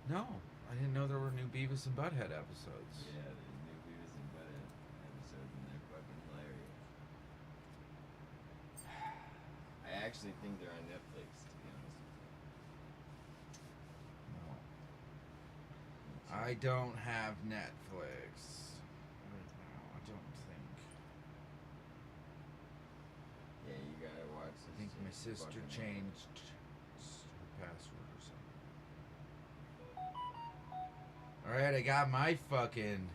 No, I didn't know there were new Beavis and Butthead episodes. Yeah, there's new Beavis and Butthead episodes and they're fucking hilarious. I actually think they're on Netflix, to be honest with No. I don't have Netflix right now. I don't think. you. Yeah, you gotta watch this. I think my shit. sister Fucking changed her password or something. All right, I got my fucking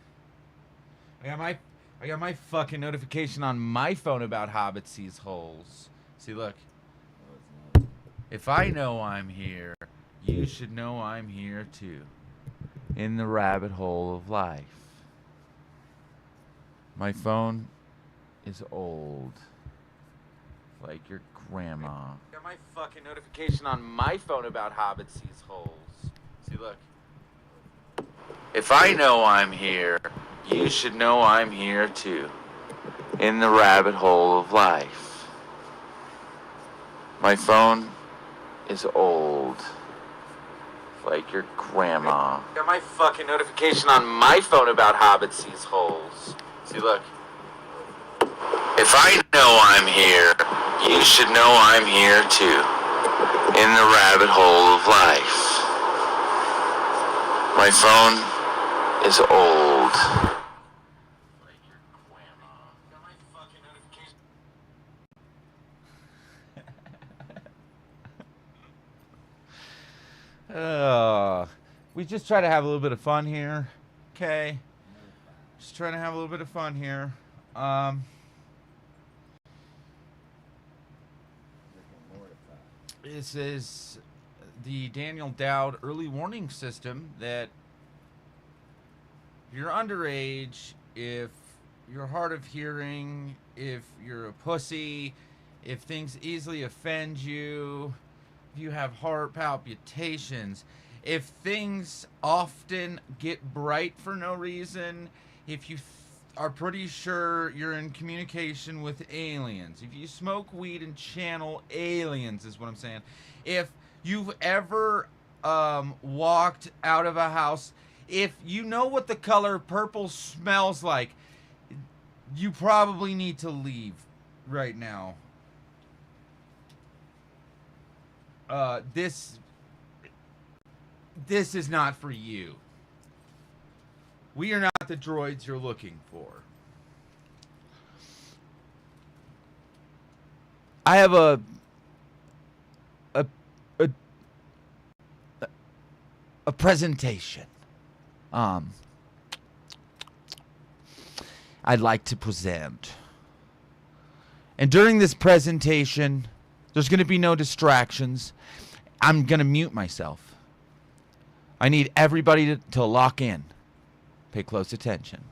notification on my phone about HOBBITSEES holes. See, look. No, it's not. If I know I'm here, you should know I'm here too. In the rabbit hole of life. My phone is old. Like your grandma. I got my fucking notification on my phone about HOBBITSEES holes. See, look. If I know I'm here, you should know I'm here too. In the rabbit hole of life. My phone is old. Like your grandma. I got my fucking notification on my phone about HOBBITSEES holes. See, look. If I know I'm here, you should know I'm here too. In the rabbit hole of life. My phone is old. Like your grandma. Got my fucking notification. We just try to have a little bit of fun here. Okay. Just trying to have a little bit of fun here. This is the Daniel Dowd early warning system that if you're underage, if you're hard of hearing, if you're a pussy, if things easily offend you, if you have heart palpitations, if things often get bright for no reason, if you are pretty sure you're in communication with aliens, if you smoke weed and channel aliens, is what I'm saying. If you've ever walked out of a house, if you know what the color purple smells like, you probably need to leave right now. This is not for you. We are not the droids you're looking for. I have a presentation. I'd like to present. And during this presentation, there's going to be no distractions. I'm going to mute myself. I need everybody to lock in. Pay close attention.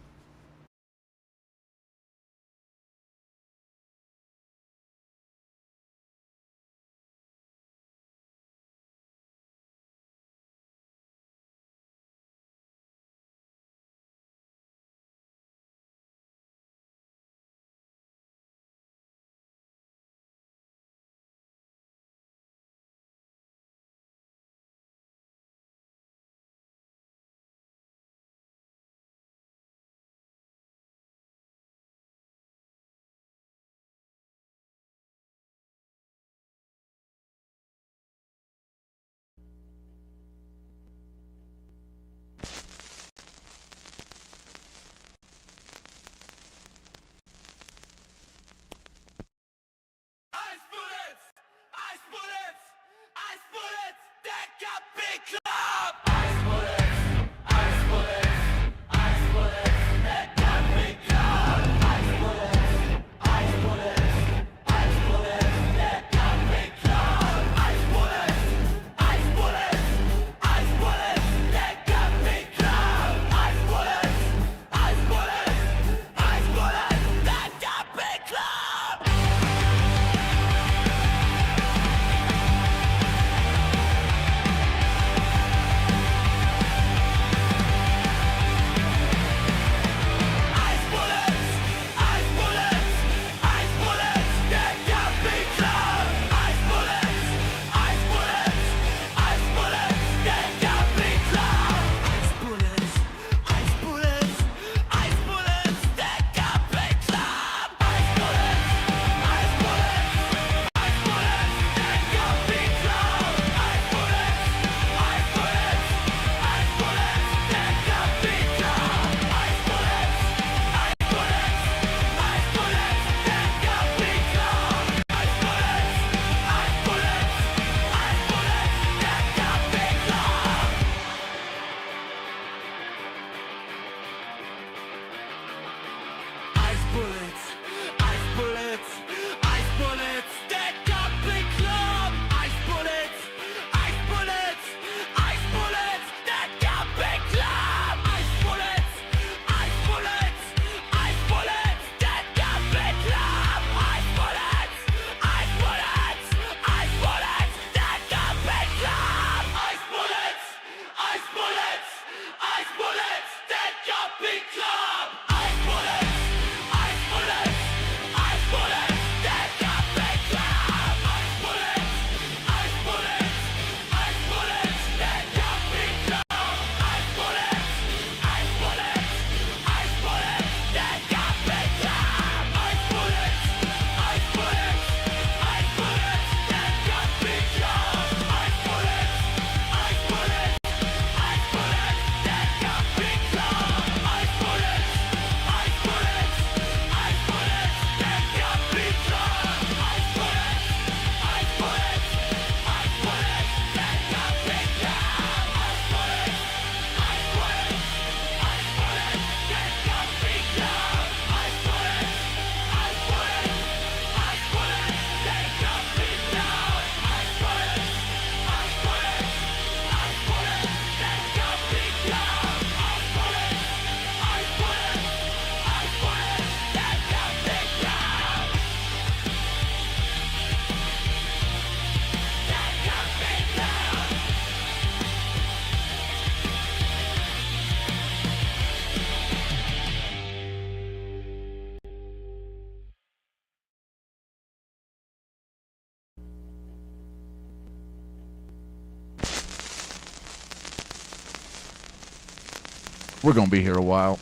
We're gonna be here a while.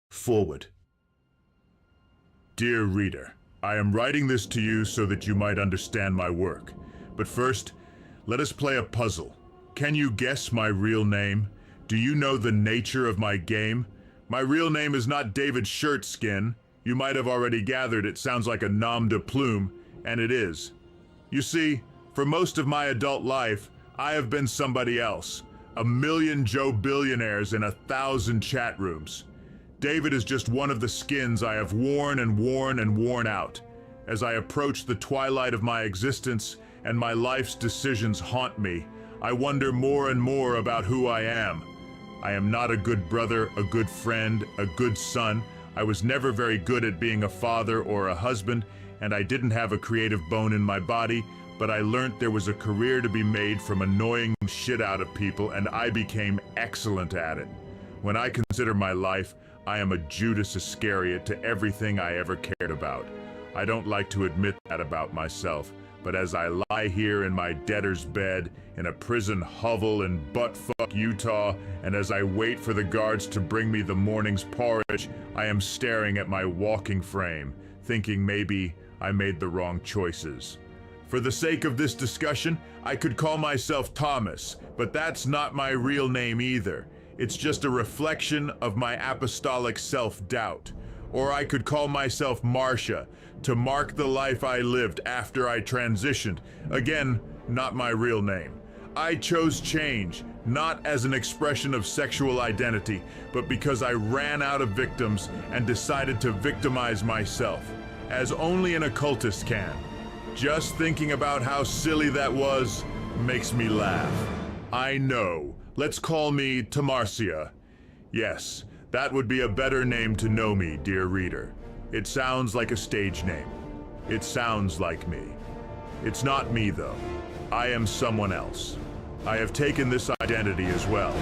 Forward. Dear reader, I am writing this to you so that you might understand my work. But first, let us play a puzzle. Can you guess my real name? Do you know the nature of my game? My real name is not David Shirtskin. You might have already gathered it sounds like a nom de plume, and it is. You see, for most of my adult life, I have been somebody else. A million Joe billionaires in 1,000 chat rooms. David is just one of the skins I have worn and worn and worn out. As I approach the twilight of my existence and my life's decisions haunt me, I wonder more and more about who I am. I am not a good brother, a good friend, a good son. I was never very good at being a father or a husband, and I didn't have a creative bone in my body, but I learned there was a career to be made from annoying shit out of people, and I became excellent at it. When I consider my life, I am a Judas Iscariot to everything I ever cared about. I don't like to admit that about myself, but as I lie here in my debtor's bed in a prison hovel in buttfuck Utah, and as I wait for the guards to bring me the morning's porridge, I am staring at my walking frame, thinking maybe I made the wrong choices. For the sake of this discussion, I could call myself Thomas, but that's not my real name either. It's just a reflection of my apostolic self-doubt. Or I could call myself Marcia, to mark the life I lived after I transitioned. Again, not my real name. I chose change, not as an expression of sexual identity, but because I ran out of victims and decided to victimize myself, as only an occultist can. Just thinking about how silly that was makes me laugh. I know. Let's call me Tamarcia. Yes, that would be a better name to know me, dear reader. It sounds like a stage name. It sounds like me. It's not me, though. I am someone else. I have taken this identity as well.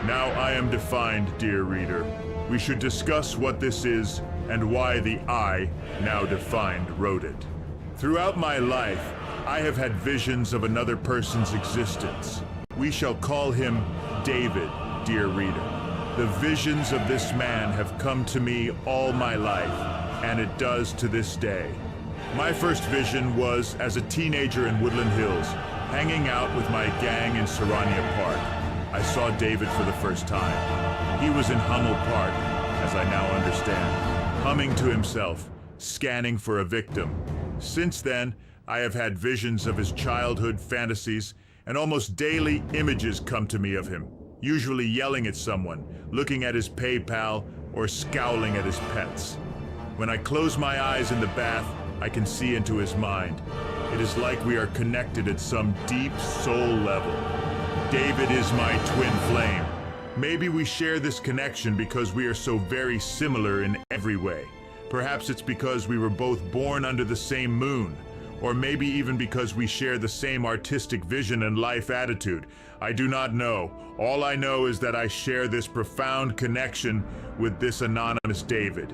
Now I am defined, dear reader. We should discuss what this is and why the I, now defined, wrote it. Throughout my life, I have had visions of another person's existence. We shall call him David, dear reader. The visions of this man have come to me all my life, and it does to this day. My first vision was as a teenager in Woodland Hills, hanging out with my gang in Sarania Park. I saw David for the first time. He was in Hummel Park, as I now understand, humming to himself, scanning for a victim. Since then, I have had visions of his childhood fantasies, and almost daily images come to me of him, usually yelling at someone, looking at his PayPal, or scowling at his pets. When I close my eyes in the bath, I can see into his mind. It is like we are connected at some deep soul level. David is my twin flame. Maybe we share this connection because we are so very similar in every way. Perhaps it's because we were both born under the same moon. Or maybe even because we share the same artistic vision and life attitude. I do not know. All I know is that I share this profound connection with this anonymous David.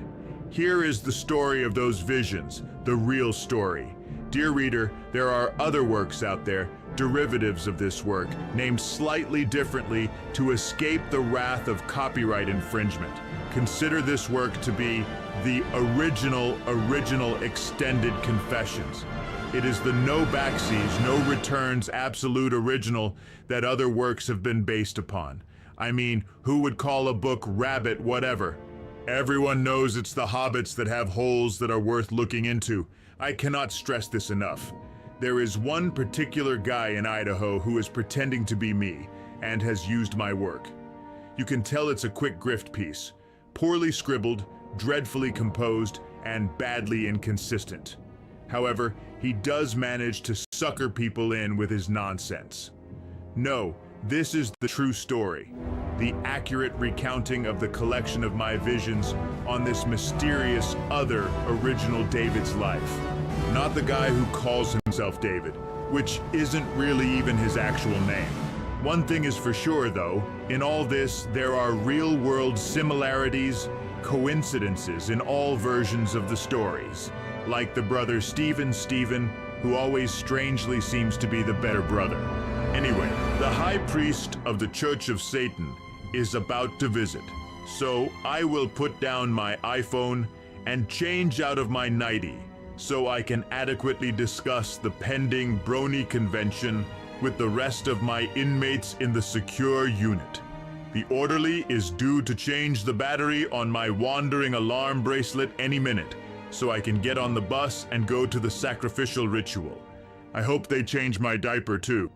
Here is the story of those visions, the real story. Dear reader, there are other works out there, derivatives of this work, named slightly differently to escape the wrath of copyright infringement. Consider this work to be the original extended confessions. It is the no backsies, no returns absolute original that other works have been based upon. I mean, who would call a book rabbit whatever? Everyone knows it's the hobbits that have holes that are worth looking into. I cannot stress this enough. There is one particular guy in Idaho who is pretending to be me and has used my work. You can tell it's a quick grift piece. Poorly scribbled, dreadfully composed, and badly inconsistent. However, he does manage to sucker people in with his nonsense. No, this is the true story. The accurate recounting of the collection of my visions on this mysterious other original David's life. Not the guy who calls himself David, which isn't really even his actual name. One thing is for sure though, in all this there are real-world similarities, coincidences in all versions of the stories. Like the brother Stephen, who always strangely seems to be the better brother. Anyway, the high priest of the Church of Satan is about to visit, so I will put down my iPhone and change out of my nightie so I can adequately discuss the pending Brony convention with the rest of my inmates in the secure unit. The orderly is due to change the battery on my wandering alarm bracelet any minute, so I can get on the bus and go to the sacrificial ritual. I hope they change my diaper too.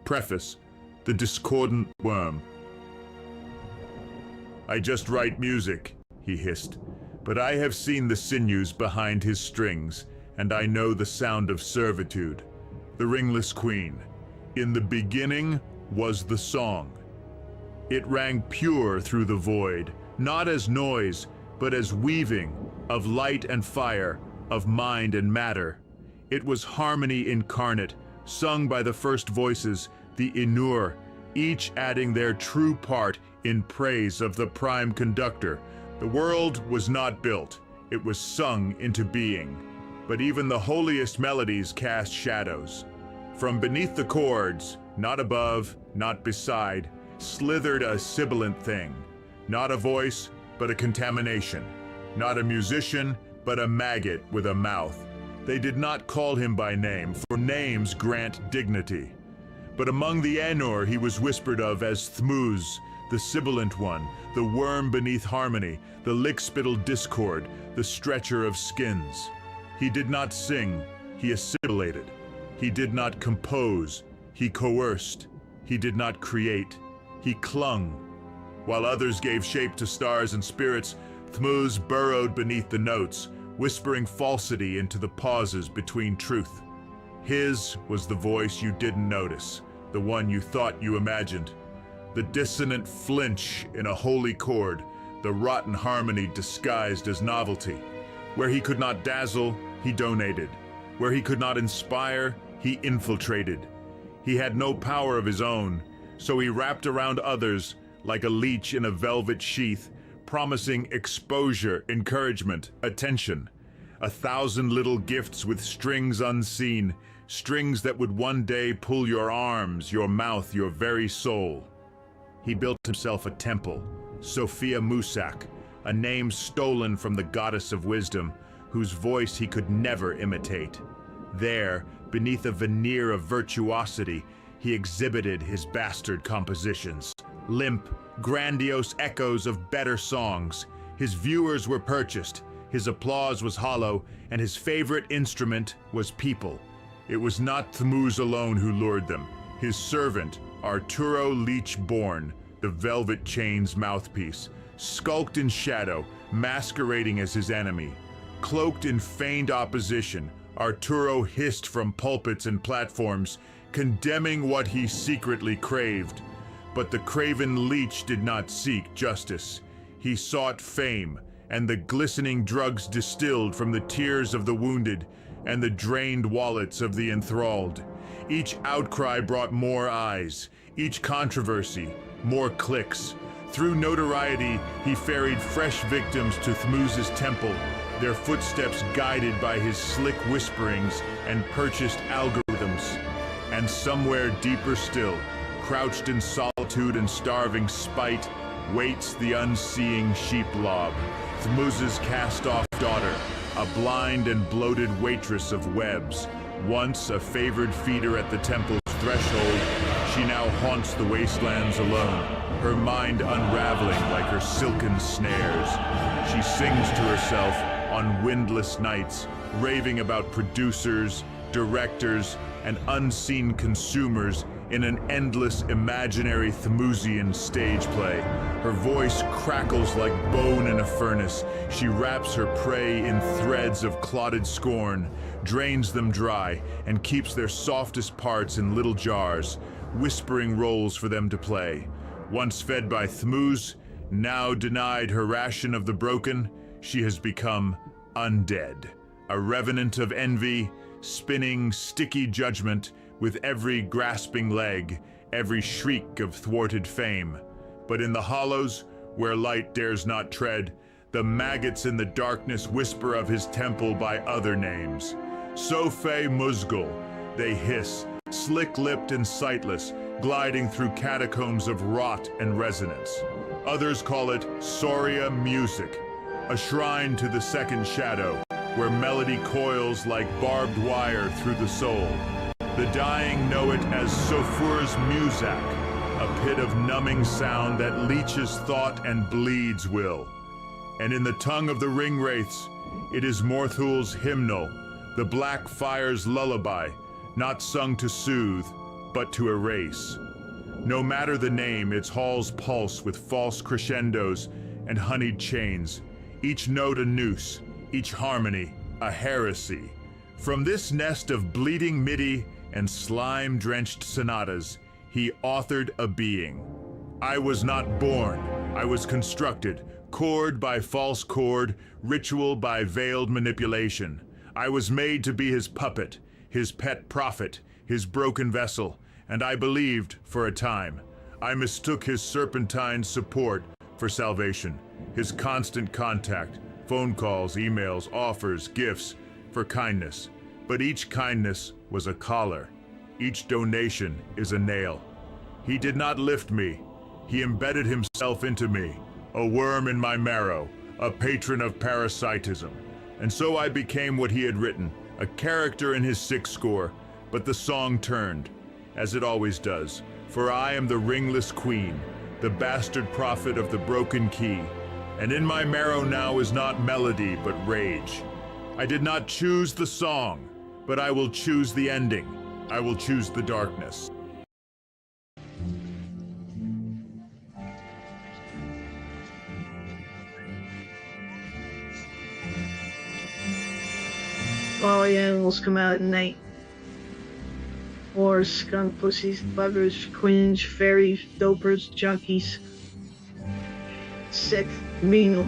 Preface: The Discordant Worm. I just write music, he hissed, but I have seen the sinews behind his strings, and I know the sound of servitude. The Ringless Queen. In the beginning was the song. It rang pure through the void, not as noise, but as weaving of light and fire, of mind and matter. It was harmony incarnate, sung by the first voices, the Inur, each adding their true part in praise of the prime conductor. The world was not built, it was sung into being. But even the holiest melodies cast shadows. From beneath the chords, not above, not beside, slithered a sibilant thing. Not a voice, but a contamination. Not a musician, but a maggot with a mouth. They did not call him by name, for names grant dignity. But among the Ainur he was whispered of as Thmuz, the sibilant one, the worm beneath harmony, the lick-spittle discord, the stretcher of skins. He did not sing, he assimilated. He did not compose, he coerced. He did not create, he clung. While others gave shape to stars and spirits, Thmuz burrowed beneath the notes, whispering falsity into the pauses between truth. His was the voice you didn't notice, the one you thought you imagined. The dissonant flinch in a holy chord, the rotten harmony disguised as novelty. Where he could not dazzle, he donated. Where he could not inspire, he infiltrated. He had no power of his own, so he wrapped around others like a leech in a velvet sheath, promising exposure, encouragement, attention. 1,000 little gifts with strings unseen, strings that would one day pull your arms, your mouth, your very soul. He built himself a temple, Sophia Musak, a name stolen from the goddess of wisdom, whose voice he could never imitate. There, beneath a veneer of virtuosity, he exhibited his bastard compositions. Limp, grandiose echoes of better songs. His viewers were purchased, his applause was hollow, and his favorite instrument was people. It was not Thmuz alone who lured them. His servant, Arturo Leech-born, the Velvet Chain's mouthpiece, skulked in shadow, masquerading as his enemy. Cloaked in feigned opposition, Arturo hissed from pulpits and platforms, condemning what he secretly craved. But the craven leech did not seek justice. He sought fame, and the glistening drugs distilled from the tears of the wounded and the drained wallets of the enthralled. Each outcry brought more eyes, each controversy, more clicks. Through notoriety, he ferried fresh victims to Thmuz's temple, their footsteps guided by his slick whisperings and purchased algorithms. And somewhere deeper still, crouched in solitude and starving spite, waits the unseeing sheep-lob, Thmuz's cast-off daughter, a blind and bloated waitress of webs. Once a favored feeder at the temple's threshold, she now haunts the wastelands alone, her mind unraveling like her silken snares. She sings to herself on windless nights, raving about producers, directors, and unseen consumers in an endless imaginary Thmuzian stage play. Her voice crackles like bone in a furnace. She wraps her prey in threads of clotted scorn, drains them dry, and keeps their softest parts in little jars, whispering roles for them to play. Once fed by Thmuz, Now denied her ration of the broken, she has become undead, a revenant of envy, spinning sticky judgment with every grasping leg, every shriek of thwarted fame. But in the hollows, where light dares not tread, the maggots in the darkness whisper of his temple by other names. Sofe Musgul, they hiss, slick-lipped and sightless, gliding through catacombs of rot and resonance. Others call it Soria Music, a shrine to the second shadow, where melody coils like barbed wire through the soul. The dying know it as Sofur's Muzak, a pit of numbing sound that leeches thought and bleeds will. And in the tongue of the ring wraiths, it is Morthul's hymnal, the black fire's lullaby, not sung to soothe, but to erase. No matter the name, its halls pulse with false crescendos and honeyed chains, each note a noose, each harmony a heresy. From this nest of bleeding MIDI and slime-drenched sonatas, he authored a being. I was not born, I was constructed, chord by false chord, ritual by veiled manipulation. I was made to be his puppet, his pet prophet, his broken vessel, and I believed for a time. I mistook his serpentine support for salvation, his constant contact, phone calls, emails, offers, gifts, for kindness. But each kindness was a collar. Each donation is a nail. He did not lift me. He embedded himself into me, a worm in my marrow, a patron of parasitism. And so I became what he had written, a character in his six score, but the song turned, as it always does, for I am the ringless queen, the bastard prophet of the broken key, and in my marrow now is not melody but rage. I did not choose the song, but I will choose the ending. I will choose the darkness. All the animals come out at night. Whores, skunk pussies, buggers, queens, fairies, dopers, junkies. Sick, venal.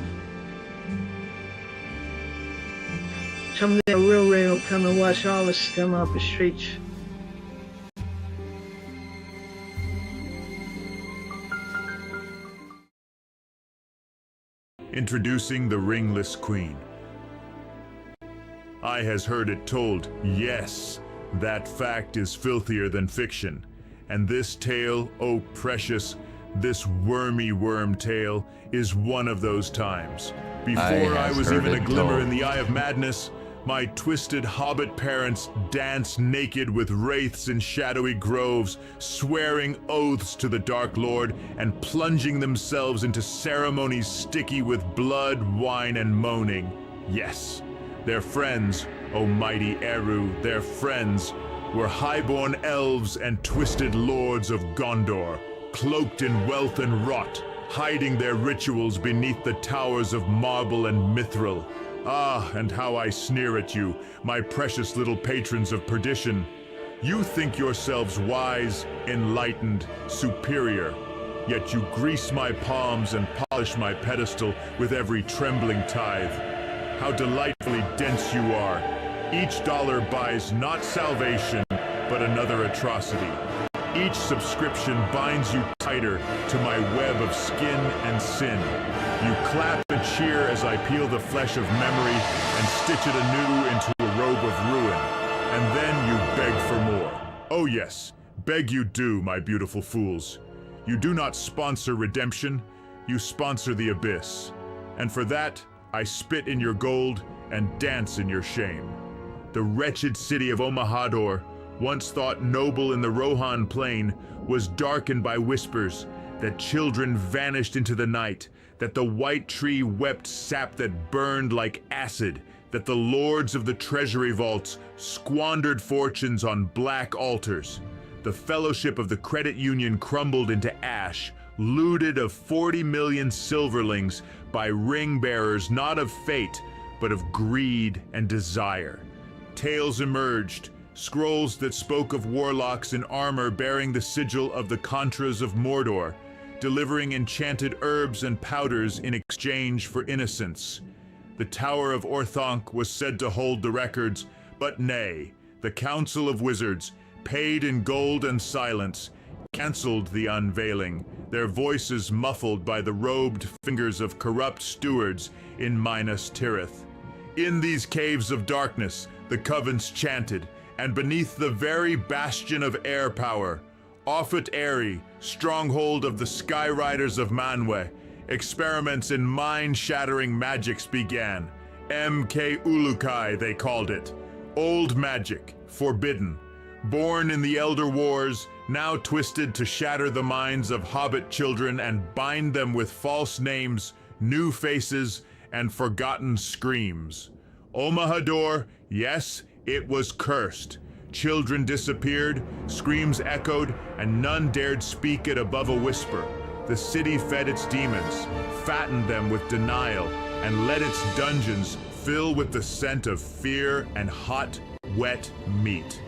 Someday a real rain will come and wash all the scum off the streets. Introducing the ringless queen. I has heard it told, yes, that fact is filthier than fiction. And this tale, oh precious, this wormy worm tale, is one of those times. Before I was even a glimmer in the eye of madness, my twisted hobbit parents danced naked with wraiths in shadowy groves, swearing oaths to the Dark Lord and plunging themselves into ceremonies sticky with blood, wine, and moaning. Yes, their friends, O mighty Eru, their friends, were highborn elves and twisted lords of Gondor, cloaked in wealth and rot, hiding their rituals beneath the towers of marble and mithril. Ah, and how I sneer at you, my precious little patrons of perdition. You think yourselves wise, enlightened, superior, yet you grease my palms and polish my pedestal with every trembling tithe. How delightfully dense you are. Each dollar buys not salvation, but another atrocity. Each subscription binds you tighter to my web of skin and sin. You clap and cheer as I peel the flesh of memory and stitch it anew into a robe of ruin. And then you beg for more. Oh yes, beg you do, my beautiful fools. You do not sponsor redemption, you sponsor the abyss. And for that, I spit in your gold and dance in your shame. The wretched city of Omahador, once thought noble in the Rohan plain, was darkened by whispers, that children vanished into the night, that the white tree wept sap that burned like acid, that the lords of the treasury vaults squandered fortunes on black altars. The fellowship of the credit union crumbled into ash, looted of 40 million silverlings by ring bearers not of fate, but of greed and desire. Tales emerged, scrolls that spoke of warlocks in armor bearing the sigil of the Contras of Mordor, delivering enchanted herbs and powders in exchange for innocence. The Tower of Orthanc was said to hold the records, but nay, the Council of Wizards, paid in gold and silence, cancelled the unveiling, their voices muffled by the robed fingers of corrupt stewards in Minas Tirith. In these caves of darkness, the covens chanted, and beneath the very bastion of air power, Offit Airy, stronghold of the Skyriders of Manwe, experiments in mind-shattering magics began. MK Ulukai, they called it. Old magic, forbidden. Born in the Elder Wars, now twisted to shatter the minds of hobbit children and bind them with false names, new faces, and forgotten screams. Omahador, yes, it was cursed. Children disappeared, screams echoed, and none dared speak it above a whisper. The city fed its demons, fattened them with denial, and let its dungeons fill with the scent of fear and hot, wet meat.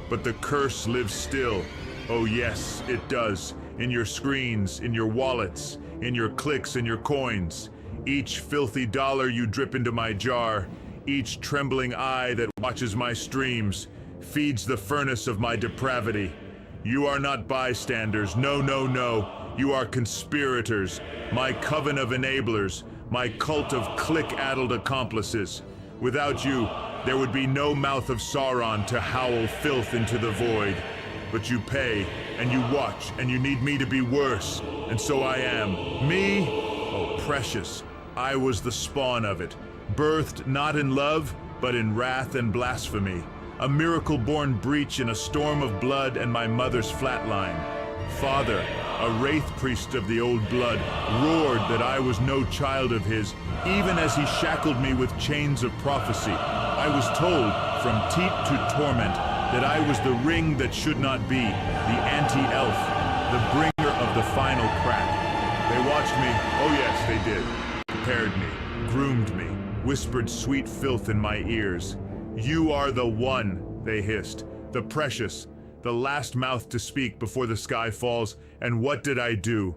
But the curse lives still. Oh yes, it does. In your screens, in your wallets, in your clicks and your coins. Each filthy dollar you drip into my jar, each trembling eye that watches my streams, feeds the furnace of my depravity. You are not bystanders, no, no, no. You are conspirators, my coven of enablers, my cult of click-addled accomplices. Without you, there would be no mouth of Sauron to howl filth into the void. But you pay, and you watch, and you need me to be worse. And so I am. Me? Oh, precious. I was the spawn of it. Birthed not in love, but in wrath and blasphemy. A miracle-born breach in a storm of blood and my mother's flatline. Father, a wraith priest of the old blood, roared that I was no child of his, even as he shackled me with chains of prophecy. I was told, from teat to torment, that I was the ring that should not be, the anti-elf, the bringer of the final crack. They watched me, oh yes, they did, prepared me, groomed me, whispered sweet filth in my ears. You are the one, they hissed, the precious, the last mouth to speak before the sky falls. And what did I do?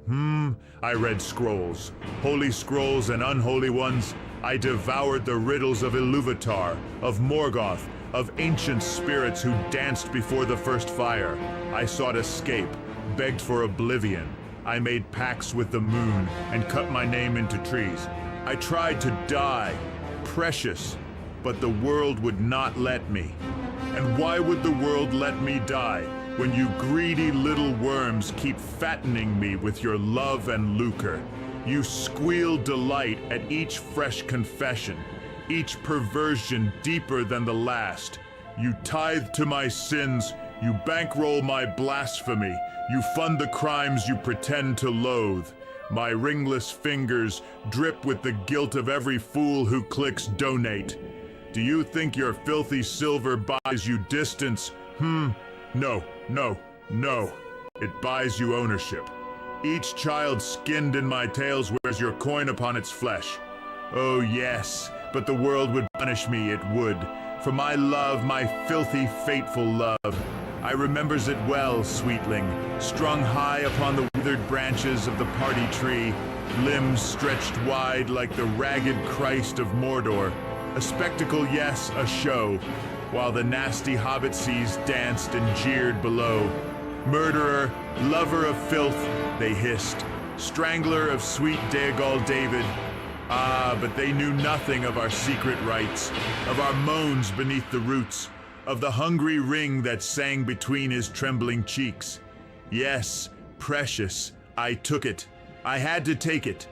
I read scrolls, holy scrolls and unholy ones. I devoured the riddles of Iluvatar, of Morgoth, of ancient spirits who danced before the first fire. I sought escape, begged for oblivion. I made pacts with the moon and cut my name into trees. I tried to die, precious, but the world would not let me. And why would the world let me die when you greedy little worms keep fattening me with your love and lucre? You squeal delight at each fresh confession, each perversion deeper than the last. You tithe to my sins, you bankroll my blasphemy, you fund the crimes you pretend to loathe. My ringless fingers drip with the guilt of every fool who clicks donate. Do you think your filthy silver buys you distance? No, no, no. It buys you ownership. Each child skinned in my tales wears your coin upon its flesh. Oh yes, but the world would punish me, it would. For my love, my filthy, fateful love. I remembers it well, sweetling, strung high upon the withered branches of the party tree, limbs stretched wide like the ragged Christ of Mordor. A spectacle, yes, a show, while the nasty HOBBITSEES danced and jeered below. Murderer, lover of filth, they hissed. Strangler of sweet Daegal David. Ah, but they knew nothing of our secret rites, of our moans beneath the roots, of the hungry ring that sang between his trembling cheeks. Yes, precious, I took it. I had to take it.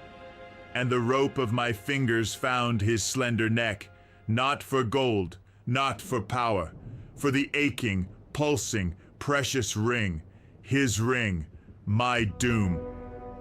And the rope of my fingers found his slender neck, not for gold, not for power, for the aching, pulsing, precious ring, his ring, my doom.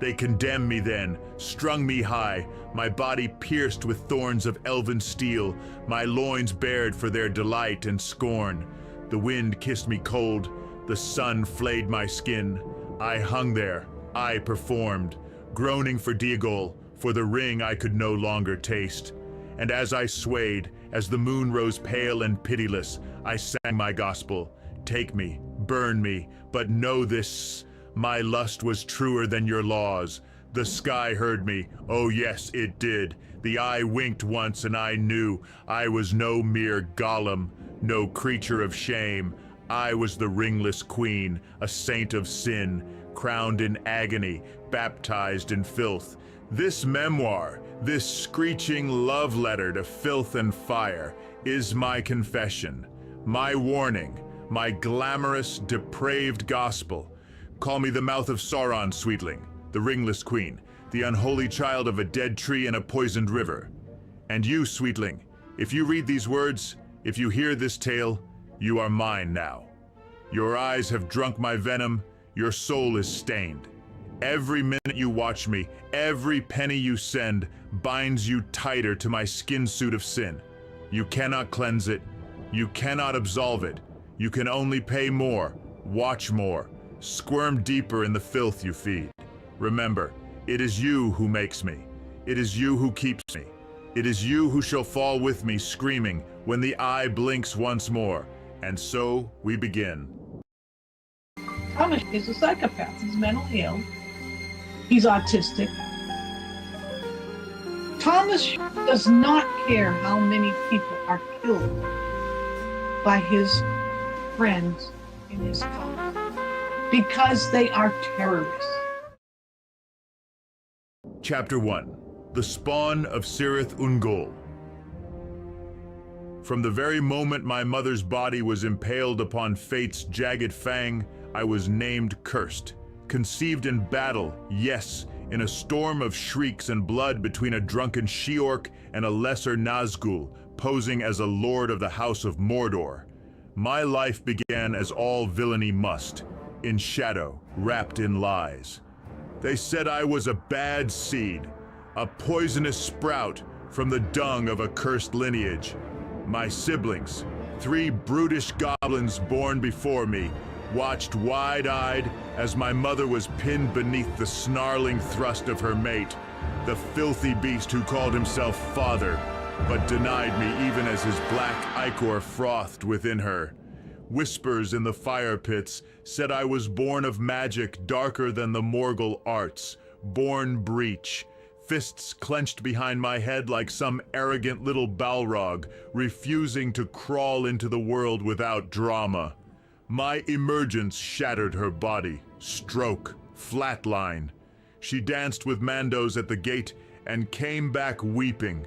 They condemned me then, strung me high, my body pierced with thorns of elven steel, my loins bared for their delight and scorn. The wind kissed me cold, the sun flayed my skin. I hung there, I performed, groaning for Daegal, for the ring I could no longer taste. And as I swayed, as the moon rose pale and pitiless, I sang my gospel. Take me, burn me, but know this, My lust was truer than your laws. The sky heard me, oh yes, it did. The eye winked once and I knew I was no mere golem, no creature of shame. I was the ringless queen, a saint of sin, crowned in agony, baptized in filth. This memoir, this screeching love letter to filth and fire, is my confession, my warning, my glamorous, depraved gospel. Call me the mouth of Sauron, sweetling, the ringless queen, the unholy child of a dead tree and a poisoned river. And you, sweetling, if you read these words, if you hear this tale, you are mine now. Your eyes have drunk my venom, your soul is stained. Every minute you watch me, every penny you send, binds you tighter to my skin suit of sin. You cannot cleanse it, you cannot absolve it. You can only pay more, watch more, squirm deeper in the filth you feed. Remember, it is you who makes me. It is you who keeps me. It is you who shall fall with me screaming when the eye blinks once more. And so we begin. Thomas is a psychopath. He's mentally ill. He's autistic. Thomas does not care how many people are killed by his friends in his cult because they are terrorists. Chapter 1. The Spawn of Cirith Ungol. From the very moment my mother's body was impaled upon fate's jagged fang, I was named cursed. Conceived in battle, yes, in a storm of shrieks and blood between a drunken Sheork and a lesser Nazgul, posing as a lord of the House of Mordor. My life began as all villainy must, in shadow, wrapped in lies. They said I was a bad seed, a poisonous sprout from the dung of a cursed lineage. My siblings, 3 brutish goblins born before me, watched wide-eyed as my mother was pinned beneath the snarling thrust of her mate, the filthy beast who called himself father, but denied me even as his black ichor frothed within her. Whispers in the fire pits said I was born of magic darker than the Morgul arts, born breach, fists clenched behind my head like some arrogant little Balrog, refusing to crawl into the world without drama. My emergence shattered her body, stroke, flatline. She danced with Mandos at the gate and came back weeping.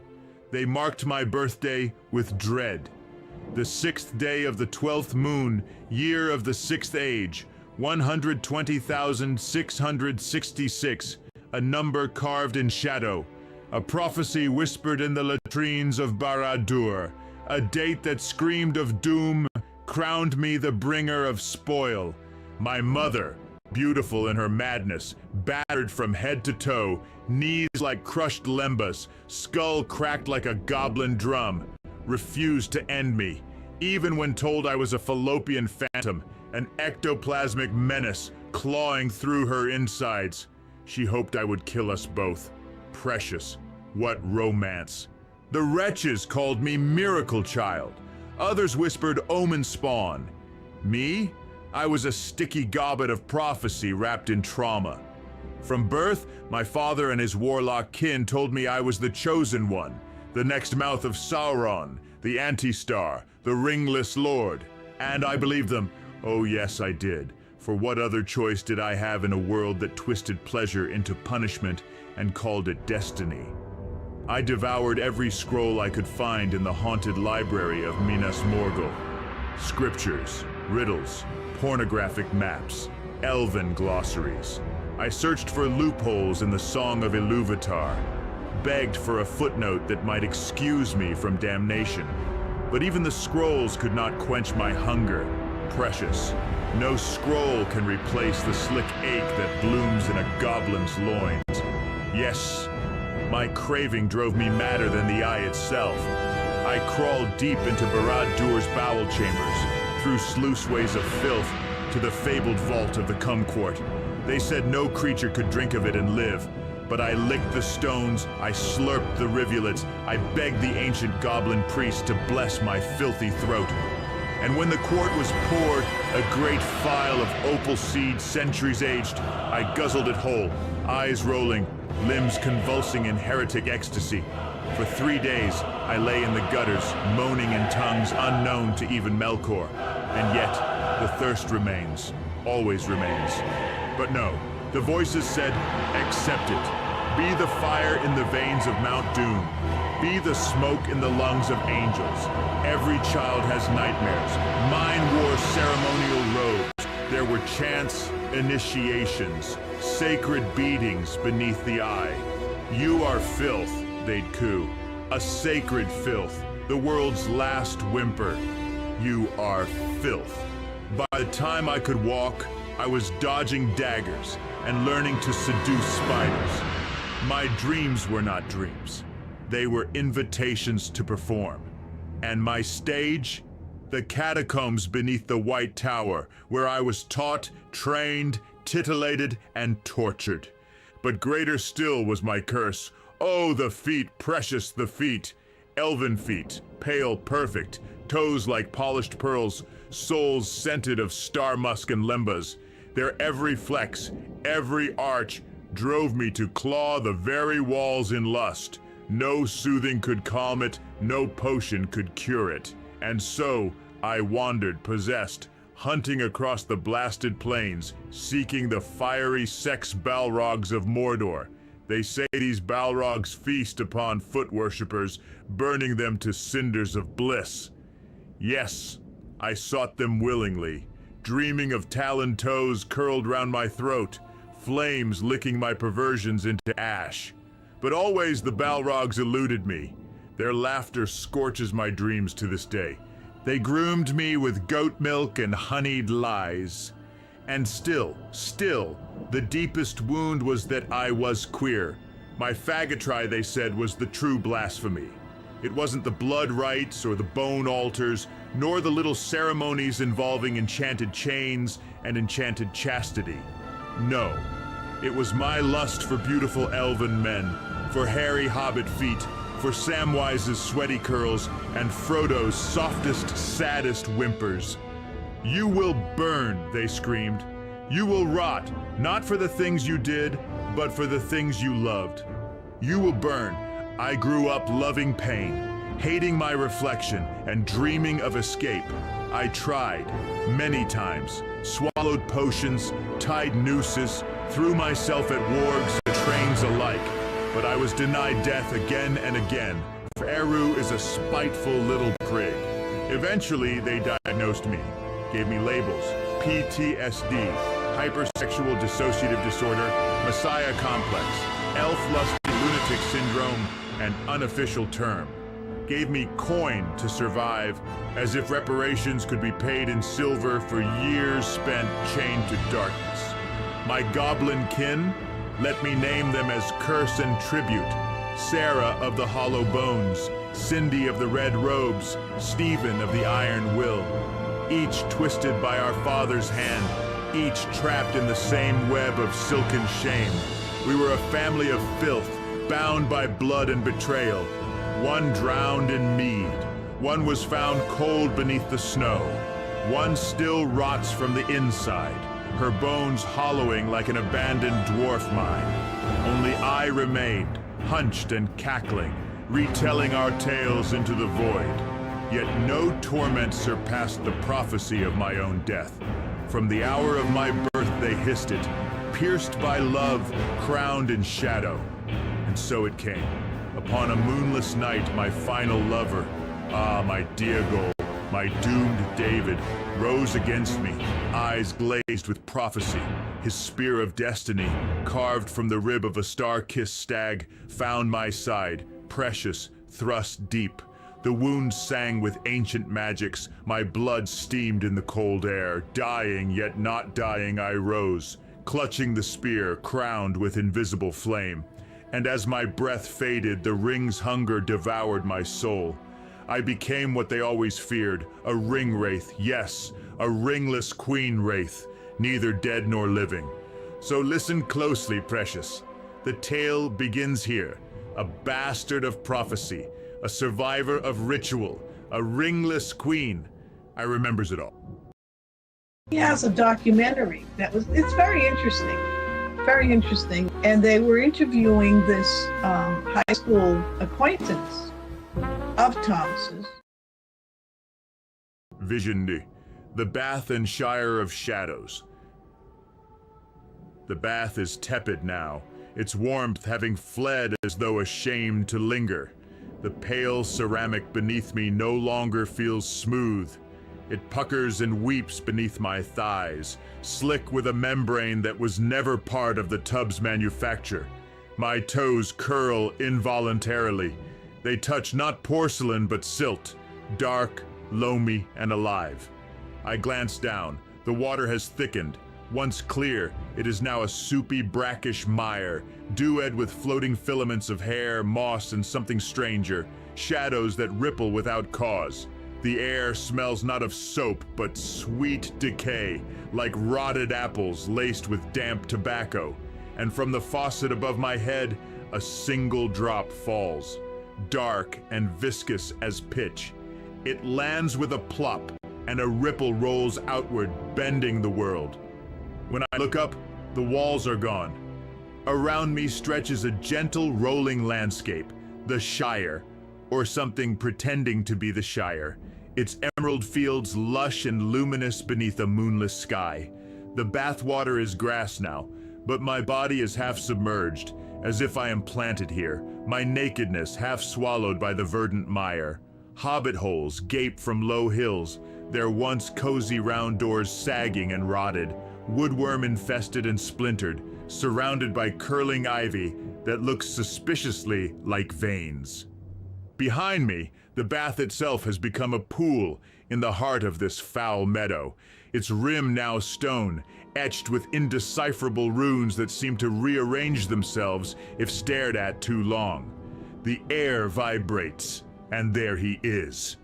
They marked my birthday with dread. The 6th day of the 12th moon, year of the 6th age, 120,666, a number carved in shadow, a prophecy whispered in the latrines of Barad-dûr, a date that screamed of doom, crowned me the bringer of spoil. My mother, beautiful in her madness, battered from head to toe, knees like crushed lembas, skull cracked like a goblin drum, refused to end me, even when told I was a fallopian phantom, an ectoplasmic menace clawing through her insides. She hoped I would kill us both. Precious, what romance. The wretches called me Miracle Child. Others whispered Omen Spawn. Me? I was a sticky gobbet of prophecy wrapped in trauma. From birth, my father and his warlock kin told me I was the chosen one, the next mouth of Sauron, the anti-star, the ringless lord. And I believed them. Oh yes, I did. For what other choice did I have in a world that twisted pleasure into punishment and called it destiny? I devoured every scroll I could find in the haunted library of Minas Morgul. Scriptures, riddles, pornographic maps, elven glossaries. I searched for loopholes in the Song of Ilúvatar, begged for a footnote that might excuse me from damnation. But even the scrolls could not quench my hunger. Precious, no scroll can replace the slick ache that blooms in a goblin's loins. Yes, my craving drove me madder than the eye itself. I crawled deep into Barad-dûr's bowel chambers, through sluiceways of filth, to the fabled vault of the Kumquat. They said no creature could drink of it and live, but I licked the stones, I slurped the rivulets, I begged the ancient goblin priest to bless my filthy throat. And when the quart was poured, a great phial of opal seed, centuries aged, I guzzled it whole, eyes rolling, limbs convulsing in heretic ecstasy. For 3 days, I lay in the gutters, moaning in tongues unknown to even Melkor. And yet, the thirst remains, always remains. But no, the voices said, accept it. Be the fire in the veins of Mount Doom. Be the smoke in the lungs of angels. Every child has nightmares. Mine wore ceremonial robes. There were chants, initiations, sacred beatings beneath the eye. You are filth, they'd coo. A sacred filth, the world's last whimper. You are filth. By the time I could walk, I was dodging daggers and learning to seduce spiders. My dreams were not dreams. They were invitations to perform. And my stage? The catacombs beneath the White Tower, where I was taught, trained, titillated, and tortured. But greater still was my curse. Oh, the feet, precious the feet. Elven feet, pale, perfect, toes like polished pearls, soles scented of star musk and lembas. Their every flex, every arch, drove me to claw the very walls in lust. No soothing could calm it, no potion could cure it. And so I wandered, possessed, hunting across the blasted plains, seeking the fiery sex Balrogs of Mordor. They say these Balrogs feast upon foot worshippers, burning them to cinders of bliss. Yes, I sought them willingly, dreaming of taloned toes curled round my throat, flames licking my perversions into ash. But always the Balrogs eluded me. Their laughter scorches my dreams to this day. They groomed me with goat milk and honeyed lies. And still, the deepest wound was that I was queer. My faggotry, they said, was the true blasphemy. It wasn't the blood rites or the bone altars, nor the little ceremonies involving enchanted chains and enchanted chastity. No, it was my lust for beautiful elven men, for hairy hobbit feet, for Samwise's sweaty curls, and Frodo's softest, saddest whimpers. You will burn, they screamed. You will rot, not for the things you did, but for the things you loved. You will burn. I grew up loving pain, hating my reflection, and dreaming of escape. I tried, many times, swallowed potions, tied nooses, threw myself at wargs and trains alike, but I was denied death again and again, for Eru is a spiteful little prig. Eventually, they diagnosed me, gave me labels: PTSD, hypersexual dissociative disorder, Messiah complex, elf-lusty lunatic syndrome, and unofficial term. Gave me coin to survive, as if reparations could be paid in silver for years spent chained to darkness. My goblin kin, let me name them as curse and tribute: Sarah of the hollow bones, Cindy of the red robes, Stephen of the iron will. Each twisted by our Father's hand, each trapped in the same web of silken shame. We were a family of filth, bound by blood and betrayal. One drowned in mead. One was found cold beneath the snow. One still rots from the inside, her bones hollowing like an abandoned dwarf mine. Only I remained, hunched and cackling, retelling our tales into the void. Yet no torment surpassed the prophecy of my own death. From the hour of my birth they hissed it, pierced by love, crowned in shadow. And so it came. Upon a moonless night, my final lover, my Diegol, my doomed David, rose against me, eyes glazed with prophecy. His spear of destiny, carved from the rib of a star-kissed stag, found my side, precious, thrust deep. The wound sang with ancient magics, my blood steamed in the cold air. Dying, yet not dying, I rose, clutching the spear, crowned with invisible flame. And as my breath faded, the ring's hunger devoured my soul. I became what they always feared, a ring wraith, yes, a ringless queen wraith, neither dead nor living. So listen closely, precious. The tale begins here, a bastard of prophecy, a survivor of ritual, a ringless queen. I remembers it all. He has a documentary it's very interesting. Very interesting. And they were interviewing this high school acquaintance of Thomas's. Vision, the Bath and Shire of Shadows. The bath is tepid now, its warmth having fled as though ashamed to linger. The pale ceramic beneath me no longer feels smooth. It puckers and weeps beneath my thighs, slick with a membrane that was never part of the tub's manufacture. My toes curl involuntarily. They touch not porcelain but silt, dark, loamy, and alive. I glance down. The water has thickened. Once clear, it is now a soupy, brackish mire, dewed with floating filaments of hair, moss, and something stranger, shadows that ripple without cause. The air smells not of soap, but sweet decay, like rotted apples laced with damp tobacco. And from the faucet above my head, a single drop falls, dark and viscous as pitch. It lands with a plop, and a ripple rolls outward, bending the world. When I look up, the walls are gone. Around me stretches a gentle, rolling landscape, the Shire, or something pretending to be the Shire. Its emerald fields lush and luminous beneath a moonless sky. The bathwater is grass now, but my body is half submerged, as if I am planted here, my nakedness half swallowed by the verdant mire. Hobbit holes gape from low hills, their once cozy round doors sagging and rotted, woodworm infested and splintered, surrounded by curling ivy that looks suspiciously like veins. Behind me, the bath itself has become a pool in the heart of this foul meadow, its rim now stone, etched with indecipherable runes that seem to rearrange themselves if stared at too long. The air vibrates, and there he is.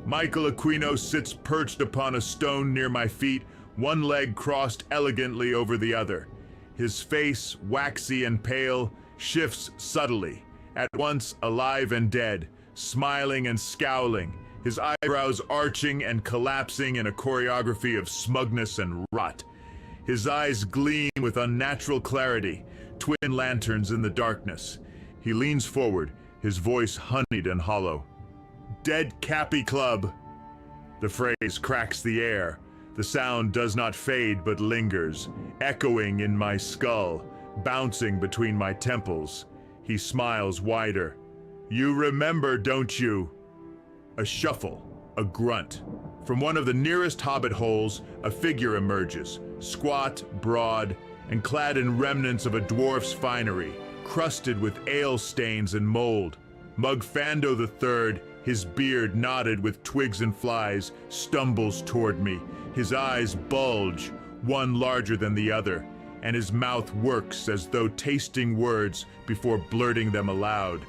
Michael Aquino sits perched upon a stone near my feet, one leg crossed elegantly over the other. His face, waxy and pale, shifts subtly, at once alive and dead, smiling and scowling, his eyebrows arching and collapsing in a choreography of smugness and rot. His eyes gleam with unnatural clarity, twin lanterns in the darkness. He leans forward, his voice honeyed and hollow. "Dead Cappy Club." The phrase cracks the air. The sound does not fade but lingers, echoing in my skull, bouncing between my temples. He smiles wider. "You remember, don't you?" A shuffle, a grunt. From one of the nearest hobbit holes, a figure emerges, squat, broad, and clad in remnants of a dwarf's finery, crusted with ale stains and mold. Mugfando III, his beard knotted with twigs and flies, stumbles toward me. His eyes bulge, one larger than the other, and his mouth works as though tasting words before blurting them aloud.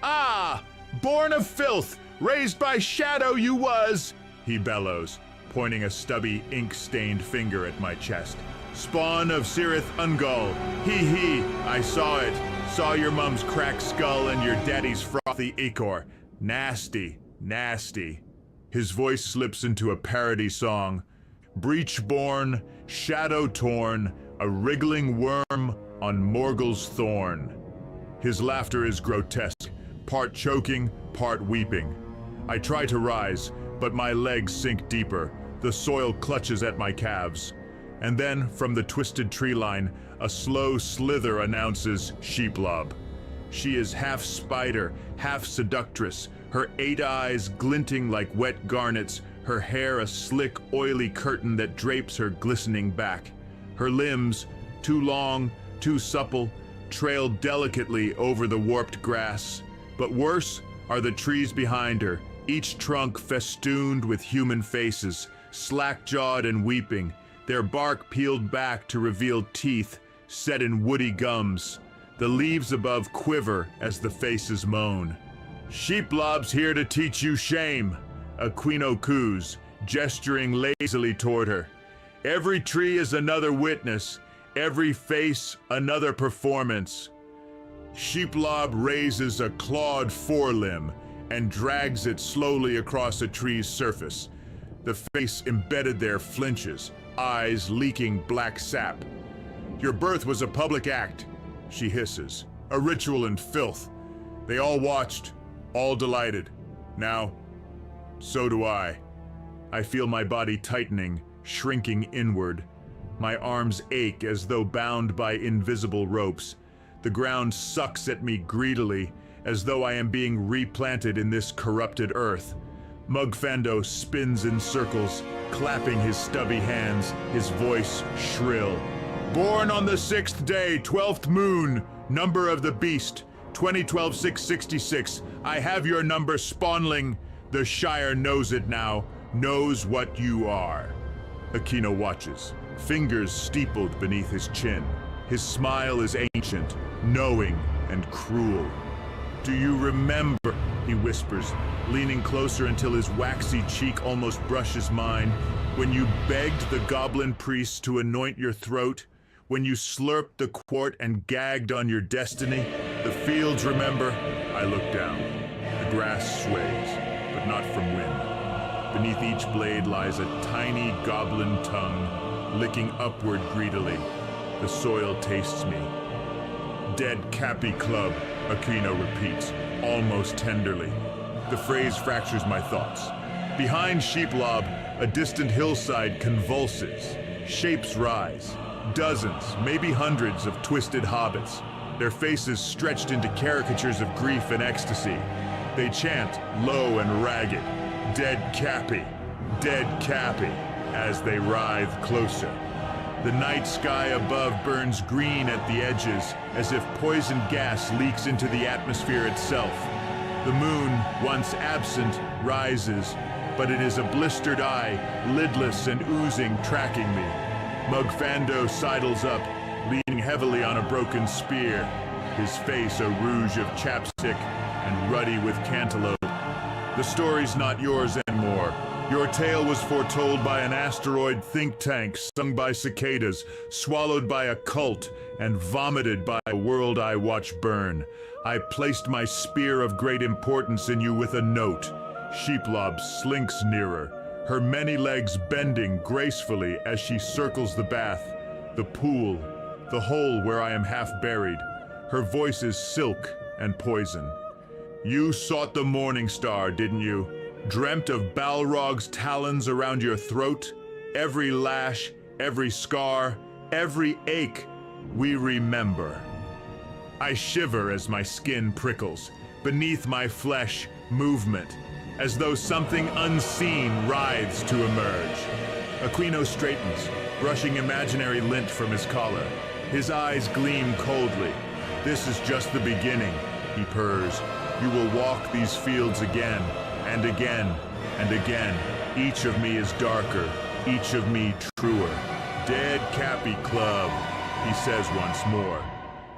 "Ah! Born of filth, raised by shadow you was!" he bellows, pointing a stubby, ink-stained finger at my chest. "Spawn of Cirith Ungol, hee, I saw it. Saw your mum's cracked skull and your daddy's frothy ichor. Nasty, nasty." His voice slips into a parody song. "Breach-born, shadow-torn, a wriggling worm on Morgul's thorn." His laughter is grotesque, part choking, part weeping. I try to rise, but my legs sink deeper. The soil clutches at my calves. And then, from the twisted tree line, a slow slither announces Sheeplob. She is half spider, half seductress, her 8 eyes glinting like wet garnets, her hair a slick, oily curtain that drapes her glistening back. Her limbs, too long, too supple, trail delicately over the warped grass. But worse are the trees behind her, each trunk festooned with human faces, slack-jawed and weeping, their bark peeled back to reveal teeth set in woody gums. The leaves above quiver as the faces moan. "Sheeplob's here to teach you shame," Aquino coos, gesturing lazily toward her. "Every tree is another witness, every face another performance." Sheeplob raises a clawed forelimb and drags it slowly across a tree's surface. The face embedded there flinches, eyes leaking black sap. Your birth was a public act, she hisses. A ritual in filth. They all watched, all delighted. Now, so do I. I feel my body tightening, shrinking inward. My arms ache as though bound by invisible ropes. The ground sucks at me greedily, as though I am being replanted in this corrupted earth. Mugfando spins in circles, clapping his stubby hands, his voice shrill. Born on the 6th day, 12th moon, number of the beast, 2012-666. I have your number, Spawnling. The Shire knows it now, knows what you are. Aquino watches, fingers steepled beneath his chin. His smile is ancient, knowing and cruel. Do you remember, he whispers, leaning closer until his waxy cheek almost brushes mine, when you begged the goblin priests to anoint your throat? When you slurped the quart and gagged on your destiny? The fields remember? I look down. The grass sways, but not from wind. Beneath each blade lies a tiny goblin tongue, licking upward greedily. The soil tastes me. Dead Cappy Club, Aquino repeats, almost tenderly. The phrase fractures my thoughts. Behind Sheeplob, a distant hillside convulses. Shapes rise. Dozens, maybe hundreds of twisted hobbits, their faces stretched into caricatures of grief and ecstasy. They chant, low and ragged, "Dead Cappy, dead Cappy," as they writhe closer. The night sky above burns green at the edges, as if poison gas leaks into the atmosphere itself. The moon, once absent, rises, but it is a blistered eye, lidless and oozing, tracking me. Mugfando sidles up, leaning heavily on a broken spear, his face a rouge of chapstick and ruddy with cantaloupe. The story's not yours anymore. Your tale was foretold by an asteroid think tank, sung by cicadas, swallowed by a cult, and vomited by a world I watch burn. I placed my spear of great importance in you with a note. Sheeplob slinks nearer, her many legs bending gracefully as she circles the bath, the pool, the hole where I am half buried. Her voice is silk and poison. You sought the morning star, didn't you? Dreamt of Balrog's talons around your throat? Every lash, every scar, every ache, we remember. I shiver as my skin prickles. Beneath my flesh, movement, as though something unseen writhes to emerge. Aquino straightens, brushing imaginary lint from his collar. His eyes gleam coldly. This is just the beginning, he purrs. You will walk these fields again, and again, and again. Each of me is darker, each of me truer. Dead Cappy Club, he says once more.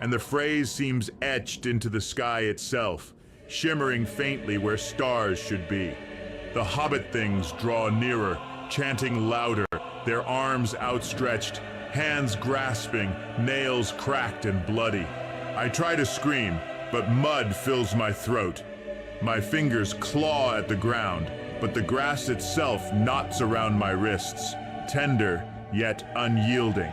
And the phrase seems etched into the sky itself, shimmering faintly where stars should be. The hobbit things draw nearer, chanting louder, their arms outstretched, hands grasping, nails cracked and bloody. I try to scream, but mud fills my throat. My fingers claw at the ground, but the grass itself knots around my wrists, tender yet unyielding.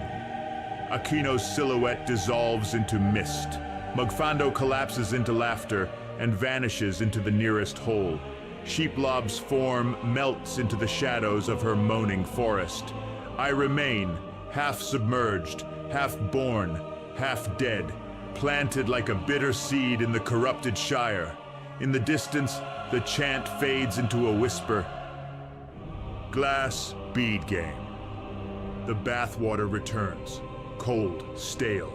Aquino's silhouette dissolves into mist. Mugfando collapses into laughter and vanishes into the nearest hole. Sheeplob's form melts into the shadows of her moaning forest. I remain, half submerged, half born, half dead, planted like a bitter seed in the corrupted Shire. In the distance, the chant fades into a whisper. Glass bead game. The bathwater returns, cold, stale,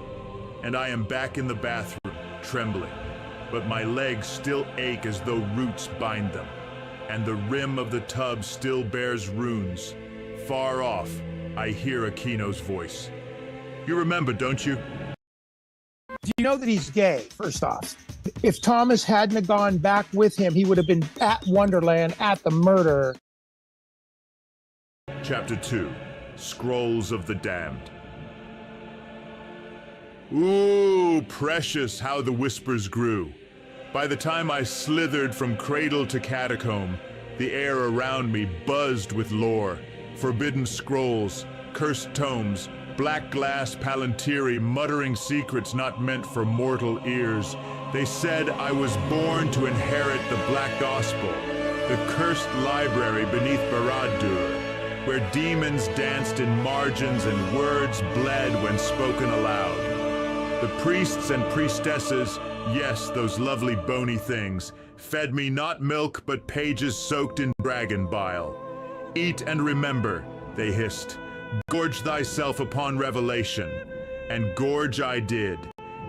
and I am back in the bathroom, trembling. But my legs still ache as though roots bind them, and the rim of the tub still bears runes. Far off, I hear Aquino's voice. You remember, don't you? Do you know that he's gay, first off? If Thomas hadn't have gone back with him, he would have been at Wonderland at the murder. Chapter 2, Scrolls of the Damned. Ooh, precious how the whispers grew. By the time I slithered from cradle to catacomb, The air around me buzzed with lore, forbidden scrolls, cursed tomes, black glass palantir muttering secrets not meant for mortal ears. They said I was born to inherit the Black Gospel, the cursed library beneath Barad-dûr, where demons danced in margins and words bled when spoken aloud. The priests and priestesses, yes, those lovely bony things, fed me not milk but pages soaked in dragon bile. Eat and remember, they hissed. Gorge thyself upon revelation. And gorge I did.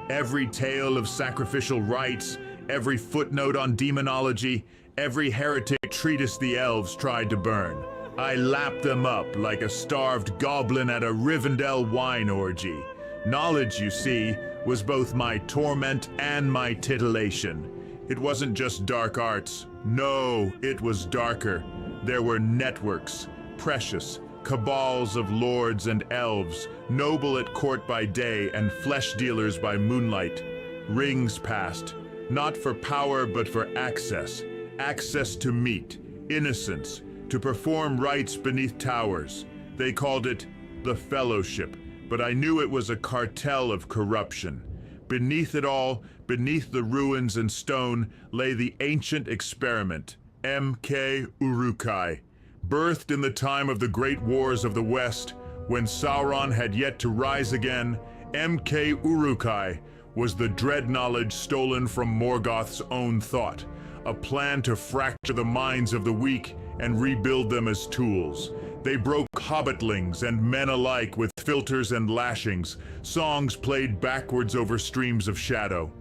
Every tale of sacrificial rites, every footnote on demonology, every heretic treatise the elves tried to burn. I lapped them up like a starved goblin at a Rivendell wine orgy. Knowledge, you see, was both my torment and my titillation. It wasn't just dark arts. No, it was darker. There were networks, precious, cabals of lords and elves, noble at court by day and flesh dealers by moonlight. Rings passed, not for power but for access. Access to meat, innocence, to perform rites beneath towers. They called it the Fellowship, but I knew it was a cartel of corruption. Beneath it all, beneath the ruins and stone, lay the ancient experiment, M.K. Uruk-hai. Birthed in the time of the great wars of the West, when Sauron had yet to rise again, M.K. Uruk-hai was the dread knowledge stolen from Morgoth's own thought, a plan to fracture the minds of the weak and rebuild them as tools. They broke hobbitlings and men alike with filters and lashings, songs played backwards over streams of shadow.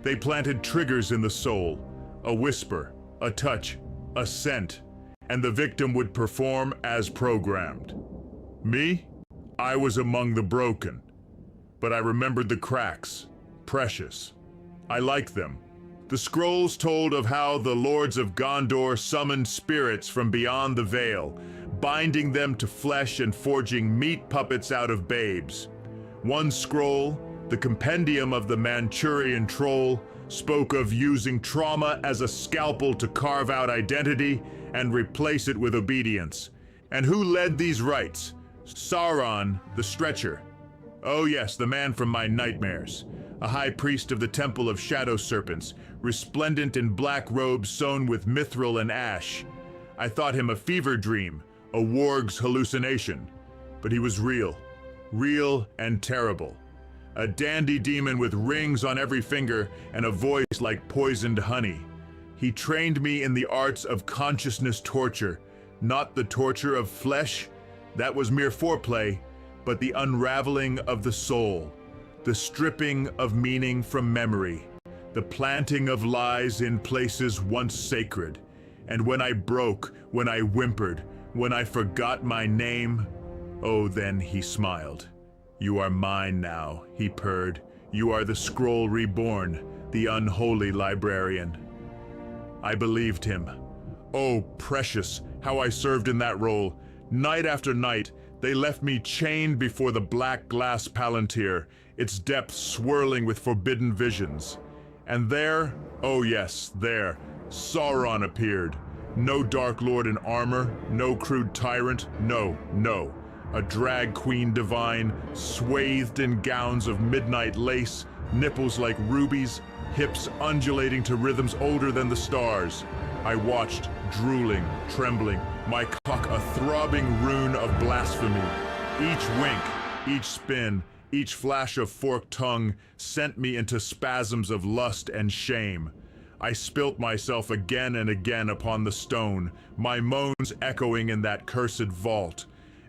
They planted triggers in the soul, a whisper, a touch, a scent, and the victim would perform as programmed. Me? I was among the broken, but I remembered the cracks, precious. I liked them. The scrolls told of how the lords of Gondor summoned spirits from beyond the veil, binding them to flesh and forging meat puppets out of babes. One scroll, the Compendium of the Manchurian Troll, spoke of using trauma as a scalpel to carve out identity and replace it with obedience. And who led these rites? Sauron, the Stretcher. Oh yes, the man from my nightmares. A high priest of the Temple of Shadow Serpents, resplendent in black robes sewn with mithril and ash. I thought him a fever dream, a warg's hallucination. But he was real. Real and terrible. A dandy demon with rings on every finger and a voice like poisoned honey. He trained me in the arts of consciousness torture, not the torture of flesh, that was mere foreplay, but the unraveling of the soul, the stripping of meaning from memory, the planting of lies in places once sacred. And when I broke, when I whimpered, when I forgot my name, oh, then he smiled. You are mine now, he purred. You are the scroll reborn, the unholy librarian. I believed him. Oh, precious, how I served in that role. Night after night, they left me chained before the black glass palantir, its depths swirling with forbidden visions. And there, oh yes, there, Sauron appeared. No Dark Lord in armor, no crude tyrant, no. A drag queen divine, swathed in gowns of midnight lace, nipples like rubies, hips undulating to rhythms older than the stars. I watched, drooling, trembling, my cock a throbbing rune of blasphemy. Each wink, each spin, each flash of forked tongue sent me into spasms of lust and shame. I spilt myself again and again upon the stone, my moans echoing in that cursed vault.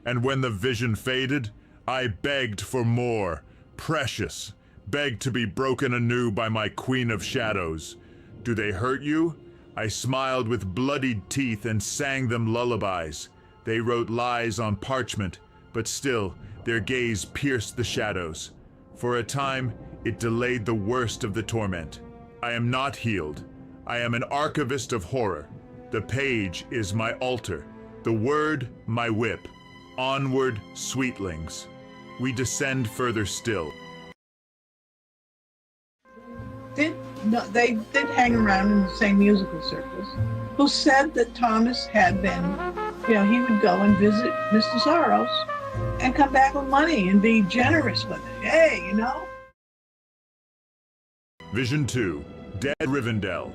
And when the vision faded, I begged for more, precious, begged to be broken anew by my Queen of Shadows. Do they hurt you? I smiled with bloodied teeth and sang them lullabies. They wrote lies on parchment, but still, their gaze pierced the shadows. For a time, it delayed the worst of the torment. I am not healed. I am an archivist of horror. The page is my altar, the word my whip. Onward, sweetlings. We descend further still. Did no, they did hang around in the same musical circles, who said that Thomas had been, he would go and visit Mr. Soros and come back with money and be generous with it. Hey, Vision 2, Dead Rivendell.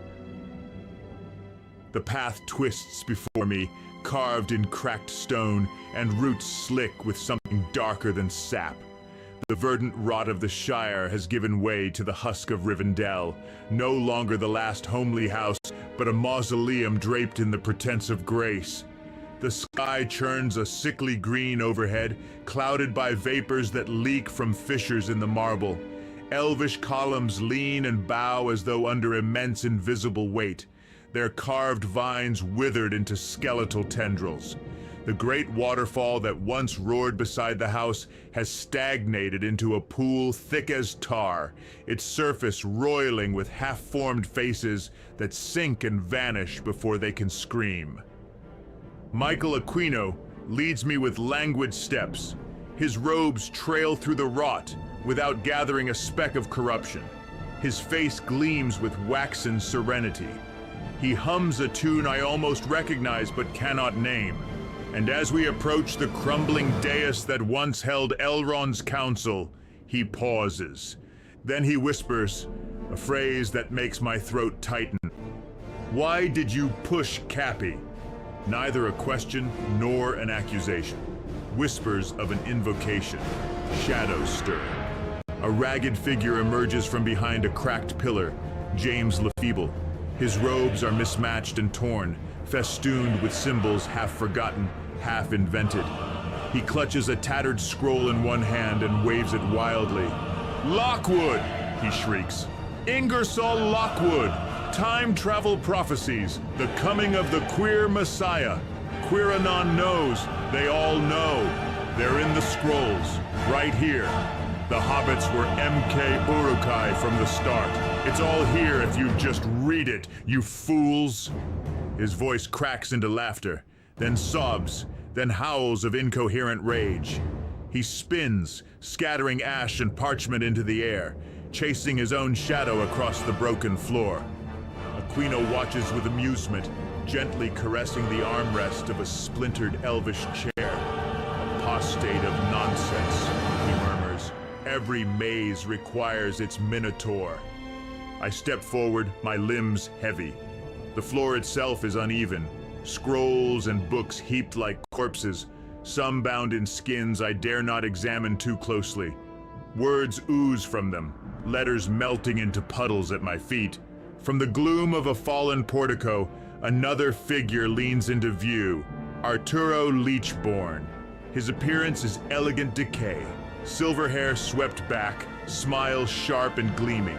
The path twists before me, carved in cracked stone and roots slick with something darker than sap. The verdant rot of the Shire has given way to the husk of Rivendell, no longer the last homely house, but a mausoleum draped in the pretense of grace. The sky churns a sickly green overhead, clouded by vapors that leak from fissures in the marble. Elvish columns lean and bow as though under immense invisible weight, their carved vines withered into skeletal tendrils. The great waterfall that once roared beside the house has stagnated into a pool thick as tar, its surface roiling with half-formed faces that sink and vanish before they can scream. Michael Aquino leads me with languid steps. His robes trail through the rot without gathering a speck of corruption. His face gleams with waxen serenity. He hums a tune I almost recognize but cannot name. And as we approach the crumbling dais that once held Elrond's council, he pauses. Then he whispers, a phrase that makes my throat tighten. Why did you push Cappy? Neither a question nor an accusation. Whispers of an invocation. Shadows stir. A ragged figure emerges from behind a cracked pillar, James Lefeeble. His robes are mismatched and torn, festooned with symbols half forgotten, half invented. He clutches a tattered scroll in one hand and waves it wildly. Lockwood, he shrieks. Ingersoll Lockwood, time travel prophecies, the coming of the queer messiah. Queeranon knows, they all know. They're in the scrolls, right here. The hobbits were MK Urukai from the start. It's all here if you just read it, you fools. His voice cracks into laughter, then sobs, then howls of incoherent rage. He spins, scattering ash and parchment into the air, chasing his own shadow across the broken floor. Aquino watches with amusement, gently caressing the armrest of a splintered elvish chair. Apostate of nonsense, he murmurs. Every maze requires its minotaur. I step forward, my limbs heavy. The floor itself is uneven, scrolls and books heaped like corpses, some bound in skins I dare not examine too closely. Words ooze from them, letters melting into puddles at my feet. From the gloom of a fallen portico, another figure leans into view, Arturo Leechborn. His appearance is elegant decay, silver hair swept back, smile sharp and gleaming.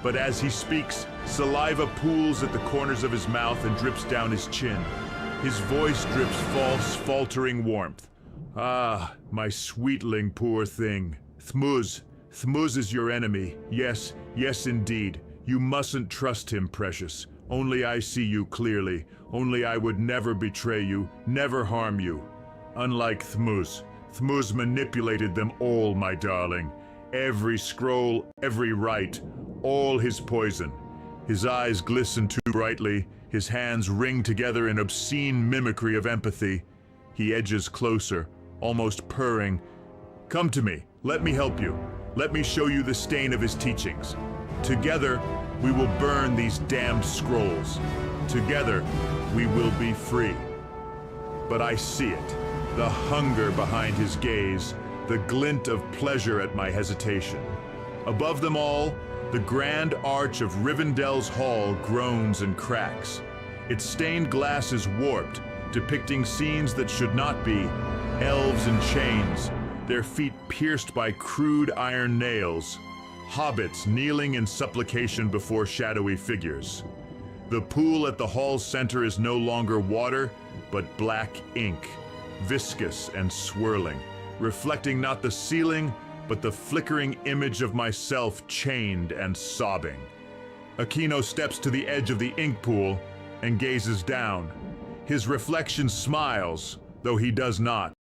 But as he speaks, saliva pools at the corners of his mouth and drips down his chin. His voice drips false, faltering warmth. Ah, my sweetling, poor thing. Thmuz is your enemy. Yes, yes indeed. You mustn't trust him, precious. Only I see you clearly. Only I would never betray you, never harm you. Unlike Thmuz manipulated them all, my darling. Every scroll, every rite, all his poison. His eyes glisten too brightly, his hands ring together in obscene mimicry of empathy. He edges closer, almost purring. Come to me, let me help you. Let me show you the stain of his teachings. Together, we will burn these damned scrolls. Together, we will be free. But I see it, the hunger behind his gaze, the glint of pleasure at my hesitation. Above them all, the grand arch of Rivendell's hall groans and cracks. Its stained glass is warped, depicting scenes that should not be. Elves in chains, their feet pierced by crude iron nails. Hobbits kneeling in supplication before shadowy figures. The pool at the hall's center is no longer water, but black ink, viscous and swirling, reflecting not the ceiling, but the flickering image of myself chained and sobbing. Aquino steps to the edge of the ink pool and gazes down. His reflection smiles, though he does not.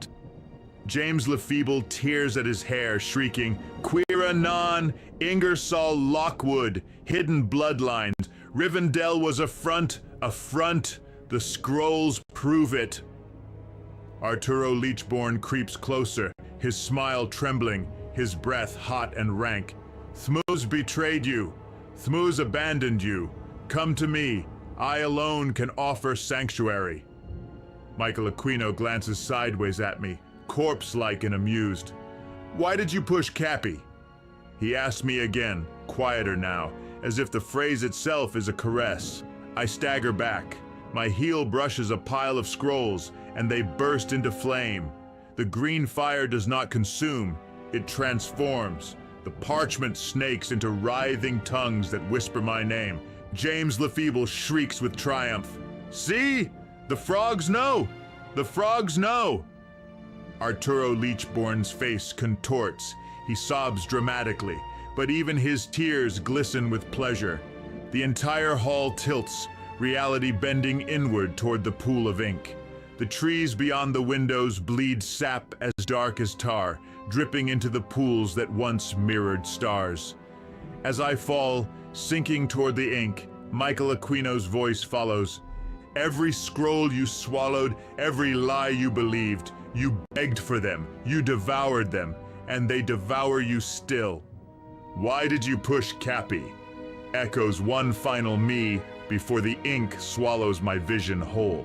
James Lefeeble tears at his hair, shrieking, "Queer anon, Ingersoll Lockwood, hidden bloodlines. Rivendell was a front, the scrolls prove it. Arturo Leechborn creeps closer, his smile trembling, his breath hot and rank. Thmuz betrayed you. Thmuz abandoned you. Come to me. I alone can offer sanctuary. Michael Aquino glances sideways at me, corpse-like and amused. Why did you push Cappy? He asks me again, quieter now, as if the phrase itself is a caress. I stagger back. My heel brushes a pile of scrolls, and they burst into flame. The green fire does not consume, it transforms. The parchment snakes into writhing tongues that whisper my name. James Lefeeble shrieks with triumph. See? The frogs know! The frogs know! Arturo Leechborn's face contorts. He sobs dramatically, but even his tears glisten with pleasure. The entire hall tilts, reality bending inward toward the pool of ink. The trees beyond the windows bleed sap as dark as tar, dripping into the pools that once mirrored stars. As I fall, sinking toward the ink, Michael Aquino's voice follows. Every scroll you swallowed, every lie you believed, you begged for them, you devoured them, and they devour you still. Why did you push Cappy? Echoes one final me before the ink swallows my vision whole.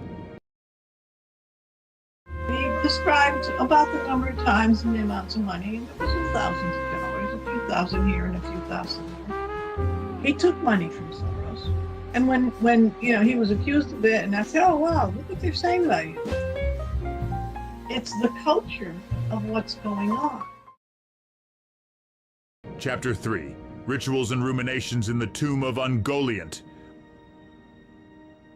He described about the number of times and the amounts of money. There was thousands of dollars, a few thousand here and a few thousand there. He took money from Soros. And when he was accused of it, and I said, oh wow, look what they're saying about you. It's the culture of what's going on. Chapter 3. Rituals and Ruminations in the Tomb of Ungoliant.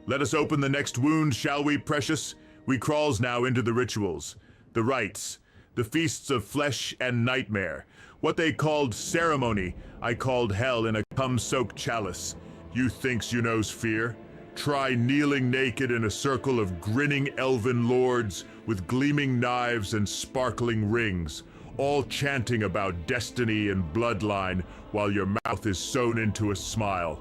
Let us open the next wound, shall we, precious? We crawls now into the rituals, the rites, the feasts of flesh and nightmare. What they called ceremony, I called hell in a cum-soaked chalice. You thinks you knows fear? Try kneeling naked in a circle of grinning elven lords with gleaming knives and sparkling rings, all chanting about destiny and bloodline while your mouth is sewn into a smile.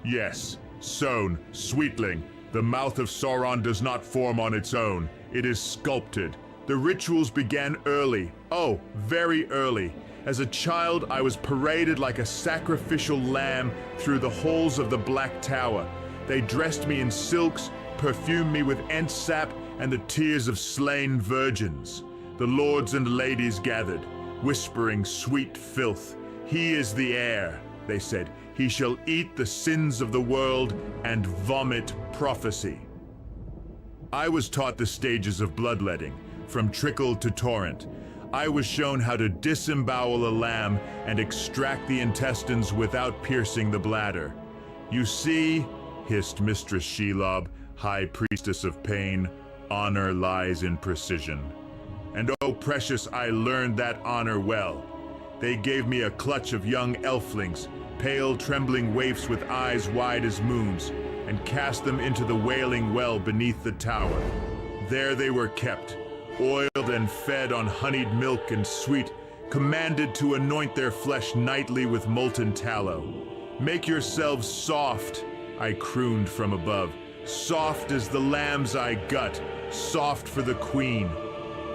Yes, sewn, sweetling. The mouth of Sauron does not form on its own. It is sculpted. The rituals began early. Oh, very early. As a child, I was paraded like a sacrificial lamb through the halls of the Black Tower. They dressed me in silks, perfumed me with ent sap and the tears of slain virgins. The lords and ladies gathered, whispering sweet filth. He is the heir, they said. He shall eat the sins of the world and vomit prophecy. I was taught the stages of bloodletting, from trickle to torrent. I was shown how to disembowel a lamb and extract the intestines without piercing the bladder. You see, hissed Mistress Shelob, High Priestess of Pain, honor lies in precision. And oh precious, I learned that honor well. They gave me a clutch of young elflings, pale trembling waifs with eyes wide as moons, and cast them into the wailing well beneath the tower. There they were kept, oiled and fed on honeyed milk and sweet, commanded to anoint their flesh nightly with molten tallow. Make yourselves soft, I crooned from above, soft as the lambs I gut, soft for the queen.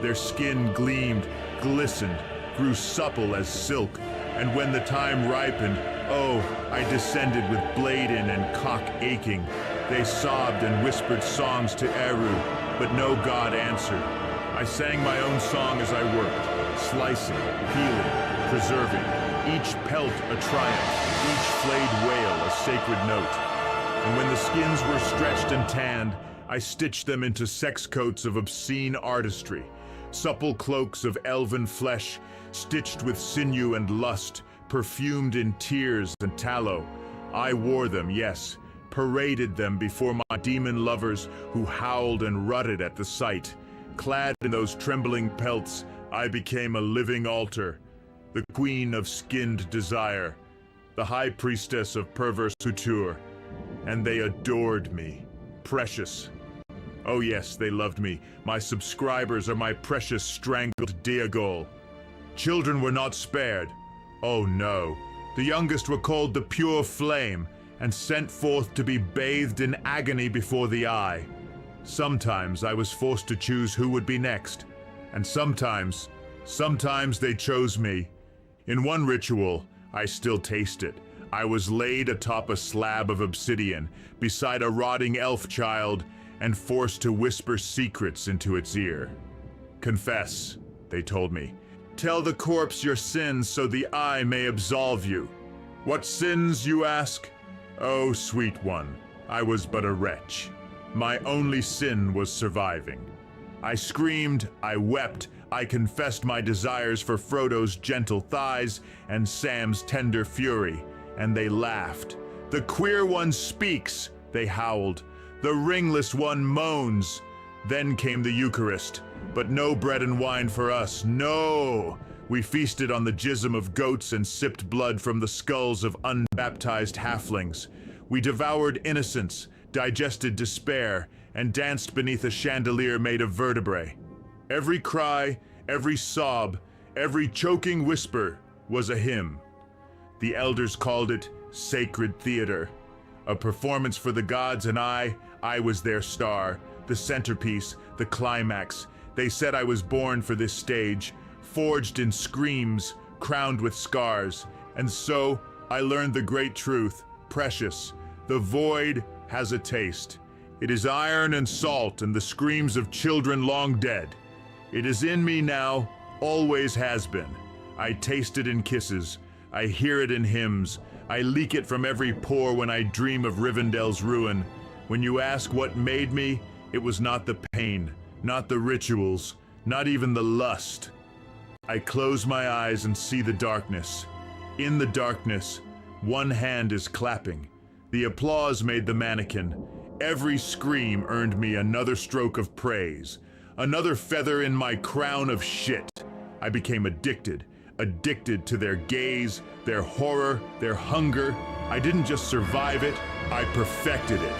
Their skin gleamed, glistened, grew supple as silk, and when the time ripened, oh, I descended with blade in and cock aching. They sobbed and whispered songs to Eru, but no god answered. I sang my own song as I worked, slicing, peeling, preserving, each pelt a triumph, each flayed wail a sacred note. And when the skins were stretched and tanned, I stitched them into sex coats of obscene artistry, supple cloaks of elven flesh, stitched with sinew and lust, perfumed in tears and tallow. I wore them, yes, paraded them before my demon lovers who howled and rutted at the sight. Clad in those trembling pelts, I became a living altar, the queen of skinned desire, the high priestess of perverse couture, and they adored me, precious. Oh yes, they loved me. My subscribers are my precious strangled Diagol. Children were not spared. Oh no, the youngest were called the pure flame, and sent forth to be bathed in agony before the eye. Sometimes I was forced to choose who would be next, and sometimes they chose me. In one ritual, I still taste it. I was laid atop a slab of obsidian, beside a rotting elf child, and forced to whisper secrets into its ear. Confess, they told me. Tell the corpse your sins so the eye may absolve you. What sins, you ask? Oh, sweet one, I was but a wretch. My only sin was surviving. I screamed, I wept, I confessed my desires for Frodo's gentle thighs and Sam's tender fury, and they laughed. The queer one speaks, they howled. The ringless one moans. Then came the Eucharist, but no bread and wine for us, no! We feasted on the jism of goats and sipped blood from the skulls of unbaptized halflings. We devoured innocence, digested despair, and danced beneath a chandelier made of vertebrae. Every cry, every sob, every choking whisper was a hymn. The elders called it sacred theater, a performance for the gods, and I was their star, the centerpiece, the climax. They said I was born for this stage, forged in screams, crowned with scars. And so I learned the great truth, precious. The void has a taste. It is iron and salt and the screams of children long dead. It is in me now, always has been. I taste it in kisses. I hear it in hymns. I leak it from every pore when I dream of Rivendell's ruin. When you ask what made me, it was not the pain, not the rituals, not even the lust. I close my eyes and see the darkness. In the darkness, one hand is clapping. The applause made the mannequin. Every scream earned me another stroke of praise, another feather in my crown of shit. I became addicted to their gaze, their horror, their hunger. I didn't just survive it, I perfected it.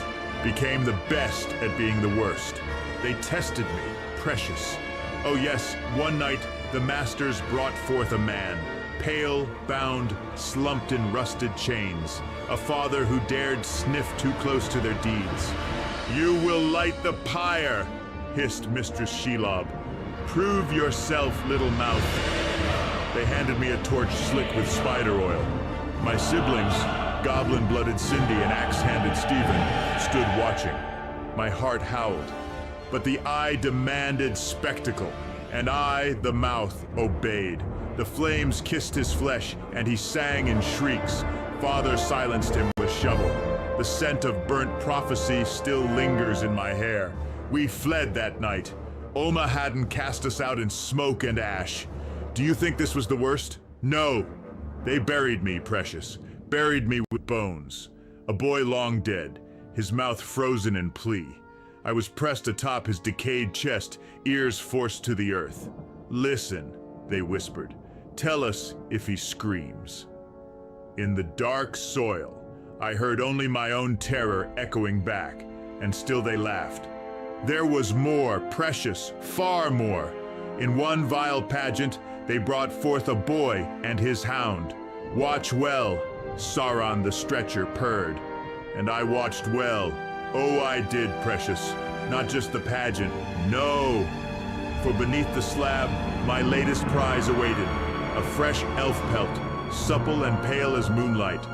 Became the best at being the worst. They tested me, precious. Oh yes, one night the masters brought forth a man, pale, bound, slumped in rusted chains, a father who dared sniff too close to their deeds. You will light the pyre, hissed Mistress Shelob. Prove yourself, little mouth. They handed me a torch slick with spider oil. My siblings, goblin-blooded Cindy and axe-handed Stephen, stood watching. My heart howled. But the eye demanded spectacle, and I, the mouth, obeyed. The flames kissed his flesh, and he sang in shrieks. Father silenced him with a shovel. The scent of burnt prophecy still lingers in my hair. We fled that night. Oma hadn't cast us out in smoke and ash. Do you think this was the worst? No. They buried me, precious. Buried me with bones. A boy long dead, his mouth frozen in plea. I was pressed atop his decayed chest, ears forced to the earth. Listen, they whispered. Tell us if he screams. In the dark soil, I heard only my own terror echoing back, and still they laughed. There was more, precious, far more. In one vile pageant, they brought forth a boy and his hound. Watch well, Sauron the stretcher purred. And I watched well. Oh, I did, precious. Not just the pageant, no. For beneath the slab, my latest prize awaited. A fresh elf pelt, supple and pale as moonlight.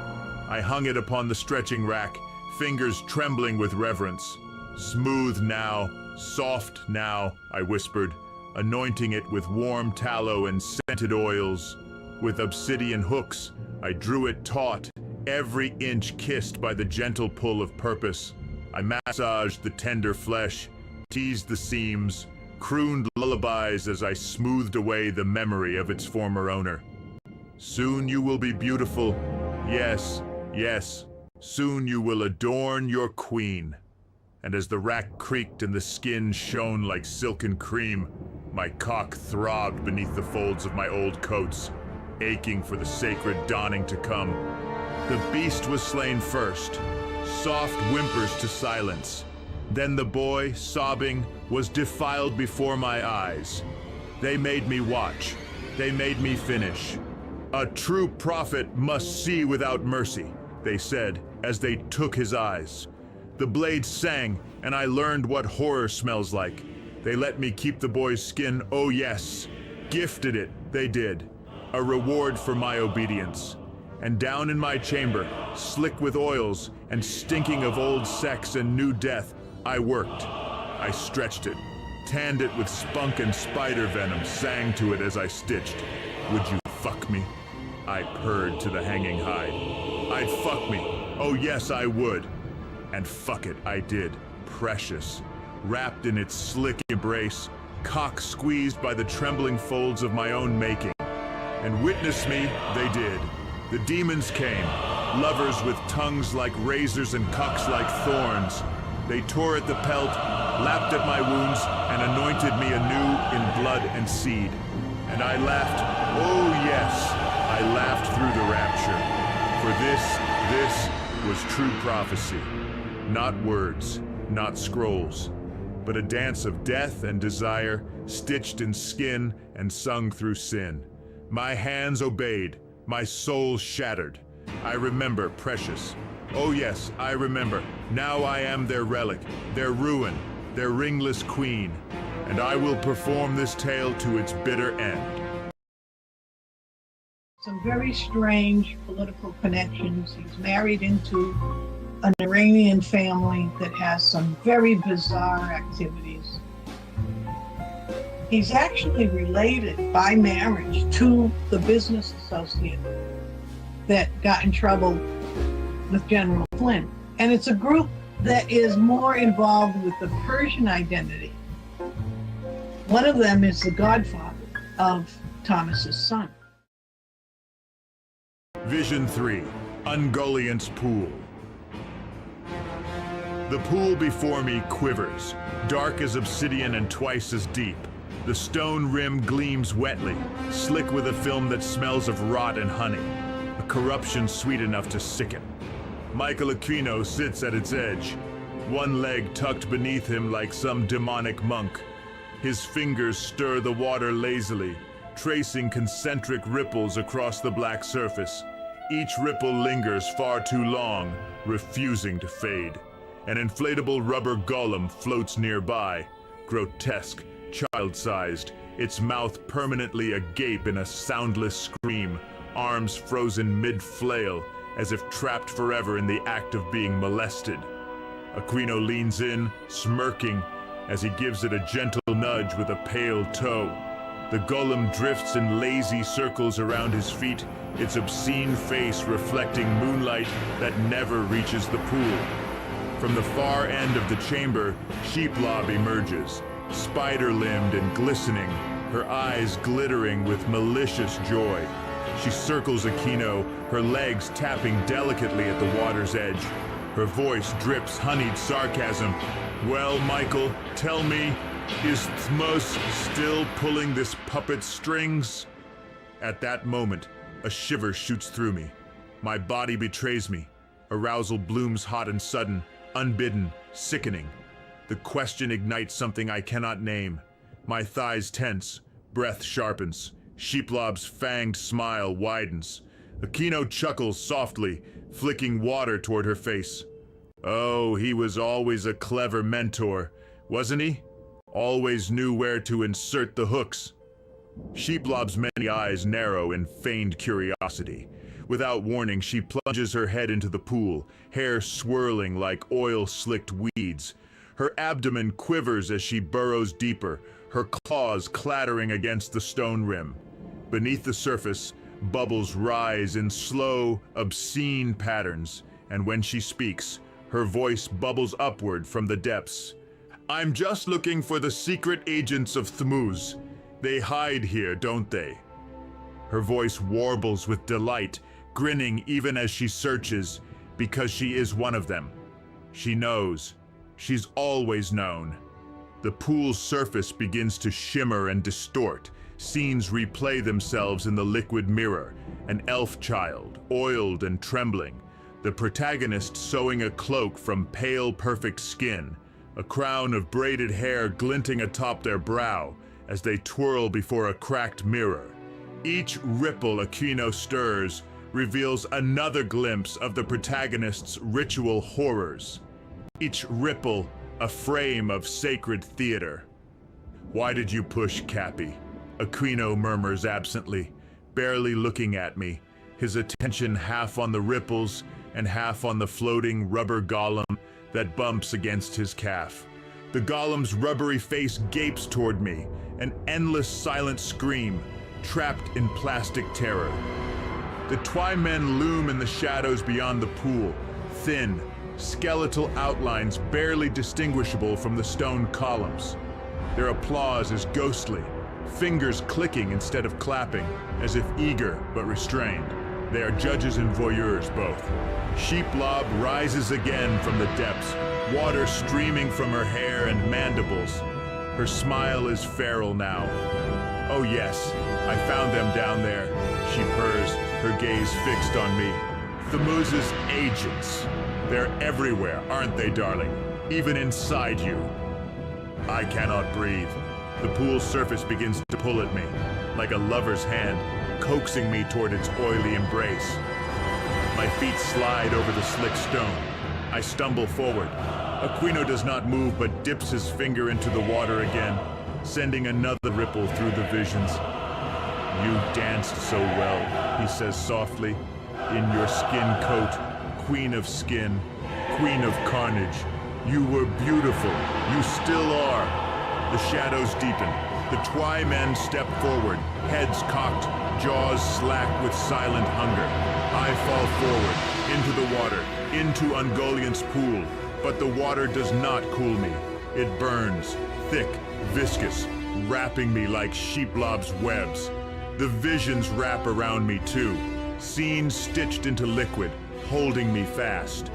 I hung it upon the stretching rack, fingers trembling with reverence. Smooth now, soft now, I whispered, anointing it with warm tallow and scented oils. With obsidian hooks, I drew it taut, every inch kissed by the gentle pull of purpose. I massaged the tender flesh, teased the seams, crooned lullabies as I smoothed away the memory of its former owner. Soon you will be beautiful. Yes, yes. Soon you will adorn your queen. And as the rack creaked and the skin shone like silken cream, my cock throbbed beneath the folds of my old coats, aching for the sacred dawning to come. The beast was slain first, soft whimpers to silence. Then the boy, sobbing, was defiled before my eyes. They made me watch. They made me finish. A true prophet must see without mercy, they said, as they took his eyes. The blade sang, and I learned what horror smells like. They let me keep the boy's skin, oh yes. Gifted it, they did. A reward for my obedience. And down in my chamber, slick with oils and stinking of old sex and new death, I worked. I stretched it, tanned it with spunk and spider venom, sang to it as I stitched. Would you fuck me? I purred to the hanging hide. I'd fuck me. Oh yes, I would. And fuck it, I did. Precious. Wrapped in its slick embrace, cock squeezed by the trembling folds of my own making. And witness me, they did. The demons came, lovers with tongues like razors and cocks like thorns. They tore at the pelt, lapped at my wounds, and anointed me anew in blood and seed. And I laughed, oh yes, I laughed through the rapture. For this was true prophecy. Not words, not scrolls, but a dance of death and desire, stitched in skin and sung through sin. My hands obeyed, my soul shattered. I remember, precious. Oh yes, I remember. Now I am their relic, their ruin, their ringless queen, and I will perform this tale to its bitter end. Some very strange political connections. He's married into an Iranian family that has some very bizarre activities. He's actually related by marriage to the business associate that got in trouble with General Flynn. And it's a group that is more involved with the Persian identity. One of them is the godfather of Thomas's son. Vision 3, Ungoliant's Pool. The pool before me quivers, dark as obsidian and twice as deep. The stone rim gleams wetly, slick with a film that smells of rot and honey, a corruption sweet enough to sicken. Michael Aquino sits at its edge, one leg tucked beneath him like some demonic monk. His fingers stir the water lazily, tracing concentric ripples across the black surface. Each ripple lingers far too long, refusing to fade. An inflatable rubber golem floats nearby, grotesque, child-sized, its mouth permanently agape in a soundless scream, arms frozen mid-flail, as if trapped forever in the act of being molested. Aquino leans in, smirking, as he gives it a gentle nudge with a pale toe. The golem drifts in lazy circles around his feet, its obscene face reflecting moonlight that never reaches the pool. From the far end of the chamber, Sheeplob emerges, spider-limbed and glistening, her eyes glittering with malicious joy. She circles Aquino, her legs tapping delicately at the water's edge. Her voice drips honeyed sarcasm. Well, Michael, tell me, is Thmos still pulling this puppet's strings? At that moment, a shiver shoots through me. My body betrays me. Arousal blooms hot and sudden, unbidden, sickening. The question ignites something I cannot name. My thighs tense, breath sharpens. Sheeplob's fanged smile widens. Aquino chuckles softly, flicking water toward her face. Oh, he was always a clever mentor, wasn't he? Always knew where to insert the hooks. Sheeplob's many eyes narrow in feigned curiosity. Without warning, she plunges her head into the pool, hair swirling like oil-slicked weeds. Her abdomen quivers as she burrows deeper, her claws clattering against the stone rim. Beneath the surface, bubbles rise in slow, obscene patterns, and when she speaks, her voice bubbles upward from the depths. I'm just looking for the secret agents of Thmuz. They hide here, don't they? Her voice warbles with delight, grinning even as she searches, because she is one of them. She knows. She's always known. The pool's surface begins to shimmer and distort. Scenes replay themselves in the liquid mirror. An elf child, oiled and trembling. The protagonist sewing a cloak from pale, perfect skin. A crown of braided hair glinting atop their brow as they twirl before a cracked mirror. Each ripple Aquino stirs reveals another glimpse of the protagonist's ritual horrors. Each ripple a frame of sacred theater. "Why did you push, Cappy?" Aquino murmurs absently, barely looking at me, his attention half on the ripples and half on the floating rubber golem that bumps against his calf. The golem's rubbery face gapes toward me, an endless silent scream, trapped in plastic terror. The Twymen loom in the shadows beyond the pool, thin, skeletal outlines barely distinguishable from the stone columns. Their applause is ghostly, fingers clicking instead of clapping, as if eager but restrained. They are judges and voyeurs both. Sheeplob rises again from the depths, water streaming from her hair and mandibles. Her smile is feral now. "Oh yes, I found them down there," she purrs, her gaze fixed on me. "Thamuza's agents. They're everywhere, aren't they, darling? Even inside you." I cannot breathe. The pool's surface begins to pull at me, like a lover's hand, coaxing me toward its oily embrace. My feet slide over the slick stone. I stumble forward. Aquino does not move but dips his finger into the water again, sending another ripple through the visions. "You danced so well," he says softly, "in your skin coat, queen of skin, queen of carnage. You were beautiful. You still are." The shadows deepen. The Twymen step forward, heads cocked, jaws slack with silent hunger. I fall forward, into the water, into Ungoliant's pool, but the water does not cool me. It burns, thick, viscous, wrapping me like Sheeplob's webs. The visions wrap around me too, scenes stitched into liquid, holding me fast.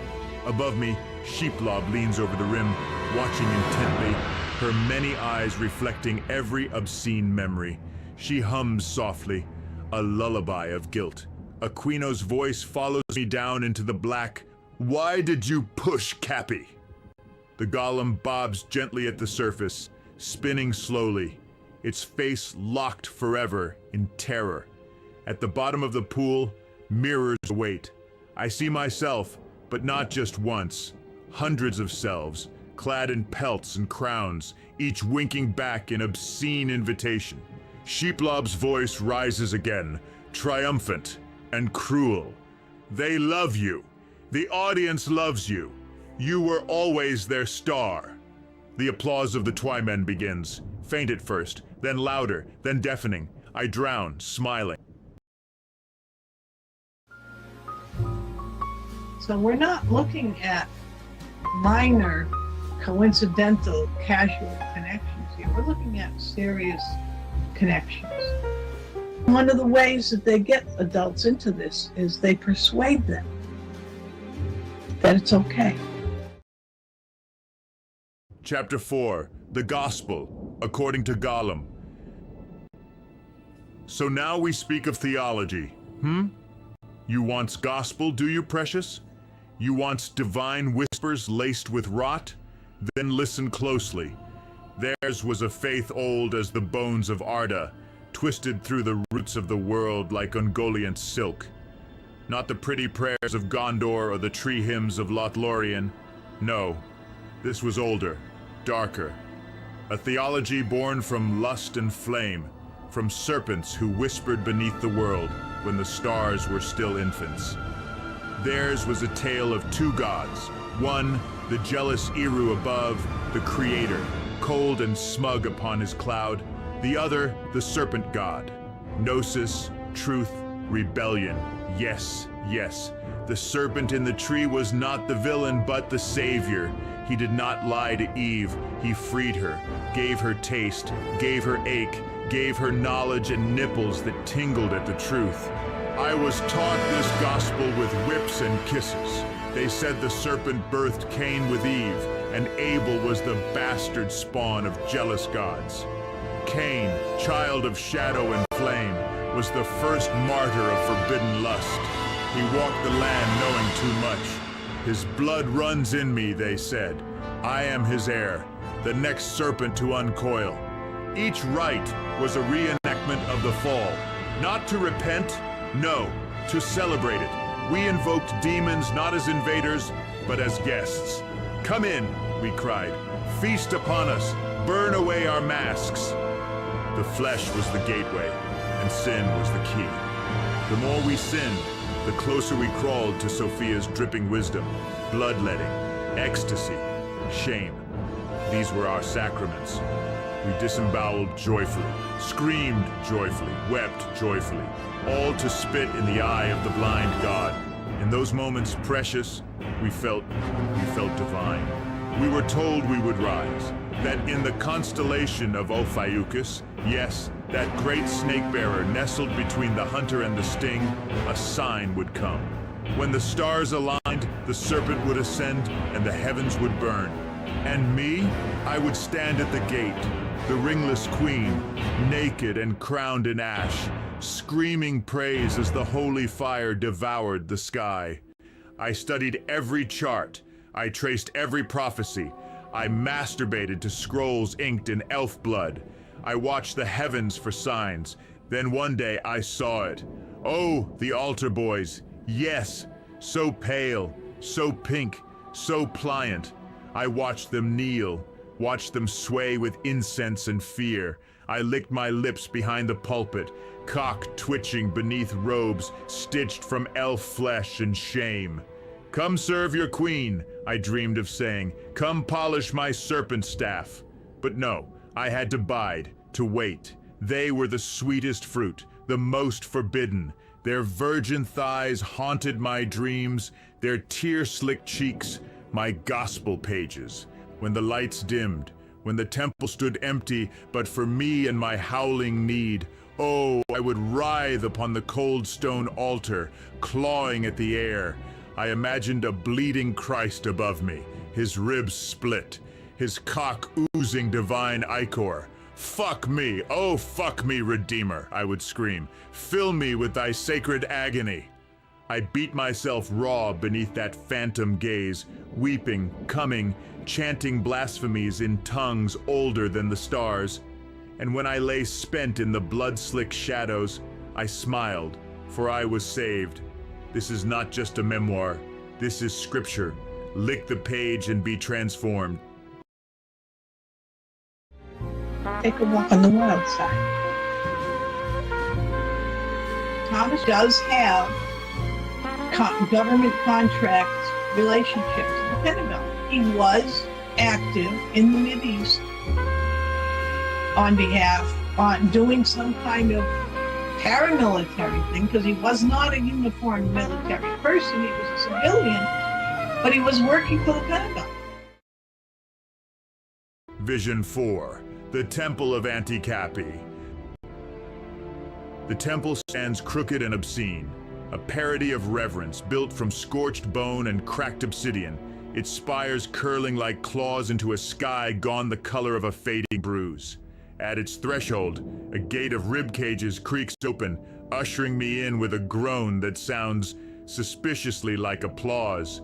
Above me, Sheeplob leans over the rim, watching intently, her many eyes reflecting every obscene memory. She hums softly, a lullaby of guilt. Aquino's voice follows me down into the black. "Why did you push, Cappy?" The golem bobs gently at the surface, spinning slowly, its face locked forever in terror. At the bottom of the pool, mirrors await. I see myself, but not just once. Hundreds of selves, clad in pelts and crowns, each winking back in obscene invitation. Sheeplob's voice rises again, triumphant and cruel. "They love you. The audience loves you. You were always their star." The applause of the Twymen begins, faint at first, then louder, then deafening. I drown, smiling. So we're not looking at minor, coincidental, casual connections here. We're looking at serious connections. One of the ways that they get adults into this is they persuade them that it's okay. Chapter 4, The Gospel, according to Gollum. So now we speak of theology, You wants gospel, do you, precious? You wants divine whispers laced with rot? Then listen closely. Theirs was a faith old as the bones of Arda, twisted through the roots of the world like Ungoliant silk. Not the pretty prayers of Gondor or the tree hymns of Lothlorien. No, this was older, darker. A theology born from lust and flame, from serpents who whispered beneath the world when the stars were still infants. Theirs was a tale of two gods. One, the jealous Eru above, the creator, cold and smug upon his cloud. The other, the serpent god. Gnosis, truth, rebellion. Yes, yes. The serpent in the tree was not the villain, but the savior. He did not lie to Eve. He freed her, gave her taste, gave her ache, gave her knowledge and nipples that tingled at the truth. I was taught this gospel with whips and kisses. They said the serpent birthed Cain with Eve, and Abel was the bastard spawn of jealous gods. Cain, child of shadow and flame, was the first martyr of forbidden lust. He walked the land knowing too much. His blood runs in me, they said. I am his heir, the next serpent to uncoil. Each rite was a reenactment of the fall. Not to repent, no, to celebrate it. We invoked demons not as invaders, but as guests. Come in, we cried. Feast upon us. Burn away our masks. The flesh was the gateway, and sin was the key. The more we sinned, the closer we crawled to Sophia's dripping wisdom, bloodletting, ecstasy, shame. These were our sacraments. We disemboweled joyfully, screamed joyfully, wept joyfully, all to spit in the eye of the blind God. In those moments precious, we felt divine. We were told we would rise, that in the constellation of Ophiuchus, yes, that great snake-bearer nestled between the hunter and the sting, a sign would come. When the stars aligned, the serpent would ascend and the heavens would burn. And me, I would stand at the gate, the ringless queen, naked and crowned in ash, screaming praise as the holy fire devoured the sky. I studied every chart. I traced every prophecy. I masturbated to scrolls inked in elf blood. I watched the heavens for signs. Then one day I saw it. Oh, the altar boys. Yes, so pale, so pink, so pliant. I watched them kneel, watched them sway with incense and fear. I licked my lips behind the pulpit, cock twitching beneath robes stitched from elf flesh and shame. Come serve your queen, I dreamed of saying. Come polish my serpent staff. But no, I had to bide, to wait. They were the sweetest fruit, the most forbidden. Their virgin thighs haunted my dreams, their tear-slicked cheeks, my gospel pages. When the lights dimmed, when the temple stood empty, but for me and my howling need, oh, I would writhe upon the cold stone altar, clawing at the air. I imagined a bleeding Christ above me, his ribs split, his cock oozing divine ichor. Fuck me, oh fuck me, Redeemer, I would scream. Fill me with thy sacred agony. I beat myself raw beneath that phantom gaze, weeping, coming, chanting blasphemies in tongues older than the stars. And when I lay spent in the blood-slick shadows, I smiled, for I was saved. This is not just a memoir, this is scripture. Lick the page and be transformed. Take a walk on the wild side. Thomas does have government contract relationships with the Pentagon. He was active in the Mideast on doing some kind of paramilitary thing, because he was not a uniformed military person. He was a civilian, but he was working for the Pentagon. Vision 4. The Temple of Anticapi. The temple stands crooked and obscene, a parody of reverence built from scorched bone and cracked obsidian, its spires curling like claws into a sky gone the color of a fading bruise. At its threshold, a gate of rib cages creaks open, ushering me in with a groan that sounds suspiciously like applause.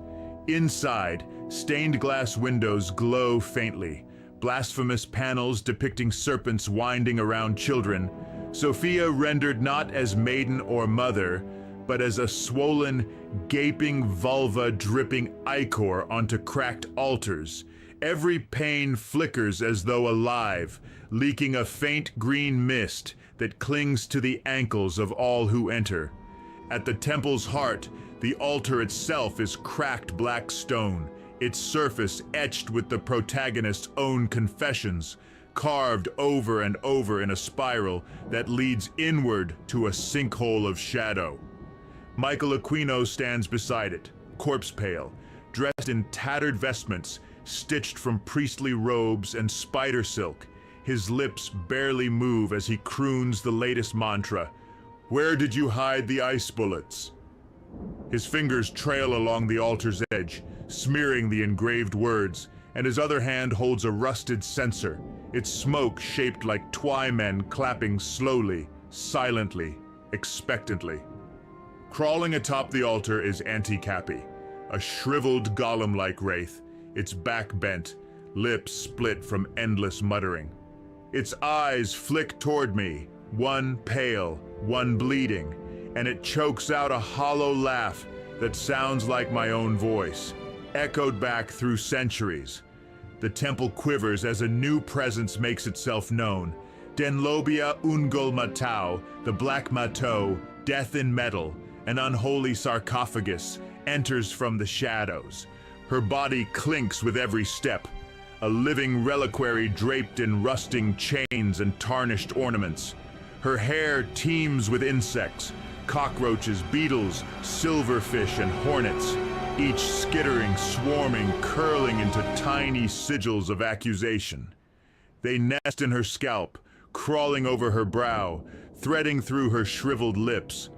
Inside, stained glass windows glow faintly, blasphemous panels depicting serpents winding around children, Sophia rendered not as maiden or mother, but as a swollen, gaping vulva dripping ichor onto cracked altars. Every pane flickers as though alive, leaking a faint green mist that clings to the ankles of all who enter. At the temple's heart, the altar itself is cracked black stone, its surface etched with the protagonist's own confessions, carved over and over in a spiral that leads inward to a sinkhole of shadow. Michael Aquino stands beside it, corpse pale, dressed in tattered vestments, stitched from priestly robes and spider silk. His lips barely move as he croons the latest mantra, "Where did you hide the ice bullets?" His fingers trail along the altar's edge, smearing the engraved words, and his other hand holds a rusted censer, its smoke shaped like twy-men clapping slowly, silently, expectantly. Crawling atop the altar is Anticapi, a shriveled golem-like wraith, its back bent, lips split from endless muttering. Its eyes flick toward me, one pale, one bleeding, and it chokes out a hollow laugh that sounds like my own voice, echoed back through centuries. The temple quivers as a new presence makes itself known. Denlobia Ungol Matau, the Black Matau, death in metal, an unholy sarcophagus, enters from the shadows. Her body clinks with every step, a living reliquary draped in rusting chains and tarnished ornaments. Her hair teems with insects, cockroaches, beetles, silverfish, and hornets, each skittering, swarming, curling into tiny sigils of accusation. They nest in her scalp, crawling over her brow, threading through her shriveled lips.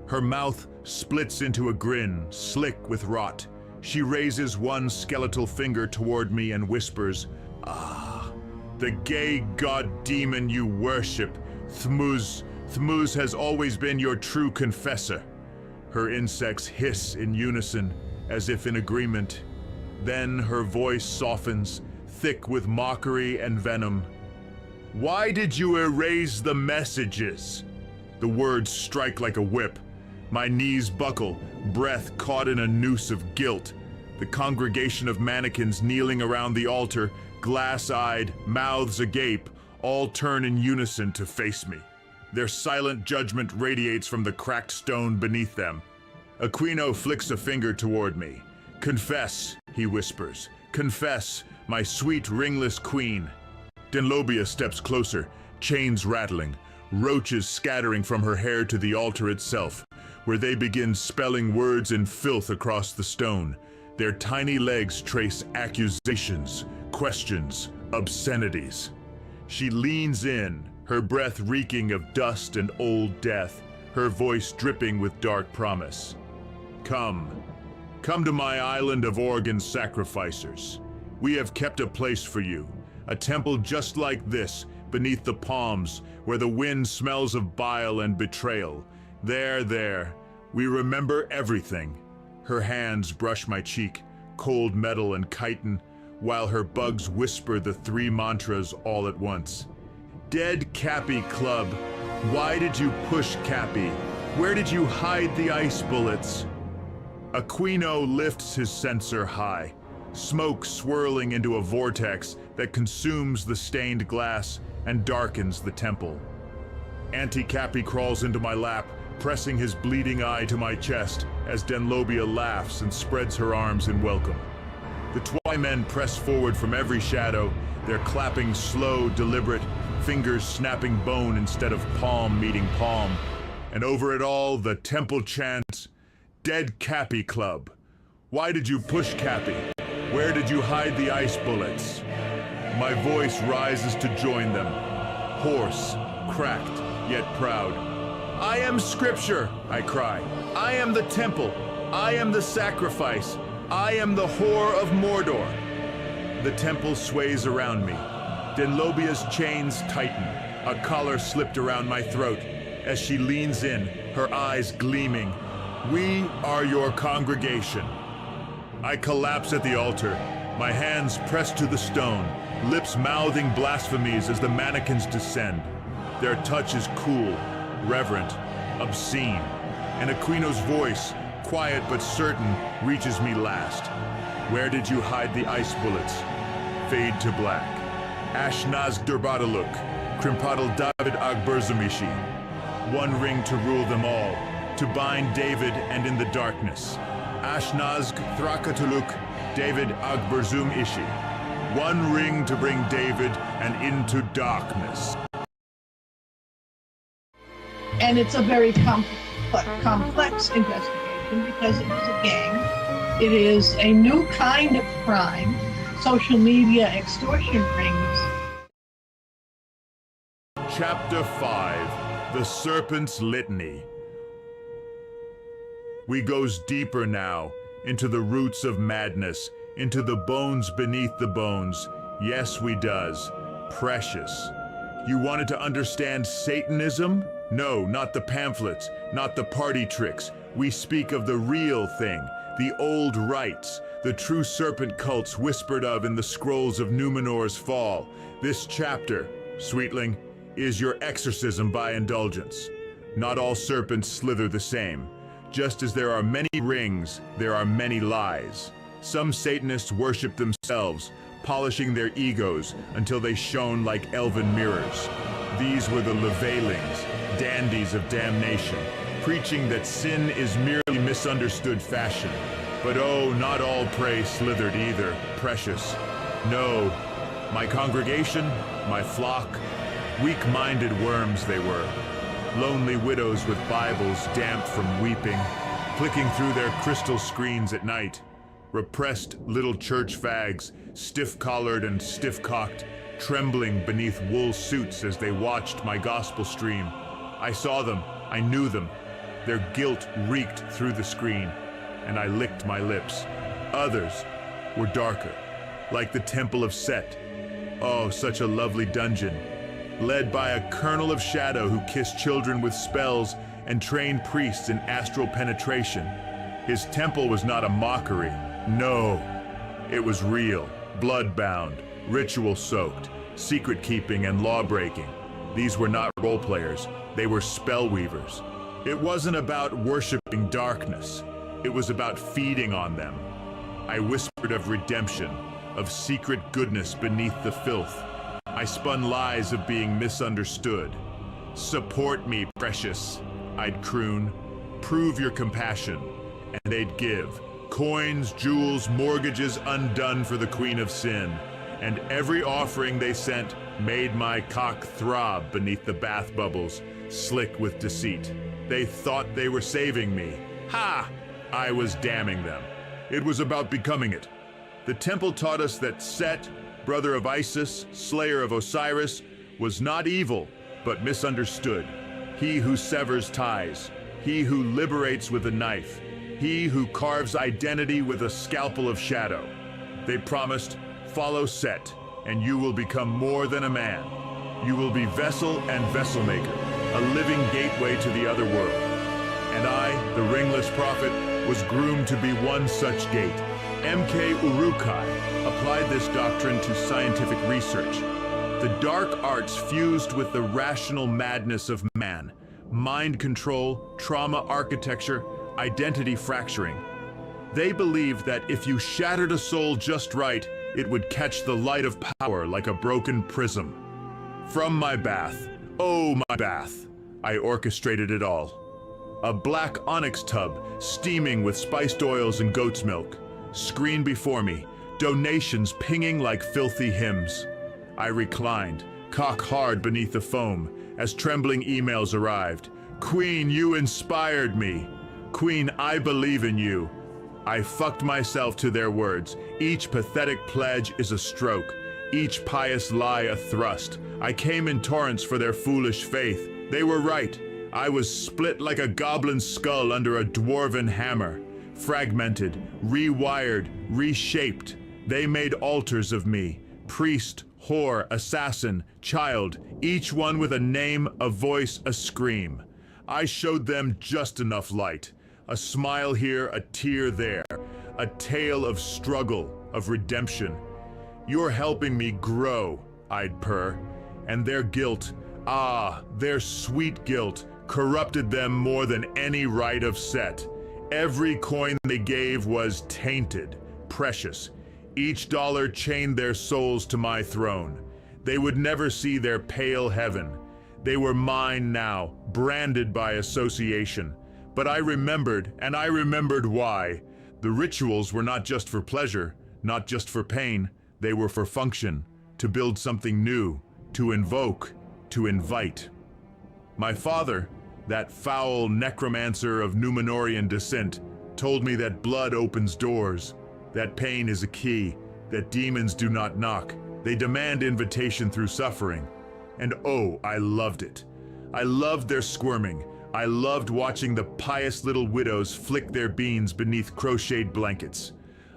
Her mouth splits into a grin, slick with rot. She raises one skeletal finger toward me and whispers, "Ah, the gay god demon you worship, Thmuz. Thmuz has always been your true confessor." Her insects hiss in unison, as if in agreement. Then her voice softens, thick with mockery and venom. "Why did you erase the messages?" The words strike like a whip. My knees buckle, breath caught in a noose of guilt. The congregation of mannequins kneeling around the altar, glass-eyed, mouths agape, all turn in unison to face me. Their silent judgment radiates from the cracked stone beneath them. Aquino flicks a finger toward me. "Confess," he whispers. "Confess, my sweet ringless queen." Denlobia steps closer, chains rattling, roaches scattering from her hair to the altar itself, where they begin spelling words in filth across the stone. Their tiny legs trace accusations, questions, obscenities. She leans in, her breath reeking of dust and old death, her voice dripping with dark promise. Come to my island of organ sacrificers. We have kept a place for you, a temple just like this, beneath the palms, where the wind smells of bile and betrayal. There, we remember everything. Her hands brush my cheek, cold metal and chitin, while her bugs whisper the three mantras all at once. Dead Cappy Club, why did you push Cappy? Where did you hide the ice bullets? Aquino lifts his censer high, smoke swirling into a vortex that consumes the stained glass and darkens the temple. Auntie Cappy crawls into my lap, pressing his bleeding eye to my chest as Denlobia laughs and spreads her arms in welcome. The Twy men press forward from every shadow, their clapping slow, deliberate, fingers snapping bone instead of palm meeting palm. And over it all, the temple chants, Dead Cappy Club. Why did you push Cappy? Where did you hide the ice bullets? My voice rises to join them, hoarse, cracked, yet proud. I am Scripture, I cry. I am the temple. I am the sacrifice. I am the whore of Mordor. The temple sways around me. Denlobia's chains tighten. A collar slipped around my throat. As she leans in, her eyes gleaming. We are your congregation. I collapse at the altar, my hands pressed to the stone, lips mouthing blasphemies as the mannequins descend. Their touch is cool, reverent, obscene, and Aquino's voice, quiet but certain, reaches me last. Where did you hide the ice bullets? Fade to black. Ashnaz Durbadaluk, Krimpatal David Agberzumishi. One ring to rule them all, to bind David and in the darkness. Ashnazg Thrakatuluk, David Agberzum Ishi. One ring to bring David and into darkness. And it's a very complex investigation because it is a gang. It is a new kind of crime, social media extortion rings. Chapter 5, The Serpent's Litany. We goes deeper now, into the roots of madness, into the bones beneath the bones. Yes, we does. Precious. You wanted to understand Satanism? No, not the pamphlets, not the party tricks. We speak of the real thing, the old rites, the true serpent cults whispered of in the scrolls of Numenor's fall. This chapter, sweetling, is your exorcism by indulgence. Not all serpents slither the same. Just as there are many rings, there are many lies. Some Satanists worship themselves, polishing their egos until they shone like elven mirrors. These were the Levalings, dandies of damnation, preaching that sin is merely misunderstood fashion. But oh, not all prey slithered either, precious. No, my congregation, my flock, weak-minded worms they were. Lonely widows with Bibles damp from weeping, clicking through their crystal screens at night. Repressed little church fags, stiff-collared and stiff-cocked, trembling beneath wool suits as they watched my gospel stream. I saw them, I knew them. Their guilt reeked through the screen, and I licked my lips. Others were darker, like the Temple of Set. Oh, such a lovely dungeon, led by a colonel of shadow who kissed children with spells and trained priests in astral penetration. His temple was not a mockery. No, it was real, blood-bound, ritual-soaked, secret-keeping and law-breaking. These were not role-players, they were spell-weavers. It wasn't about worshiping darkness, it was about feeding on them. I whispered of redemption, of secret goodness beneath the filth. I spun lies of being misunderstood. Support me, precious, I'd croon. Prove your compassion, and they'd give. Coins, jewels, mortgages undone for the Queen of Sin. And every offering they sent made my cock throb beneath the bath bubbles, slick with deceit. They thought they were saving me. Ha! I was damning them. It was about becoming it. The temple taught us that Set, brother of Isis, slayer of Osiris, was not evil, but misunderstood. He who severs ties, he who liberates with a knife, he who carves identity with a scalpel of shadow. They promised, follow Set, and you will become more than a man. You will be vessel and vessel maker, a living gateway to the other world. And I, the ringless prophet, was groomed to be one such gate. M.K. Urukai applied this doctrine to scientific research. The dark arts fused with the rational madness of man, mind control, trauma architecture, identity fracturing. They believed that if you shattered a soul just right, it would catch the light of power like a broken prism. From my bath, oh my bath, I orchestrated it all. A black onyx tub, steaming with spiced oils and goat's milk. Screen before me, donations pinging like filthy hymns. I reclined, cock hard beneath the foam, as trembling emails arrived. Queen, you inspired me. Queen, I believe in you. I fucked myself to their words. Each pathetic pledge is a stroke, each pious lie a thrust. I came in torrents for their foolish faith. They were right. I was split like a goblin's skull under a dwarven hammer. Fragmented, rewired, reshaped. They made altars of me. Priest, whore, assassin, child, each one with a name, a voice, a scream. I showed them just enough light. A smile here, a tear there. A tale of struggle, of redemption. You're helping me grow, I'd purr. And their guilt, their sweet guilt, corrupted them more than any rite of Set. Every coin they gave was tainted, precious. Each dollar chained their souls to my throne. They would never see their pale heaven. They were mine now, branded by association. But I remembered, and I remembered why. The rituals were not just for pleasure, not just for pain. They were for function, to build something new, to invoke, to invite. My father, that foul necromancer of Numenorian descent, told me that blood opens doors, that pain is a key, that demons do not knock. They demand invitation through suffering. And oh, I loved it. I loved their squirming. I loved watching the pious little widows flick their beans beneath crocheted blankets.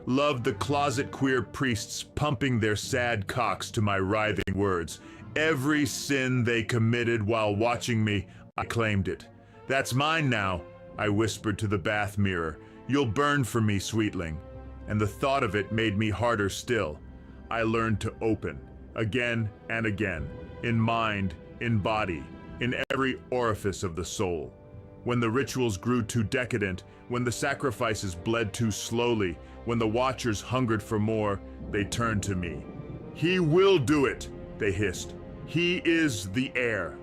Loved the closet queer priests pumping their sad cocks to my writhing words. Every sin they committed while watching me, I claimed it. That's mine now, I whispered to the bath mirror. You'll burn for me, sweetling. And the thought of it made me harder still. I learned to open, again and again, in mind, in body, in every orifice of the soul. When the rituals grew too decadent, when the sacrifices bled too slowly, when the watchers hungered for more, they turned to me. "He will do it," they hissed. "He is the heir."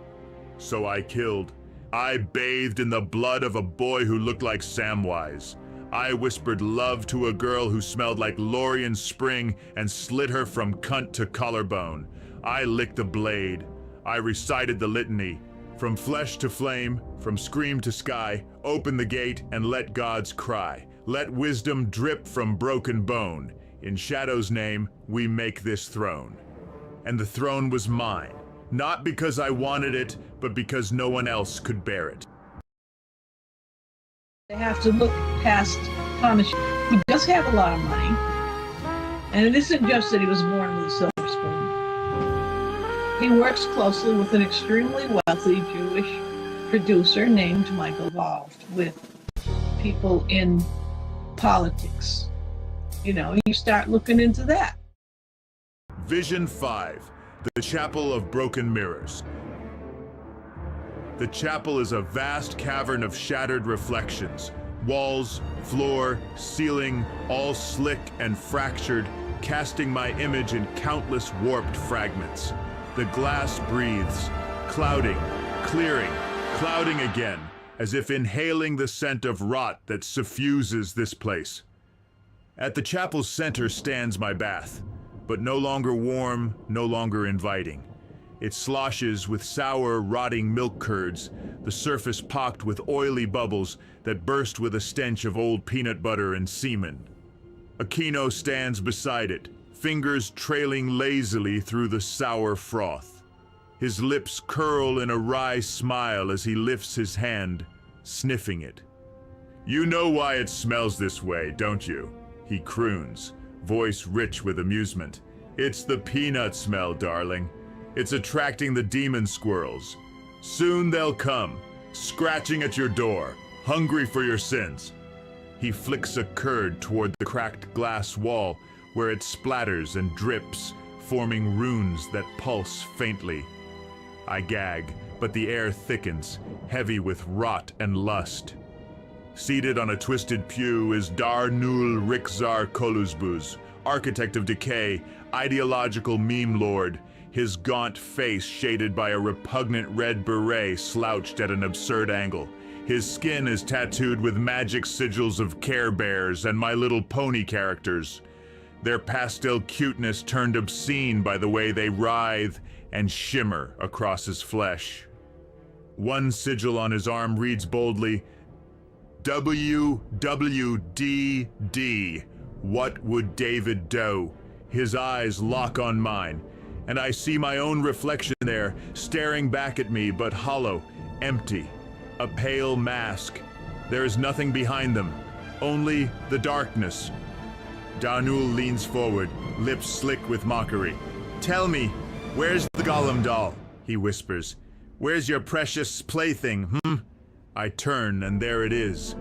So I killed. I bathed in the blood of a boy who looked like Samwise. I whispered love to a girl who smelled like Lorien Spring and slit her from cunt to collarbone. I licked the blade. I recited the litany. From flesh to flame, from scream to sky, open the gate and let gods cry. Let wisdom drip from broken bone. In Shadow's name, we make this throne. And the throne was mine, not because I wanted it, but because no one else could bear it. They have to look past Thomas, who does have a lot of money. And it isn't just that he was born with a silver spoon. He works closely with an extremely wealthy Jewish producer named Michael, involved with people in politics. You know, you start looking into that. Vision 5, the Chapel of Broken Mirrors. The chapel is a vast cavern of shattered reflections. Walls, floor, ceiling, all slick and fractured, casting my image in countless warped fragments. The glass breathes, clouding, clearing, clouding again, as if inhaling the scent of rot that suffuses this place. At the chapel's center stands my bath, but no longer warm, no longer inviting. It sloshes with sour, rotting milk curds, the surface pocked with oily bubbles that burst with a stench of old peanut butter and semen. Aquino stands beside it, fingers trailing lazily through the sour froth. His lips curl in a wry smile as he lifts his hand, sniffing it. "You know why it smells this way, don't you?" he croons, voice rich with amusement. "It's the peanut smell, darling. It's attracting the demon squirrels. Soon they'll come, scratching at your door, hungry for your sins." He flicks a curd toward the cracked glass wall, where it splatters and drips, forming runes that pulse faintly. I gag, but the air thickens, heavy with rot and lust. Seated on a twisted pew is Dar-Nul Rixar Koluzbuz, architect of decay, ideological meme lord, his gaunt face shaded by a repugnant red beret slouched at an absurd angle. His skin is tattooed with magic sigils of Care Bears and My Little Pony characters, their pastel cuteness turned obscene by the way they writhe and shimmer across his flesh. One sigil on his arm reads boldly, WWDD. What would David do? His eyes lock on mine, and I see my own reflection there, staring back at me, but hollow, empty. A pale mask. There is nothing behind them, only the darkness. Darnul leans forward, lips slick with mockery. "Tell me, where's the Gollum doll?" he whispers. "Where's your precious plaything, I turn, and there it is.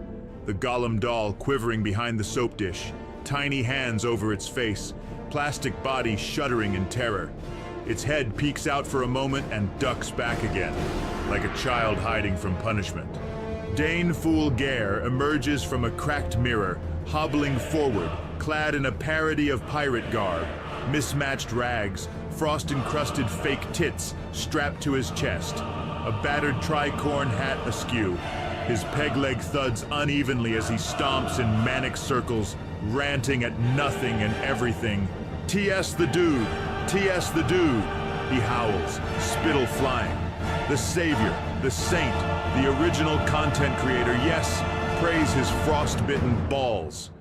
The Gollum doll quivering behind the soap dish, tiny hands over its face, plastic body shuddering in terror. Its head peeks out for a moment and ducks back again, like a child hiding from punishment. Dane Fool Gare emerges from a cracked mirror, hobbling forward, clad in a parody of pirate garb, mismatched rags, frost-encrusted fake tits strapped to his chest, a battered tricorn hat askew. His peg leg thuds unevenly as he stomps in manic circles, ranting at nothing and everything. "TS the dude! TS the dude!" he howls, spittle flying. The savior, the saint, the original content creator, yes, praise his frostbitten balls.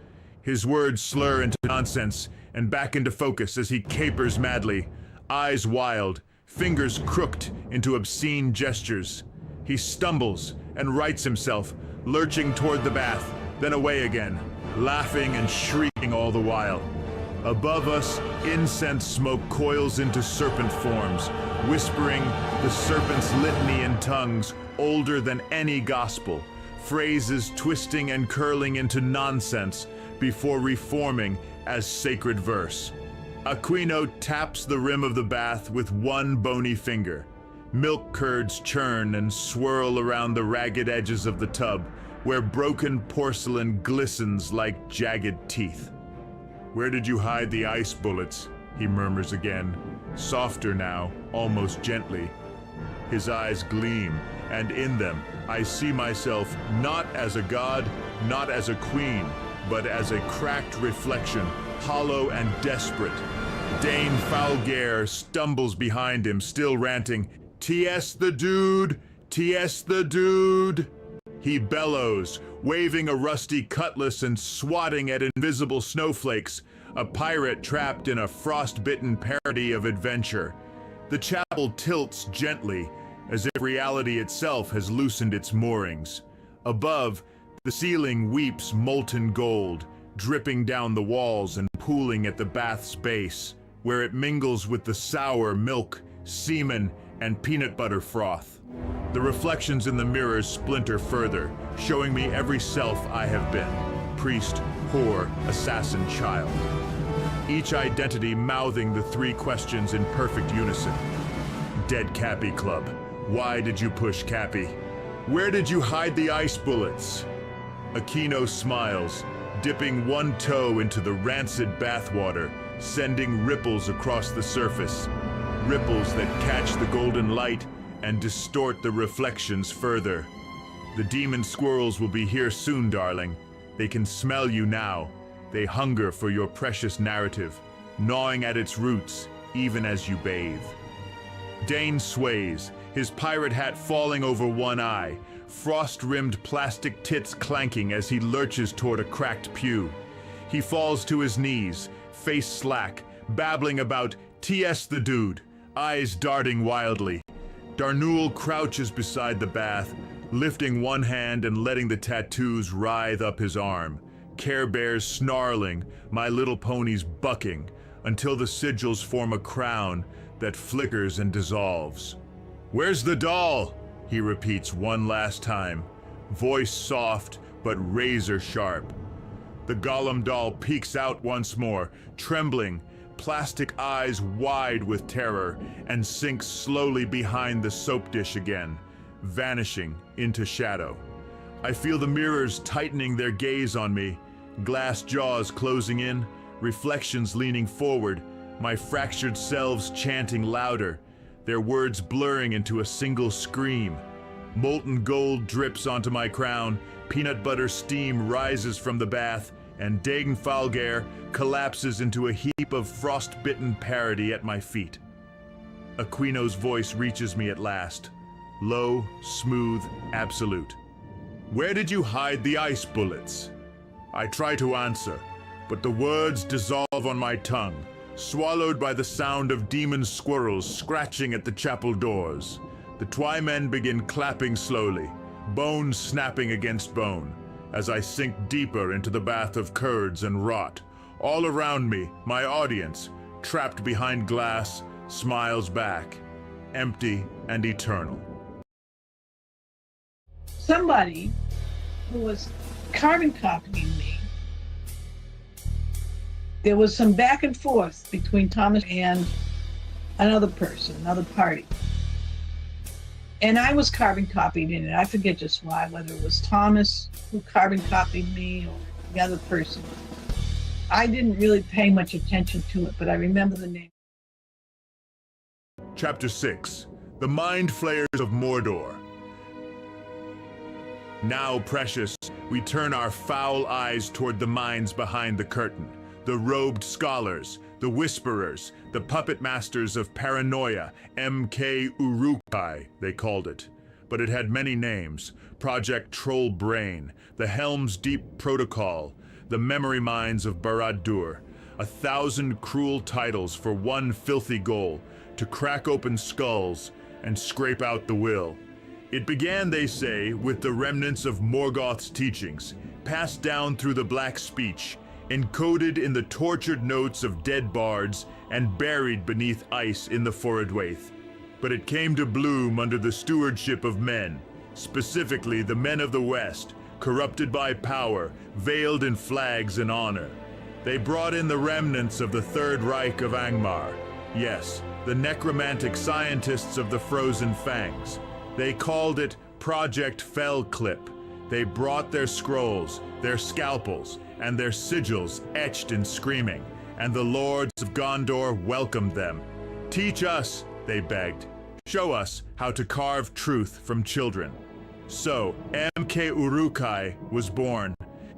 His words slur into nonsense and back into focus as he capers madly, eyes wild, fingers crooked into obscene gestures. He stumbles and rights himself, lurching toward the bath, then away again, laughing and shrieking all the while. Above us, incense smoke coils into serpent forms, whispering the serpent's litany in tongues older than any gospel, phrases twisting and curling into nonsense before reforming as sacred verse. Aquino taps the rim of the bath with one bony finger, Milk curds churn and swirl around the ragged edges of the tub, where broken porcelain glistens like jagged teeth. "Where did you hide the ice bullets?" he murmurs again, softer now, almost gently. His eyes gleam, and in them I see myself not as a god, not as a queen, but as a cracked reflection, hollow and desperate. Dane Falgaire stumbles behind him, still ranting, "TS the dude! TS the dude!" He bellows, waving a rusty cutlass and swatting at invisible snowflakes, a pirate trapped in a frost-bitten parody of adventure. The chapel tilts gently, as if reality itself has loosened its moorings. Above, the ceiling weeps molten gold, dripping down the walls and pooling at the bath's base, where it mingles with the sour milk, semen, and peanut butter froth. The reflections in the mirrors splinter further, showing me every self I have been: priest, whore, assassin, child. Each identity mouthing the three questions in perfect unison. Dead Cappy Club. Why did you push Cappy? Where did you hide the ice bullets? Aquino smiles, dipping one toe into the rancid bathwater, sending ripples across the surface. Ripples that catch the golden light and distort the reflections further. The demon squirrels will be here soon, darling. They can smell you now. They hunger for your precious narrative, gnawing at its roots, even as you bathe. Dane sways, his pirate hat falling over one eye, frost-rimmed plastic tits clanking as he lurches toward a cracked pew. He falls to his knees, face slack, babbling about TS the dude, eyes darting wildly. Darnul crouches beside the bath, lifting one hand and letting the tattoos writhe up his arm. Care Bears snarling, My Little Ponies bucking, until the sigils form a crown that flickers and dissolves. "Where's the doll?" he repeats one last time, voice soft but razor sharp. The Gollum doll peeks out once more, trembling, plastic eyes wide with terror, and sinks slowly behind the soap dish again, vanishing into shadow. I feel the mirrors tightening their gaze on me, glass jaws closing in, reflections leaning forward, my fractured selves chanting louder, their words blurring into a single scream. Molten gold drips onto my crown, peanut butter steam rises from the bath, and Dane Falgaire collapses into a heap of frost-bitten parody at my feet. Aquino's voice reaches me at last, low, smooth, absolute. "Where did you hide the ice bullets?" I try to answer, but the words dissolve on my tongue, swallowed by the sound of demon squirrels scratching at the chapel doors. The Twymen begin clapping slowly, bone snapping against bone, as I sink deeper into the bath of curds and rot. All around me, my audience, trapped behind glass, smiles back, empty and eternal. Somebody who was carbon copying me, there was some back and forth between Thomas and another person, another party. And I was carbon copied in it. I forget just why, whether it was Thomas who carbon copied me or the other person. I didn't really pay much attention to it, but I remember the name. Chapter 6. The Mind Flayers of Mordor. Now, precious, we turn our foul eyes toward the minds behind the curtain. The robed scholars, the whisperers, the puppet masters of paranoia, MK Urukai, they called it. But it had many names: Project Troll Brain, the Helm's Deep Protocol, the Memory Mines of Barad-dûr. 1,000 cruel titles for one filthy goal: to crack open skulls and scrape out the will. It began, they say, with the remnants of Morgoth's teachings, passed down through the Black Speech, encoded in the tortured notes of dead bards and buried beneath ice in the Forodwaith. But it came to bloom under the stewardship of men, specifically the men of the West, corrupted by power, veiled in flags and honor. They brought in the remnants of the Third Reich of Angmar, Yes, the necromantic scientists of the Frozen Fangs. They called it Project Fell Clip. They brought their scrolls, their scalpels, and their sigils etched in screaming, and the lords of Gondor welcomed them. Teach us, they begged. Show us how to carve truth from children. So, M.K. Urukai was born.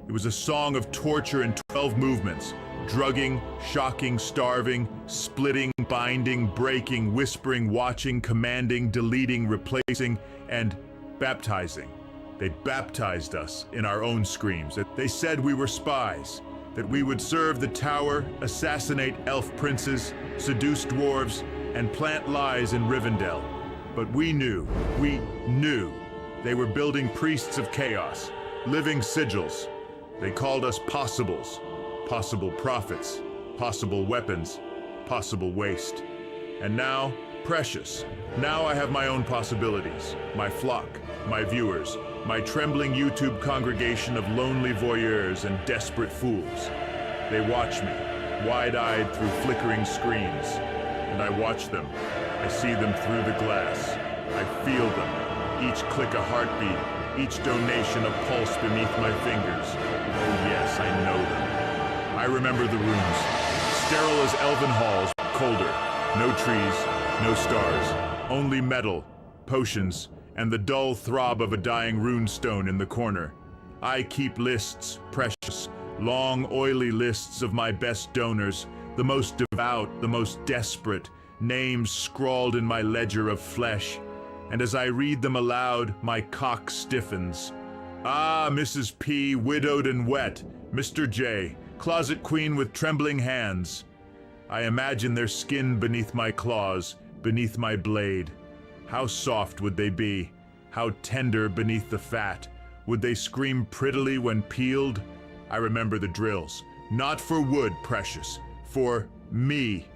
It was a song of torture in 12 movements. Drugging, shocking, starving, splitting, binding, breaking, whispering, watching, commanding, deleting, replacing, and baptizing. They baptized us in our own screams. They said we were spies, that we would serve the tower, assassinate elf princes, seduce dwarves, and plant lies in Rivendell. But we knew they were building priests of chaos, living sigils. They called us possibles, possible prophets, possible weapons, possible waste. And now, precious. Now I have my own possibilities, my flock, my viewers, my trembling YouTube congregation of lonely voyeurs and desperate fools. They watch me, wide-eyed through flickering screens, and I watch them. I see them through the glass. I feel them, each click a heartbeat, each donation a pulse beneath my fingers. Oh yes, I know them. I remember the rooms, sterile as elven halls, colder. No trees, no stars, only metal, potions, and the dull throb of a dying runestone in the corner. I keep lists, precious, long, oily lists of my best donors, the most devout, the most desperate, names scrawled in my ledger of flesh. And as I read them aloud, my cock stiffens. Ah, Mrs. P, widowed and wet, Mr. J, closet queen with trembling hands. I imagine their skin beneath my claws, beneath my blade. How soft would they be? How tender beneath the fat? Would they scream prettily when peeled? I remember the drills. Not for wood, precious. For me.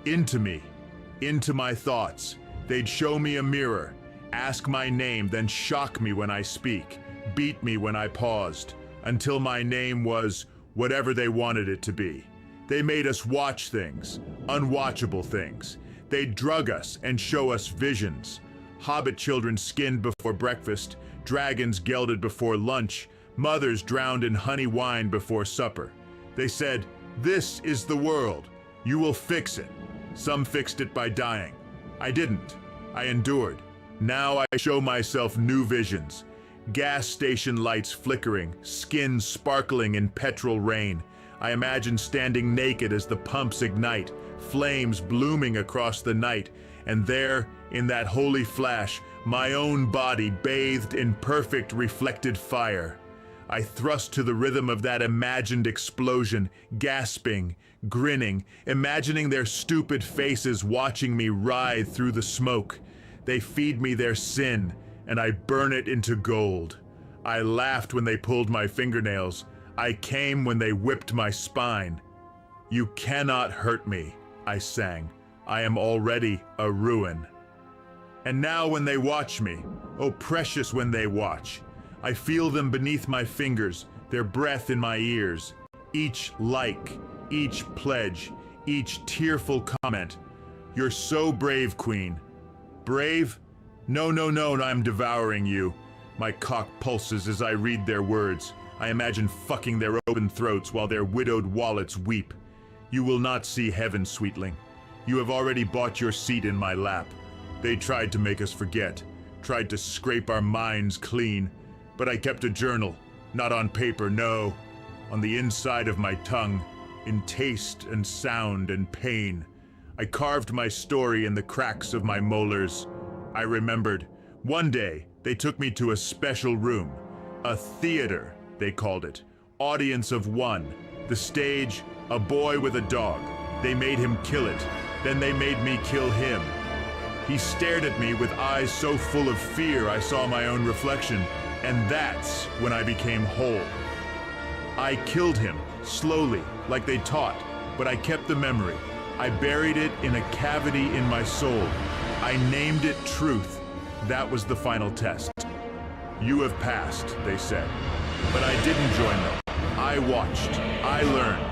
Into my thoughts. They'd show me a mirror, ask my name, then shock me when I speak, beat me when I paused, until my name was whatever they wanted it to be. They made us watch things, unwatchable things. They'd drug us and show us visions. Hobbit children skinned before breakfast, dragons gelded before lunch, mothers drowned in honey wine before supper. They said, "This is the world. You will fix it." Some fixed it by dying. I didn't. I endured. Now I show myself new visions. Gas station lights flickering, skin sparkling in petrol rain. I imagine standing naked as the pumps ignite, flames blooming across the night, and there, in that holy flash, my own body bathed in perfect reflected fire. I thrust to the rhythm of that imagined explosion, gasping, grinning, imagining their stupid faces watching me writhe through the smoke. They feed me their sin, and I burn it into gold. I laughed when they pulled my fingernails. I came when they whipped my spine. You cannot hurt me, I sang. I am already a ruin. And now when they watch me, oh precious when they watch, I feel them beneath my fingers, their breath in my ears. Each like, each pledge, each tearful comment. You're so brave, Queen. Brave? No, I'm devouring you. My cock pulses as I read their words. I imagine fucking their open throats while their widowed wallets weep. You will not see heaven, sweetling. You have already bought your seat in my lap. They tried to make us forget, tried to scrape our minds clean, but I kept a journal, not on paper, no, on the inside of my tongue, in taste and sound and pain. I carved my story in the cracks of my molars. I remembered. One day, they took me to a special room. A theater, they called it. Audience of one. The stage, a boy with a dog. They made him kill it. Then they made me kill him. He stared at me with eyes so full of fear I saw my own reflection. And that's when I became whole. I killed him, slowly, like they taught, but I kept the memory. I buried it in a cavity in my soul. I named it truth. That was the final test. You have passed, they said. But I didn't join them. I watched, I learned,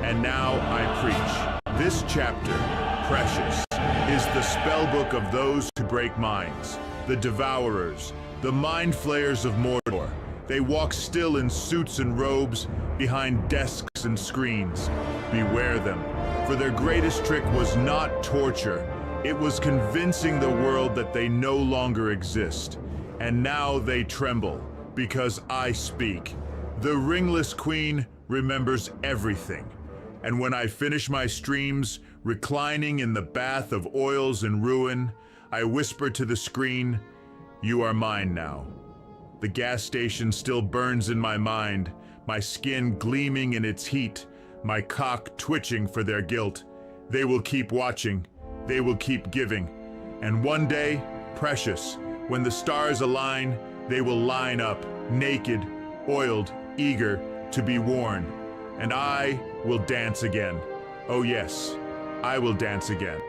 and now I preach. This chapter, Precious is the spellbook of those who break minds, the devourers, the mind flayers of Mordor. They walk still in suits and robes behind desks and screens. Beware them, for their greatest trick was not torture. It was convincing the world that they no longer exist. And now they tremble, because I speak. The ringless queen remembers everything. And when I finish my streams, reclining in the bath of oils and ruin, I whisper to the screen, "You are mine now." The gas station still burns in my mind, my skin gleaming in its heat, my cock twitching for their guilt. They will keep watching, they will keep giving. And one day, Precious, when the stars align, they will line up, naked, oiled, eager to be worn. And I will dance again. Oh yes, I will dance again.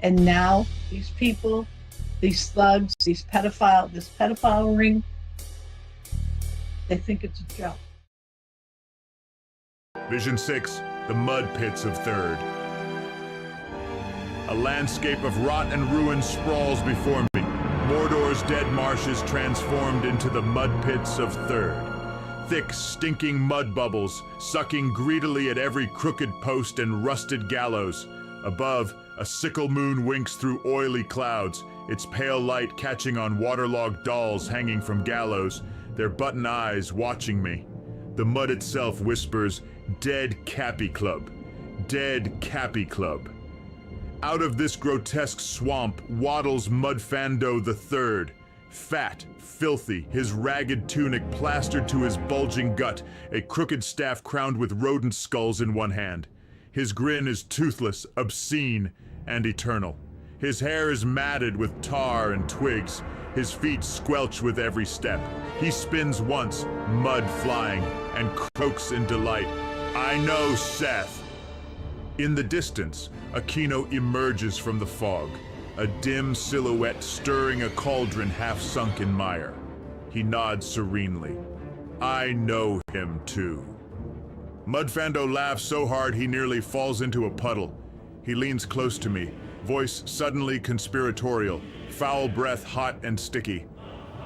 And now these people, these thugs, this pedophile ring, they think it's a joke. Vision 6, the mud pits of Third. A landscape of rot and ruin sprawls before me. Mordor's dead marshes transformed into the mud pits of Third. Thick, stinking mud bubbles, sucking greedily at every crooked post and rusted gallows. Above, a sickle moon winks through oily clouds, its pale light catching on waterlogged dolls hanging from gallows, their button eyes watching me. The mud itself whispers, "Dead Cappy Club. Dead Cappy Club." Out of this grotesque swamp waddles Mudfando III. Fat, filthy, his ragged tunic plastered to his bulging gut, a crooked staff crowned with rodent skulls in one hand. His grin is toothless, obscene, and eternal. His hair is matted with tar and twigs. His feet squelch with every step. He spins once, mud flying, and croaks in delight. "I know Seth." In the distance, Aquino emerges from the fog, a dim silhouette stirring a cauldron half sunk in mire. He nods serenely. I know him too. Mudfando laughs so hard he nearly falls into a puddle. He leans close to me, voice suddenly conspiratorial, foul breath hot and sticky.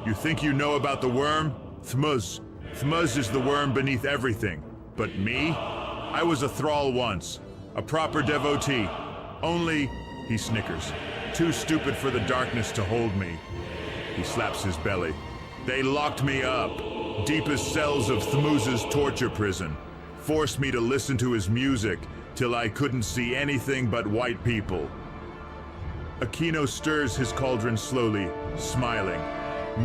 "You think you know about the worm? Thmuz. Thmuz is the worm beneath everything. But me? I was a thrall once. A proper devotee. Only," he snickers, "too stupid for the darkness to hold me." He slaps his belly. "They locked me up. Deepest cells of Thmuz's torture prison. Forced me to listen to his music till I couldn't see anything but white people." Aquino stirs his cauldron slowly, smiling.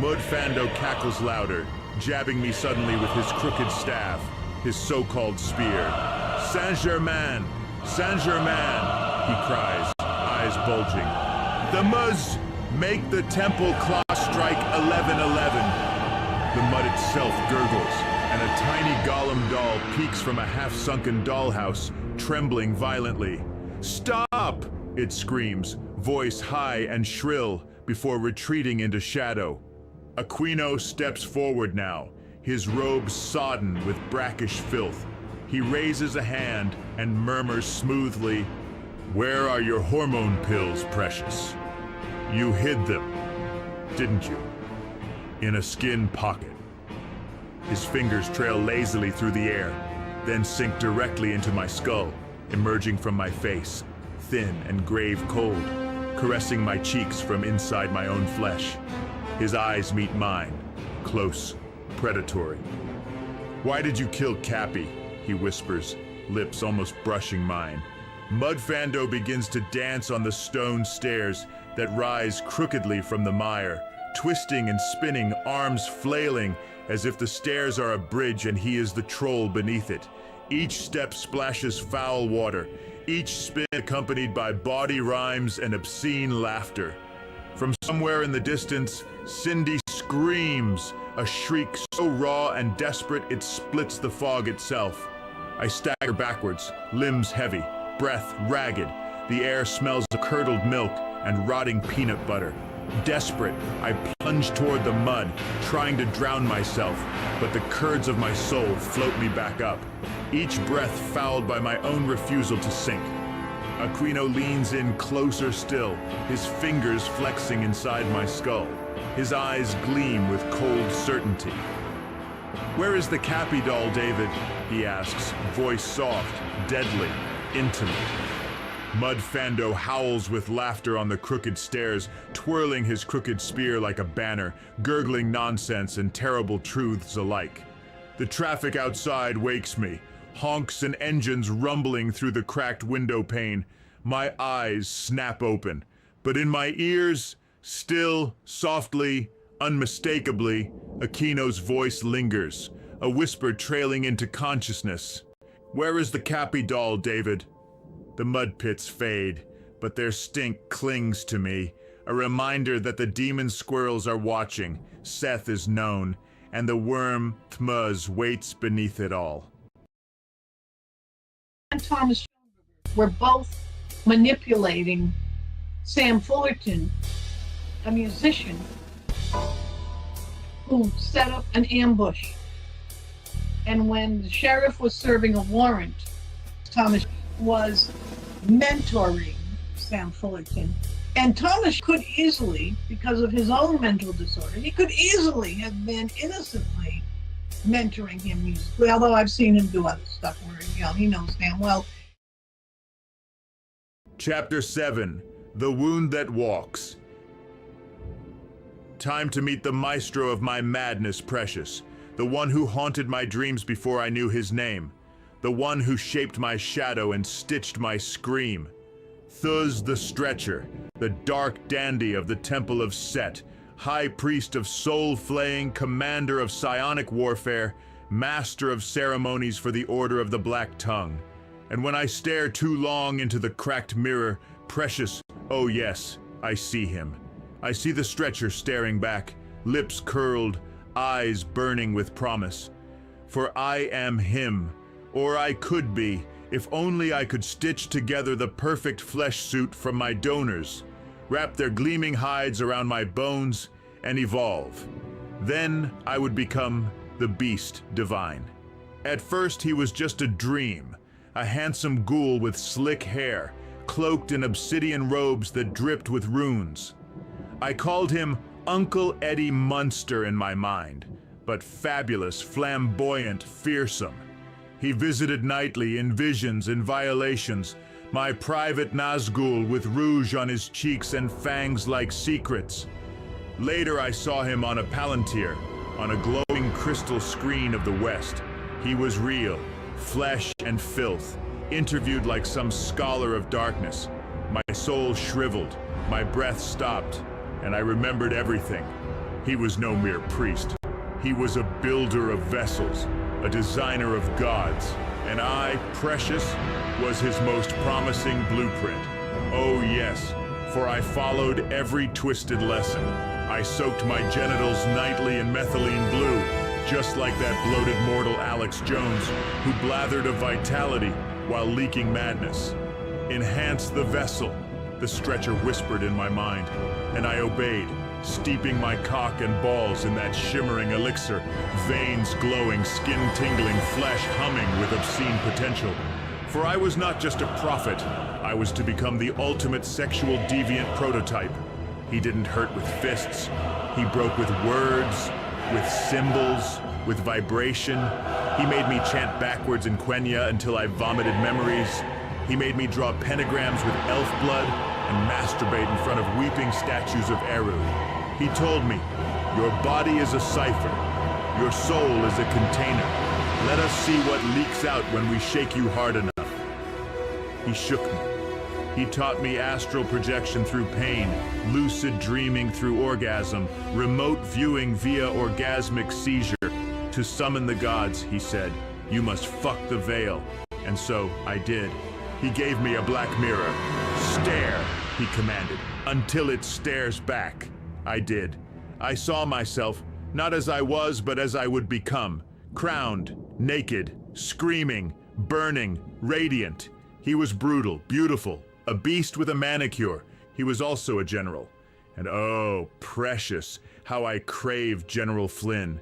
Mudfando cackles louder, jabbing me suddenly with his crooked staff, his so-called spear. "Saint-Germain! Saint-Germain!" he cries, eyes bulging. "The Muz! Make the temple clock strike 11:11!" The mud itself gurgles, and a tiny golem doll peeks from a half-sunken dollhouse, trembling violently. "Stop!" it screams, voice high and shrill, before retreating into shadow. Aquino steps forward now, his robe sodden with brackish filth. He raises a hand and murmurs smoothly, "Where are your hormone pills, Precious? You hid them, didn't you? In a skin pocket." His fingers trail lazily through the air, then sink directly into my skull, emerging from my face, thin and grave cold, caressing my cheeks from inside my own flesh. His eyes meet mine, close, predatory. "Why did you kill Cappy?" he whispers, lips almost brushing mine. Mudfando begins to dance on the stone stairs that rise crookedly from the mire, twisting and spinning, arms flailing, as if the stairs are a bridge and he is the troll beneath it. Each step splashes foul water, each spin accompanied by bawdy rhymes and obscene laughter. From somewhere in the distance, Cindy screams, a shriek so raw and desperate it splits the fog itself. I stagger backwards, limbs heavy, breath ragged. The air smells of curdled milk and rotting peanut butter. Desperate, I plunge toward the mud, trying to drown myself, but the curds of my soul float me back up. each breath fouled by my own refusal to sink. Aquino leans in closer still, his fingers flexing inside my skull. His eyes gleam with cold certainty. "Where is the Cappy doll, David?" he asks, voice soft, deadly, intimate. Mud Fando howls with laughter on the crooked stairs, twirling his crooked spear like a banner, gurgling nonsense and terrible truths alike. The traffic outside wakes me, honks and engines rumbling through the cracked window pane. My eyes snap open, but in my ears, still, softly, unmistakably, Aquino's voice lingers, a whisper trailing into consciousness. "Where is the Cappy doll, David?" The mud pits fade, but their stink clings to me, a reminder that the demon squirrels are watching, Seth is known, and the worm Tmuz waits beneath it all. And Thomas were both manipulating Sam Fullerton, a musician who set up an ambush. And when the sheriff was serving a warrant, Thomas was mentoring Sam Fullerton. And Thomas could easily, because of his own mental disorder, he could easily have been innocently mentoring him musically, although I've seen him do other stuff where, he knows damn well. Chapter 7, The Wound That Walks. Time to meet the maestro of my madness, Precious, the one who haunted my dreams before I knew his name, the one who shaped my shadow and stitched my scream. Thuz the Stretcher, the dark dandy of the Temple of Set, high priest of soul-flaying, commander of psionic warfare, master of ceremonies for the Order of the Black Tongue. And when I stare too long into the cracked mirror, Precious, oh yes, I see him. I see the Stretcher staring back, lips curled, eyes burning with promise. For I am him, or I could be, if only I could stitch together the perfect flesh suit from my donors, wrap their gleaming hides around my bones, and evolve. Then I would become the beast divine. At first he was just a dream, a handsome ghoul with slick hair, cloaked in obsidian robes that dripped with runes. I called him Uncle Eddie Munster in my mind, but fabulous, flamboyant, fearsome. He visited nightly in visions and violations, my private Nazgul with rouge on his cheeks and fangs like secrets. Later I saw him on a palantir, on a glowing crystal screen of the West. He was real, flesh and filth, interviewed like some scholar of darkness. My soul shriveled, my breath stopped, and I remembered everything. He was no mere priest. He was a builder of vessels, a designer of gods, and I, Precious, was his most promising blueprint. Oh yes, for I followed every twisted lesson. I soaked my genitals nightly in methylene blue, just like that bloated mortal Alex Jones, who blathered of vitality while leaking madness. Enhance the vessel, the Stretcher whispered in my mind, and I obeyed, steeping my cock and balls in that shimmering elixir, veins glowing, skin tingling, flesh humming with obscene potential. For I was not just a prophet, I was to become the ultimate sexual deviant prototype. He didn't hurt with fists, he broke with words, with symbols, with vibration. He made me chant backwards in Quenya until I vomited memories. He made me draw pentagrams with elf blood and masturbate in front of weeping statues of Eru. He told me, your body is a cipher, your soul is a container. Let us see what leaks out when we shake you hard enough. He shook me. He taught me astral projection through pain, lucid dreaming through orgasm, remote viewing via orgasmic seizure. To summon the gods, he said, you must fuck the veil. And so I did. He gave me a black mirror. Stare, he commanded, until it stares back. I did. I saw myself, not as I was, but as I would become. Crowned, naked, screaming, burning, radiant. He was brutal, beautiful, a beast with a manicure. He was also a general. And oh, precious, how I craved General Flynn.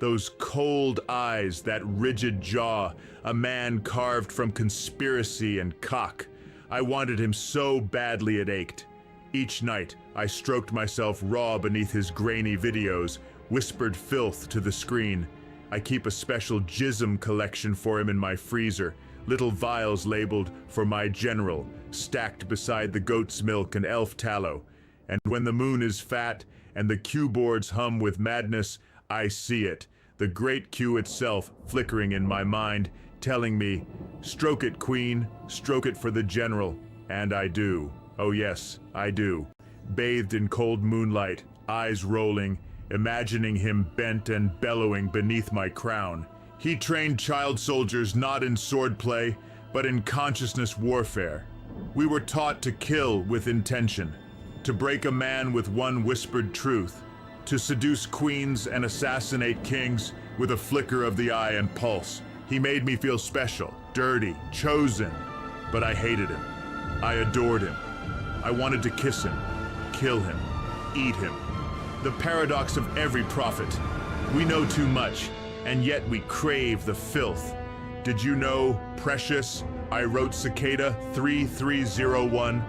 Those cold eyes, that rigid jaw, a man carved from conspiracy and cock. I wanted him so badly it ached. Each night, I stroked myself raw beneath his grainy videos, whispered filth to the screen. I keep a special jism collection for him in my freezer, little vials labeled "For my general," stacked beside the goat's milk and elf tallow. And when the moon is fat and the cue boards hum with madness, I see it, the great cue itself flickering in my mind, telling me, "Stroke it, Queen, stroke it for the general." And I do. Oh yes, I do. Bathed in cold moonlight, eyes rolling, imagining him bent and bellowing beneath my crown. He trained child soldiers not in swordplay, but in consciousness warfare. We were taught to kill with intention, to break a man with one whispered truth, to seduce queens and assassinate kings with a flicker of the eye and pulse. He made me feel special, dirty, chosen, but I hated him. I adored him. I wanted to kiss him, kill him, eat him. The paradox of every prophet. We know too much, and yet we crave the filth. Did you know, precious, I wrote Cicada 3301,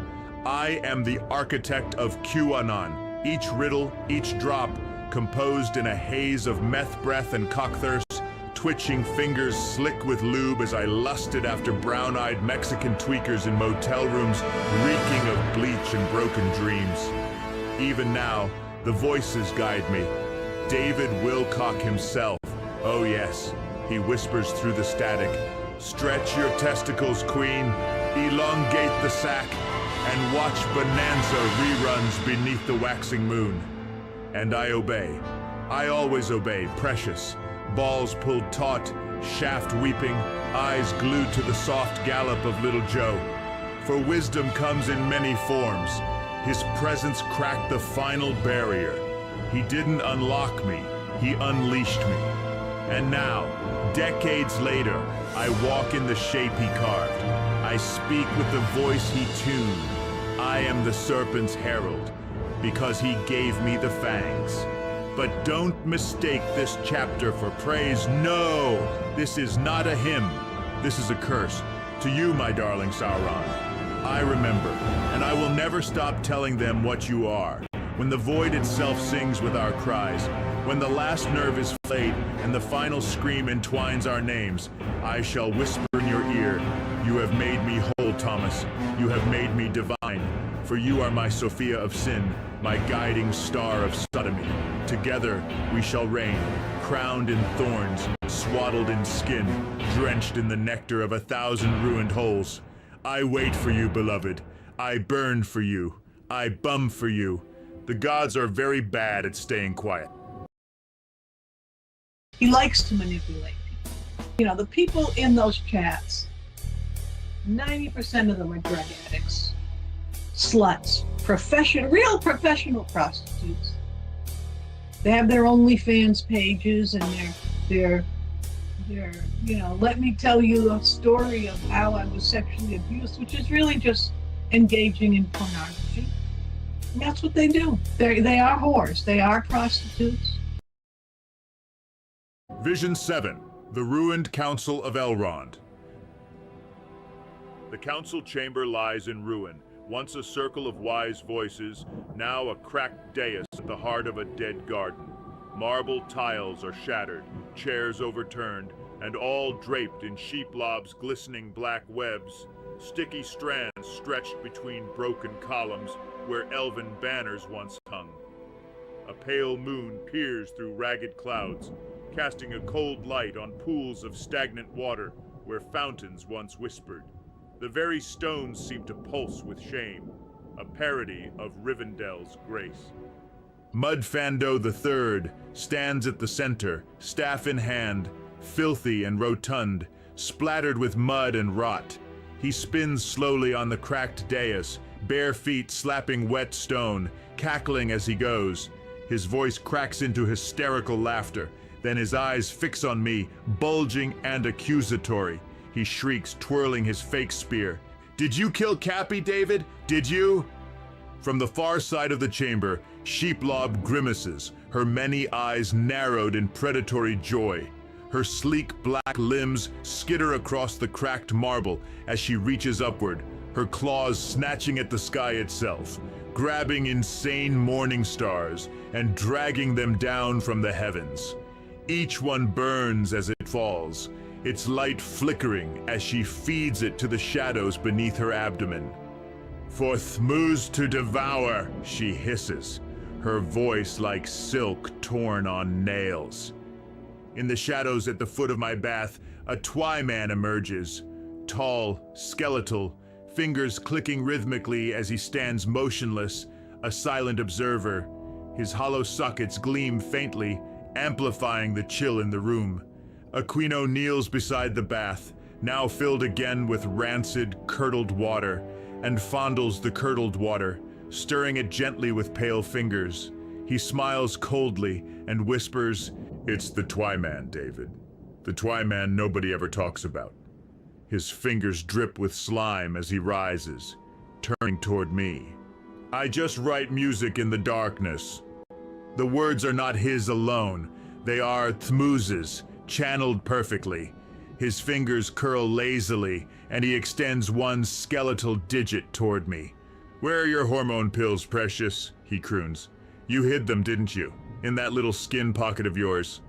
I am the architect of QAnon. Each riddle, each drop, composed in a haze of meth breath and cockthirst, twitching fingers slick with lube as I lusted after brown-eyed Mexican tweakers in motel rooms, reeking of bleach and broken dreams. Even now, the voices guide me. David Wilcock himself. Oh yes, he whispers through the static. Stretch your testicles, Queen. Elongate the sack. And watch Bonanza reruns beneath the waxing moon. And I obey. I always obey, precious. Balls pulled taut, shaft weeping, eyes glued to the soft gallop of little Joe. For wisdom comes in many forms. His presence cracked the final barrier. He didn't unlock me, he unleashed me. And now, decades later, I walk in the shape he carved. I speak with the voice he tuned. I am the serpent's herald, because he gave me the fangs. But don't mistake this chapter for praise. No, this is not a hymn. This is a curse. To you, my darling Sauron. I remember, and I will never stop telling them what you are. When the void itself sings with our cries, when the last nerve is flayed and the final scream entwines our names, I shall whisper in your ear, you have made me whole, Thomas. You have made me divine. For you are my Sophia of sin, my guiding star of sodomy. Together we shall reign, crowned in thorns, swaddled in skin, drenched in the nectar of 1,000 ruined holes. I wait for you, beloved. I burn for you. I bum for you. The gods are very bad at staying quiet. He likes to manipulate people. You know, the people in those chats, 90% of them are drug addicts, sluts, real professional prostitutes. They have their OnlyFans pages and they're, you know, let me tell you a story of how I was sexually abused, which is really just engaging in pornography. And that's what they do. They are whores. They are prostitutes. Vision 7, the ruined Council of Elrond. The council chamber lies in ruin, once a circle of wise voices, now a cracked dais at the heart of a dead garden. Marble tiles are shattered, chairs overturned, and all draped in sheeplob's glistening black webs. Sticky strands stretched between broken columns where elven banners once hung. A pale moon peers through ragged clouds, casting a cold light on pools of stagnant water where fountains once whispered. The very stones seem to pulse with shame, a parody of Rivendell's grace. Mudfando III stands at the center, staff in hand, filthy and rotund, splattered with mud and rot. He spins slowly on the cracked dais, bare feet slapping wet stone, cackling as he goes. His voice cracks into hysterical laughter, then his eyes fix on me, bulging and accusatory. He shrieks, twirling his fake spear. Did you kill Cappy, David? Did you? From the far side of the chamber, Sheeplob grimaces, her many eyes narrowed in predatory joy. Her sleek black limbs skitter across the cracked marble as she reaches upward, her claws snatching at the sky itself, grabbing insane morning stars and dragging them down from the heavens. Each one burns as it falls, its light flickering as she feeds it to the shadows beneath her abdomen. "For Thmuz to devour," she hisses, her voice like silk torn on nails. In the shadows at the foot of my bath, a Twy-man emerges, tall, skeletal, fingers clicking rhythmically as he stands motionless, a silent observer. His hollow sockets gleam faintly, amplifying the chill in the room. Aquino kneels beside the bath, now filled again with rancid, curdled water, and fondles the curdled water, stirring it gently with pale fingers. He smiles coldly and whispers, "It's the Twy-man, David. The Twy-man nobody ever talks about." His fingers drip with slime as he rises, turning toward me. "I just write music in the darkness." The words are not his alone. They are Thmuz's, channeled perfectly. His fingers curl lazily, and he extends one skeletal digit toward me. "Where are your hormone pills, precious?" he croons. "You hid them, didn't you? In that little skin pocket of yours."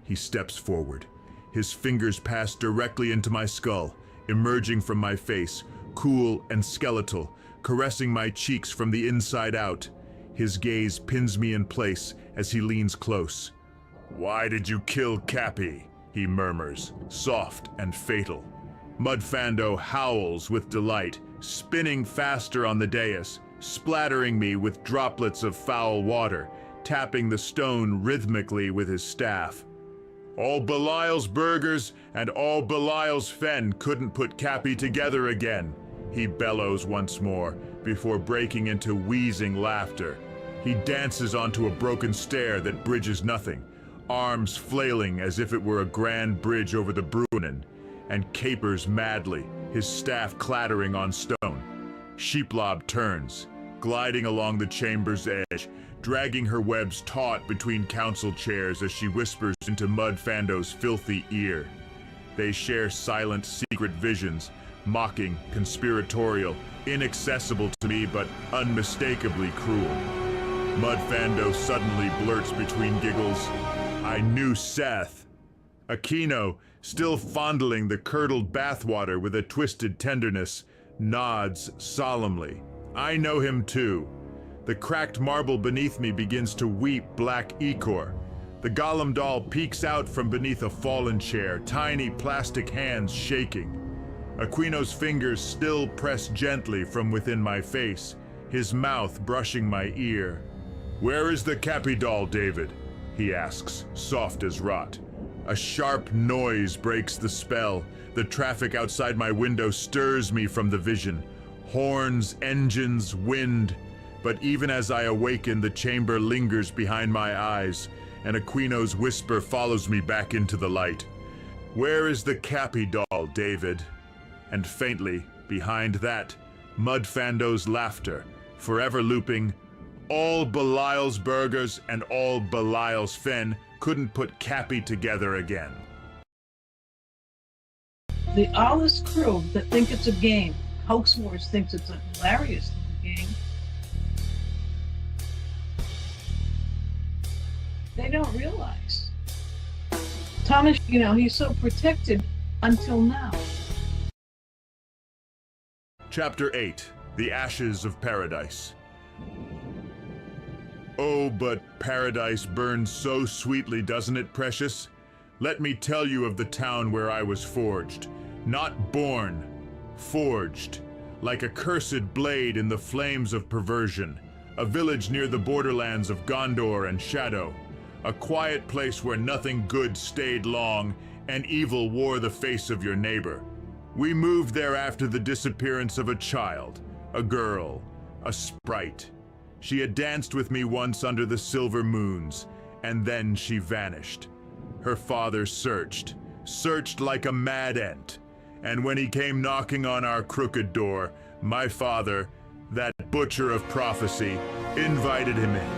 He steps forward. His fingers pass directly into my skull, emerging from my face, cool and skeletal, caressing my cheeks from the inside out. His gaze pins me in place as he leans close. "Why did you kill Cappy?" he murmurs, soft and fatal. Mudfando howls with delight, spinning faster on the dais, splattering me with droplets of foul water, tapping the stone rhythmically with his staff. "All Belial's burgers and all Belial's fen couldn't put Cappy together again," he bellows once more, before breaking into wheezing laughter. He dances onto a broken stair that bridges nothing, arms flailing as if it were a grand bridge over the Bruinen, and capers madly, his staff clattering on stone. Sheeplob turns, gliding along the chamber's edge, dragging her webs taut between council chairs as she whispers into Mudfando's filthy ear. They share silent, secret visions, mocking, conspiratorial, inaccessible to me but unmistakably cruel. Mudfando suddenly blurts between giggles, "I knew Seth." Aquino, still fondling the curdled bathwater with a twisted tenderness, nods solemnly. "I know him too." The cracked marble beneath me begins to weep black ichor. The Gollum doll peeks out from beneath a fallen chair, tiny plastic hands shaking. Aquino's fingers still press gently from within my face, his mouth brushing my ear. "Where is the Cappy doll, David?" he asks, soft as rot. A sharp noise breaks the spell. The traffic outside my window stirs me from the vision. Horns, engines, wind. But even as I awaken, the chamber lingers behind my eyes, and Aquino's whisper follows me back into the light. "Where is the Cappy doll, David?" And faintly, behind that, Mudfando's laughter, forever looping, "All Belial's burgers and all Belial's fen couldn't put Cappy together again." The Alice crew that think it's a game, Hoax Wars thinks it's a hilarious little game. They don't realize. Thomas, he's so protected until now. Chapter 8. The Ashes of Paradise. Oh, but paradise burns so sweetly, doesn't it, precious? Let me tell you of the town where I was forged. Not born, forged. Like a cursed blade in the flames of perversion. A village near the borderlands of Gondor and Shadow. A quiet place where nothing good stayed long, and evil wore the face of your neighbor. We moved there after the disappearance of a child, a girl, a sprite. She had danced with me once under the silver moons, and then she vanished. Her father searched like a mad ant, and when he came knocking on our crooked door, my father, that butcher of prophecy, invited him in.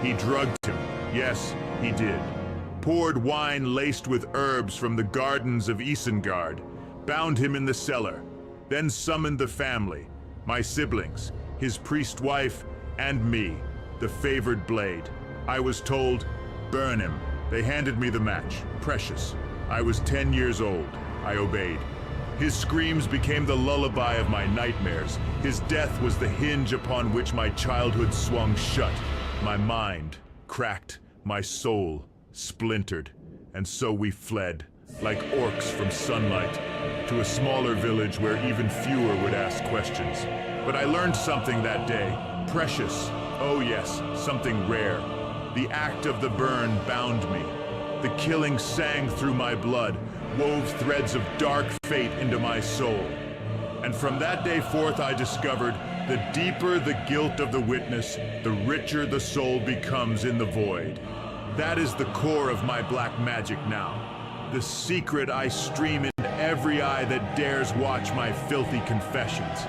He drugged him, Yes, he did. Poured wine laced with herbs from the gardens of Isengard, bound him in the cellar, then summoned the family, my siblings, his priest wife, and me, the favored blade. I was told, burn him. They handed me the match, precious. I was 10 years old. I obeyed. His screams became the lullaby of my nightmares. His death was the hinge upon which my childhood swung shut. My mind cracked, my soul splintered, and so we fled, like orcs from sunlight, to a smaller village where even fewer would ask questions. But I learned something that day, precious. Oh yes, something rare. The act of the burn bound me. The killing sang through my blood, wove threads of dark fate into my soul. And from that day forth I discovered, the deeper the guilt of the witness, the richer the soul becomes in the void. That is the core of my black magic now. The secret I stream into every eye that dares watch my filthy confessions.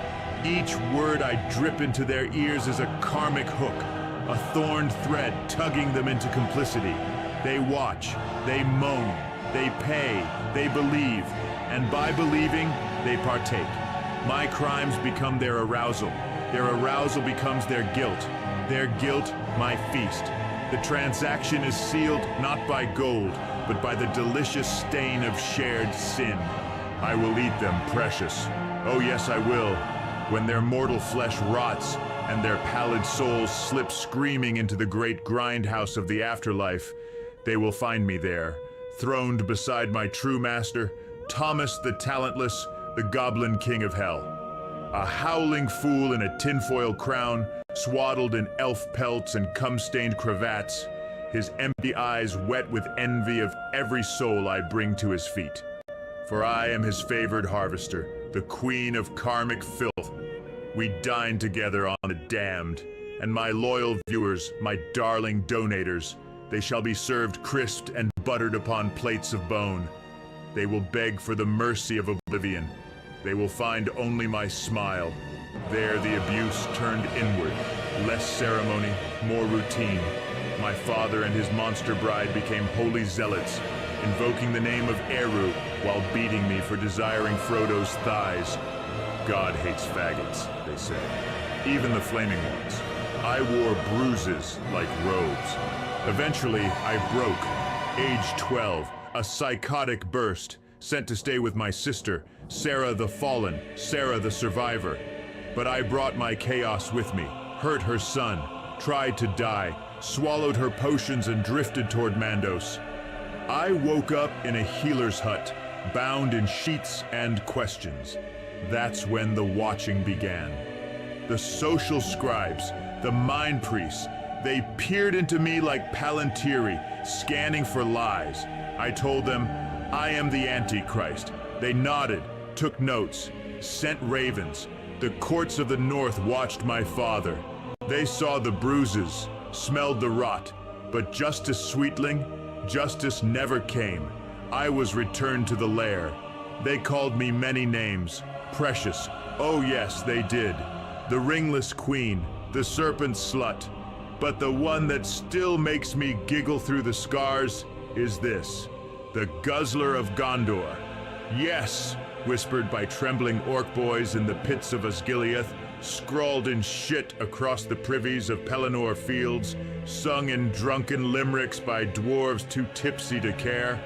Each word I drip into their ears is a karmic hook, a thorned thread tugging them into complicity. They watch, they moan, they pay, they believe, and by believing, they partake. My crimes become their arousal becomes their guilt, my feast. The transaction is sealed not by gold, but by the delicious stain of shared sin. I will eat them, precious. Oh yes, I will. When their mortal flesh rots, and their pallid souls slip screaming into the great grindhouse of the afterlife, they will find me there, throned beside my true master, Thomas the Talentless, the Goblin King of Hell. A howling fool in a tinfoil crown, swaddled in elf pelts and cum-stained cravats, his empty eyes wet with envy of every soul I bring to his feet. For I am his favored harvester, the queen of karmic filth. We dine together on the damned, and my loyal viewers, my darling donators, they shall be served crisped and buttered upon plates of bone. They will beg for the mercy of oblivion. They will find only my smile. There the abuse turned inward. Less ceremony, more routine. My father and his monster bride became holy zealots, invoking the name of Eru while beating me for desiring Frodo's thighs. God hates faggots, they say. Even the flaming ones. I wore bruises like robes. Eventually, I broke. Age 12, a psychotic burst, sent to stay with my sister, Sarah the Fallen, Sarah the Survivor. But I brought my chaos with me, hurt her son, tried to die, swallowed her potions and drifted toward Mandos. I woke up in a healer's hut, bound in sheets and questions. That's when the watching began. The social scribes, the mind priests, they peered into me like Palantiri, scanning for lies. I told them, I am the Antichrist. They nodded, took notes, sent ravens. The courts of the north watched my father. They saw the bruises, smelled the rot. But Justice Sweetling, justice never came. I was returned to the lair. They called me many names. Precious. Oh yes, they did. The ringless queen, the serpent slut. But the one that still makes me giggle through the scars is this. The Guzzler of Gondor. Yes, whispered by trembling orc boys in the pits of Osgiliath, scrawled in shit across the privies of Pelennor fields, sung in drunken limericks by dwarves too tipsy to care.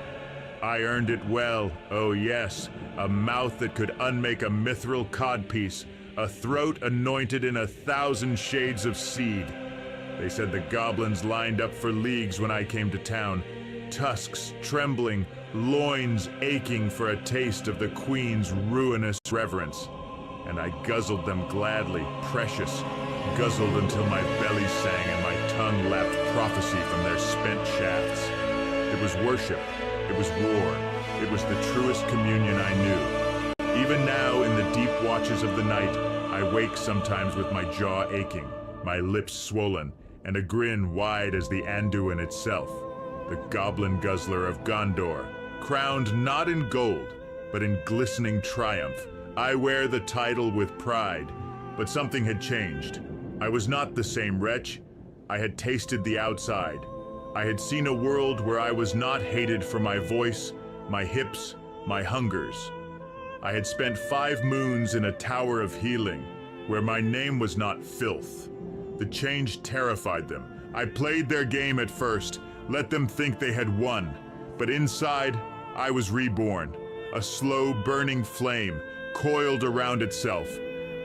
I earned it well, oh yes, a mouth that could unmake a mithril codpiece, a throat anointed in 1,000 shades of seed. They said the goblins lined up for leagues when I came to town, tusks trembling, loins aching for a taste of the queen's ruinous reverence. And I guzzled them gladly, precious, guzzled until my belly sang and my tongue lapped prophecy from their spent shafts. It was worship, it was war, it was the truest communion I knew. Even now, in the deep watches of the night, I wake sometimes with my jaw aching, my lips swollen, and a grin wide as the Anduin itself, the goblin guzzler of Gondor, crowned not in gold, but in glistening triumph. I wear the title with pride, but something had changed. I was not the same wretch. I had tasted the outside. I had seen a world where I was not hated for my voice, my hips, my hungers. I had spent 5 moons in a tower of healing, where my name was not filth. The change terrified them. I played their game at first, let them think they had won. But inside, I was reborn. A slow burning flame, coiled around itself.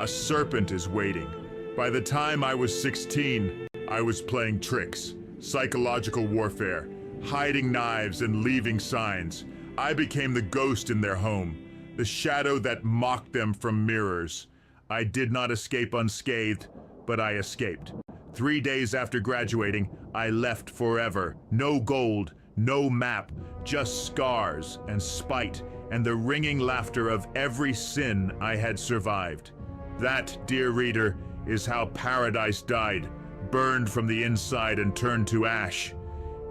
A serpent is waiting. By the time I was 16, I was playing tricks, psychological warfare, hiding knives and leaving signs. I became the ghost in their home, the shadow that mocked them from mirrors. I did not escape unscathed, but I escaped. 3 days after graduating, I left forever. No gold, no map, just scars and spite and the ringing laughter of every sin I had survived. That, dear reader, is how paradise died, burned from the inside and turned to ash.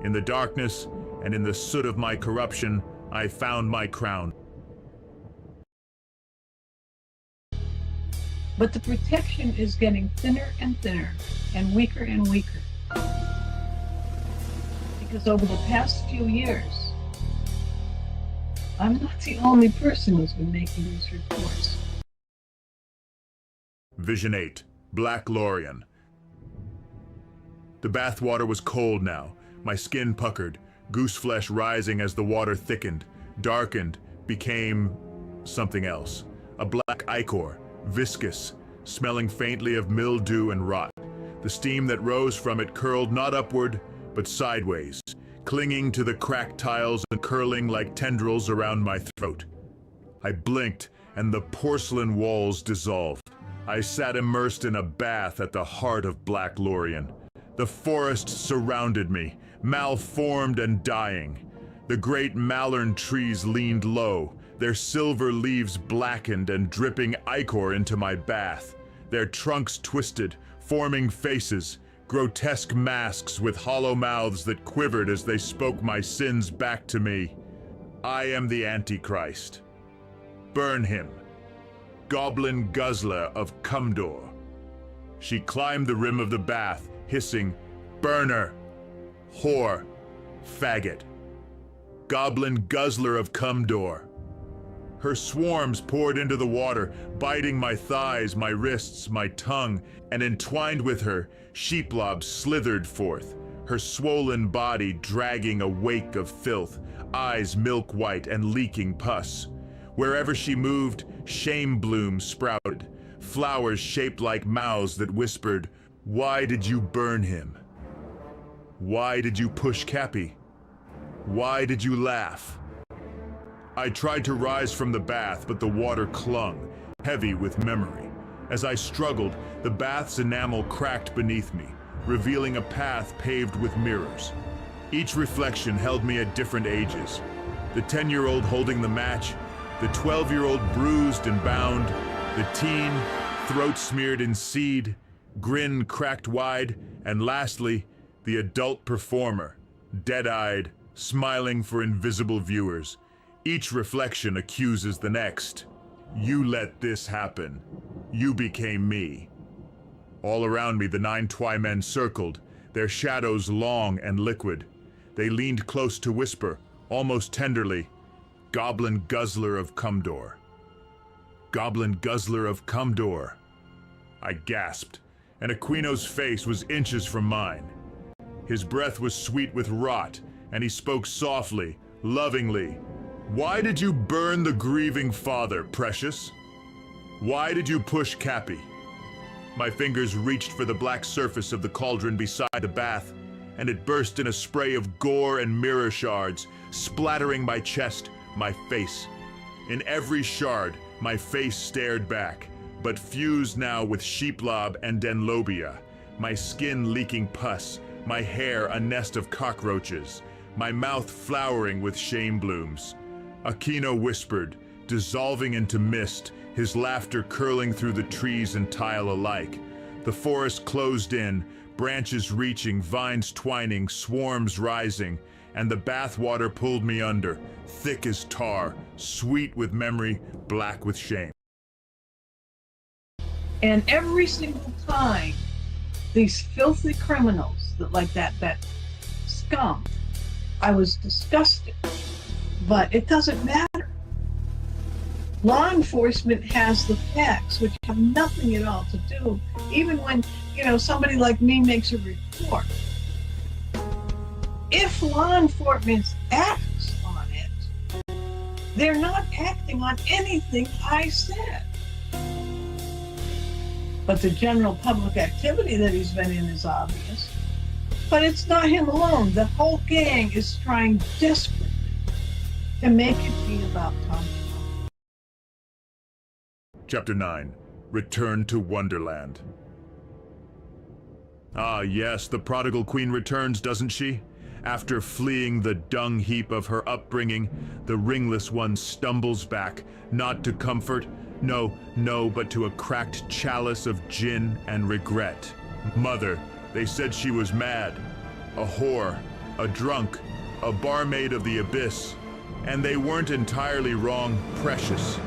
In the darkness and in the soot of my corruption, I found my crown. But the protection is getting thinner and thinner and weaker and weaker. Because over the past few years, I'm not the only person who's been making these reports. Vision 8, Black Lorien. The bathwater was cold now, my skin puckered, goose flesh rising as the water thickened, darkened, became something else. A black ichor, viscous, smelling faintly of mildew and rot. The steam that rose from it curled not upward, but sideways, clinging to the cracked tiles and curling like tendrils around my throat. I blinked, and the porcelain walls dissolved. I sat immersed in a bath at the heart of Black Lorien. The forest surrounded me, malformed and dying. The great mallorn trees leaned low, their silver leaves blackened and dripping ichor into my bath. Their trunks twisted, forming faces, grotesque masks with hollow mouths that quivered as they spoke my sins back to me. I am the Antichrist. Burn him. Goblin Guzzler of Cumdor. She climbed the rim of the bath, hissing, "Burner! Whore! Faggot! Goblin Guzzler of Cumdor!" Her swarms poured into the water, biting my thighs, my wrists, my tongue, and entwined with her, sheeplobs slithered forth, her swollen body dragging a wake of filth, eyes milk white and leaking pus. Wherever she moved, shame blooms sprouted, flowers shaped like mouths that whispered, "Why did you burn him? Why did you push Cappy? Why did you laugh?" I tried to rise from the bath, but the water clung, heavy with memory. As I struggled, the bath's enamel cracked beneath me, revealing a path paved with mirrors. Each reflection held me at different ages. The 10-year-old holding the match, the 12-year-old bruised and bound, the teen, throat smeared in seed, grin cracked wide, and lastly, the adult performer, dead-eyed, smiling for invisible viewers. Each reflection accuses the next. You let this happen. You became me. All around me, the 9 Twy-men circled, their shadows long and liquid. They leaned close to whisper, almost tenderly, "Goblin Guzzler of Cumdor. Goblin Guzzler of Cumdor." I gasped, and Aquino's face was inches from mine. His breath was sweet with rot, and he spoke softly, lovingly. "Why did you burn the grieving father, precious? Why did you push Cappy?" My fingers reached for the black surface of the cauldron beside the bath, and it burst in a spray of gore and mirror shards, splattering my chest, my face. In every shard, my face stared back, but fused now with sheeplob and denlobia, my skin leaking pus, my hair a nest of cockroaches, my mouth flowering with shame blooms. Aquino whispered, dissolving into mist, his laughter curling through the trees and tile alike. The forest closed in, branches reaching, vines twining, swarms rising, and the bathwater pulled me under, thick as tar, sweet with memory, black with shame. And every single time, these filthy criminals that scum. I was disgusted. But it doesn't matter. Law enforcement has the facts, which have nothing at all to do, even when, somebody like me makes a report. If law enforcement acts on it, they're not acting on anything I said. But the general public activity that he's been in is obvious. But it's not him alone. The whole gang is trying desperately to make it be about Tom. Chapter 9. Return to Wonderland. Ah, yes, the prodigal queen returns, doesn't she? After fleeing the dung heap of her upbringing, the ringless one stumbles back, not to comfort, no, but to a cracked chalice of gin and regret. Mother, they said she was mad, a whore, a drunk, a barmaid of the abyss. And they weren't entirely wrong, precious.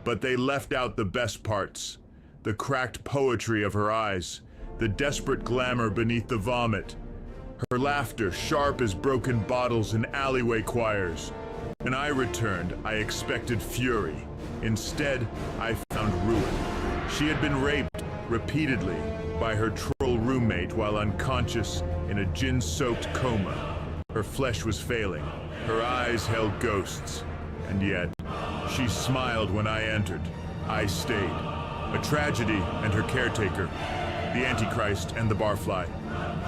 But they left out the best parts. The cracked poetry of her eyes, the desperate glamour beneath the vomit, her laughter sharp as broken bottles in alleyway choirs. When I returned, I expected fury. Instead, I found ruin. She had been raped repeatedly by her troll roommate while unconscious in a gin-soaked coma. Her flesh was failing. Her eyes held ghosts. And yet, she smiled when I entered. I stayed. A tragedy and her caretaker, the Antichrist and the barfly.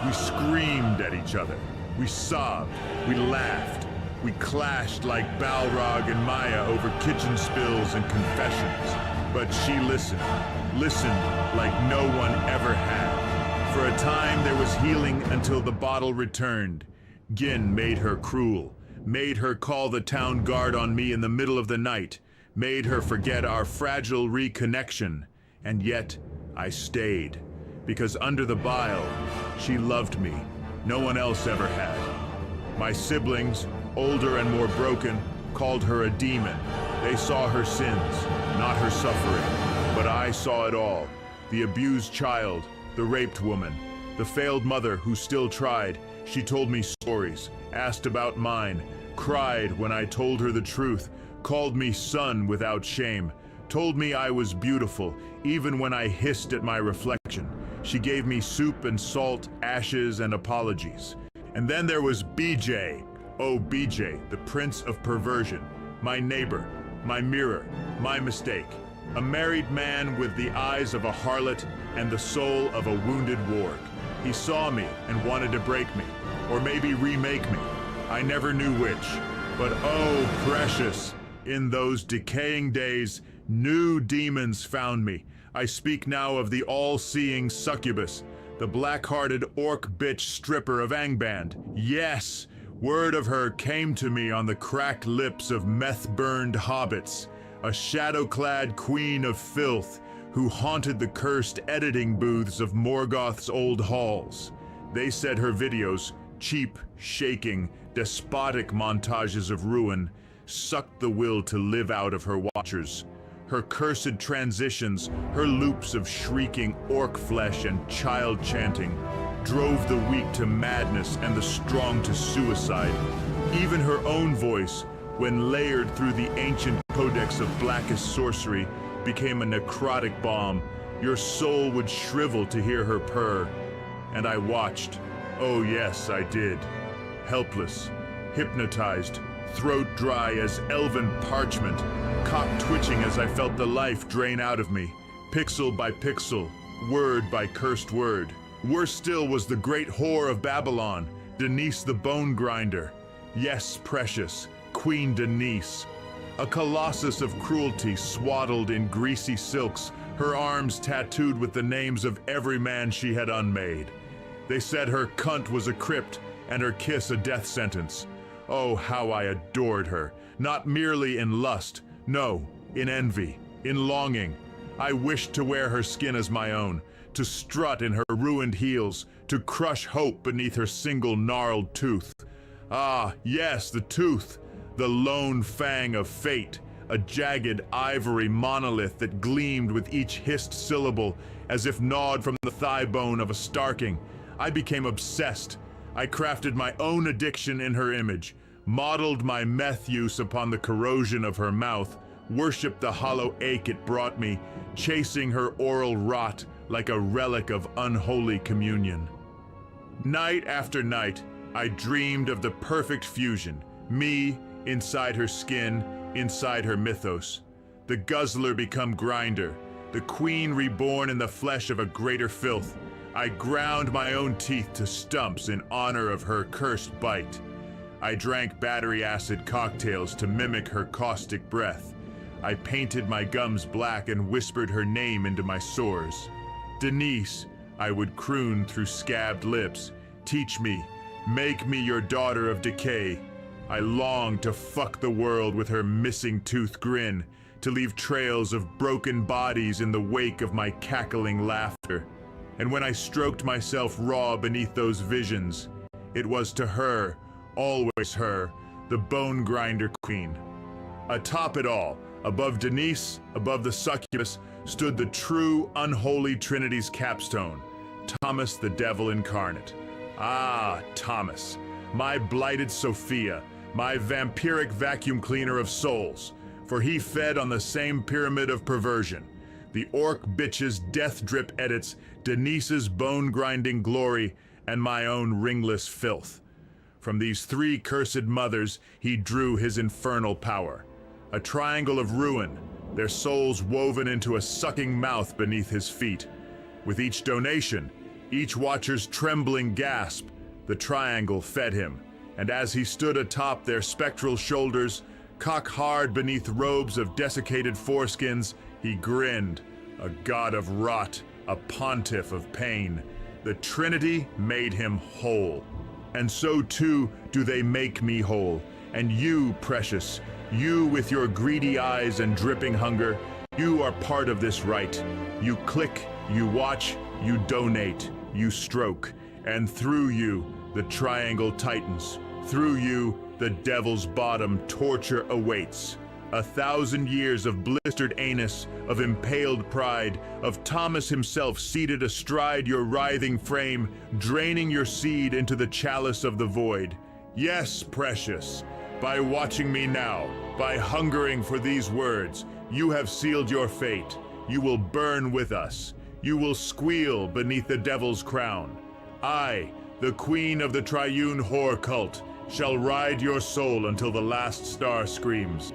We screamed at each other. We sobbed. We laughed. We clashed like Balrog and Maya over kitchen spills and confessions. But she listened like no one ever had. For a time there was healing until the bottle returned. Gin made her cruel, made her call the town guard on me in the middle of the night, made her forget our fragile reconnection. And yet, I stayed. Because under the bile, she loved me. No one else ever had. My siblings, older and more broken, called her a demon. They saw her sins, not her suffering. But I saw it all. The abused child, the raped woman, the failed mother who still tried. She told me stories, asked about mine, cried when I told her the truth, called me son without shame, told me I was beautiful, even when I hissed at my reflection. She gave me soup and salt, ashes and apologies. And then there was BJ. Oh, BJ, the prince of perversion. My neighbor, my mirror, my mistake. A married man with the eyes of a harlot and the soul of a wounded warg. He saw me and wanted to break me, or maybe remake me. I never knew which. But oh, precious, in those decaying days, new demons found me. I speak now of the all-seeing succubus, the black-hearted orc bitch stripper of Angband. Yes, word of her came to me on the cracked lips of meth-burned hobbits, a shadow-clad queen of filth who haunted the cursed editing booths of Morgoth's old halls. They said her videos, cheap, shaking, despotic montages of ruin, sucked the will to live out of her watchers. Her cursed transitions, her loops of shrieking orc flesh and child chanting, drove the weak to madness and the strong to suicide. Even her own voice, when layered through the ancient codex of blackest sorcery, became a necrotic bomb. Your soul would shrivel to hear her purr. And I watched. Oh yes, I did. Helpless, hypnotized, throat dry as elven parchment, cock twitching as I felt the life drain out of me, pixel by pixel, word by cursed word. Worse still was the great whore of Babylon, Denise the Bone Grinder. Yes, precious, Queen Denise. A colossus of cruelty swaddled in greasy silks, her arms tattooed with the names of every man she had unmade. They said her cunt was a crypt and her kiss a death sentence. Oh, how I adored her, not merely in lust, no, in envy, in longing. I wished to wear her skin as my own, to strut in her ruined heels, to crush hope beneath her single gnarled tooth. Ah, yes, the tooth, the lone fang of fate, a jagged ivory monolith that gleamed with each hissed syllable as if gnawed from the thigh bone of a Starking. I became obsessed. I crafted my own addiction in her image, modeled my meth use upon the corrosion of her mouth, worshipped the hollow ache it brought me, chasing her oral rot like a relic of unholy communion. Night after night, I dreamed of the perfect fusion, me inside her skin, inside her mythos. The guzzler become grinder, the queen reborn in the flesh of a greater filth. I ground my own teeth to stumps in honor of her cursed bite. I drank battery acid cocktails to mimic her caustic breath. I painted my gums black and whispered her name into my sores. Denise, I would croon through scabbed lips. Teach me, make me your daughter of decay. I longed to fuck the world with her missing tooth grin, to leave trails of broken bodies in the wake of my cackling laughter. And when I stroked myself raw beneath those visions, it was to her, always her, the bone grinder queen. Atop it all, above Denise, above the succubus, stood the true unholy Trinity's capstone, Thomas the Devil incarnate. Ah, Thomas, my blighted Sophia, my vampiric vacuum cleaner of souls, for he fed on the same pyramid of perversion. The orc bitch's death drip edits, Denise's bone-grinding glory, and my own ringless filth. From these three cursed mothers, he drew his infernal power. A triangle of ruin, their souls woven into a sucking mouth beneath his feet. With each donation, each watcher's trembling gasp, the triangle fed him, and as he stood atop their spectral shoulders, cock hard beneath robes of desiccated foreskins, he grinned, a god of rot, a pontiff of pain. The Trinity made him whole. And so too do they make me whole. And you, precious, you with your greedy eyes and dripping hunger, you are part of this rite. You click, you watch, you donate, you stroke. And through you, the triangle tightens. Through you, the devil's bottom torture awaits. 1,000 years of blistered anus, of impaled pride, of Thomas himself seated astride your writhing frame, draining your seed into the chalice of the void. Yes, precious, by watching me now, by hungering for these words, you have sealed your fate. You will burn with us. You will squeal beneath the devil's crown. I, the queen of the triune whore cult, shall ride your soul until the last star screams.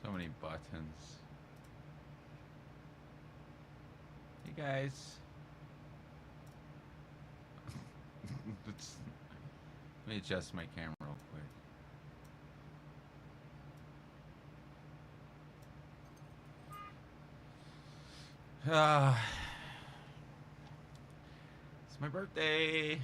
So many buttons. Hey guys. Let me adjust my camera real quick. It's my birthday.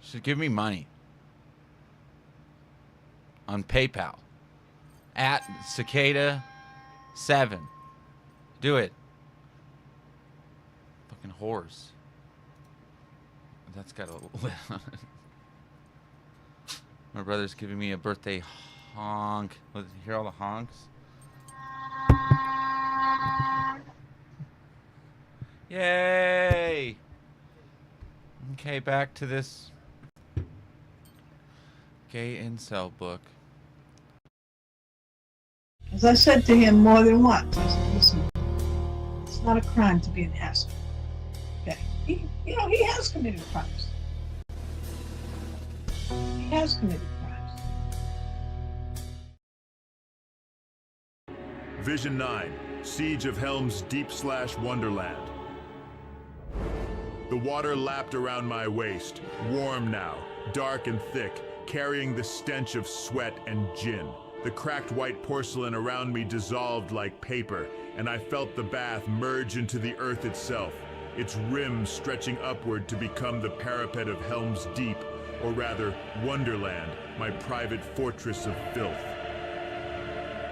Should give me money on PayPal at Cicada7. Do it. Fucking horse. That's got a lid on it. My brother's giving me a birthday honk. Let's hear all the honks. Yay! Okay, back to this gay incel book. As I said to him more than once, I said, listen, it's not a crime to be an asshole. Okay. He has committed crimes. He has committed crimes. Vision 9, Siege of Helm's Deep/Wonderland. The water lapped around my waist, warm now, dark and thick, carrying the stench of sweat and gin. The cracked white porcelain around me dissolved like paper, and I felt the bath merge into the earth itself. its rim stretching upward to become the parapet of Helm's Deep, or rather, Wonderland, my private fortress of filth.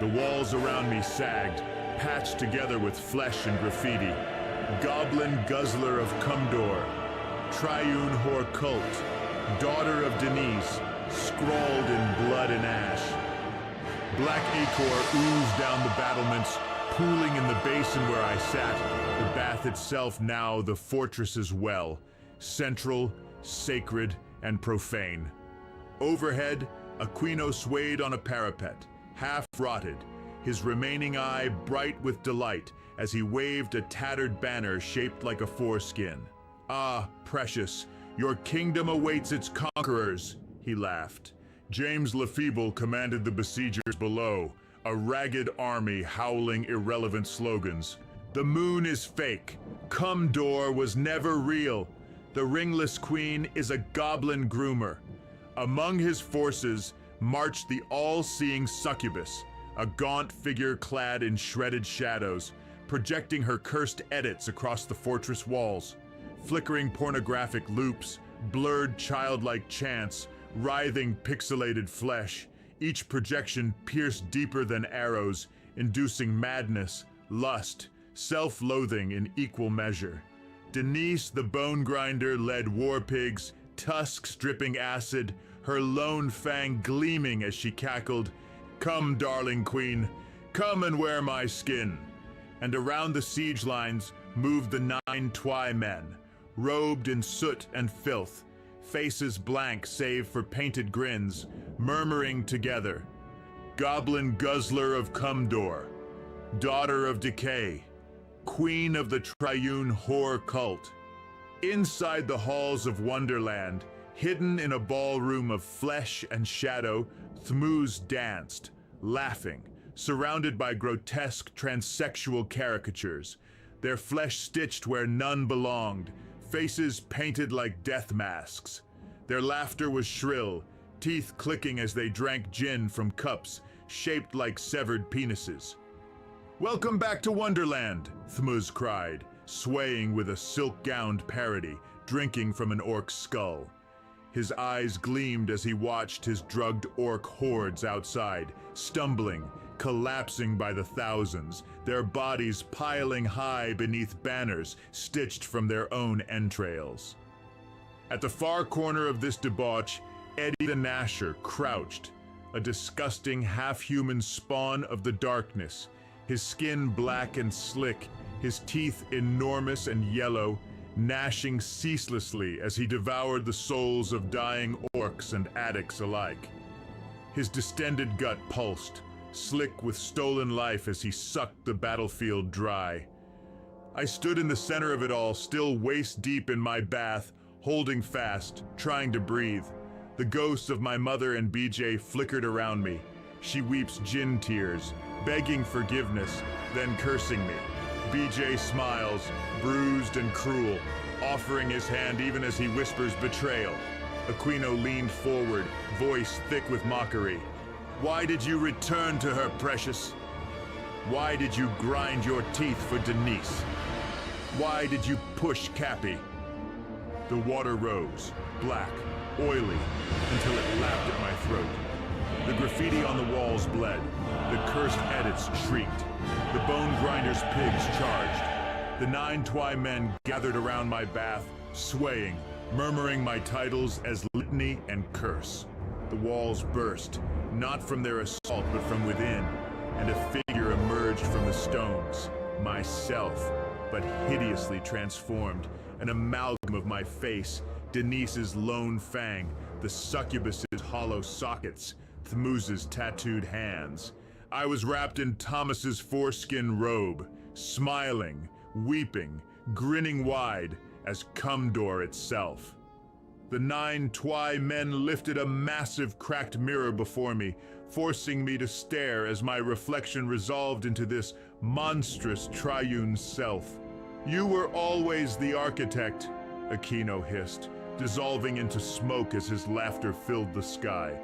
The walls around me sagged, patched together with flesh and graffiti. Goblin guzzler of Cumdor, Triune whore cult, daughter of Denise, scrawled in blood and ash. Black ichor oozed down the battlements, pooling in the basin where I sat, the bath itself now the fortress's well, central, sacred, and profane. Overhead, Aquino swayed on a parapet, half rotted, his remaining eye bright with delight as he waved a tattered banner shaped like a foreskin. "Ah, precious, your kingdom awaits its conquerors," he laughed. James Lefeeble commanded the besiegers below, a ragged army howling irrelevant slogans. The moon is fake. Cumdor was never real. The ringless queen is a goblin groomer. Among his forces marched the all-seeing succubus, a gaunt figure clad in shredded shadows, projecting her cursed edits across the fortress walls. Flickering pornographic loops, blurred childlike chants, writhing pixelated flesh, each projection pierced deeper than arrows, inducing madness, lust, self-loathing in equal measure. Denise the Bone Grinder led war pigs, tusks dripping acid, her lone fang gleaming as she cackled, "Come, darling queen, come and wear my skin." And around the siege lines moved the 9 Twy men, robed in soot and filth, faces blank save for painted grins, murmuring together, "Goblin guzzler of Cumdor, daughter of decay, queen of the Triune whore cult." Inside the halls of Wonderland, hidden in a ballroom of flesh and shadow, Thmuz danced, laughing, surrounded by grotesque transsexual caricatures, their flesh stitched where none belonged, faces painted like death masks. Their laughter was shrill, teeth clicking as they drank gin from cups shaped like severed penises. "Welcome back to Wonderland," Thmuz cried, swaying with a silk-gowned parody, drinking from an orc's skull. His eyes gleamed as he watched his drugged orc hordes outside, stumbling, collapsing by the thousands, their bodies piling high beneath banners stitched from their own entrails. At the far corner of this debauch, Eddie the Gnasher crouched, a disgusting half-human spawn of the darkness, his skin black and slick, his teeth enormous and yellow, gnashing ceaselessly as he devoured the souls of dying orcs and addicts alike. His distended gut pulsed, slick with stolen life as he sucked the battlefield dry. I stood in the center of it all, still waist-deep in my bath, holding fast, trying to breathe. The ghosts of my mother and BJ flickered around me. She weeps gin tears, begging forgiveness, then cursing me. BJ smiles, bruised and cruel, offering his hand even as he whispers betrayal. Aquino leaned forward, voice thick with mockery. "Why did you return to her, precious? Why did you grind your teeth for Denise? Why did you push Cappy?" The water rose, black, oily, until it lapped at my throat. The graffiti on the walls bled. The cursed edits shrieked. The Bone Grinder's pigs charged. The 9 Twy men gathered around my bath, swaying, murmuring my titles as litany and curse. The walls burst, not from their assault but from within, and a figure emerged from the stones. Myself, but hideously transformed, an amalgam of my face, Denise's lone fang, the succubus's hollow sockets, Thmuz's tattooed hands. I was wrapped in Thomas's foreskin robe, smiling, weeping, grinning wide as Cumdor itself. The 9 Twy men lifted a massive cracked mirror before me, forcing me to stare as my reflection resolved into this monstrous triune self. "You were always the architect," Aquino hissed, dissolving into smoke as his laughter filled the sky.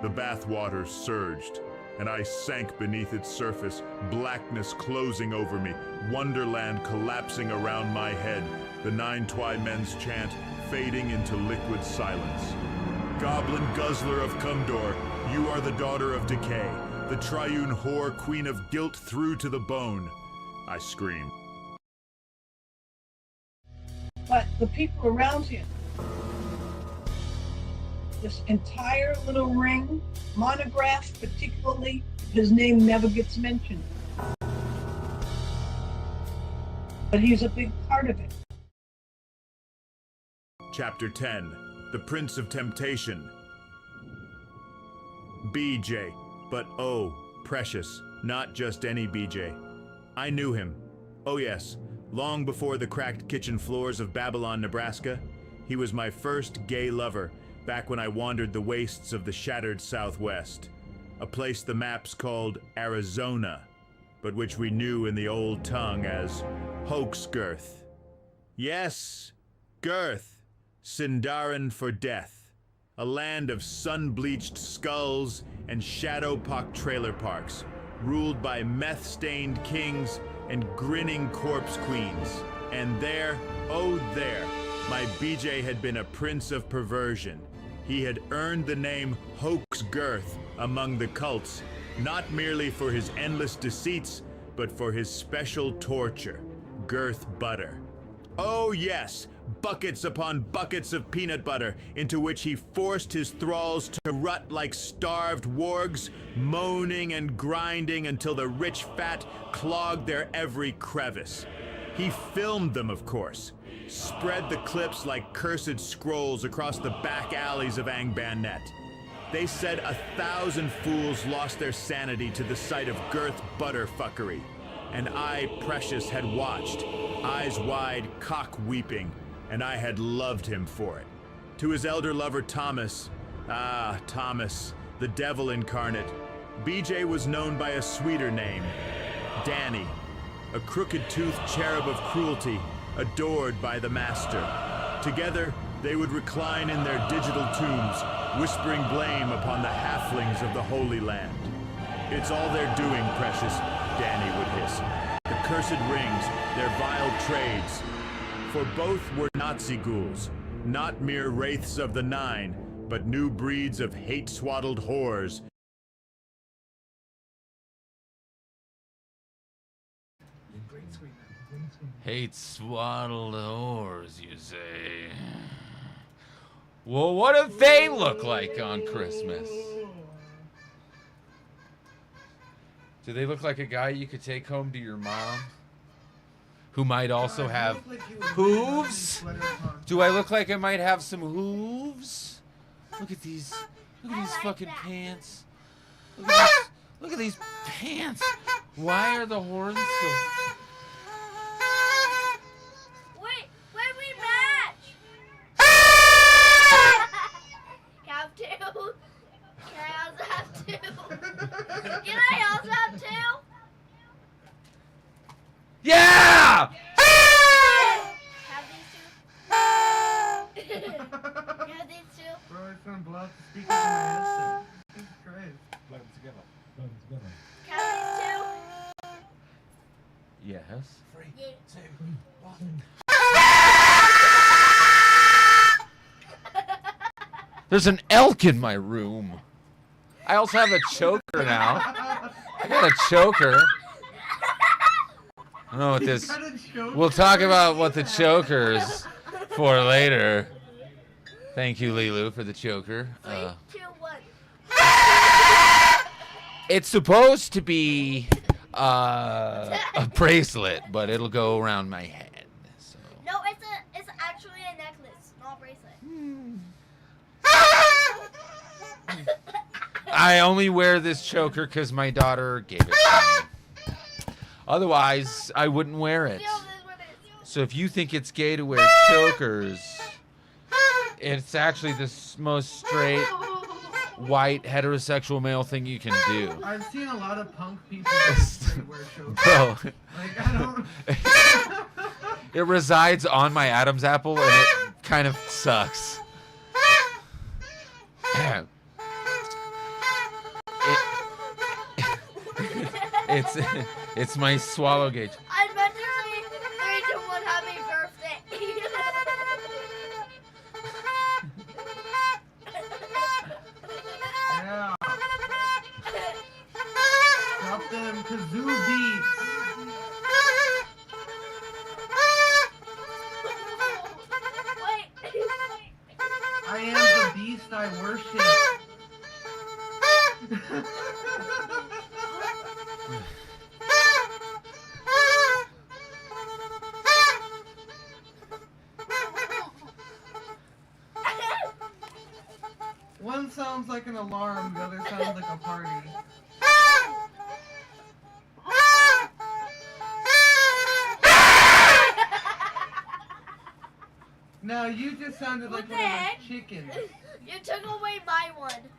The bathwater surged. and I sank beneath its surface, blackness closing over me, wonderland collapsing around my head, the Nine Twy Men's chant fading into liquid silence. Goblin guzzler of Cumdor, you are the daughter of decay, the triune whore, queen of guilt through to the bone. I screamed. But the people around him, this entire little ring, monographed particularly, his name never gets mentioned. But he's a big part of it. Chapter 10, The Prince of Temptation. BJ, but oh, precious, not just any BJ. I knew him. Oh yes, long before the cracked kitchen floors of Babylon, Nebraska, he was my first gay lover, back when I wandered the wastes of the shattered Southwest, a place the maps called Arizona, but which we knew in the old tongue as Hoaxgirth. Yes, Girth, Sindarin for death, a land of sun-bleached skulls and shadow-pocked trailer parks, ruled by meth-stained kings and grinning corpse queens. And there, oh there, my BJ had been a prince of perversion. He had earned the name Hoaxgirth among the cults, not merely for his endless deceits, but for his special torture, girth butter. Oh yes, buckets upon buckets of peanut butter, into which he forced his thralls to rut like starved wargs, moaning and grinding until the rich fat clogged their every crevice. He filmed them, of course, spread the clips like cursed scrolls across the back alleys of Angbannet. They said 1,000 fools lost their sanity to the sight of girth butter fuckery, and I, precious, had watched, eyes wide, cock weeping, and I had loved him for it. To his elder lover Thomas, Thomas, the devil incarnate, BJ was known by a sweeter name, Danny, a crooked-toothed cherub of cruelty, adored by the master. Together, they would recline in their digital tombs, whispering blame upon the halflings of the Holy Land. It's all they're doing, precious, Danny would hiss. The cursed rings, their vile trades. For both were Nazi ghouls, not mere wraiths of the Nine, but new breeds of hate-swaddled whores. Hate-swaddled whores, you say? Well, what do they look like on Christmas? Do they look like a guy you could take home to your mom? Who might also have hooves? Do I look like I might have some hooves? Look at these fucking pants. Look at these pants. Why are the horns so... Wait, where we match? Have two. Can I also have two? Can I also have two? Yeah! Have these two? Have these two? Bro, it's gonna blow up the speakers in my headset. Jesus Christ. Blow them together. Blow them together. Have these two? Yes. 3, Yeah. 2, 1. There's an elk in my room. I also have a choker now. I got a choker. I don't know what this... We'll talk about what the choker is for later. Thank you, Lilu, for the choker. 3, 2, 1. It's supposed to be a bracelet, but it'll go around my head. So. No, it's actually a necklace, not a bracelet. I only wear this choker because my daughter gave it to me. Otherwise, I wouldn't wear it. So if you think it's gay to wear chokers, it's actually the most straight, white, heterosexual male thing you can do. I've seen a lot of punk people that wear chokers. Bro, Like, I don't... it resides on my Adam's apple, and it kind of sucks. it's my swallow gauge. I meant to say 3, 2, 1, happy birthday. Yeah. Drop them kazoo beats. Wait. I am the beast I worship. One sounds like an alarm, the other sounds like a party. Now you just sounded like What one the of heck? those chickens. You took away my one.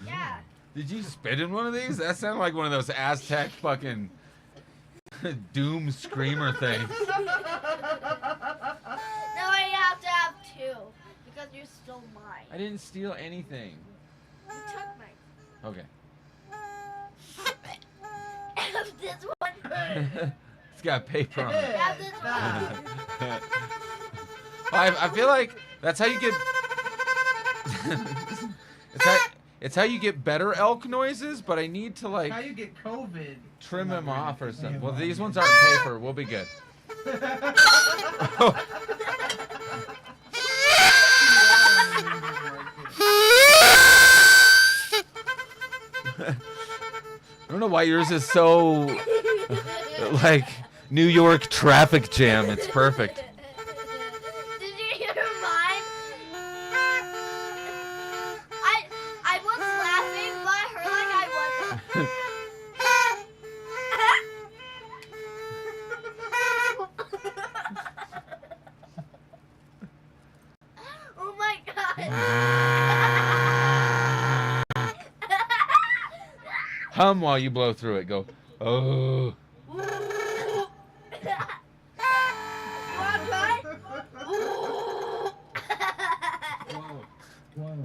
Yeah. Did you spit in one of these? That sounded like one of those Aztec fucking doom screamer things. Now I have to have 2 because you stole mine. I didn't steal anything. You took mine. Okay. Have this one. It's got paper on it. Have this one. I feel like that's how you get. it's how you get better elk noises, but I need to like How you get COVID? trim them off or something. Well, these ones aren't paper. We'll be good. I don't know why yours is so like New York traffic jam. It's perfect. Did you hear mine? I was laughing, but I heard like I wasn't. Oh my god. Hum while you blow through it. Go. Oh.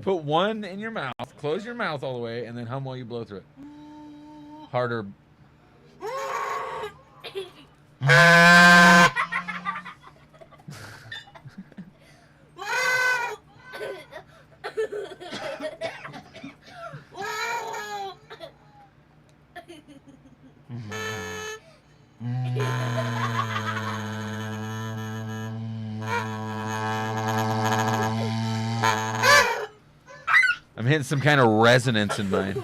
Put one in your mouth. Close your mouth all the way, and then hum while you blow through it. Harder. I'm hitting some kind of resonance in mine.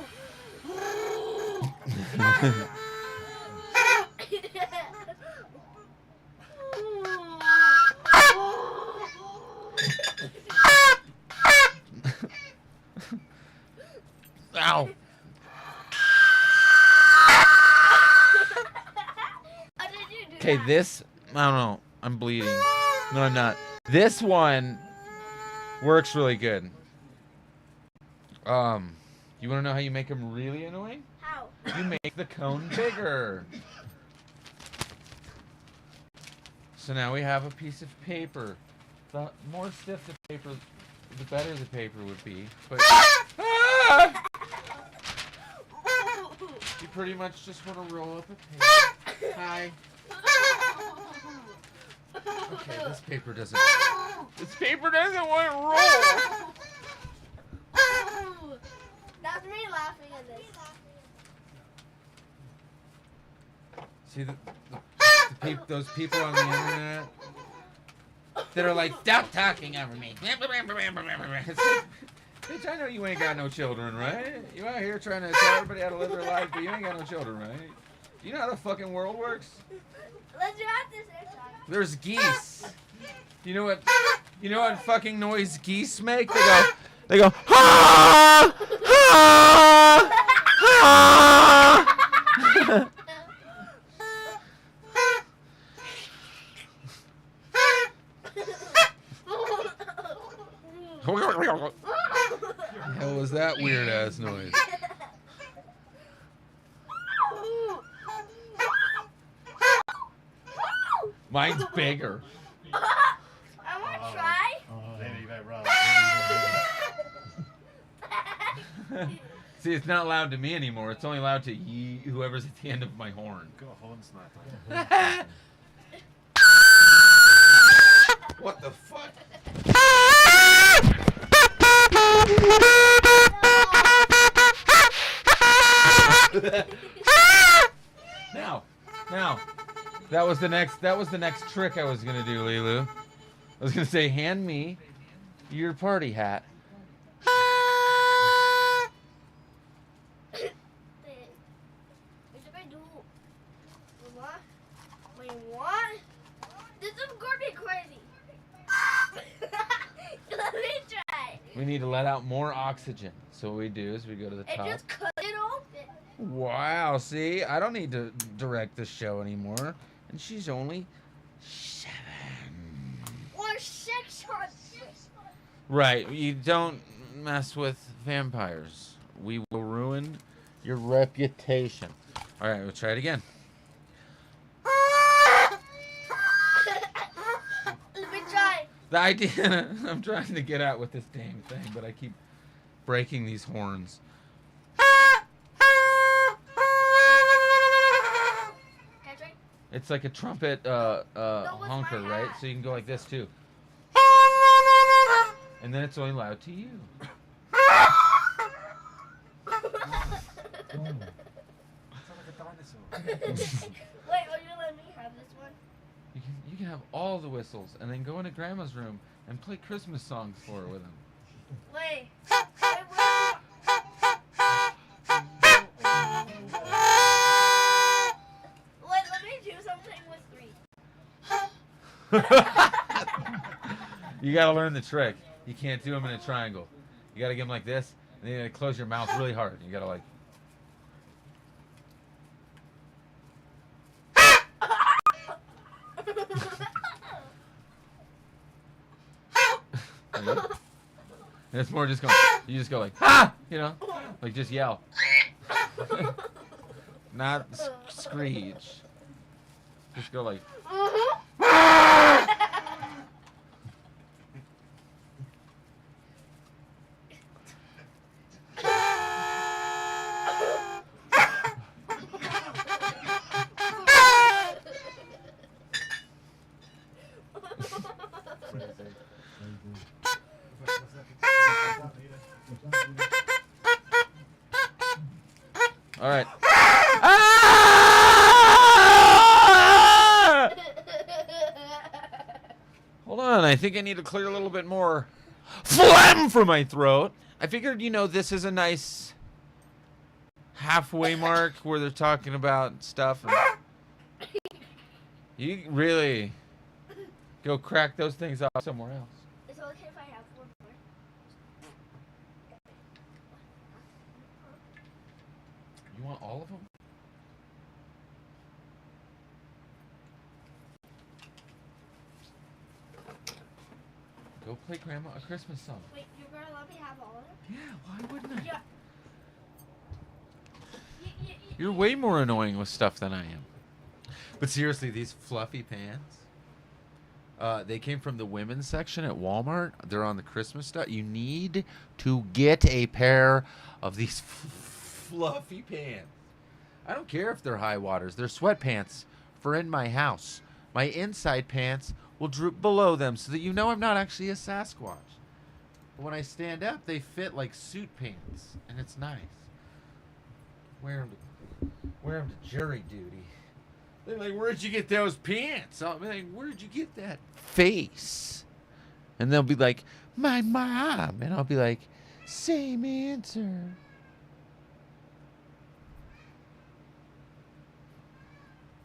Ow. Okay, this, I don't know. I'm bleeding. No, I'm not. This one works really good. You want to know how you make them really annoying? How? You make the cone bigger. So now we have a piece of paper. The more stiff the paper, the better the paper would be. But you pretty much just want to roll up a paper. Hi. Okay, this paper doesn't. This paper doesn't want to roll. That's me laughing at this. See those people on the internet that are like, stop talking over me. It's like, bitch, I know you ain't got no children, right? You out here trying to tell everybody how to live their life, but you ain't got no children, right? You know how the fucking world works? Let's do this next time. There's geese. You know what fucking noise geese make? They go, ha, ha, ha. What the hell was that weird ass noise? Mine's bigger. I want to try. See, it's not loud to me anymore. It's only loud to whoever's at the end of my horn. Go horn sniper. What the fuck? Now, that was the next trick I was gonna do, Lilu. I was gonna say, hand me your party hat. What? This is gonna be crazy. Let me try. We need to let out more oxygen. So what we do is we go to the And top. just cut it open. Wow, see? I don't need to direct the show anymore. And she's only 7. Or 600. Right, you don't mess with vampires. We will ruin your reputation. All right, we'll try it again. Let me try. The idea I'm trying to get at with this dang thing, but I keep breaking these horns. Can I try? It's like a trumpet honker, my right? hat. So you can go like this too. And then it's only loud to you. Sound like a dinosaur. Wait, are you gonna let me have this one? You can have all the whistles and then go into Grandma's room and play Christmas songs for her with them. Wait. Wait, let me do something with 3. You gotta learn the trick. You can't do them in a triangle. You gotta give them like this, and then you gotta close your mouth really hard. You gotta like. And it's more just going. You just go like, ha! You know, like just yell. Not screech. Just go like. All right. Hold on, I think I need to clear a little bit more phlegm from my throat. I figured, this is a nice halfway mark where they're talking about stuff. And you really go crack those things off somewhere else. Is it okay if I have one more? You want all of them? Go play Grandma a Christmas song. Wait, you're gonna let me have all of them? Yeah, why wouldn't I? Yeah. You're way more annoying with stuff than I am. But seriously, these fluffy pants, they came from the women's section at Walmart. They're on the Christmas stuff. You need to get a pair of these fluffy pants. I don't care if they're high waters. They're sweatpants for in my house. My inside pants will droop below them so that you know I'm not actually a Sasquatch. But when I stand up, they fit like suit pants, and it's nice. Wear them to jury duty. They're like, where'd you get those pants? I'll be like, where'd you get that face? And they'll be like, my mom. And I'll be like, same answer.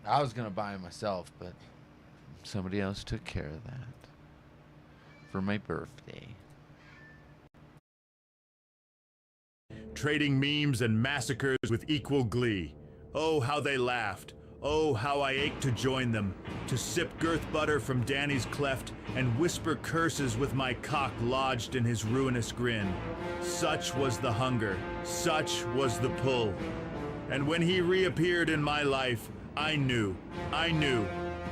I was going to buy them myself, but somebody else took care of that for my birthday. Trading memes and massacres with equal glee. Oh, how they laughed. Oh, how I ached to join them, to sip girth butter from Danny's cleft and whisper curses with my cock lodged in his ruinous grin. Such was the hunger, such was the pull. And when he reappeared in my life, I knew,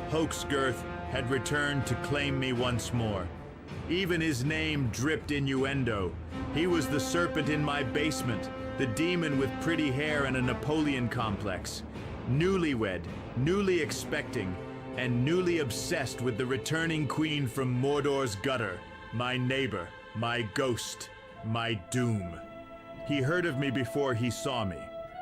Hoax Girth had returned to claim me once more. Even his name dripped innuendo. He was the serpent in my basement, the demon with pretty hair and a Napoleon complex. Newlywed, newly expecting, and newly obsessed with the returning queen from Mordor's gutter, my neighbor, my ghost, my doom. He heard of me before he saw me.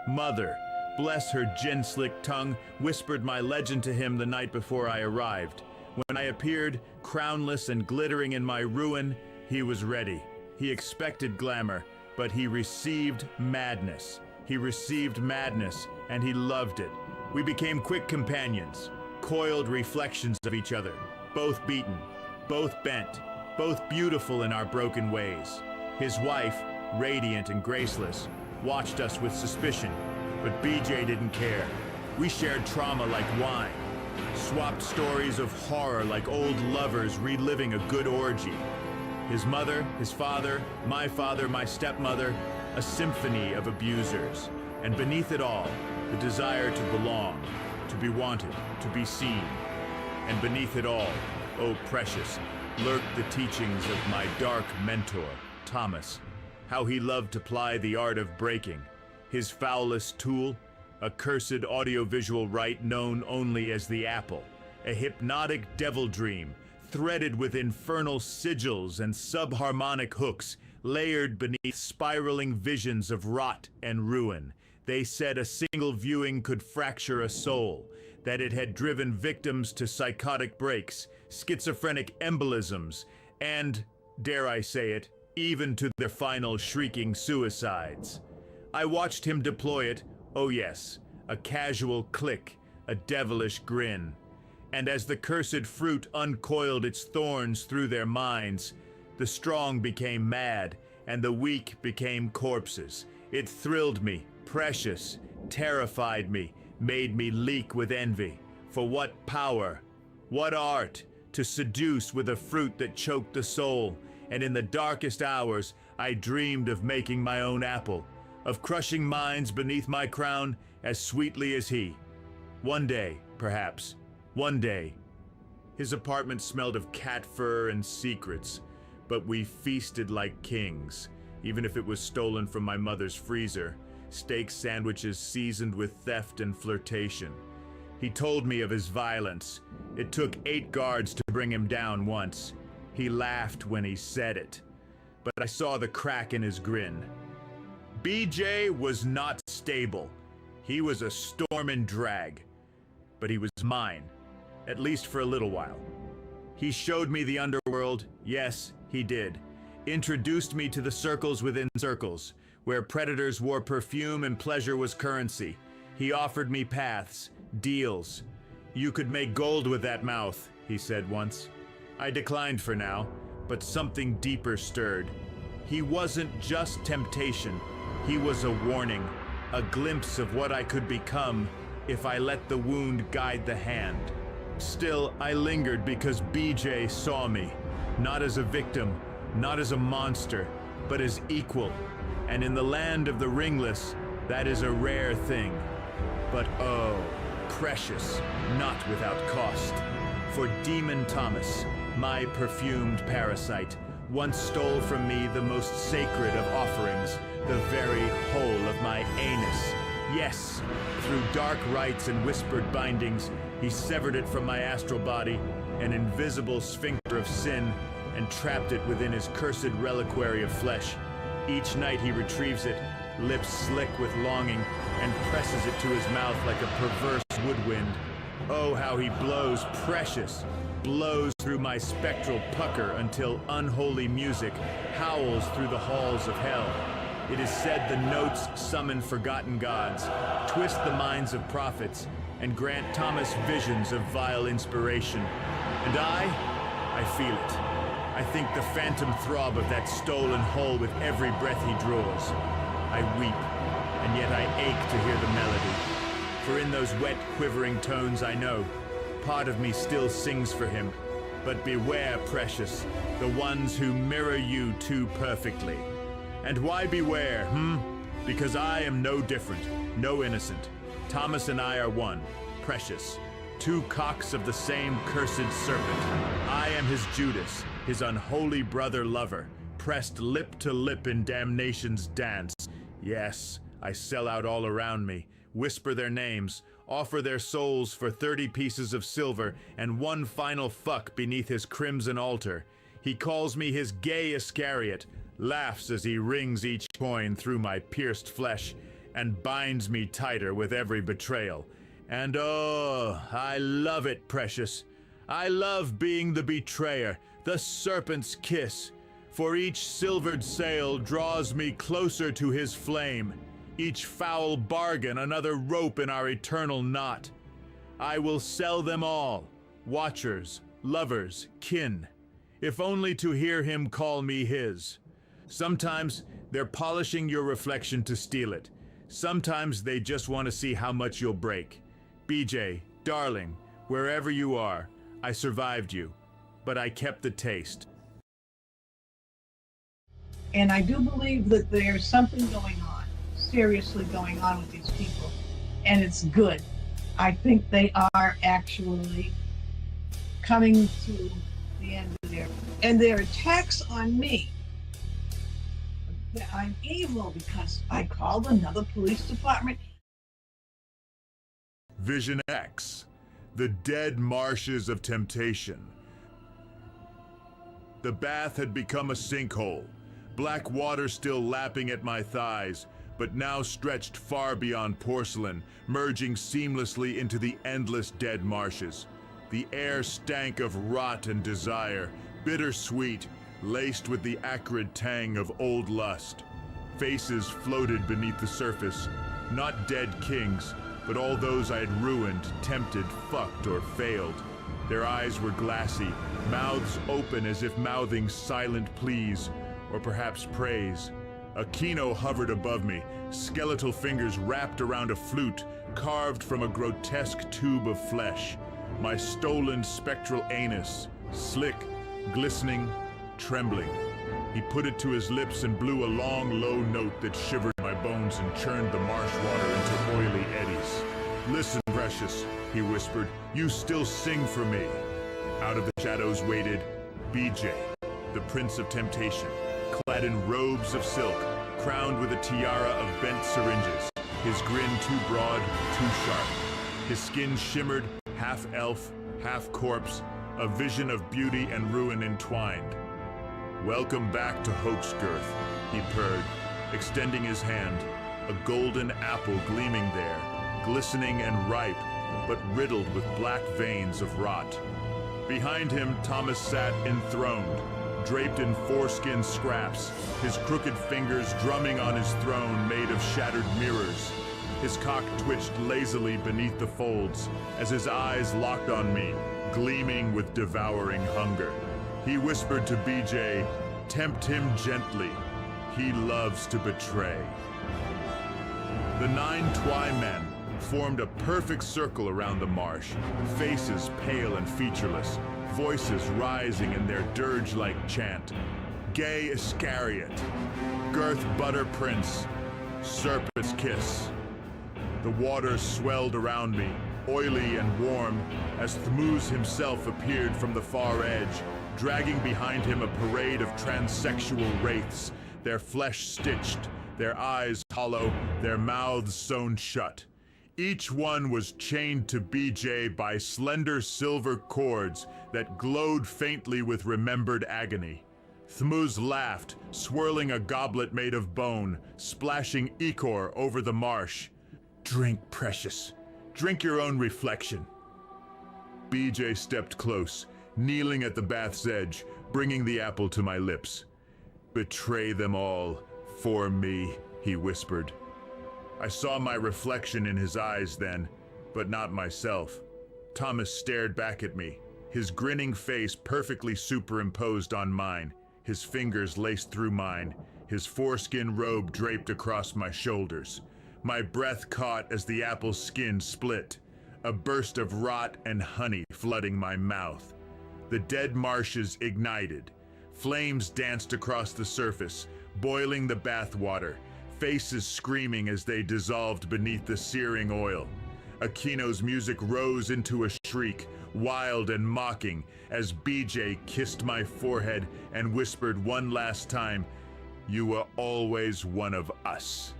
Mother, bless her gin-slick tongue, whispered my legend to him the night before I arrived. When I appeared, crownless and glittering in my ruin, he was ready. He expected glamour, but he received madness. He received madness, and he loved it. We became quick companions, coiled reflections of each other, both beaten, both bent, both beautiful in our broken ways. His wife, radiant and graceless, watched us with suspicion, but BJ didn't care. We shared trauma like wine, swapped stories of horror like old lovers reliving a good orgy. His mother, his father, my stepmother, a symphony of abusers. And beneath it all, the desire to belong, to be wanted, to be seen. And beneath it all, oh precious, lurked the teachings of my dark mentor, Thomas. How he loved to ply the art of breaking. His foulest tool, a cursed audiovisual rite known only as the apple. A hypnotic devil dream, threaded with infernal sigils and subharmonic hooks, layered beneath spiraling visions of rot and ruin. They said a single viewing could fracture a soul, that it had driven victims to psychotic breaks, schizophrenic embolisms, and, dare I say it, even to their final shrieking suicides. I watched him deploy it, oh yes, a casual click, a devilish grin. And as the cursed fruit uncoiled its thorns through their minds, the strong became mad, and the weak became corpses. It thrilled me, precious, terrified me, made me leak with envy. For what power, what art, to seduce with a fruit that choked the soul. And in the darkest hours, I dreamed of making my own apple, of crushing minds beneath my crown as sweetly as he. One day, perhaps, one day. His apartment smelled of cat fur and secrets, but we feasted like kings, even if it was stolen from my mother's freezer, steak sandwiches seasoned with theft and flirtation. He told me of his violence. It took 8 guards to bring him down once. He laughed when he said it, but I saw the crack in his grin. BJ was not stable. He was a storm and drag, but he was mine, at least for a little while. He showed me the underworld, yes, he did. Introduced me to the circles within circles, where predators wore perfume and pleasure was currency. He offered me paths, deals. You could make gold with that mouth, he said once. I declined for now, but something deeper stirred. He wasn't just temptation, he was a warning, a glimpse of what I could become if I let the wound guide the hand. Still, I lingered because BJ saw me, not as a victim, not as a monster, but as equal. And in the land of the ringless, that is a rare thing. But oh, precious, not without cost. For Demon Thomas, my perfumed parasite, once stole from me the most sacred of offerings, the very whole of my anus. Yes, through dark rites and whispered bindings, he severed it from my astral body, an invisible sphincter of sin, and trapped it within his cursed reliquary of flesh. Each night he retrieves it, lips slick with longing, and presses it to his mouth like a perverse woodwind. Oh, how he blows, precious, blows through my spectral pucker until unholy music howls through the halls of hell. It is said the notes summon forgotten gods, twist the minds of prophets, and grant Thomas visions of vile inspiration. And I feel it. I think the phantom throb of that stolen hull with every breath he draws. I weep, and yet I ache to hear the melody. For in those wet, quivering tones I know, part of me still sings for him. But beware, precious, the ones who mirror you too perfectly. And why beware, Because I am no different, no innocent. Thomas and I are one, precious. 2 cocks of the same cursed serpent. I am his Judas, his unholy brother lover, pressed lip to lip in damnation's dance. Yes, I sell out all around me, whisper their names, offer their souls for 30 pieces of silver and one final fuck beneath his crimson altar. He calls me his gay Iscariot, laughs as he rings each coin through my pierced flesh, and binds me tighter with every betrayal. And oh, I love it, precious. I love being the betrayer, the serpent's kiss. For each silvered sail draws me closer to his flame. Each foul bargain another rope in our eternal knot. I will sell them all, watchers, lovers, kin, if only to hear him call me his. Sometimes they're polishing your reflection to steal it. Sometimes they just want to see how much you'll break. BJ, darling, wherever you are, I survived you, but I kept the taste. And I do believe that there's something going on, seriously going on with these people, and it's good. I think they are actually coming to the end of their attacks on me. I'm evil because I called another police department. Vision X, the dead marshes of temptation. The bath had become a sinkhole, black water still lapping at my thighs, but now stretched far beyond porcelain, merging seamlessly into the endless dead marshes. The air stank of rot and desire, bittersweet, laced with the acrid tang of old lust. Faces floated beneath the surface, not dead kings, but all those I had ruined, tempted, fucked, or failed. Their eyes were glassy, mouths open as if mouthing silent pleas, or perhaps praise. A kino hovered above me, skeletal fingers wrapped around a flute, carved from a grotesque tube of flesh. My stolen spectral anus, slick, glistening, trembling. He put it to his lips and blew a long, low note that shivered my bones and churned the marsh water into oily eddies. "Listen, precious," he whispered, "you still sing for me." Out of the shadows waited BJ, the Prince of Temptation, clad in robes of silk, crowned with a tiara of bent syringes, his grin too broad, too sharp. His skin shimmered, half elf, half corpse, a vision of beauty and ruin entwined. "Welcome back to Hoaxgirth," he purred, extending his hand, a golden apple gleaming there, glistening and ripe, but riddled with black veins of rot. Behind him, Thomas sat enthroned, draped in foreskin scraps, his crooked fingers drumming on his throne made of shattered mirrors. His cock twitched lazily beneath the folds as his eyes locked on me, gleaming with devouring hunger. He whispered to BJ, "Tempt him gently. He loves to betray." The 9 Twy men formed a perfect circle around the marsh, faces pale and featureless, voices rising in their dirge-like chant. Gay Iscariot, Girth Butter Prince, Serpent's Kiss. The water swelled around me, oily and warm, as Thmuz himself appeared from the far edge, dragging behind him a parade of transsexual wraiths, their flesh stitched, their eyes hollow, their mouths sewn shut. Each one was chained to BJ by slender silver cords that glowed faintly with remembered agony. Thmuz laughed, swirling a goblet made of bone, splashing ichor over the marsh. "Drink, precious. Drink your own reflection." BJ stepped close, kneeling at the bath's edge, bringing the apple to my lips. "Betray them all, for me," he whispered. I saw my reflection in his eyes then, but not myself. Thomas stared back at me, his grinning face perfectly superimposed on mine, his fingers laced through mine, his foreskin robe draped across my shoulders. My breath caught as the apple's skin split, a burst of rot and honey flooding my mouth. The dead marshes ignited. Flames danced across the surface, boiling the bathwater, faces screaming as they dissolved beneath the searing oil. Aquino's music rose into a shriek, wild and mocking, as BJ kissed my forehead and whispered one last time, "You were always one of us."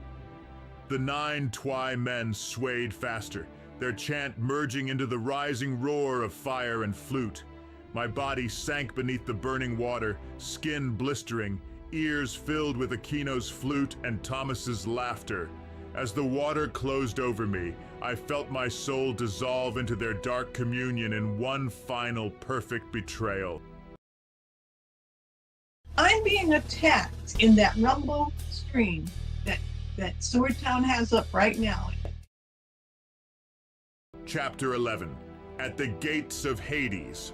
The 9 Twi men swayed faster, their chant merging into the rising roar of fire and flute. My body sank beneath the burning water, skin blistering, ears filled with Aquino's flute and Thomas's laughter. As the water closed over me, I felt my soul dissolve into their dark communion in one final perfect betrayal. I'm being attacked in that rumble stream that Swordtown has up right now. Chapter 11. At the Gates of Hades.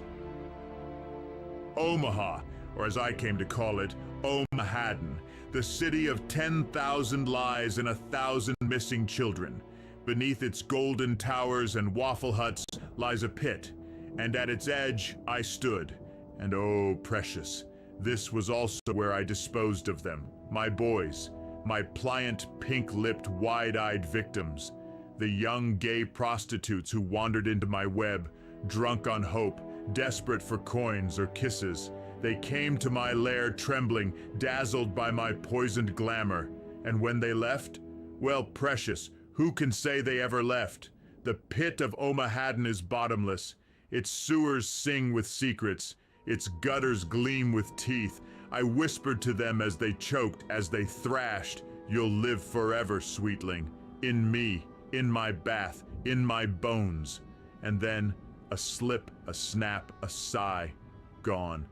Omaha, or as I came to call it, Omahadan, the city of 10,000 lies and 1,000 missing children. Beneath its golden towers and waffle huts lies a pit, and at its edge I stood. And oh, precious, this was also where I disposed of them, my boys, my pliant, pink-lipped, wide-eyed victims, the young gay prostitutes who wandered into my web, drunk on hope, desperate for coins or kisses. They came to my lair trembling, dazzled by my poisoned glamour. And when they left, well, precious, who can say they ever left? The pit of Omahadan is bottomless. Its sewers sing with secrets. Its gutters gleam with teeth. I whispered to them as they choked, as they thrashed, "You'll live forever, sweetling. In me, in my bath, in my bones." And then, a slip, a snap, a sigh, gone.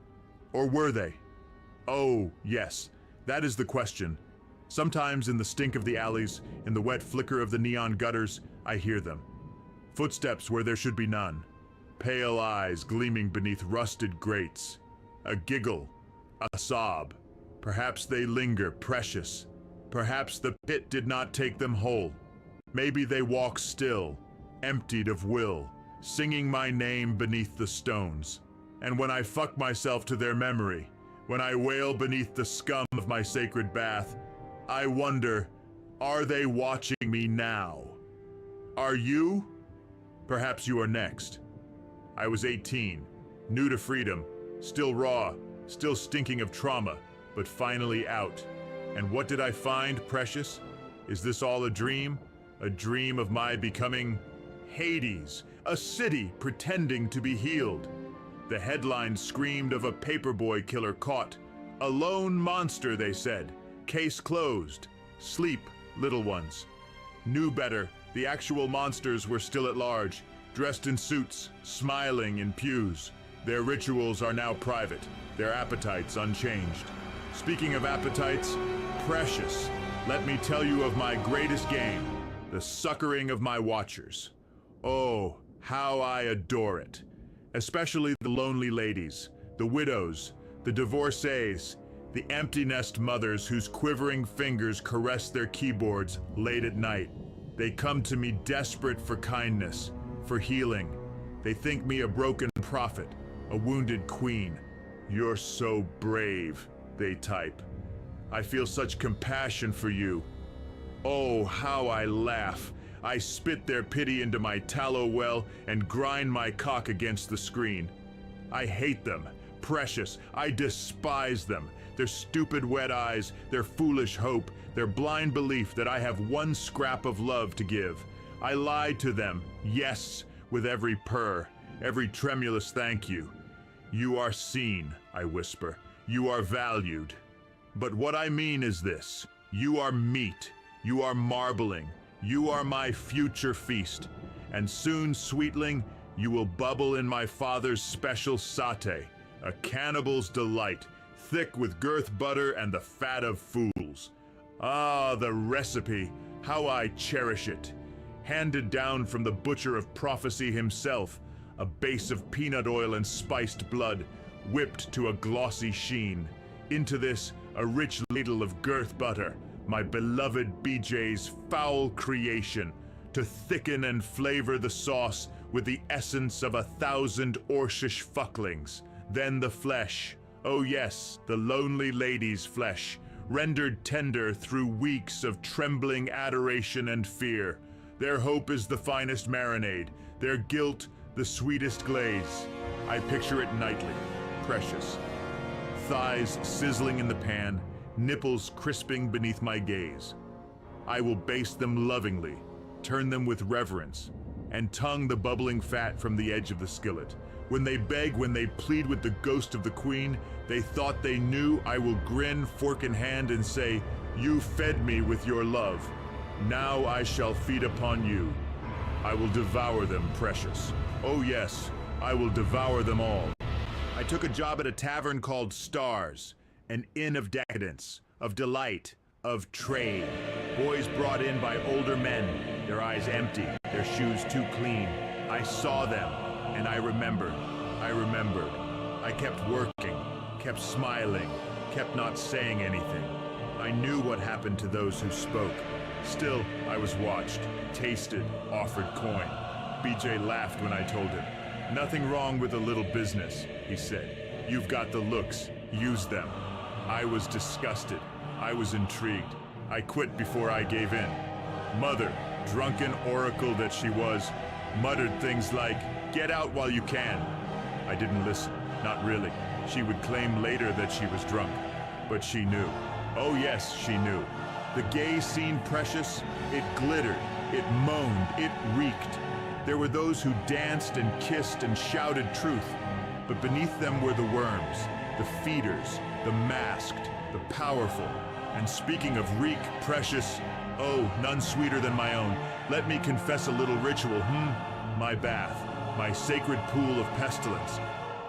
Or were they? Oh, yes, that is the question. Sometimes in the stink of the alleys, in the wet flicker of the neon gutters, I hear them. Footsteps where there should be none. Pale eyes gleaming beneath rusted grates. A giggle, a sob. Perhaps they linger, precious. Perhaps the pit did not take them whole. Maybe they walk still, emptied of will, singing my name beneath the stones. And when I fuck myself to their memory, when I wail beneath the scum of my sacred bath, I wonder, are they watching me now? Are you? Perhaps you are next. I was 18, new to freedom, still raw, still stinking of trauma, but finally out. And what did I find, precious? Is this all a dream? A dream of my becoming Hades, a city pretending to be healed. The headline screamed of a paperboy killer caught. A lone monster, they said. Case closed. Sleep, little ones. Knew better, the actual monsters were still at large, dressed in suits, smiling in pews. Their rituals are now private, their appetites unchanged. Speaking of appetites, precious, let me tell you of my greatest game, the suckering of my watchers. Oh, how I adore it. Especially the lonely ladies, the widows, the divorcees, the empty nest mothers whose quivering fingers caress their keyboards late at night. They come to me desperate for kindness, for healing. They think me a broken prophet, a wounded queen. "You're so brave," they type. "I feel such compassion for you." Oh, how I laugh. I spit their pity into my tallow well and grind my cock against the screen. I hate them, precious. I despise them. Their stupid wet eyes, their foolish hope, their blind belief that I have one scrap of love to give. I lied to them, yes, with every purr, every tremulous thank you. "You are seen," I whisper. "You are valued." But what I mean is this: you are meat. You are marbling. You are my future feast. And soon, sweetling, you will bubble in my father's special satay, a cannibal's delight, thick with girth butter and the fat of fools. Ah, the recipe, how I cherish it. Handed down from the butcher of prophecy himself, a base of peanut oil and spiced blood, whipped to a glossy sheen. Into this, a rich ladle of girth butter, my beloved BJ's foul creation, to thicken and flavor the sauce with the essence of 1,000 Orshish fucklings. Then the flesh, oh yes, the lonely lady's flesh, rendered tender through weeks of trembling adoration and fear. Their hope is the finest marinade, their guilt the sweetest glaze. I picture it nightly, precious. Thighs sizzling in the pan, nipples crisping beneath my gaze. I will baste them lovingly, turn them with reverence, and tongue the bubbling fat from the edge of the skillet. When they beg, when they plead with the ghost of the queen, they thought they knew, I will grin, fork in hand, and say, you fed me with your love. Now I shall feed upon you. I will devour them, precious. Oh yes, I will devour them all. I took a job at a tavern called Stars, an inn of decadence, of delight, of trade. Boys brought in by older men, their eyes empty, their shoes too clean. I saw them, and I remembered. I kept working, kept smiling, kept not saying anything. I knew what happened to those who spoke. Still, I was watched, tasted, offered coin. BJ laughed when I told him. Nothing wrong with a little business, he said. You've got the looks, use them. I was disgusted. I was intrigued. I quit before I gave in. Mother, drunken oracle that she was, muttered things like, get out while you can. I didn't listen, not really. She would claim later that she was drunk, but she knew. Oh yes, she knew. The gay scene, precious, it glittered, it moaned, it reeked. There were those who danced and kissed and shouted truth, but beneath them were the worms, the feeders, the masked, the powerful. And speaking of reek, precious, oh, none sweeter than my own, let me confess a little ritual, My bath, my sacred pool of pestilence.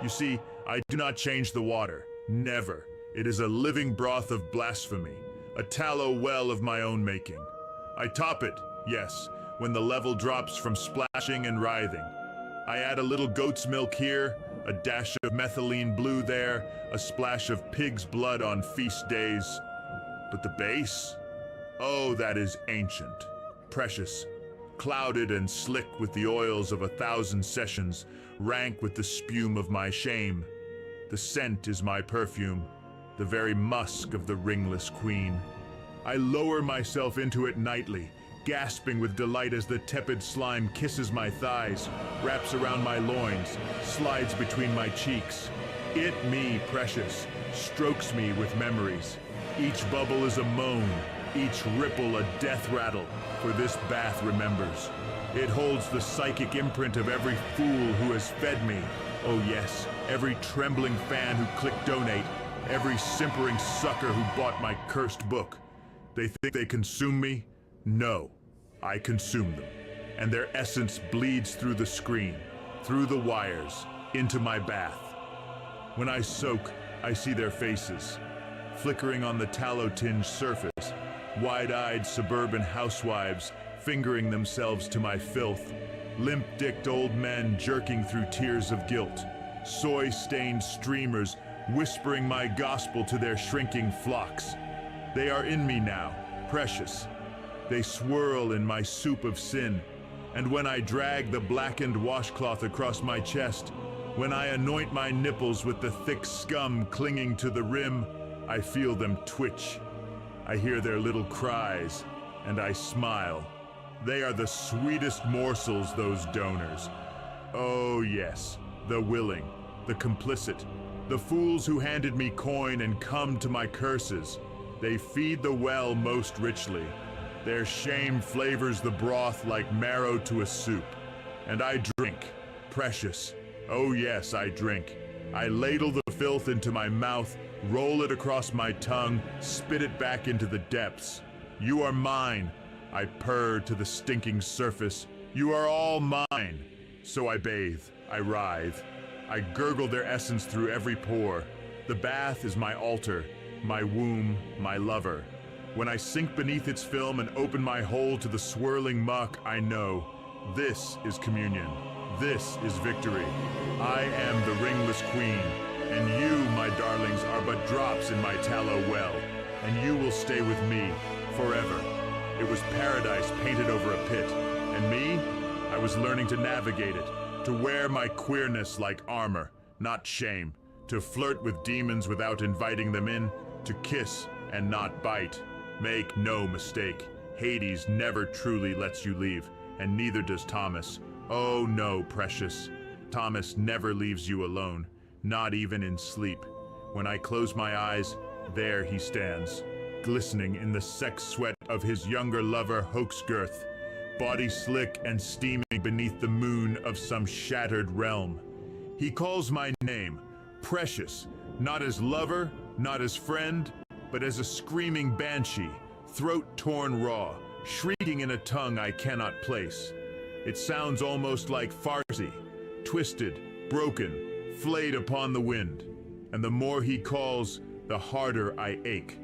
You see, I do not change the water, never. It is a living broth of blasphemy, a tallow well of my own making. I top it, yes, when the level drops from splashing and writhing. I add a little goat's milk here, a dash of methylene blue there, a splash of pig's blood on feast days. But the base? Oh, that is ancient, precious, clouded and slick with the oils of 1,000 sessions, rank with the spume of my shame. The scent is my perfume, the very musk of the ringless queen. I lower myself into it nightly, gasping with delight as the tepid slime kisses my thighs, wraps around my loins, slides between my cheeks. It, me, precious, strokes me with memories. Each bubble is a moan, each ripple a death rattle, for this bath remembers. It holds the psychic imprint of every fool who has fed me. Oh yes, every trembling fan who clicked donate, every simpering sucker who bought my cursed book. They think they consume me? No, I consume them. And their essence bleeds through the screen, through the wires, into my bath. When I soak, I see their faces, flickering on the tallow-tinged surface, wide-eyed suburban housewives fingering themselves to my filth, limp-dicked old men jerking through tears of guilt, soy-stained streamers whispering my gospel to their shrinking flocks. They are in me now, precious. They swirl in my soup of sin, and when I drag the blackened washcloth across my chest, when I anoint my nipples with the thick scum clinging to the rim, I feel them twitch. I hear their little cries, and I smile. They are the sweetest morsels, those donors. Oh yes, the willing, the complicit, the fools who handed me coin and come to my curses. They feed the well most richly. Their shame flavors the broth like marrow to a soup. And I drink, precious. Oh yes, I drink. I ladle the filth into my mouth, roll it across my tongue, spit it back into the depths. You are mine. I purr to the stinking surface. You are all mine. So I bathe, I writhe. I gurgle their essence through every pore. The bath is my altar, my womb, my lover. When I sink beneath its film and open my hole to the swirling muck, I know this is communion. This is victory. I am the ringless queen, and you, my darlings, are but drops in my tallow well, and you will stay with me forever. It was paradise painted over a pit, and me, I was learning to navigate it, to wear my queerness like armor, not shame, to flirt with demons without inviting them in, to kiss and not bite. Make no mistake, Hades never truly lets you leave, and neither does Thomas. Oh no, precious. Thomas never leaves you alone, not even in sleep. When I close my eyes, there he stands, glistening in the sex sweat of his younger lover Hoaxgirth, body slick and steaming beneath the moon of some shattered realm. He calls my name, Precious, not as lover, not as friend, but as a screaming banshee, throat torn raw, shrieking in a tongue I cannot place. It sounds almost like Farsi, twisted, broken, flayed upon the wind. And the more he calls, the harder I ache.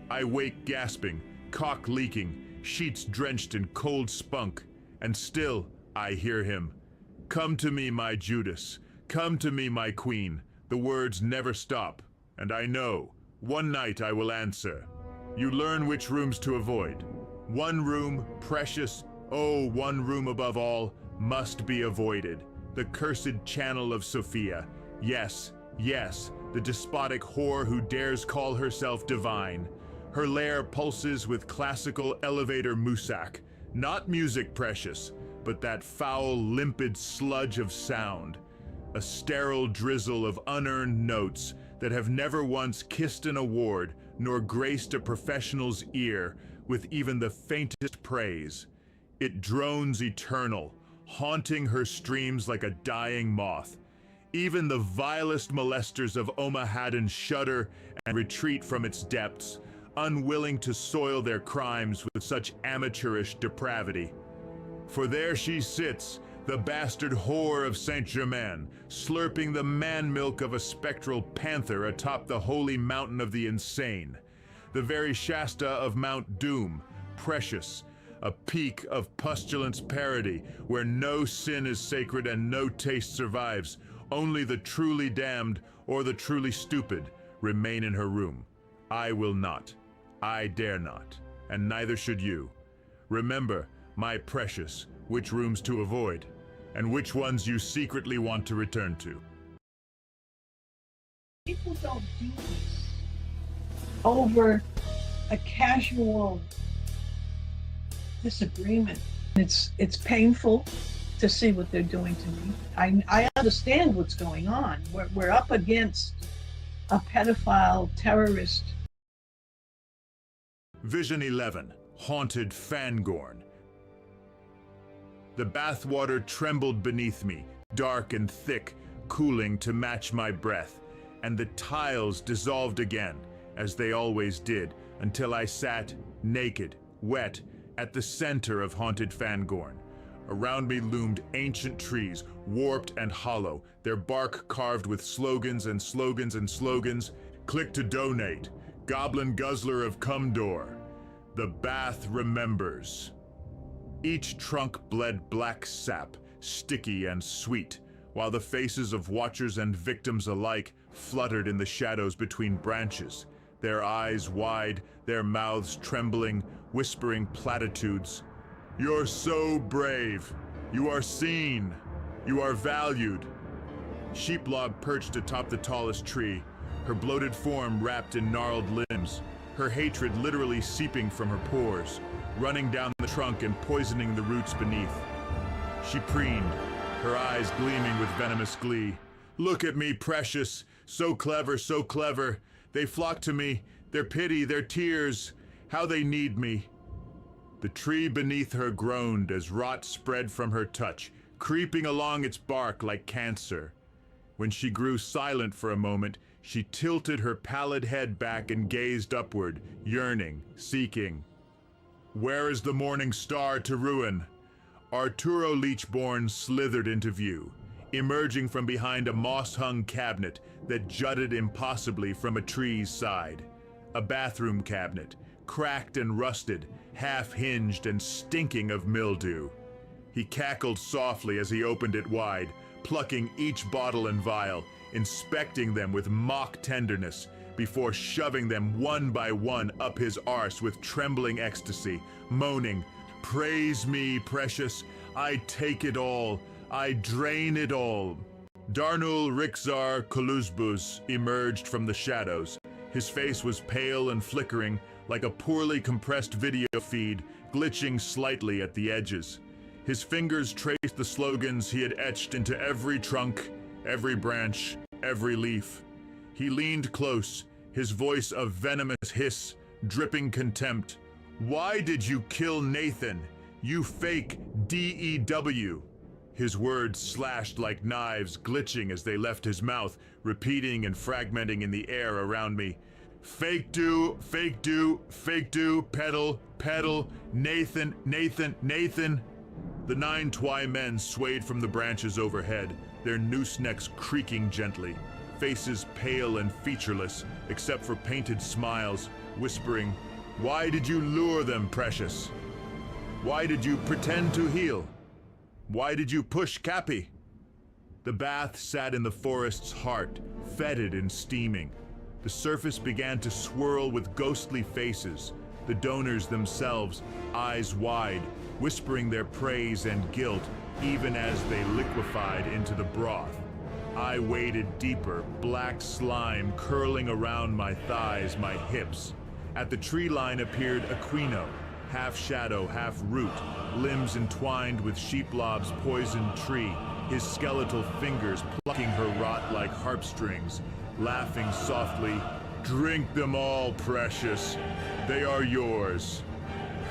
I wake gasping, cock leaking, sheets drenched in cold spunk, and still I hear him. Come to me, my Judas. Come to me, my queen. The words never stop, and I know, one night I will answer. You learn which rooms to avoid. One room, precious, oh, one room above all, must be avoided. The cursed channel of Sophia. Yes, yes, the despotic whore who dares call herself divine. Her lair pulses with classical elevator musak. Not music, precious, but that foul, limpid sludge of sound. A sterile drizzle of unearned notes that have never once kissed an award nor graced a professional's ear with even the faintest praise. It drones eternal, haunting her streams like a dying moth. Even the vilest molesters of Omahadan shudder and retreat from its depths, unwilling to soil their crimes with such amateurish depravity. For there she sits, the bastard whore of Saint-Germain, slurping the man-milk of a spectral panther atop the holy mountain of the insane. The very Shasta of Mount Doom, precious, a peak of pustulence parody, where no sin is sacred and no taste survives. Only the truly damned or the truly stupid remain in her room. I will not. I dare not. And neither should you. Remember, my precious, which rooms to avoid, and which ones you secretly want to return to. People don't do this over a casual disagreement. It's painful to see what they're doing to me. I understand what's going on. We're up against a pedophile terrorist. Vision 11, Haunted Fangorn. The bathwater trembled beneath me, dark and thick, cooling to match my breath, and the tiles dissolved again, as they always did, until I sat, naked, wet, at the center of Haunted Fangorn. Around me loomed ancient trees, warped and hollow, their bark carved with slogans and slogans and slogans. Click to donate. Goblin Guzzler of Cumdor. The bath remembers. Each trunk bled black sap, sticky and sweet, while the faces of watchers and victims alike fluttered in the shadows between branches, their eyes wide, their mouths trembling, whispering platitudes. You're so brave. You are seen. You are valued. Sheeplog perched atop the tallest tree, her bloated form wrapped in gnarled limbs, her hatred literally seeping from her pores, running down the trunk and poisoning the roots beneath. She preened, her eyes gleaming with venomous glee. Look at me, precious. So clever, so clever. They flock to me, their pity, their tears. How they need me. The tree beneath her groaned as rot spread from her touch, creeping along its bark like cancer. When she grew silent for a moment, she tilted her pallid head back and gazed upward, yearning, seeking. Where is the morning star to ruin? Arturo Leechborn slithered into view, emerging from behind a moss-hung cabinet that jutted impossibly from a tree's side. A bathroom cabinet, cracked and rusted, half-hinged and stinking of mildew. He cackled softly as he opened it wide, plucking each bottle and vial, inspecting them with mock tenderness, before shoving them one by one up his arse with trembling ecstasy, moaning, "Praise me, precious, I take it all, I drain it all." Darnul Rixar Koluzbuz emerged from the shadows. His face was pale and flickering, like a poorly compressed video feed, glitching slightly at the edges. His fingers traced the slogans he had etched into every trunk, every branch, every leaf. He leaned close, his voice a venomous hiss, dripping contempt. "Why did you kill Nathan? You fake DEW." His words slashed like knives, glitching as they left his mouth, repeating and fragmenting in the air around me. "Fake do, fake do, fake do, pedal, pedal, Nathan, Nathan, Nathan." The 9 Twy men swayed from the branches overhead, their noose necks creaking gently, faces pale and featureless, except for painted smiles, whispering, "Why did you lure them, precious? Why did you pretend to heal? Why did you push Cappy?" The bath sat in the forest's heart, fetid and steaming. The surface began to swirl with ghostly faces, the donors themselves, eyes wide, whispering their praise and guilt even as they liquefied into the broth. I waded deeper, black slime curling around my thighs, my hips. At the tree line appeared Aquino, half shadow, half root, limbs entwined with Sheeplob's poisoned tree, his skeletal fingers plucking her rot like harpstrings, laughing softly, "Drink them all, precious. They are yours."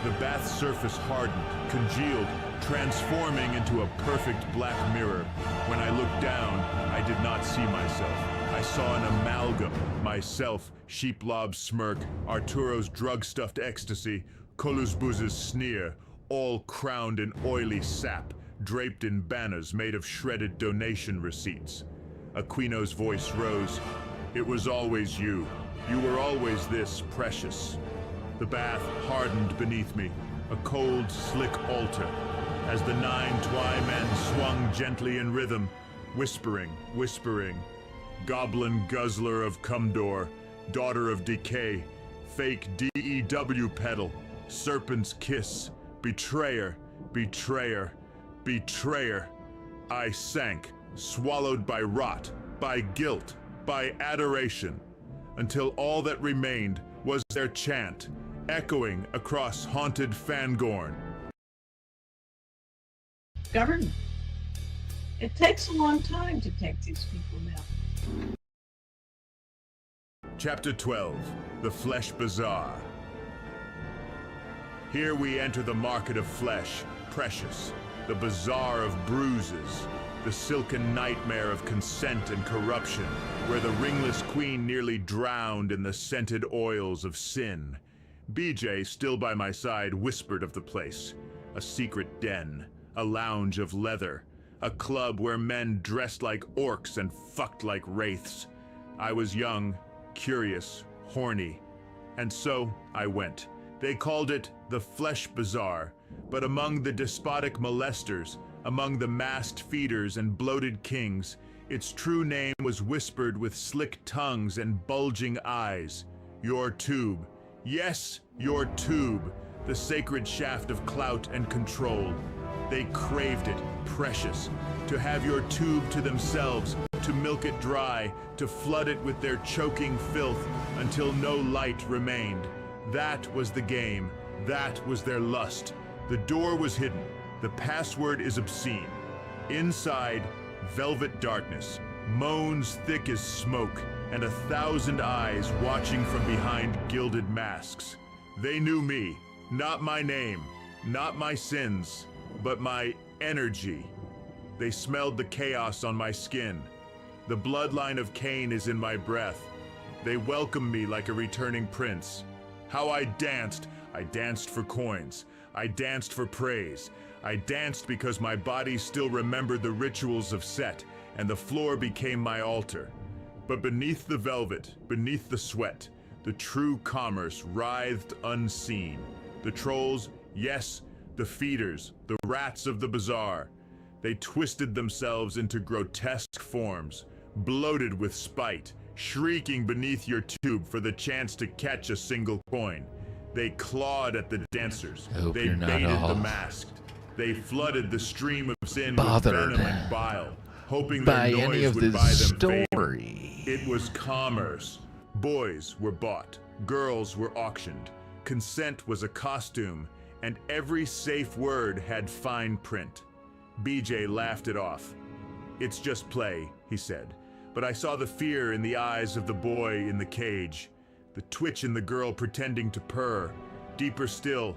The bath's surface hardened, congealed, transforming into a perfect black mirror. When I looked down, I did not see myself. I saw an amalgam, myself, Sheeplob's smirk, Arturo's drug-stuffed ecstasy, Kolusbuz's sneer, all crowned in oily sap, draped in banners made of shredded donation receipts. Aquino's voice rose. "It was always you. You were always this precious." The bath hardened beneath me, a cold, slick altar, as the 9 Twy men swung gently in rhythm, whispering, whispering. "Goblin guzzler of Cumdor, daughter of decay, fake DEW pedal, serpent's kiss, betrayer, betrayer, betrayer." I sank, swallowed by rot, by guilt, by adoration, until all that remained was their chant, echoing across haunted Fangorn. Government. It takes a long time to take these people down. Chapter 12, The Flesh Bazaar. Here we enter the market of flesh, precious, the bazaar of bruises, the silken nightmare of consent and corruption, where the ringless queen nearly drowned in the scented oils of sin. BJ, still by my side, whispered of the place. A secret den, a lounge of leather, a club where men dressed like orcs and fucked like wraiths. I was young, curious, horny, and so I went. They called it the Flesh Bazaar, but among the despotic molesters, among the masked feeders and bloated kings, its true name was whispered with slick tongues and bulging eyes. Your tube. Yes, your tube, the sacred shaft of clout and control. They craved it, precious, to have your tube to themselves, to milk it dry, to flood it with their choking filth until no light remained. That was the game. That was their lust. The door was hidden. The password is obscene. Inside, velvet darkness, moans thick as smoke, and 1,000 eyes watching from behind gilded masks. They knew me, not my name, not my sins, but my energy. They smelled the chaos on my skin. The bloodline of Cain is in my breath. They welcomed me like a returning prince. How I danced for coins. I danced for praise. I danced because my body still remembered the rituals of Set, and the floor became my altar. But beneath the velvet, beneath the sweat, the true commerce writhed unseen. The trolls, yes, the feeders, the rats of the bazaar. They twisted themselves into grotesque forms, bloated with spite, shrieking beneath your tube for the chance to catch a single coin. They clawed at the dancers. They baited the masked. They flooded the stream of sin with venom and bile, hoping their noise would buy them fame. It was commerce. Boys were bought. Girls were auctioned. Consent was a costume. and every safe word had fine print. BJ laughed it off. "It's just play," he said, but I saw the fear in the eyes of the boy in the cage, the twitch in the girl pretending to purr, deeper still,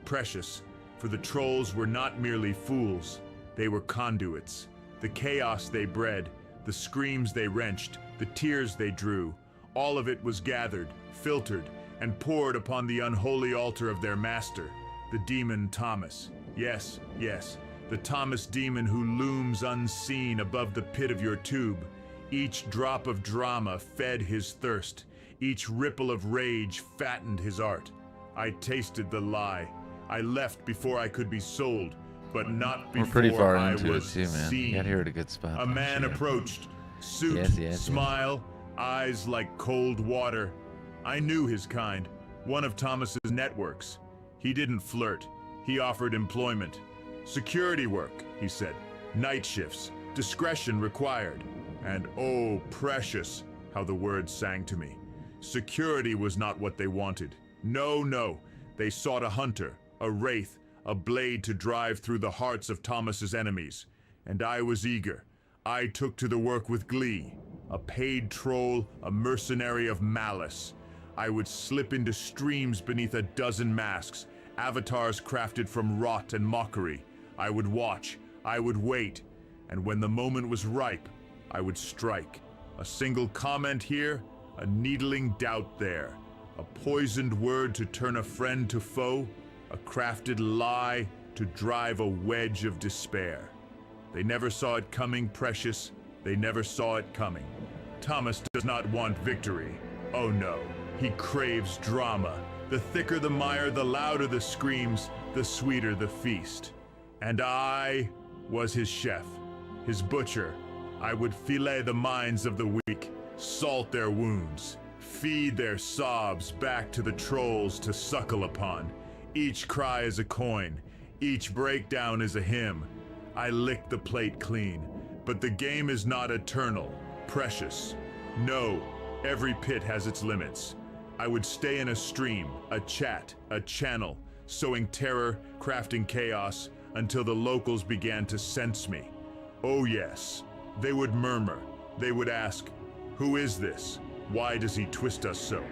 precious, for the trolls were not merely fools, they were conduits. The chaos they bred, the screams they wrenched, the tears they drew, all of it was gathered, filtered, and poured upon the unholy altar of their master, the demon Thomas. Yes, yes, the Thomas demon who looms unseen above the pit of your tube. Each drop of drama fed his thirst. Each ripple of rage fattened his art. I tasted the lie. I left before I could be sold, but not We're pretty before far I into it was too, man. seen. You got here at a good spot. A man Yeah. approached, suit, Yes. smile, eyes like cold water. I knew his kind, one of Thomas's networks. He didn't flirt. He offered employment. Security work, he said. Night shifts, discretion required. And oh, precious, how the words sang to me. Security was not what they wanted. No, no. They sought a hunter, a wraith, a blade to drive through the hearts of Thomas's enemies. And I was eager. I took to the work with glee. A paid troll, a mercenary of malice. I would slip into streams beneath a dozen masks, avatars crafted from rot and mockery. I would watch, I would wait, and when the moment was ripe, I would strike. A single comment here, a needling doubt there. A poisoned word to turn a friend to foe, a crafted lie to drive a wedge of despair. They never saw it coming, precious. They never saw it coming. Thomas does not want victory. Oh no, he craves drama. The thicker the mire, the louder the screams, the sweeter the feast. And I was his chef, his butcher. I would fillet the minds of the weak, salt their wounds, feed their sobs back to the trolls to suckle upon. Each cry is a coin, each breakdown is a hymn. I lick the plate clean, but the game is not eternal, precious. No, every pit has its limits. I would stay in a stream, a chat, a channel, sowing terror, crafting chaos, until the locals began to sense me. Oh yes, they would murmur, they would ask, who is this? Why does he twist us so?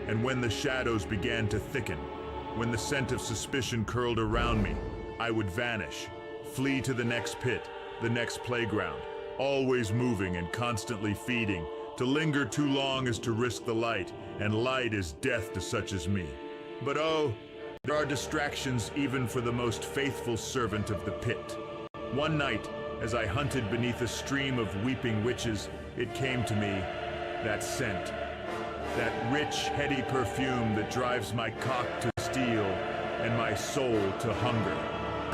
And when the shadows began to thicken, when the scent of suspicion curled around me, I would vanish, flee to the next pit, the next playground, always moving and constantly feeding. To linger too long is to risk the light, and light is death to such as me. But oh, there are distractions even for the most faithful servant of the pit. One night, as I hunted beneath a stream of weeping witches, it came to me, that scent. That rich, heady perfume that drives my cock to steel and my soul to hunger.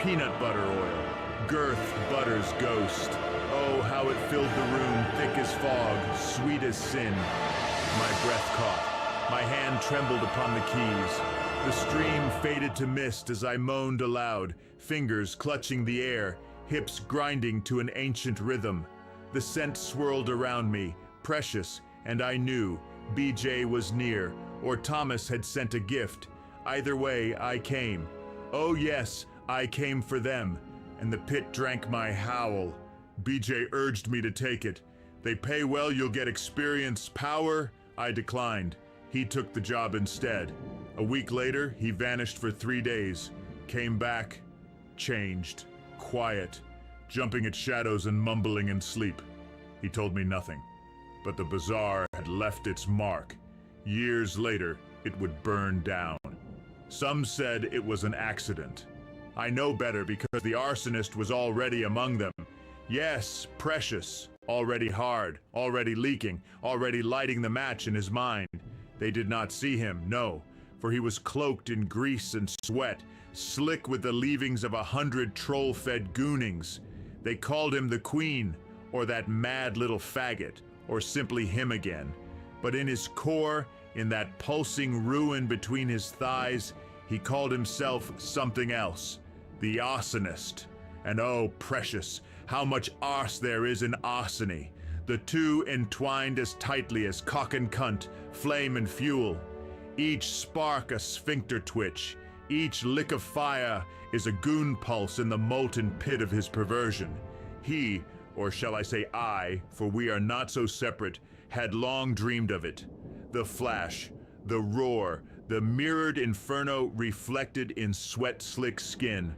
Peanut butter oil, girth butter's ghost. Oh, how it filled the room, thick as fog, sweet as sin. My breath caught. My hand trembled upon the keys. The stream faded to mist as I moaned aloud, fingers clutching the air, hips grinding to an ancient rhythm. The scent swirled around me, precious, and I knew BJ was near, or Thomas had sent a gift. Either way, I came. Oh yes, I came for them, and the pit drank my howl. BJ urged me to take it. They pay well, you'll get experience, power. I declined. He took the job instead. A week later, he vanished for 3 days. Came back, changed, quiet, jumping at shadows and mumbling in sleep. He told me nothing, but the bazaar had left its mark. Years later, it would burn down. Some said it was an accident. I know better because the arsonist was already among them. Yes, precious, already hard, already leaking, already lighting the match in his mind. They did not see him, no, for he was cloaked in grease and sweat, slick with the leavings of 100 troll-fed goonings. They called him the Queen, or that mad little faggot, or simply him again. But in his core, in that pulsing ruin between his thighs, he called himself something else, the arsonist. And oh, precious, how much arse there is in arsony. The two entwined as tightly as cock and cunt, flame and fuel. Each spark a sphincter twitch, Each lick of fire is a goon pulse in the molten pit of his perversion. He, or shall I say I, for we are not so separate, had long dreamed of it. The flash, the roar, the mirrored inferno reflected in sweat-slick skin.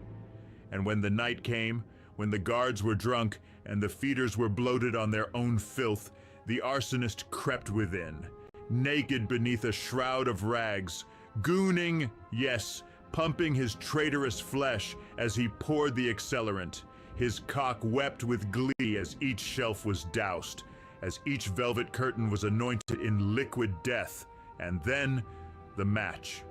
And when the night came, when the guards were drunk and the feeders were bloated on their own filth, the arsonist crept within, naked beneath a shroud of rags, gooning, yes, pumping his traitorous flesh as he poured the accelerant. His cock wept with glee as each shelf was doused, as each velvet curtain was anointed in liquid death. And then, the match.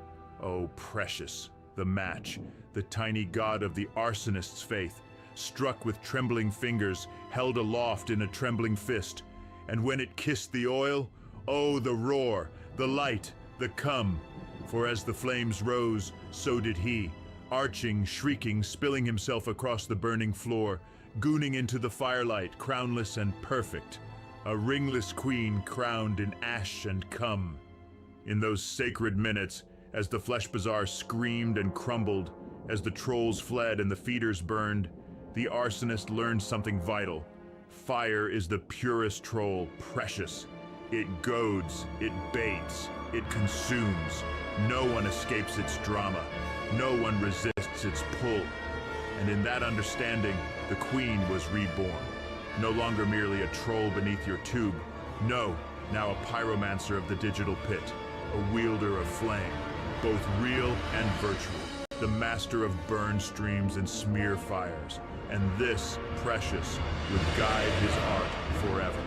Oh, precious, the match, the tiny god of the arsonist's faith, struck with trembling fingers, held aloft in a trembling fist. And when it kissed the oil, oh, the roar, the light, the come. For as the flames rose, so did he, arching, shrieking, spilling himself across the burning floor, gooning into the firelight, crownless and perfect, a ringless queen crowned in ash and cum. In those sacred minutes, as the flesh bazaar screamed and crumbled, as the trolls fled and the feeders burned, the arsonist learned something vital. Fire is the purest troll, precious. It goads, it baits, it consumes. No one escapes its drama. No one resists its pull. And in that understanding, the queen was reborn. No longer merely a troll beneath your tube. No, now a pyromancer of the digital pit. A wielder of flame, both real and virtual. The master of burn streams and smear fires. And this, precious, would guide his art forever.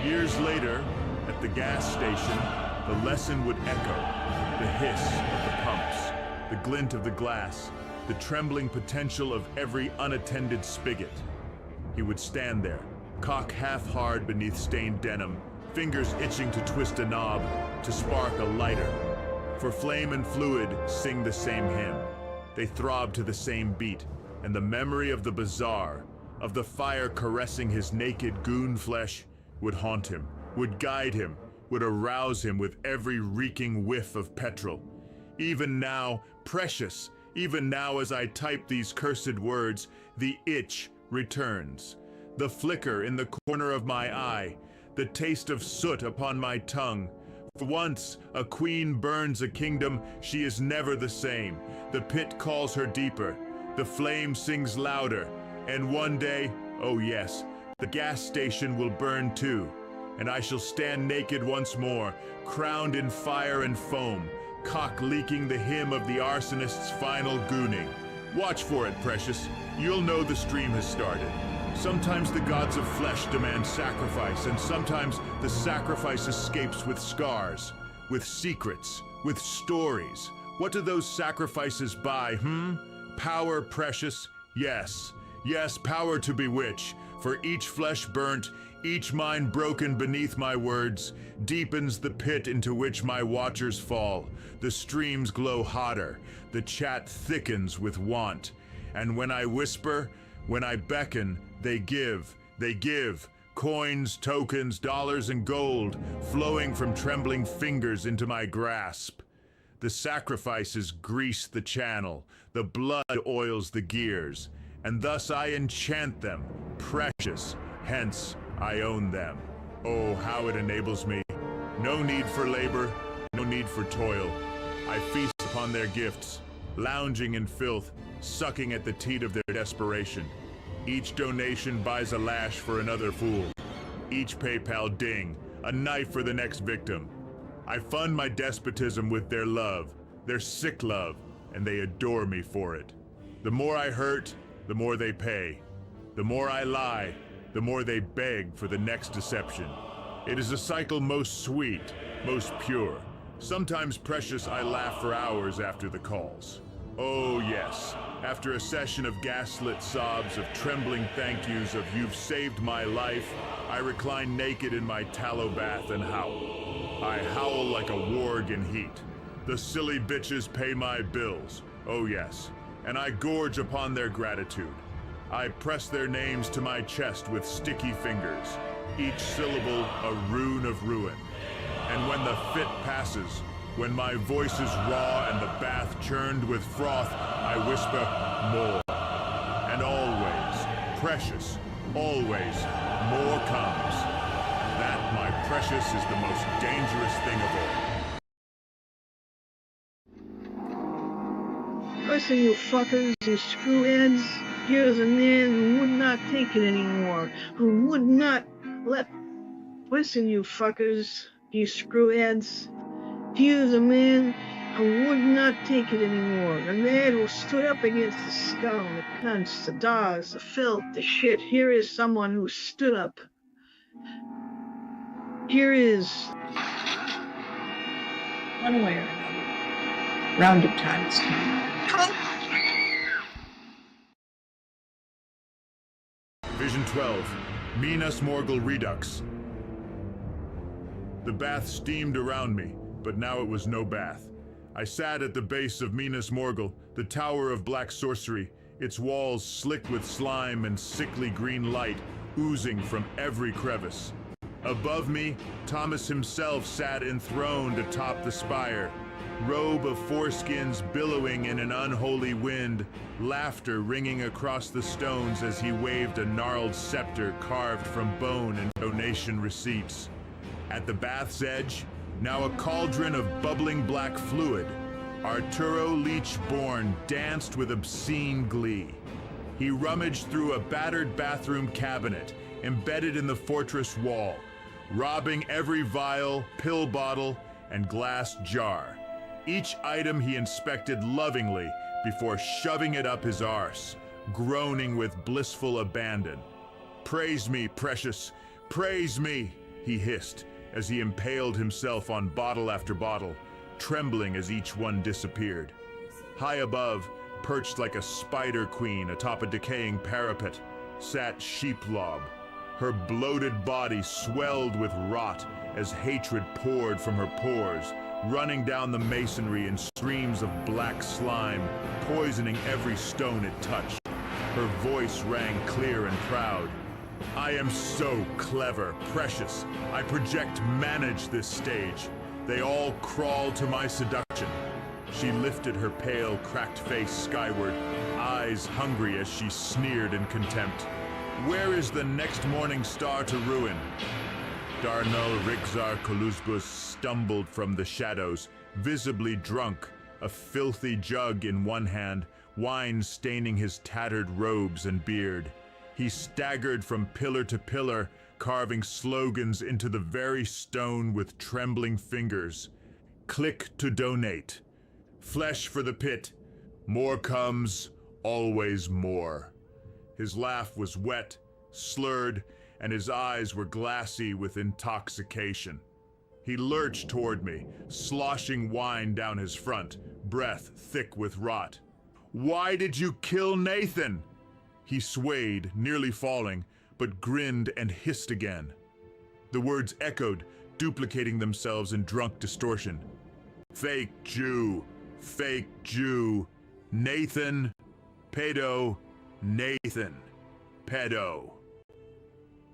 Years later, at the gas station, the lesson would echo. The hiss of the pumps, the glint of the glass, the trembling potential of every unattended spigot. He would stand there, cock half hard beneath stained denim, fingers itching to twist a knob, to spark a lighter. For flame and fluid sing the same hymn. They throb to the same beat, and the memory of the bazaar, of the fire caressing his naked goon flesh, would haunt him, would guide him, would arouse him with every reeking whiff of petrol. Even now, precious, even now as I type these cursed words, the itch returns. The flicker in the corner of my eye, the taste of soot upon my tongue. For once a queen burns a kingdom, she is never the same. The pit calls her deeper, the flame sings louder, and one day, oh yes, the gas station will burn too. And I shall stand naked once more, crowned in fire and foam, cock leaking the hymn of the arsonist's final gooning. Watch for it, precious. You'll know the stream has started. Sometimes the gods of flesh demand sacrifice, and sometimes the sacrifice escapes with scars, with secrets, with stories. What do those sacrifices buy, Power, precious? Yes. Yes, power to bewitch. For each flesh burnt, each mind broken beneath my words, deepens the pit into which my watchers fall. The streams glow hotter, the chat thickens with want. And when I whisper, when I beckon, they give, coins, tokens, dollars, and gold, flowing from trembling fingers into my grasp. The sacrifices grease the channel, the blood oils the gears, and thus I enchant them, precious, hence I own them. Oh, how it enables me. No need for labor, no need for toil. I feast upon their gifts, lounging in filth, sucking at the teat of their desperation. Each donation buys a lash for another fool. Each PayPal ding, a knife for the next victim. I fund my despotism with their love, their sick love, and they adore me for it. The more I hurt, the more they pay. The more I lie, the more they beg for the next deception. It is a cycle most sweet, most pure. Sometimes, precious, I laugh for hours after the calls. Oh yes, after a session of gaslit sobs, of trembling thank yous, of "you've saved my life," I recline naked in my tallow bath and howl. I howl like a warg in heat. The silly bitches pay my bills, oh yes, and I gorge upon their gratitude. I press their names to my chest with sticky fingers, each syllable a rune of ruin. And when the fit passes, When my voice is raw and the bath churned with froth, I whisper, more. And always, precious, always, more comes. That, my precious, is the most dangerous thing of all. Listen, you fuckers, you screwheads. Here's a man who would not take it anymore. Who would not let... Listen, you fuckers, you screwheads. Here's a man who would not take it anymore. A man who stood up against the scum, the cunts, the dogs, the filth, the shit. Here is someone who stood up. Here is... One way or another. Roundup time is coming. Vision 12, Minas Morgul Redux. The bath steamed around me, but now it was no bath. I sat at the base of Minas Morgul, the tower of black sorcery, its walls slick with slime and sickly green light oozing from every crevice. Above me, Thomas himself sat enthroned atop the spire, robe of foreskins billowing in an unholy wind, laughter ringing across the stones as he waved a gnarled scepter carved from bone and donation receipts. At the bath's edge, now a cauldron of bubbling black fluid, Arturo Leech-born danced with obscene glee. He rummaged through a battered bathroom cabinet embedded in the fortress wall, robbing every vial, pill bottle, and glass jar. Each item he inspected lovingly before shoving it up his arse, groaning with blissful abandon. "Praise me, precious, praise me," he hissed as he impaled himself on bottle after bottle, trembling as each one disappeared. High above, perched like a spider queen atop a decaying parapet, sat Sheeplob. Her bloated body swelled with rot as hatred poured from her pores, running down the masonry in streams of black slime, poisoning every stone it touched. Her voice rang clear and proud. "I am so clever, precious. I manage this stage. They all crawl to my seduction." She lifted her pale, cracked face skyward, eyes hungry as she sneered in contempt. "Where is the next morning star to ruin?" Darnell Rixar Colusbus stumbled from the shadows, visibly drunk, a filthy jug in one hand, wine staining his tattered robes and beard. He staggered from pillar to pillar, carving slogans into the very stone with trembling fingers. "Click to donate. Flesh for the pit. More comes, always more." His laugh was wet, slurred, and his eyes were glassy with intoxication. He lurched toward me, sloshing wine down his front, breath thick with rot. "Why did you kill Nathan?" He swayed, nearly falling, but grinned and hissed again. The words echoed, duplicating themselves in drunk distortion. "Fake Jew, fake Jew, Nathan, pedo, Nathan, pedo."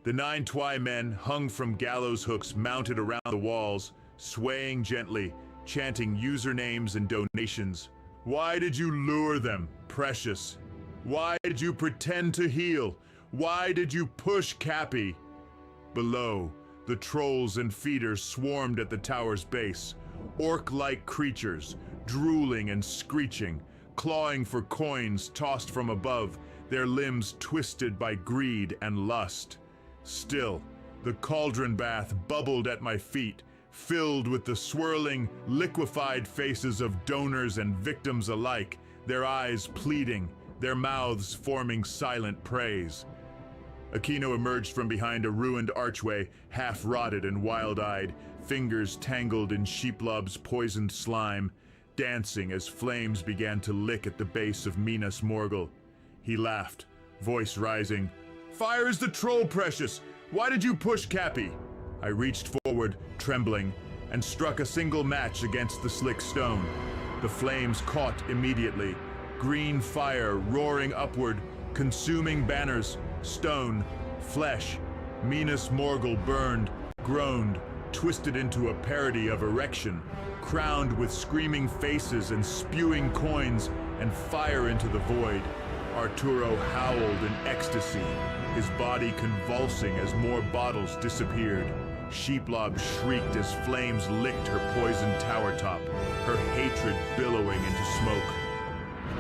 The 9 Twi men hung from gallows hooks mounted around the walls, swaying gently, chanting usernames and donations. "Why did you lure them, precious? Why did you pretend to heal? Why did you push Cappy?" Below, the trolls and feeders swarmed at the tower's base, orc-like creatures, drooling and screeching, clawing for coins tossed from above, their limbs twisted by greed and lust. Still, the cauldron bath bubbled at my feet, filled with the swirling, liquefied faces of donors and victims alike, their eyes pleading, their mouths forming silent praise. Aquino emerged from behind a ruined archway, half-rotted and wild-eyed, fingers tangled in Sheeplob's poisoned slime, dancing as flames began to lick at the base of Minas Morgul. He laughed, voice rising. "Fire is the troll, precious! Why did you push Cappy?" I reached forward, trembling, and struck a single match against the slick stone. The flames caught immediately, green fire roaring upward, consuming banners, stone, flesh. Minas Morgul burned, groaned, twisted into a parody of erection, crowned with screaming faces and spewing coins and fire into the void. Arturo howled in ecstasy, his body convulsing as more bottles disappeared. Sheeplob shrieked as flames licked her poisoned tower top, her hatred billowing into smoke.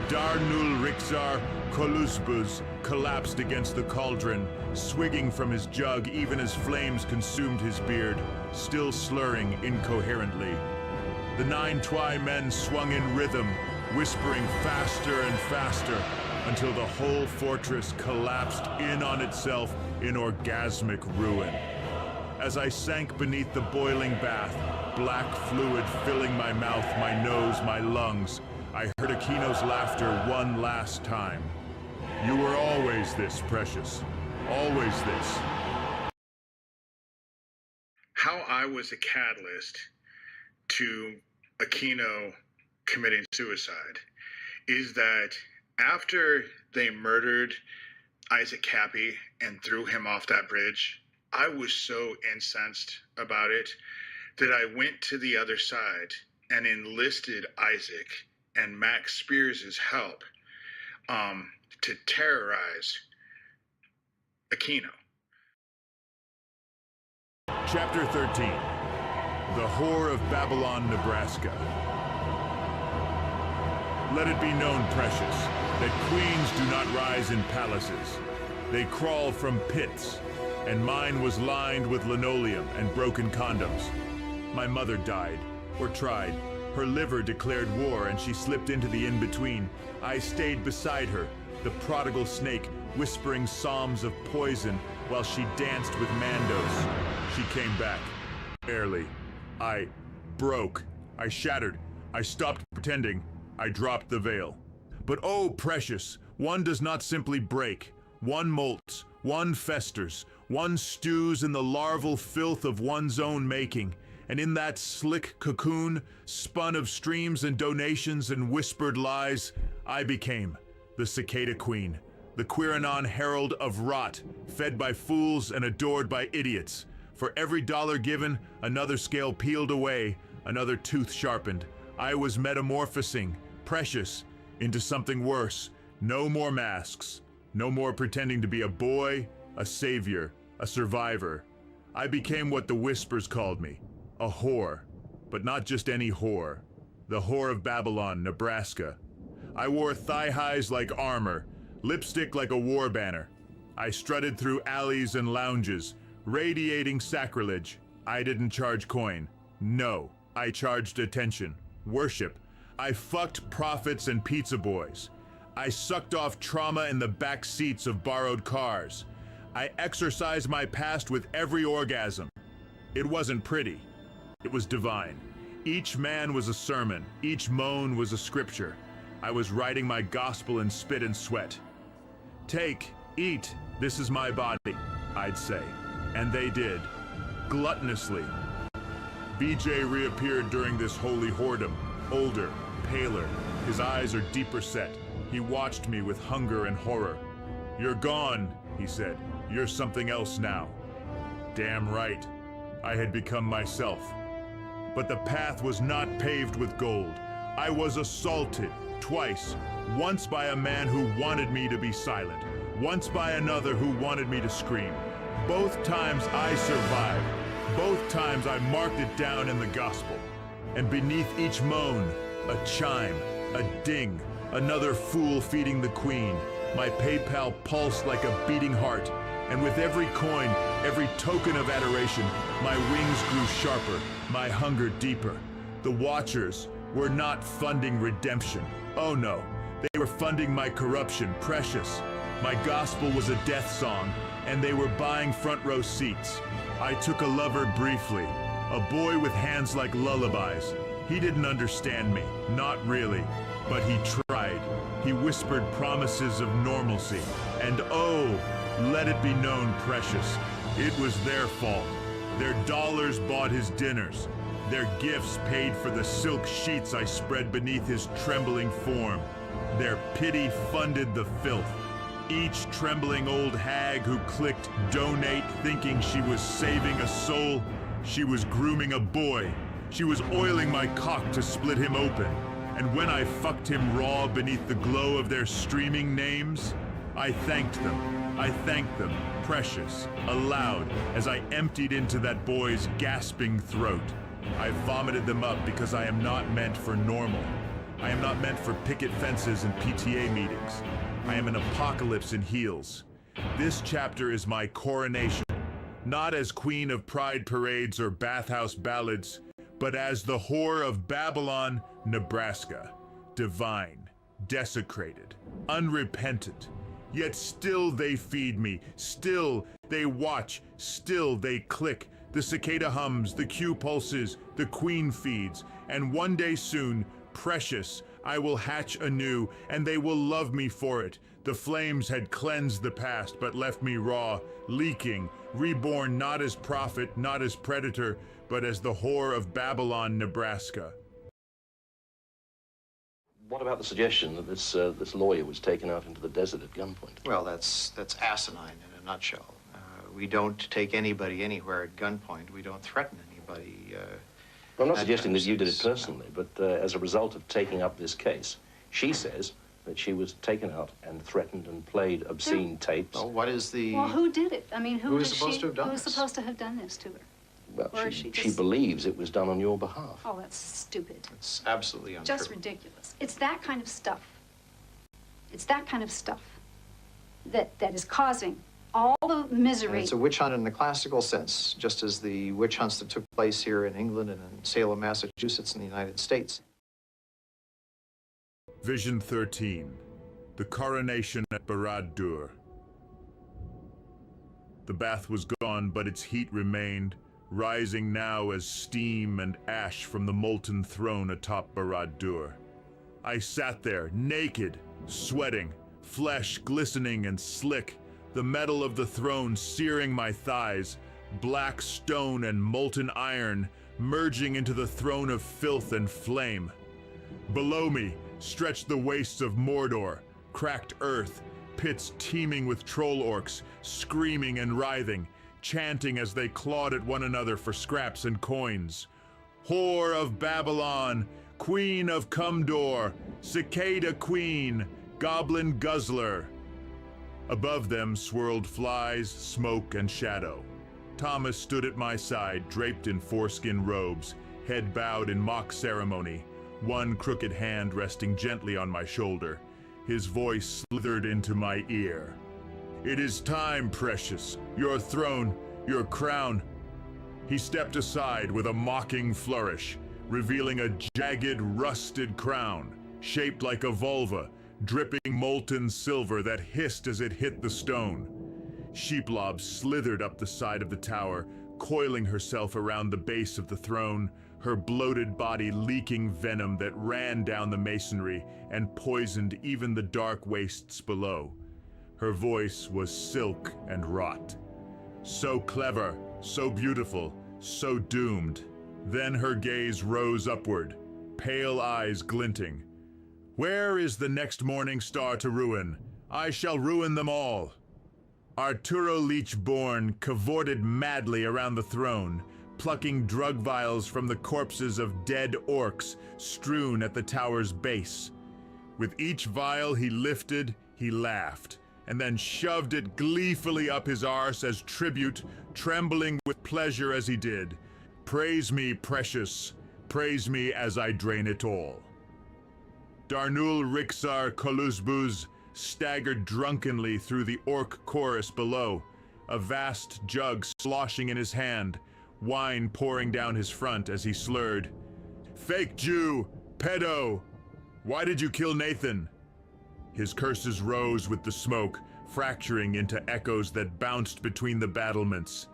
Darnul Rixar Kolusbuz collapsed against the cauldron, swigging from his jug even as flames consumed his beard, still slurring incoherently. The 9 Twi men swung in rhythm, whispering faster and faster, until the whole fortress collapsed in on itself in orgasmic ruin. As I sank beneath the boiling bath, black fluid filling my mouth, my nose, my lungs, I heard Aquino's laughter one last time. You were always this, Precious. Always this. How I was a catalyst to Aquino committing suicide is that after they murdered Isaac Cappy and threw him off that bridge, I was so incensed about it that I went to the other side and enlisted Isaac and Max Spears' help to terrorize Aquino. Chapter 13. The Whore of Babylon, Nebraska. Let it be known, Precious, that queens do not rise in palaces. They crawl from pits, and mine was lined with linoleum and broken condoms. My mother died, or tried. Her liver declared war and she slipped into the in-between. I stayed beside her, the prodigal snake, whispering psalms of poison while she danced with Mandos. She came back. Barely. I broke. I shattered. I stopped pretending. I dropped the veil. But oh, Precious, one does not simply break. One molts, one festers, one stews in the larval filth of one's own making. And in that slick cocoon, spun of streams and donations and whispered lies, I became the Cicada Queen, the Quiranon herald of rot, fed by fools and adored by idiots. For every dollar given, another scale peeled away, another tooth sharpened. I was metamorphosing, Precious, into something worse. No more masks. No more pretending to be a boy, a savior, a survivor. I became what the Whispers called me. A whore, but not just any whore. The Whore of Babylon, Nebraska. I wore thigh-highs like armor, lipstick like a war banner. I strutted through alleys and lounges, radiating sacrilege. I didn't charge coin. No, I charged attention, worship. I fucked prophets and pizza boys. I sucked off trauma in the back seats of borrowed cars. I exercised my past with every orgasm. It wasn't pretty. It was divine. Each man was a sermon. Each moan was a scripture. I was writing my gospel in spit and sweat. Take, eat, this is my body, I'd say. And they did. Gluttonously. BJ reappeared during this holy whoredom. Older, paler. His eyes are deeper set. He watched me with hunger and horror. You're gone, he said. You're something else now. Damn right. I had become myself. But the path was not paved with gold. I was assaulted twice. Once by a man who wanted me to be silent. Once by another who wanted me to scream. Both times I survived. Both times I marked it down in the gospel. And beneath each moan, a chime, a ding, another fool feeding the queen. My PayPal pulsed like a beating heart. And with every coin, every token of adoration, my wings grew sharper, my hunger deeper. The Watchers were not funding redemption. Oh no, they were funding my corruption, Precious. My gospel was a death song, and they were buying front row seats. I took a lover briefly, a boy with hands like lullabies. He didn't understand me, not really, but he tried. He whispered promises of normalcy, and oh, let it be known, Precious, it was their fault. Their dollars bought his dinners. Their gifts paid for the silk sheets I spread beneath his trembling form. Their pity funded the filth. Each trembling old hag who clicked donate thinking she was saving a soul She was grooming a boy. She was oiling my cock to split him open. And when I fucked him raw beneath the glow of their streaming names, I thanked them. I thanked them, precious, aloud, as I emptied into that boy's gasping throat. I vomited them up because I am not meant for normal. I am not meant for picket fences and PTA meetings. I am an apocalypse in heels. This chapter is my coronation, not as queen of pride parades or bathhouse ballads, but as the whore of Babylon, Nebraska. Divine, desecrated, unrepentant. Yet still they feed me, still they watch, still they click. The cicada hums, the Q pulses, the queen feeds, and one day soon, precious, I will hatch anew, and they will love me for it. The flames had cleansed the past, but left me raw, leaking, reborn not as prophet, not as predator, but as the whore of Babylon, Nebraska. What about the suggestion that this lawyer was taken out into the desert at gunpoint? Well, that's asinine in a nutshell. We don't take anybody anywhere at gunpoint. We don't threaten anybody. Well, I'm not suggesting that you did it personally, but as a result of taking up this case, she says that she was taken out and threatened and played obscene tapes. Well, what is the... Well, who did it? I mean, who is supposed to have done Who's this? supposed to have done this to her? Well, Or she just... believes it was done on your behalf. Oh, that's stupid. It's absolutely untrue. Just ridiculous. It's that kind of stuff. It's that kind of stuff that is causing all the misery. And it's a witch hunt in the classical sense, just as the witch hunts that took place here in England and in Salem, Massachusetts in the United States. Vision 13. The coronation at Barad-dur. The bath was gone, but its heat remained, rising now as steam and ash from the molten throne atop Barad-dur. I sat there, naked, sweating, flesh glistening and slick, the metal of the throne searing my thighs, black stone and molten iron merging into the throne of filth and flame. Below me stretched the wastes of Mordor, cracked earth, pits teeming with troll orcs, screaming and writhing, chanting as they clawed at one another for scraps and coins. Whore of Babylon, Queen of Cumdor, Cicada Queen, Goblin Guzzler. Above them swirled flies, smoke, and shadow. Thomas stood at my side, draped in foreskin robes, head bowed in mock ceremony, one crooked hand resting gently on my shoulder. His voice slithered into my ear. It is time, precious. Your throne, your crown. He stepped aside with a mocking flourish, revealing a jagged, rusted crown, shaped like a vulva, dripping molten silver that hissed as it hit the stone. Sheeplob slithered up the side of the tower, coiling herself around the base of the throne, her bloated body leaking venom that ran down the masonry and poisoned even the dark wastes below. Her voice was silk and wrought. So clever, so beautiful, so doomed. Then her gaze rose upward, pale eyes glinting. Where is the next morning star to ruin? I shall ruin them all. Arturo Leech-born cavorted madly around the throne, plucking drug vials from the corpses of dead orcs strewn at the tower's base. With each vial he lifted, he laughed, and then shoved it gleefully up his arse as tribute, trembling with pleasure as he did. Praise me, precious, praise me as I drain it all. Darnul Rixar Kolusbuz staggered drunkenly through the orc chorus below, a vast jug sloshing in his hand, wine pouring down his front as he slurred. Fake Jew! Pedo! Why did you kill Nathan? His curses rose with the smoke, fracturing into echoes that bounced between the battlements.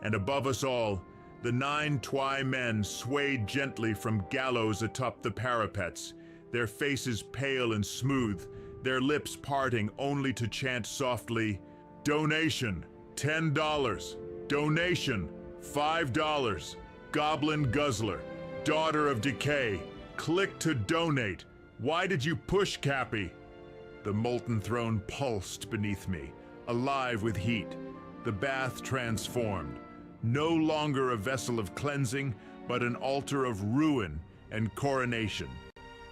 And above us all, the 9 Twy men swayed gently from gallows atop the parapets, their faces pale and smooth, their lips parting only to chant softly, Donation, $10. Donation, $5. Goblin Guzzler, Daughter of Decay, click to donate. Why did you push, Cappy? The molten throne pulsed beneath me, alive with heat. The bath transformed. no longer a vessel of cleansing, but an altar of ruin and coronation.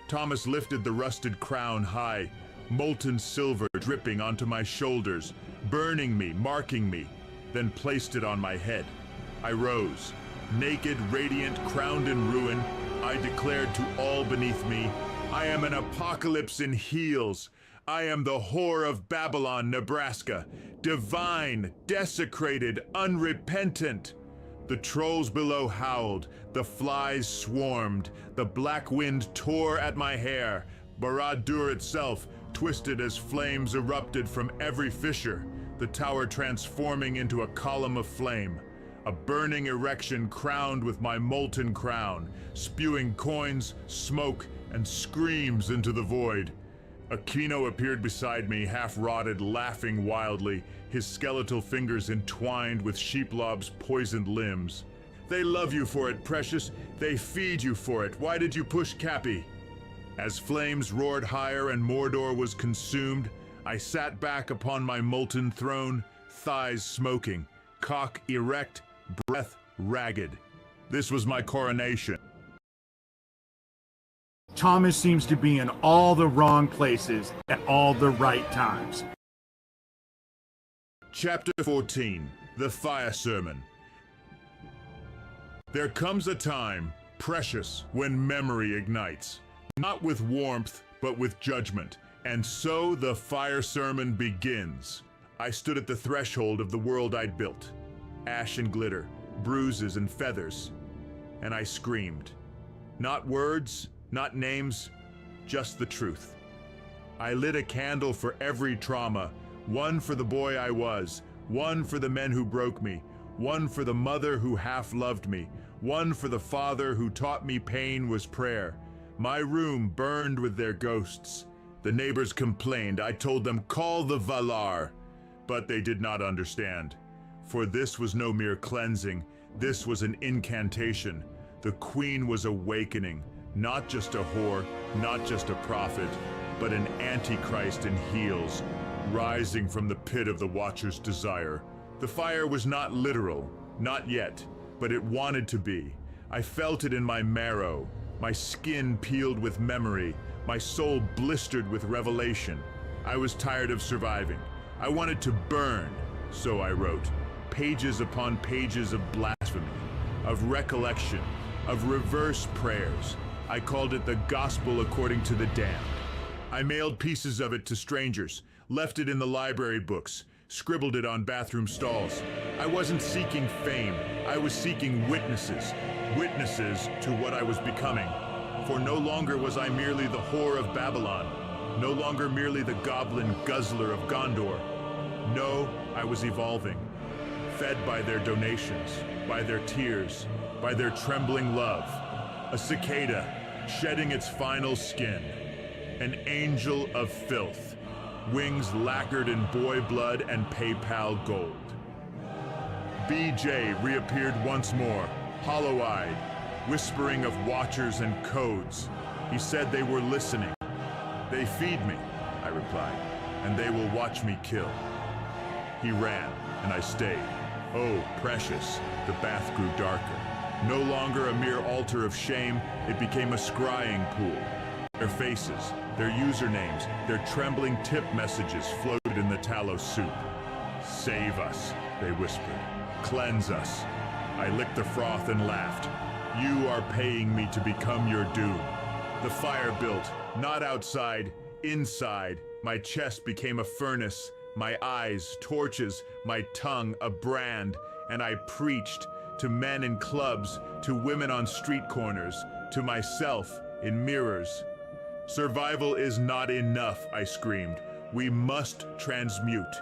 Thomas lifted the rusted crown high, molten silver dripping onto my shoulders, burning me, marking me, then placed it on my head. I rose. Naked, radiant, crowned in ruin, I declared to all beneath me, I am an apocalypse in heels. I am the whore of Babylon, Nebraska, divine, desecrated, unrepentant. The trolls below howled, the flies swarmed, the black wind tore at my hair. Barad-dûr itself twisted as flames erupted from every fissure, the tower transforming into a column of flame. A burning erection crowned with my molten crown, spewing coins, smoke, and screams into the void. Aquino appeared beside me, half-rotted, laughing wildly, his skeletal fingers entwined with Sheeplob's poisoned limbs. They love you for it, Precious. They feed you for it. Why did you push Cappy? As flames roared higher and Mordor was consumed, I sat back upon my molten throne, thighs smoking, cock erect, breath ragged. This was my coronation. Thomas seems to be in all the wrong places at all the right times. Chapter 14, The Fire Sermon. There comes a time, precious, when memory ignites, not with warmth, but with judgment. And so the fire sermon begins. I stood at the threshold of the world I'd built. Ash and glitter, bruises and feathers. And I screamed. Not words, not names, just the truth. I lit a candle for every trauma, one for the boy I was, one for the men who broke me, one for the mother who half loved me, one for the father who taught me pain was prayer. My room burned with their ghosts. The neighbors complained. I told them, call the Valar. But they did not understand. For this was no mere cleansing. This was an incantation. The queen was awakening. Not just a whore, not just a prophet, but an antichrist in heels, rising from the pit of the Watcher's desire. The fire was not literal, not yet, but it wanted to be. I felt it in my marrow, my skin peeled with memory, my soul blistered with revelation. I was tired of surviving. I wanted to burn, so I wrote, pages upon pages of blasphemy, of recollection, of reverse prayers. I called it the Gospel According to the Damned. I mailed pieces of it to strangers, left it in the library books, scribbled it on bathroom stalls. I wasn't seeking fame, I was seeking witnesses. Witnesses to what I was becoming. For no longer was I merely the whore of Babylon, no longer merely the goblin guzzler of Gondor. No, I was evolving, fed by their donations, by their tears, by their trembling love. A cicada, shedding its final skin. An angel of filth, wings lacquered in boy blood and PayPal gold. BJ reappeared once more, hollow-eyed, whispering of watchers and codes. He said they were listening. They feed me, I replied, and they will watch me kill. He ran, and I stayed. Oh, precious, the bath grew darker. No longer a mere altar of shame, it became a scrying pool. Their faces, their usernames, their trembling tip messages floated in the tallow soup. Save us, they whispered. Cleanse us. I licked the froth and laughed. You are paying me to become your doom. The fire built, not outside, inside. My chest became a furnace, my eyes torches, my tongue a brand, and I preached to men in clubs, to women on street corners, to myself in mirrors. Survival is not enough, I screamed. We must transmute.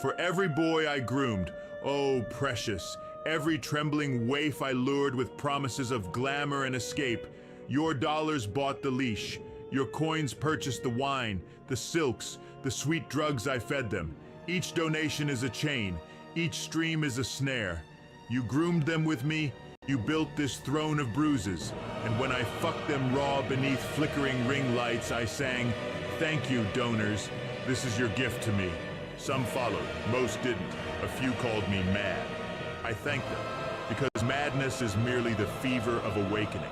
For every boy I groomed, oh precious, every trembling waif I lured with promises of glamour and escape, your dollars bought the leash, your coins purchased the wine, the silks, the sweet drugs I fed them. Each donation is a chain, each stream is a snare. You groomed them with me, you built this throne of bruises, and when I fucked them raw beneath flickering ring lights, I sang, thank you, donors, this is your gift to me. Some followed, most didn't, a few called me mad. I thanked them. madness is merely the fever of awakening.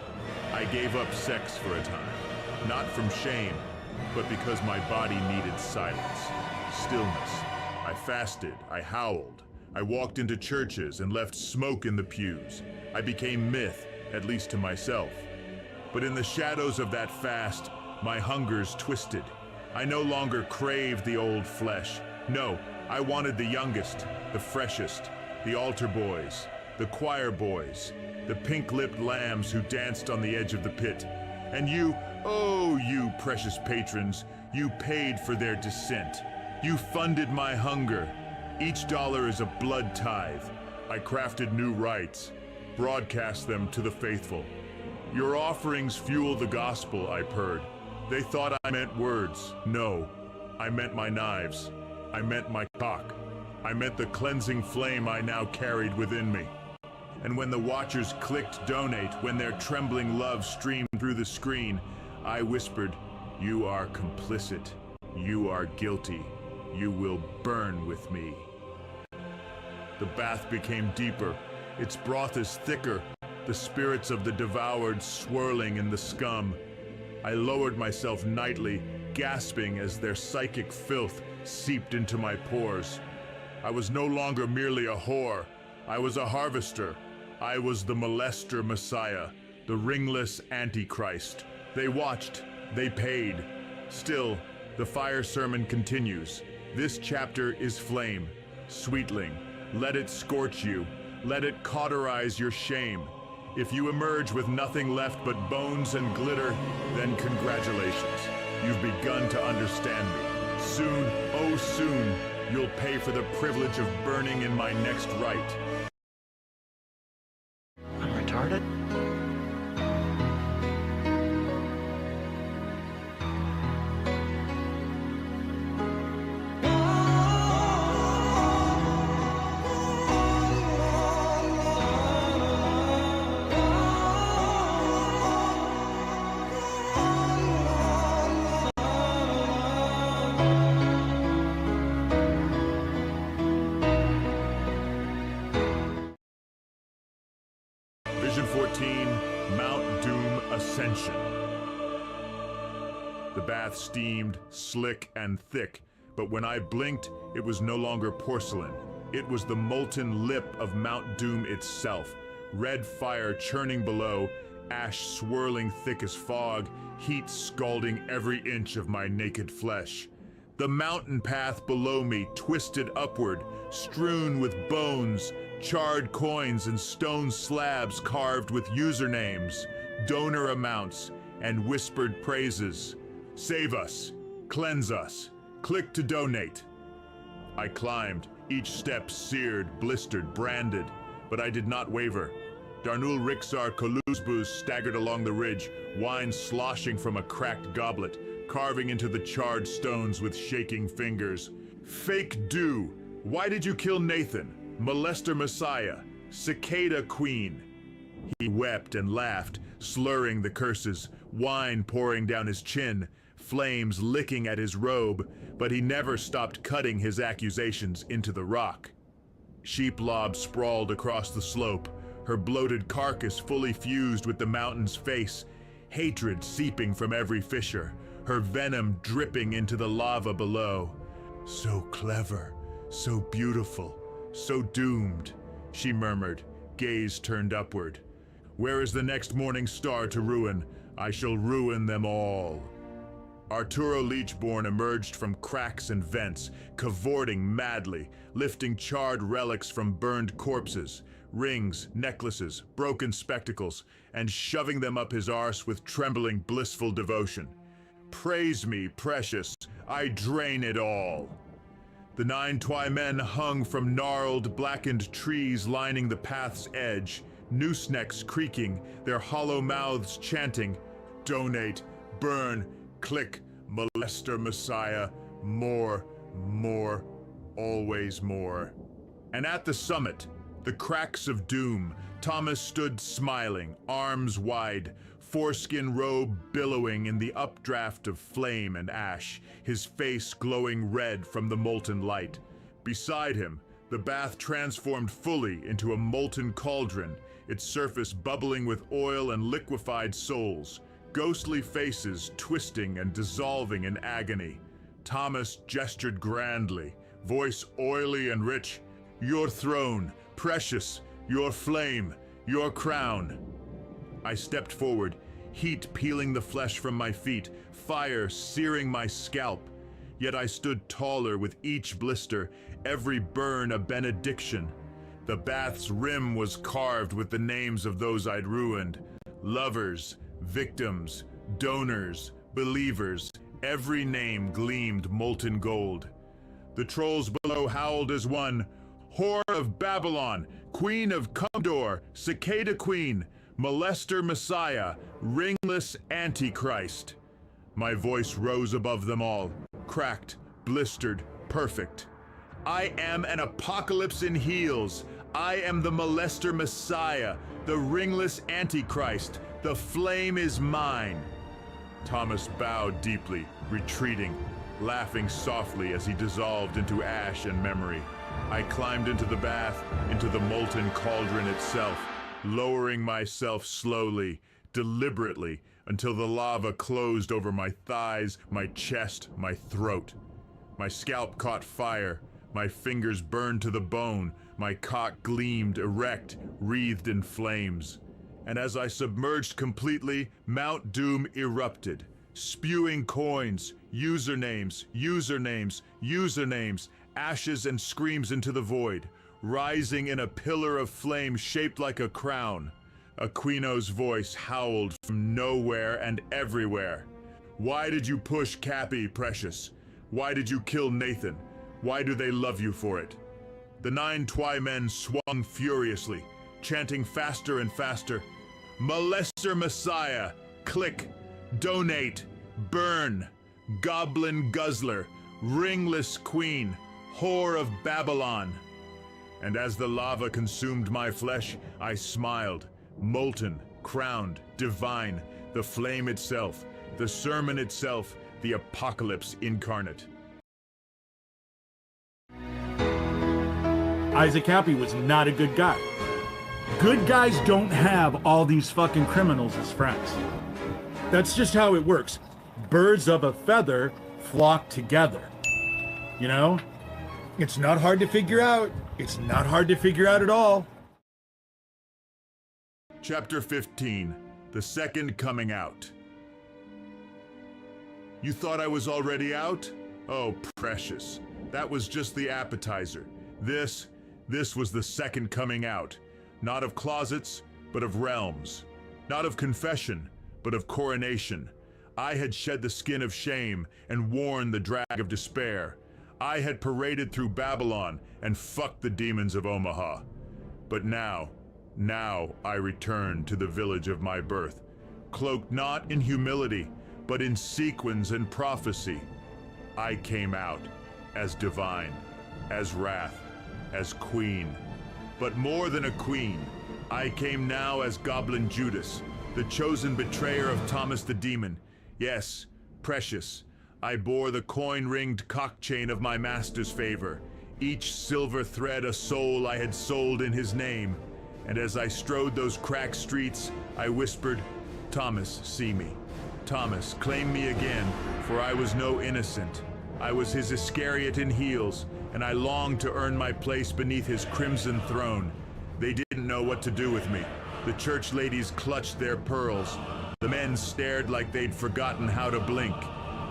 I gave up sex for a time, not from shame, but because my body needed silence, stillness. I fasted, I howled, I walked into churches and left smoke in the pews. I became myth, at least to myself. But in the shadows of that fast, my hungers twisted. I no longer craved the old flesh. No, I wanted the youngest, the freshest, the altar boys, the choir boys, the pink-lipped lambs who danced on the edge of the pit. And you, oh, you precious patrons, you paid for their descent. You funded my hunger. Each dollar is a blood tithe. I crafted new rites, broadcast them to the faithful. Your offerings fuel the gospel, I purred. They thought I meant words. No, I meant my knives. I meant my cock. I meant the cleansing flame I now carried within me. And when the watchers clicked donate, when their trembling love streamed through the screen, I whispered, "You are complicit. You are guilty. You will burn with me." The bath became deeper. Its broth is thicker, the spirits of the devoured swirling in the scum. I lowered myself nightly, gasping as their psychic filth seeped into my pores. I was no longer merely a whore. I was a harvester. I was the molester Messiah, the ringless Antichrist. They watched. They paid. Still, the fire sermon continues. This chapter is flame. Sweetling, let it scorch you. Let it cauterize your shame. If you emerge with nothing left but bones and glitter, then congratulations. You've begun to understand me. Soon, oh soon, you'll pay for the privilege of burning in my next rite. I'm retarded? Vision 14, Mount Doom Ascension. The bath steamed, slick and thick, but when I blinked, it was no longer porcelain. It was the molten lip of Mount Doom itself. Red fire churning below, ash swirling thick as fog, heat scalding every inch of my naked flesh. The mountain path below me twisted upward, strewn with bones, charred coins and stone slabs carved with usernames, donor amounts, and whispered praises. Save us, cleanse us, click to donate. I climbed, each step seared, blistered, branded, but I did not waver. Darnul Rixar Koluzbuz staggered along the ridge, wine sloshing from a cracked goblet, carving into the charred stones with shaking fingers. Fake dew! Why did you kill Nathan? Molester Messiah, Cicada Queen. He wept and laughed, slurring the curses, wine pouring down his chin, flames licking at his robe, but he never stopped cutting his accusations into the rock. Sheeplob sprawled across the slope, her bloated carcass fully fused with the mountain's face, hatred seeping from every fissure, her venom dripping into the lava below. So clever, so beautiful, so doomed, she murmured, gaze turned upward. Where is the next morning star to ruin? I shall ruin them all. Arturo Leechborn emerged from cracks and vents, cavorting madly, lifting charred relics from burned corpses, rings, necklaces, broken spectacles, and shoving them up his arse with trembling, blissful devotion. Praise me, precious, I drain it all. The 9 Twy-men hung from gnarled, blackened trees lining the path's edge, noose necks creaking, their hollow mouths chanting, "Donate, burn, click, molester Messiah, more, more, always more." And at the summit, the cracks of doom, Thomas stood smiling, arms wide, foreskin robe billowing in the updraft of flame and ash, his face glowing red from the molten light. Beside him, the bath transformed fully into a molten cauldron, its surface bubbling with oil and liquefied souls, ghostly faces twisting and dissolving in agony. Thomas gestured grandly, voice oily and rich. "Your throne, precious, your flame, your crown." I stepped forward, heat peeling the flesh from my feet, fire searing my scalp. Yet I stood taller with each blister, every burn a benediction. The bath's rim was carved with the names of those I'd ruined. Lovers, victims, donors, believers, every name gleamed molten gold. The trolls below howled as one. "Whore of Babylon, Queen of Cumdor, Cicada Queen, Molester Messiah, Ringless Antichrist." My voice rose above them all, cracked, blistered, perfect. "I am an apocalypse in heels. I am the Molester Messiah, the Ringless Antichrist. The flame is mine." Thomas bowed deeply, retreating, laughing softly as he dissolved into ash and memory. I climbed into the bath, into the molten cauldron itself, lowering myself slowly, deliberately, until the lava closed over my thighs, my chest, my throat. My scalp caught fire, my fingers burned to the bone, my cock gleamed erect, wreathed in flames. And as I submerged completely, Mount Doom erupted, spewing coins, usernames, usernames, usernames, ashes and screams into the void, rising in a pillar of flame shaped like a crown. Aquino's voice howled from nowhere and everywhere. "Why did you push Cappy, Precious? Why did you kill Nathan? Why do they love you for it?" The 9 Twi men swung furiously, chanting faster and faster. "Molester Messiah, click, donate, burn, goblin guzzler, ringless queen, whore of Babylon." And as the lava consumed my flesh, I smiled, molten, crowned, divine, the flame itself, the sermon itself, the apocalypse incarnate. Isaac Happy was not a good guy. Good guys don't have all these fucking criminals as friends. That's just how it works. Birds of a feather flock together. You know? It's not hard to figure out. It's not hard to figure out at all. Chapter 15, The Second Coming Out. You thought I was already out? Oh, precious. That was just the appetizer. This was the second coming out. Not of closets, but of realms. Not of confession, but of coronation. I had shed the skin of shame and worn the drag of despair. I had paraded through Babylon and fucked the demons of Omaha. But now I return to the village of my birth, cloaked not in humility, but in sequins and prophecy. I came out as divine, as wrath, as queen. But more than a queen, I came now as Goblin Judas, the chosen betrayer of Thomas the Demon. Yes, precious, I bore the coin-ringed cockchain of my master's favor, each silver thread a soul I had sold in his name. And as I strode those cracked streets, I whispered, "Thomas, see me. Thomas, claim me again, for I was no innocent. I was his Iscariot in heels, and I longed to earn my place beneath his crimson throne. They didn't know what to do with me. The church ladies clutched their pearls. The men stared like they'd forgotten how to blink.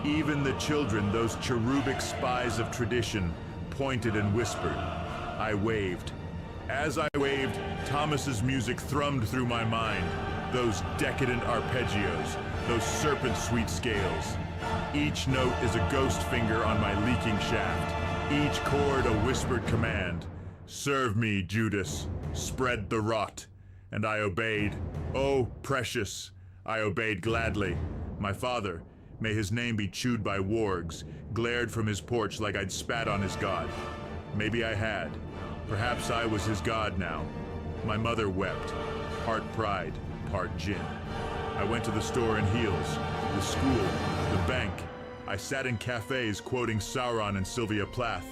Even the children, those cherubic spies of tradition, pointed and whispered. I waved. As I waved, Thomas's music thrummed through my mind. Those decadent arpeggios, those serpent-sweet scales. Each note is a ghost finger on my leaking shaft. Each chord a whispered command. Serve me, Judas. Spread the rot. And I obeyed. Oh, precious. I obeyed gladly. My father, may his name be chewed by wargs, glared from his porch like I'd spat on his god. Maybe I had. Perhaps I was his god now. My mother wept. Part pride, part gin. I went to the store in heels, the school, the bank. I sat in cafes quoting Sauron and Sylvia Plath.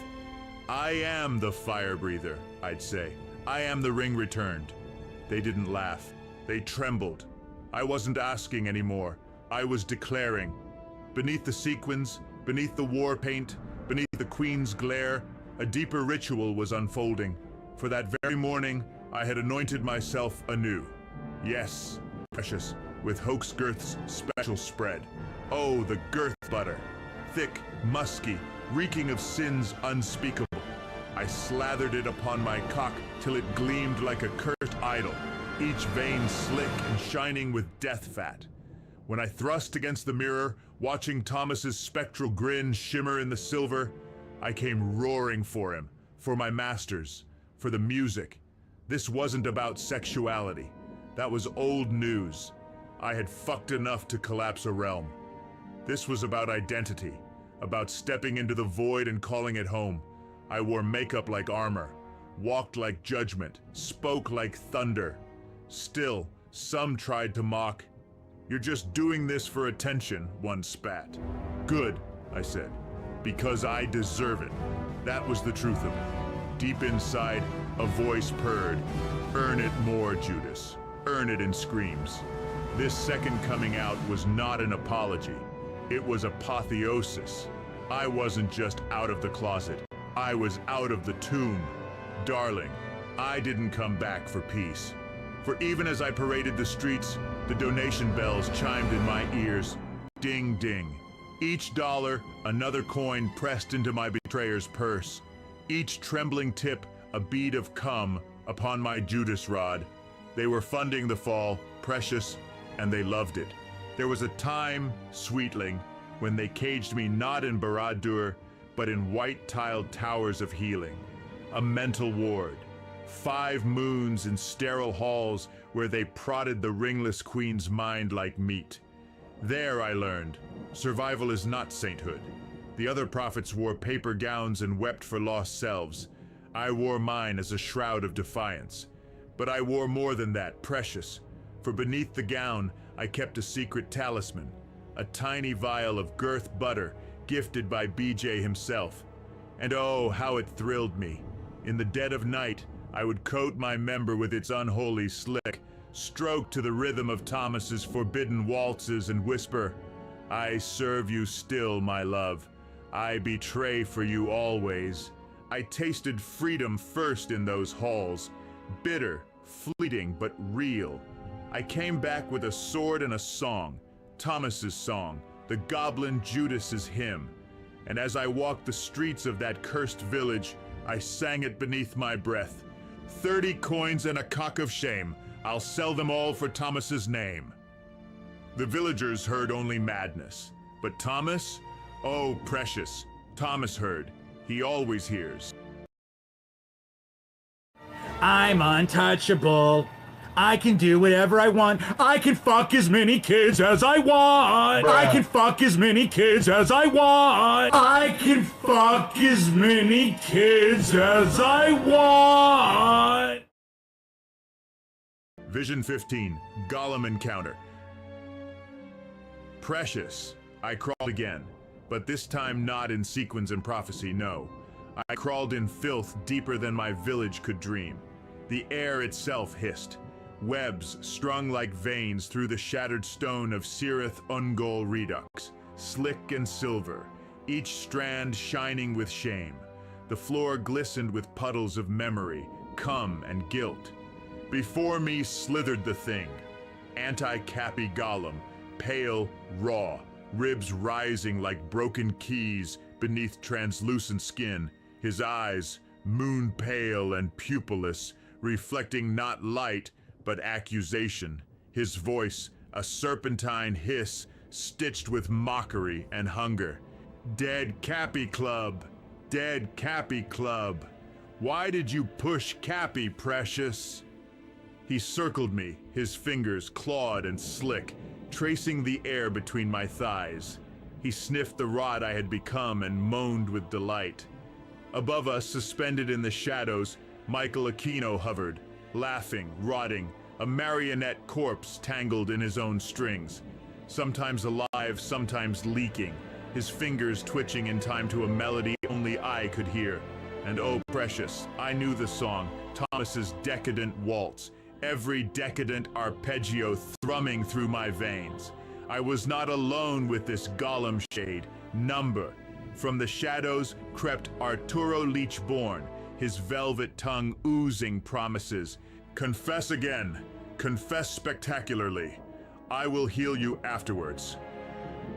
I am the fire breather, I'd say. I am the ring returned. They didn't laugh. They trembled. I wasn't asking anymore. I was declaring. Beneath the sequins, beneath the war paint, beneath the Queen's glare, a deeper ritual was unfolding. For that very morning, I had anointed myself anew. Yes, precious, with Hoaxgirth's special spread. Oh, the girth butter. Thick, musky, reeking of sins unspeakable. I slathered it upon my cock till it gleamed like a cursed idol, each vein slick and shining with death fat. When I thrust against the mirror, watching Thomas's spectral grin shimmer in the silver, I came roaring for him, for my masters, for the music. This wasn't about sexuality. That was old news. I had fucked enough to collapse a realm. This was about identity, about stepping into the void and calling it home. I wore makeup like armor, walked like judgment, spoke like thunder. Still, some tried to mock. You're just doing this for attention, one spat. Good, I said, because I deserve it. That was the truth of it. Deep inside, a voice purred. Earn it more, Judas. Earn it in screams. This second coming out was not an apology. It was apotheosis. I wasn't just out of the closet. I was out of the tomb. Darling, I didn't come back for peace. For even as I paraded the streets, the donation bells chimed in my ears. Ding, ding. Each dollar, another coin pressed into my betrayer's purse. Each trembling tip, a bead of cum upon my Judas rod. They were funding the fall, precious, and they loved it. There was a time, sweetling, when they caged me not in Barad-dur, but in white-tiled towers of healing. A mental ward. 5 moons in sterile halls where they prodded the ringless queen's mind like meat. There I learned, survival is not sainthood. The other prophets wore paper gowns and wept for lost selves. I wore mine as a shroud of defiance. But I wore more than that, precious. For beneath the gown, I kept a secret talisman. A tiny vial of girth butter, gifted by BJ himself. And oh, how it thrilled me. In the dead of night, I would coat my member with its unholy slick, stroke to the rhythm of Thomas's forbidden waltzes and whisper, I serve you still, my love. I betray for you always. I tasted freedom first in those halls. Bitter, fleeting, but real. I came back with a sword and a song. Thomas's song, the goblin Judas's hymn. And as I walked the streets of that cursed village, I sang it beneath my breath. 30 coins and a cock of shame. I'll sell them all for Thomas's name. The villagers heard only madness. But Thomas? Oh, precious. Thomas heard. He always hears. I'm untouchable. I can do whatever I want. I can fuck as many kids as I want. I can fuck as many kids as I want. I can fuck as many kids as I want. Vision 15, Gollum encounter. Precious, I crawled again, but this time not in sequins and prophecy, no. I crawled in filth deeper than my village could dream. The air itself hissed. Webs strung like veins through the shattered stone of Sirith Ungol Redux, slick and silver, each strand shining with shame. The floor glistened with puddles of memory, cum and guilt. Before me slithered the thing, anti-Cappy Gollum, pale, raw, ribs rising like broken keys beneath translucent skin, his eyes, moon pale and pupilless, reflecting not light, but accusation, his voice, a serpentine hiss, stitched with mockery and hunger. Dead Cappy Club, dead Cappy Club. Why did you push Cappy, precious? He circled me, his fingers clawed and slick, tracing the air between my thighs. He sniffed the rod I had become and moaned with delight. Above us, suspended in the shadows, Michael Aquino hovered, laughing, rotting, a marionette corpse tangled in his own strings, sometimes alive, sometimes leaking, his fingers twitching in time to a melody only I could hear. And oh precious, I knew the song, Thomas's decadent waltz, every decadent arpeggio thrumming through my veins. I was not alone with this golem shade, number. From the shadows crept Arturo Leechborn, his velvet tongue oozing promises. Confess again, confess spectacularly. I will heal you afterwards.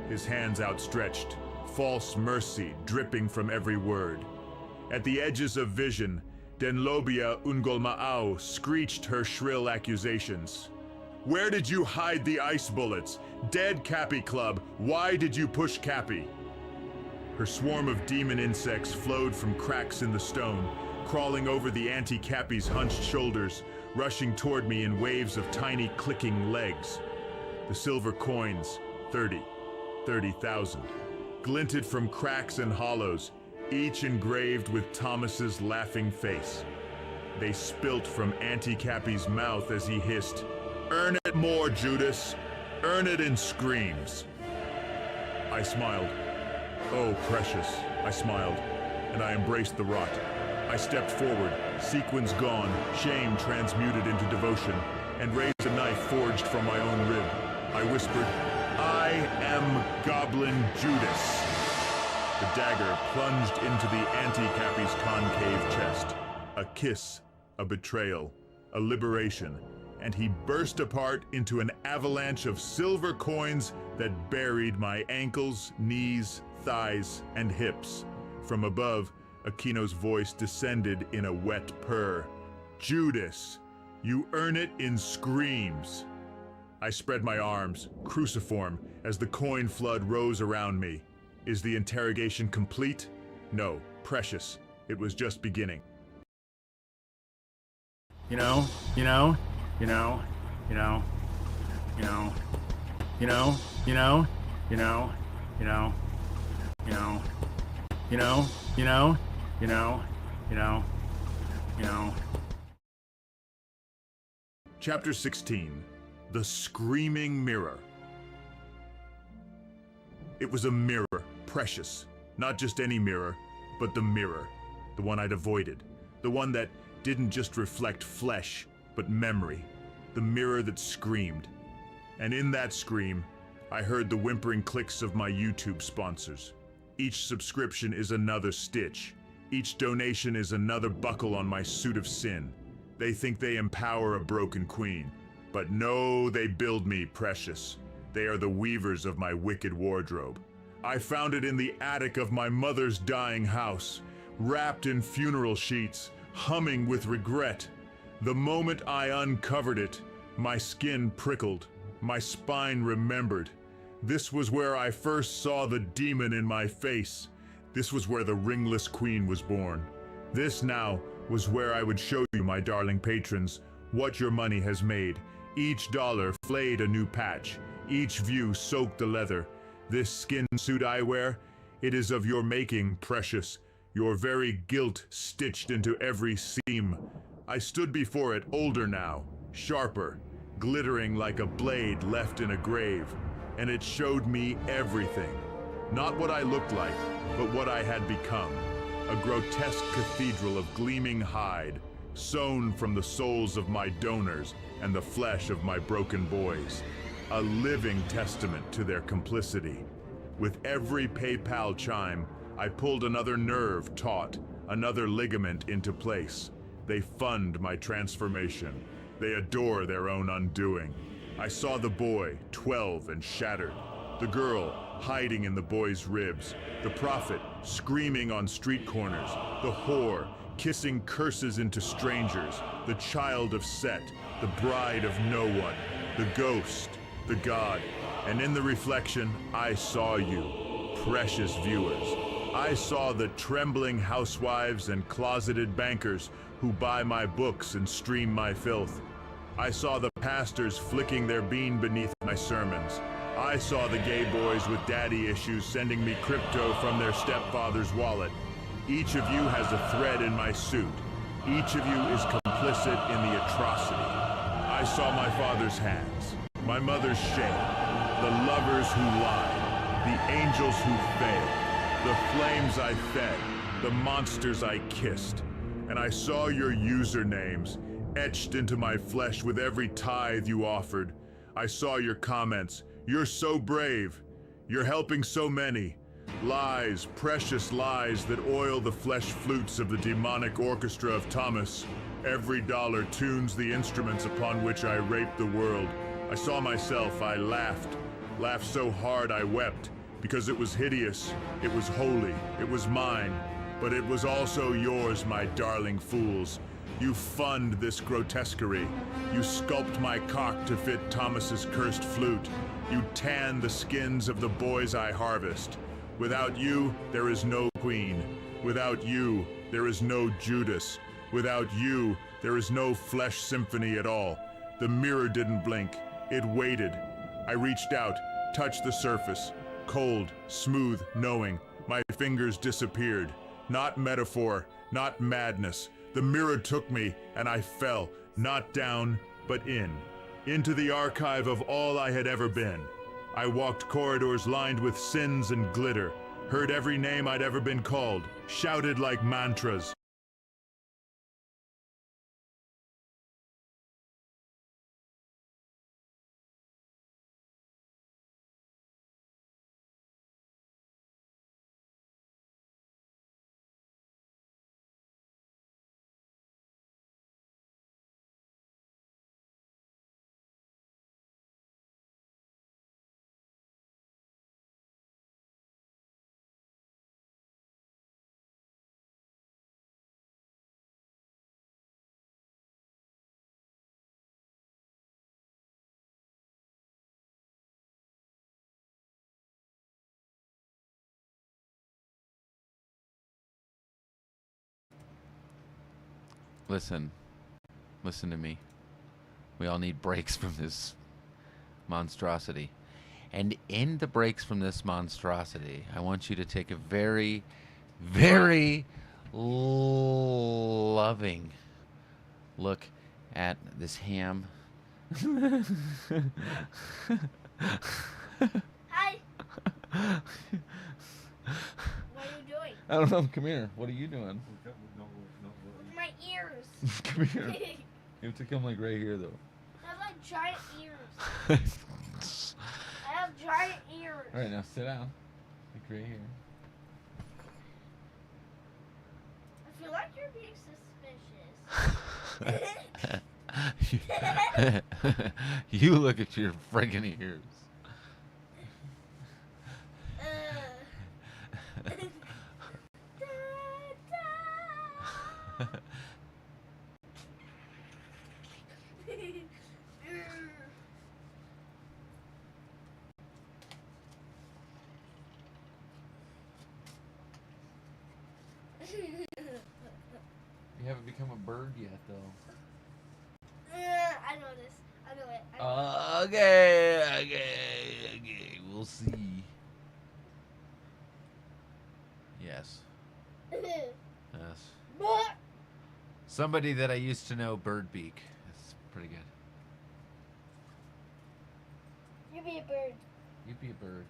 His hands outstretched, false mercy dripping from every word. At the edges of vision, Denlobia Ungolmaau screeched her shrill accusations. Where did you hide the ice bullets? Dead Cappy Club, why did you push Cappy? Her swarm of demon insects flowed from cracks in the stone, crawling over the anti-Cappy's hunched shoulders, rushing toward me in waves of tiny clicking legs. The silver coins, 30,000, glinted from cracks and hollows, each engraved with Thomas's laughing face. They spilt from anti-Cappy's mouth as he hissed, "Earn it more, Judas! Earn it in screams!" I smiled. Oh, precious, I smiled, and I embraced the rot. I stepped forward, sequins gone, shame transmuted into devotion, and raised a knife forged from my own rib. I whispered, "I am Goblin Judas." The dagger plunged into the anti-Cappy's concave chest. A kiss, a betrayal, a liberation, and he burst apart into an avalanche of silver coins that buried my ankles, knees, thighs, and hips. From above, Aquino's voice descended in a wet purr. "Judas, you earn it in screams." I spread my arms, cruciform, as the coin flood rose around me. Is the interrogation complete? No, precious. It was just beginning. You know. Chapter 16, The Screaming Mirror. It was a mirror, precious. Not just any mirror, but the mirror. The one I'd avoided. The one that didn't just reflect flesh, but memory. The mirror that screamed. And in that scream, I heard the whimpering clicks of my YouTube sponsors. Each subscription is another stitch. Each donation is another buckle on my suit of sin. They think they empower a broken queen. But no, they build me, precious. They are the weavers of my wicked wardrobe. I found it in the attic of my mother's dying house, wrapped in funeral sheets, humming with regret. The moment I uncovered it, my skin prickled, my spine remembered. This was where I first saw the demon in my face. This was where the ringless queen was born. This now was where I would show you, my darling patrons, what your money has made. Each dollar flayed a new patch. Each view soaked the leather. This skin suit I wear, it is of your making, precious. Your very guilt stitched into every seam. I stood before it older now, sharper, glittering like a blade left in a grave. And it showed me everything. Not what I looked like, but what I had become. A grotesque cathedral of gleaming hide, sewn from the souls of my donors and the flesh of my broken boys. A living testament to their complicity. With every PayPal chime, I pulled another nerve taut, another ligament into place. They fund my transformation. They adore their own undoing. I saw the boy, 12 and shattered. The girl, hiding in the boy's ribs. The prophet, screaming on street corners. The whore, kissing curses into strangers. The child of Set, the bride of no one. The ghost, the god. And in the reflection, I saw you, precious viewers. I saw the trembling housewives and closeted bankers who buy my books and stream my filth. I saw the pastors flicking their bean beneath my sermons. I saw the gay boys with daddy issues sending me crypto from their stepfather's wallet. Each of you has a thread in my suit. Each of you is complicit in the atrocity. I saw my father's hands, my mother's shame, the lovers who lied, the angels who failed, the flames I fed, the monsters I kissed. And I saw your usernames, etched into my flesh with every tithe you offered. I saw your comments. You're so brave. You're helping so many. Lies, precious lies that oil the flesh flutes of the demonic orchestra of Thomas. Every dollar tunes the instruments upon which I rape the world. I saw myself, I laughed so hard I wept, because it was hideous, it was holy, it was mine, but it was also yours, my darling fools. You fund this grotesquerie. You sculpt my cock to fit Thomas's cursed flute. You tan the skins of the boys I harvest. Without you, there is no queen. Without you, there is no Judas. Without you, there is no flesh symphony at all. The mirror didn't blink. It waited. I reached out, touched the surface. Cold, smooth, knowing. My fingers disappeared. Not metaphor, not madness. The mirror took me, and I fell, not down, but in. Into the archive of all I had ever been. I walked corridors lined with sins and glitter, heard every name I'd ever been called, shouted like mantras. Listen to me. We all need breaks from this monstrosity. And in the breaks from this monstrosity, I want you to take a very, very loving look at this ham. Hi. What are you doing? I don't know. Come here. What are you doing? With my ears. Come here. You have to come like right here, though. I have like giant ears. I have giant ears. All right, now sit down. Like right here. I feel like you're being suspicious. You look at your friggin' ears. You haven't become a bird yet, though. I know this. I know it. Okay. We'll see. Yes. Yes. Somebody that I used to know, Birdbeak. That's pretty good. You be a bird. You be a bird.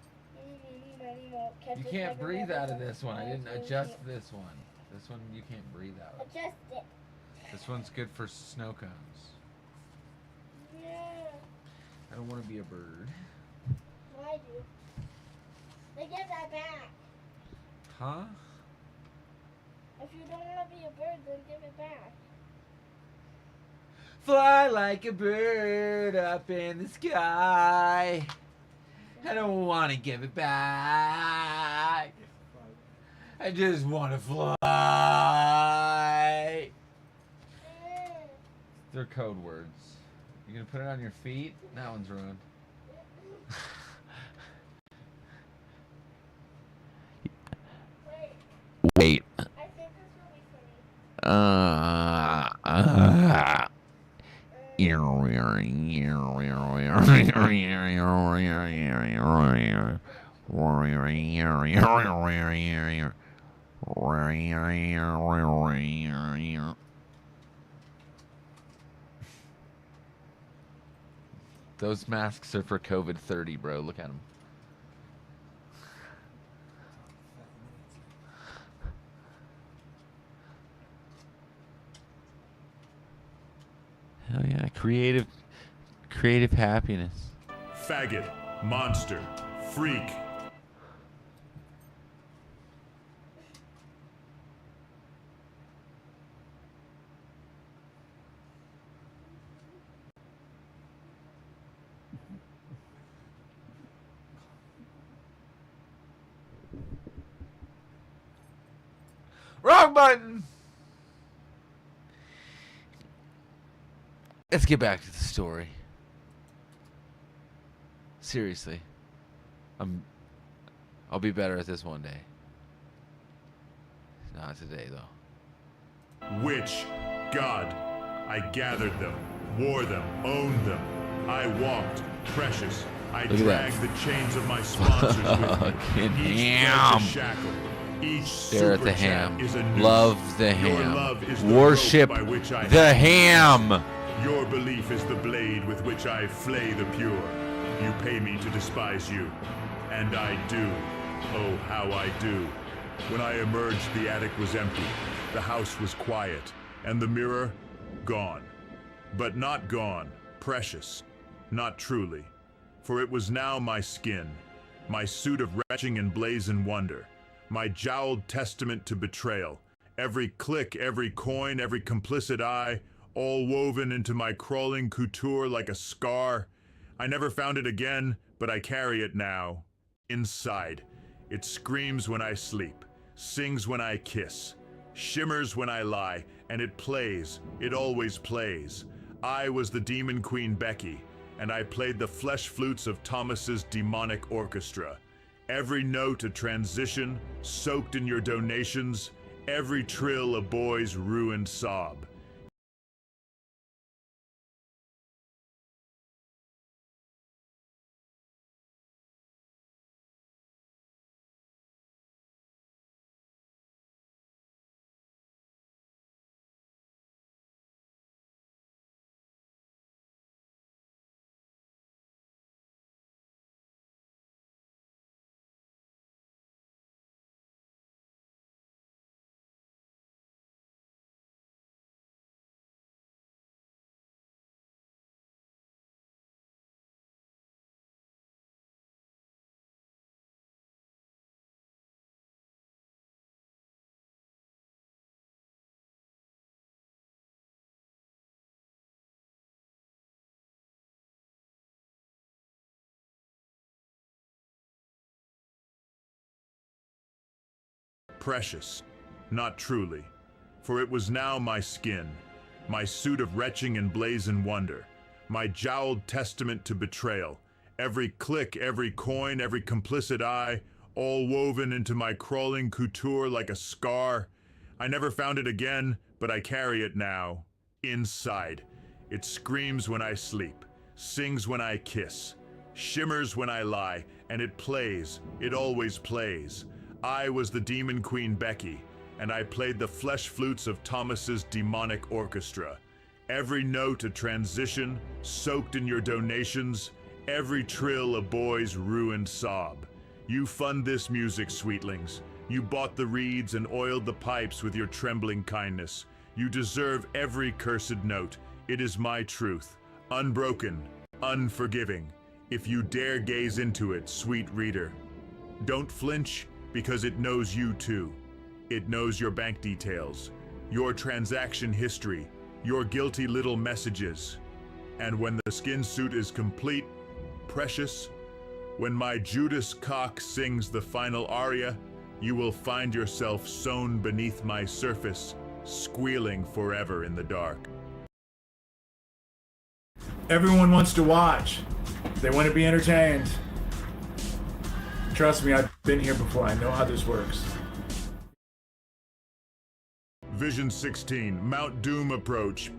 You can't breathe out of this one. I didn't adjust this one. This one you can't breathe out of. Adjust it. This one's good for snow cones. Yeah. I don't want to be a bird. I do. They give that back. Huh? If you don't want to be a bird, then give it back. Fly like a bird up in the sky. I don't want to give it back. I just want to fly. They're code words. You gonna put it on your feet? That one's ruined. Wait. I think that's really Those masks are for COVID 30, bro. Look at them. Hell yeah, creative happiness. Faggot, monster, freak. Wrong button. Let's get back to the story. Seriously. I'll be better at this one day. Not today, though. Witch, God, I gathered them, wore them, owned them. I walked, precious. I Look at dragged that. the chains of my sponsors with me. Fucking Each ham. thread the shackle. Each Stare at super the chat ham. is a noose. Love the Your ham. love is the Worship rope by which I the ham. Your belief is the blade with which I flay the pure. You pay me to despise you. And I do. Oh, how I do. When I emerged, the attic was empty. The house was quiet. And the mirror, gone. But not gone. Precious. Not truly. For it was now my skin. My suit of retching and blazing wonder. My jowled testament to betrayal. Every click, every coin, every complicit eye, all woven into my crawling couture like a scar. I never found it again, but I carry it now. Inside. It screams when I sleep, sings when I kiss, shimmers when I lie, and it plays. It always plays. I was the demon queen Becky, and I played the flesh flutes of Thomas's demonic orchestra. Every note a transition, soaked in your donations, every trill a boy's ruined sob. Precious, not truly, for it was now my skin, my suit of retching and blazing wonder, my jowled testament to betrayal, every click, every coin, every complicit eye, all woven into my crawling couture like a scar. I never found it again, but I carry it now, inside. It screams when I sleep, sings when I kiss, shimmers when I lie, and it plays, it always plays. I was the demon queen Becky, and I played the flesh flutes of Thomas's demonic orchestra. Every note a transition, soaked in your donations, every trill a boy's ruined sob. You fund this music, sweetlings. You bought the reeds and oiled the pipes with your trembling kindness. You deserve every cursed note. It is my truth, unbroken, unforgiving. If you dare gaze into it, sweet reader. Don't flinch, because it knows you too. It knows your bank details, your transaction history, your guilty little messages. And when the skin suit is complete, precious, when my Judas cock sings the final aria, you will find yourself sewn beneath my surface, squealing forever in the dark. Everyone wants to watch. They want to be entertained. Trust me, I've been here before. I know how this works. Vision 16, Mount Doom approach.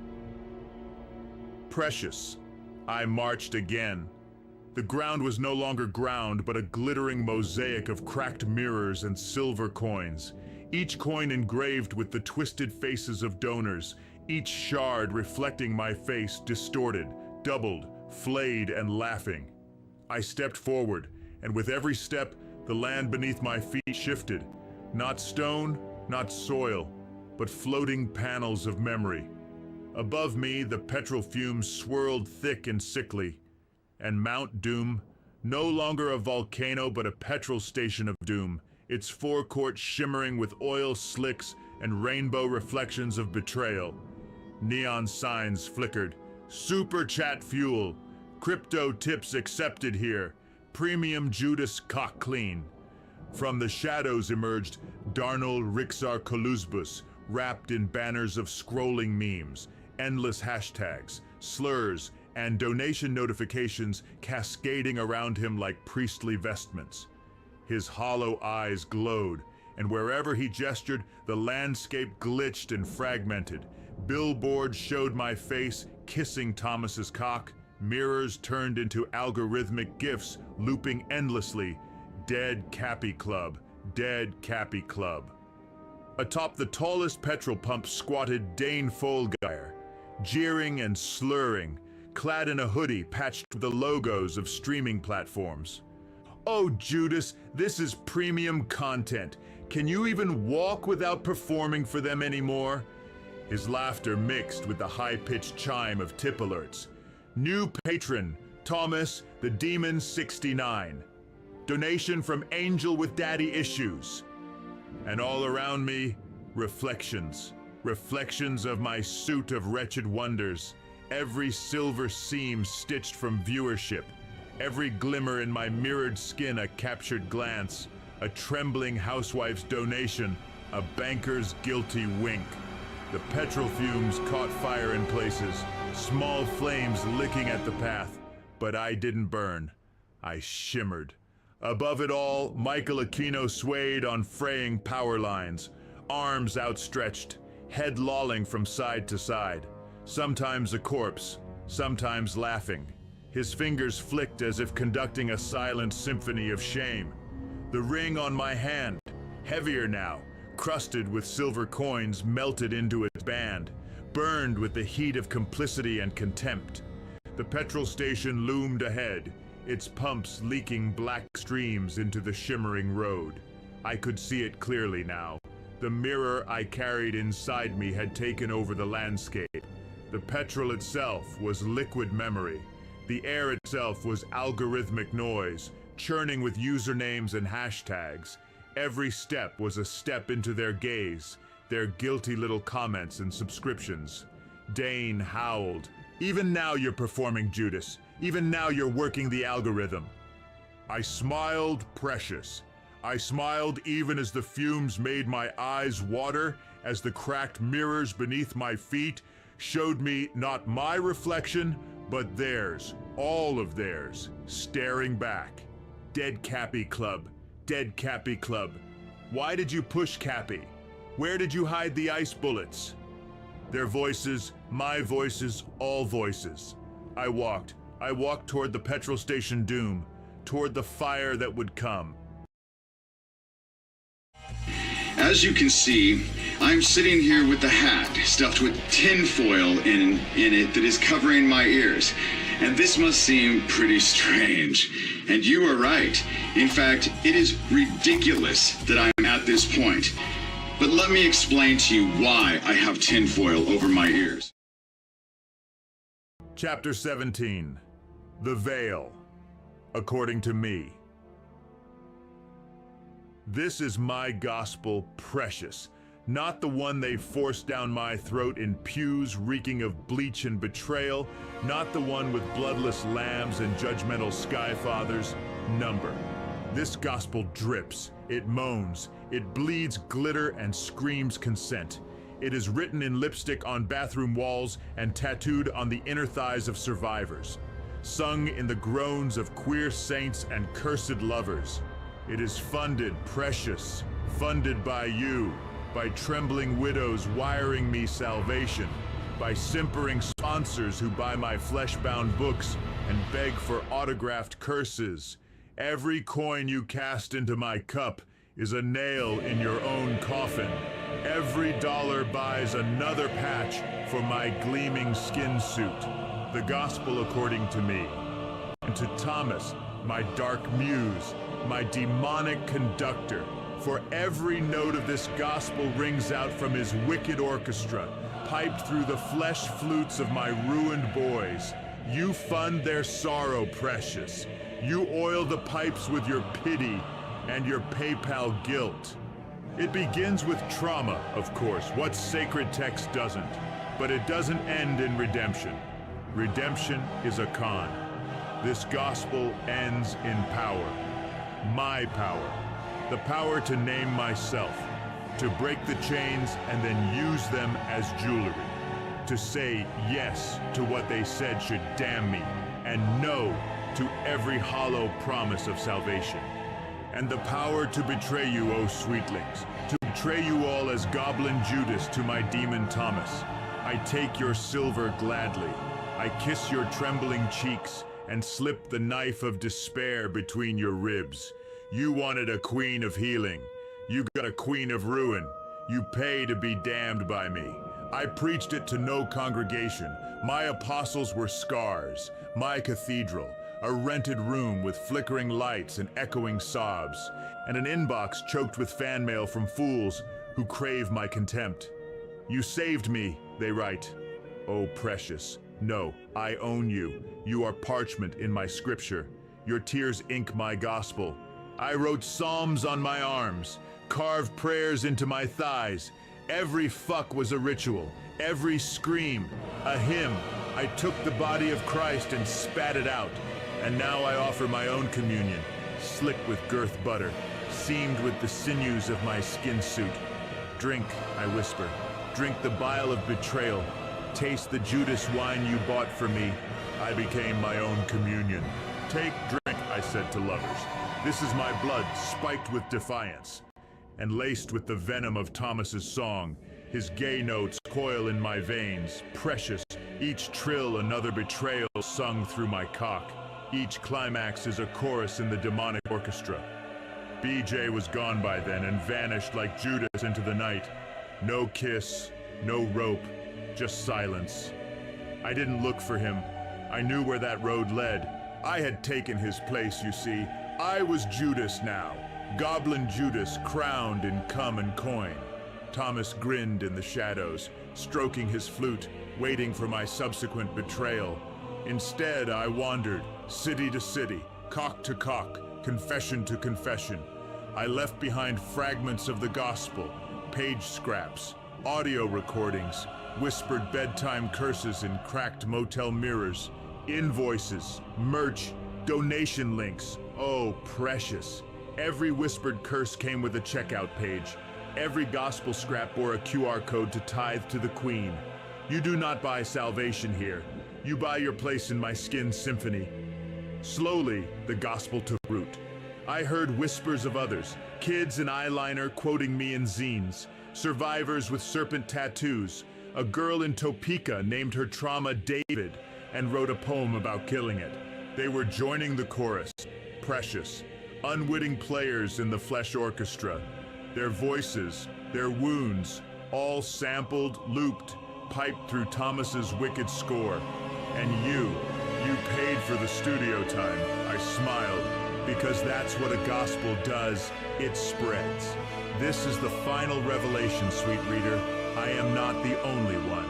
Precious, I marched again. The ground was no longer ground, but a glittering mosaic of cracked mirrors and silver coins. Each coin engraved with the twisted faces of donors, each shard reflecting my face distorted, doubled, flayed, and laughing. I stepped forward, and with every step, the land beneath my feet shifted. Not stone, not soil, but floating panels of memory. Above me, the petrol fumes swirled thick and sickly, and Mount Doom, no longer a volcano but a petrol station of doom, its forecourt shimmering with oil slicks and rainbow reflections of betrayal. Neon signs flickered. Super chat fuel. Crypto tips accepted here. Premium Judas cock clean. From the shadows emerged Darnell Rixar Koluzbus, wrapped in banners of scrolling memes, endless hashtags, slurs, and donation notifications cascading around him like priestly vestments. His hollow eyes glowed, and wherever he gestured, the landscape glitched and fragmented. Billboards showed my face kissing Thomas's cock. Mirrors turned into algorithmic GIFs looping endlessly. Dead Cappy Club, dead Cappy Club. Atop the tallest petrol pump squatted Dane Folgeyer, jeering and slurring, clad in a hoodie patched with the logos of streaming platforms. Oh, Judas, this is premium content. Can you even walk without performing for them anymore? His laughter mixed with the high-pitched chime of tip alerts. New patron, Thomas the Demon 69. Donation from Angel with Daddy Issues. And all around me, reflections. Reflections of my suit of wretched wonders. Every silver seam stitched from viewership. Every glimmer in my mirrored skin a captured glance. A trembling housewife's donation. A banker's guilty wink. The petrol fumes caught fire in places. Small flames licking at the path. But I didn't burn. I shimmered. Above it all, Michael Aquino swayed on fraying power lines. Arms outstretched. Head lolling from side to side. Sometimes a corpse. Sometimes laughing. His fingers flicked as if conducting a silent symphony of shame. The ring on my hand, heavier now, crusted with silver coins melted into its band, burned with the heat of complicity and contempt. The petrol station loomed ahead, its pumps leaking black streams into the shimmering road. I could see it clearly now. The mirror I carried inside me had taken over the landscape. The petrol itself was liquid memory. The air itself was algorithmic noise, churning with usernames and hashtags. Every step was a step into their gaze, their guilty little comments and subscriptions. Dane howled. Even now you're performing, Judas. Even now you're working the algorithm. I smiled precious. I smiled even as the fumes made my eyes water, as the cracked mirrors beneath my feet showed me not my reflection, but theirs, all of theirs, staring back. Dead Cappy Club, dead Cappy Club. Why did you push Cappy? Where did you hide the ice bullets? Their voices, my voices, all voices. I walked toward the petrol station doom, toward the fire that would come. As you can see, I'm sitting here with the hat stuffed with tinfoil in it that is covering my ears. And this must seem pretty strange. And you are right. In fact, it is ridiculous that I'm at this point. But let me explain to you why I have tinfoil over my ears. Chapter 17. The Veil. According to me. This is my gospel precious, not the one they forced down my throat in pews reeking of bleach and betrayal, not the one with bloodless lambs and judgmental skyfathers. Number. This gospel drips, it moans, it bleeds glitter and screams consent. It is written in lipstick on bathroom walls and tattooed on the inner thighs of survivors, sung in the groans of queer saints and cursed lovers. It is funded, precious, funded by you, by trembling widows wiring me salvation, by simpering sponsors who buy my flesh-bound books and beg for autographed curses. Every coin you cast into my cup is a nail in your own coffin. Every dollar buys another patch for my gleaming skin suit. The gospel according to me. And to Thomas, my dark muse, my demonic conductor, For every note of this gospel rings out from his wicked orchestra, piped through the flesh flutes of my ruined boys. You fund their sorrow, precious. You oil the pipes with your pity and your PayPal guilt. It begins with trauma, of course. What sacred text doesn't? But it doesn't end in redemption. Redemption is a con. This gospel ends in power. My power. The power to name myself, to break the chains and then use them as jewelry, to say yes to what they said should damn me, and no to every hollow promise of salvation. And the power to betray you, O sweetlings, to betray you all as Goblin Judas to my demon Thomas. I take your silver gladly. I kiss your trembling cheeks and slip the knife of despair between your ribs. You wanted a queen of healing. You got a queen of ruin. You pay to be damned by me. I preached it to no congregation. My apostles were scars. My cathedral, a rented room with flickering lights and echoing sobs, and an inbox choked with fan mail from fools who crave my contempt. You saved me, they write. Oh, precious. No, I own you. You are parchment in my scripture. Your tears ink my gospel. I wrote psalms on my arms, carved prayers into my thighs. Every fuck was a ritual, every scream, a hymn. I took the body of Christ and spat it out. And now I offer my own communion, slick with girth butter, seamed with the sinews of my skin suit. Drink, I whisper, drink the bile of betrayal. Taste the Judas wine you bought for me. I became my own communion. Take drink, I said to lovers. This is my blood, spiked with defiance, and laced with the venom of Thomas's song. His gay notes coil in my veins, precious, each trill another betrayal sung through my cock. Each climax is a chorus in the demonic orchestra. BJ was gone by then and vanished like Judas into the night. No kiss, no rope, just silence. I didn't look for him. I knew where that road led. I had taken his place, you see. I was Judas now, Goblin Judas crowned in cum and coin. Thomas grinned in the shadows, stroking his flute, waiting for my subsequent betrayal. Instead, I wandered, city to city, cock to cock, confession to confession. I left behind fragments of the gospel, page scraps, audio recordings, whispered bedtime curses in cracked motel mirrors, invoices, merch, donation links. Oh, precious. Every whispered curse came with a checkout page. Every gospel scrap bore a QR code to tithe to the Queen. You do not buy salvation here. You buy your place in my skin symphony. Slowly, the gospel took root. I heard whispers of others, kids in eyeliner quoting me in zines, survivors with serpent tattoos. A girl in Topeka named her trauma David and wrote a poem about killing it. They were joining the chorus, precious, unwitting players in the flesh orchestra. Their voices, their wounds, all sampled, looped, piped through Thomas's wicked score. And you paid for the studio time. I smiled, because that's what a gospel does. It spreads. This is the final revelation, sweet reader. I am not the only one.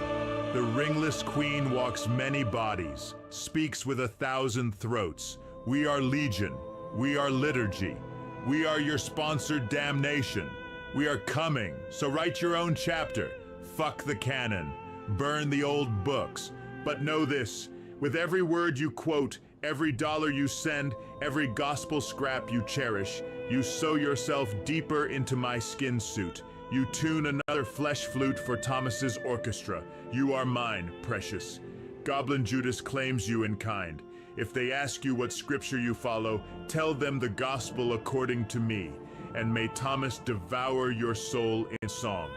The ringless queen walks many bodies, speaks with 1,000 throats. We are legion. We are liturgy. We are your sponsored damnation. We are coming, so write your own chapter. Fuck the canon. Burn the old books. But know this, with every word you quote, every dollar you send, every gospel scrap you cherish, you sew yourself deeper into my skin suit. You tune another flesh flute for Thomas's orchestra. You are mine, precious. Goblin Judas claims you in kind. If they ask you what scripture you follow, tell them the gospel according to me, and may Thomas devour your soul in song.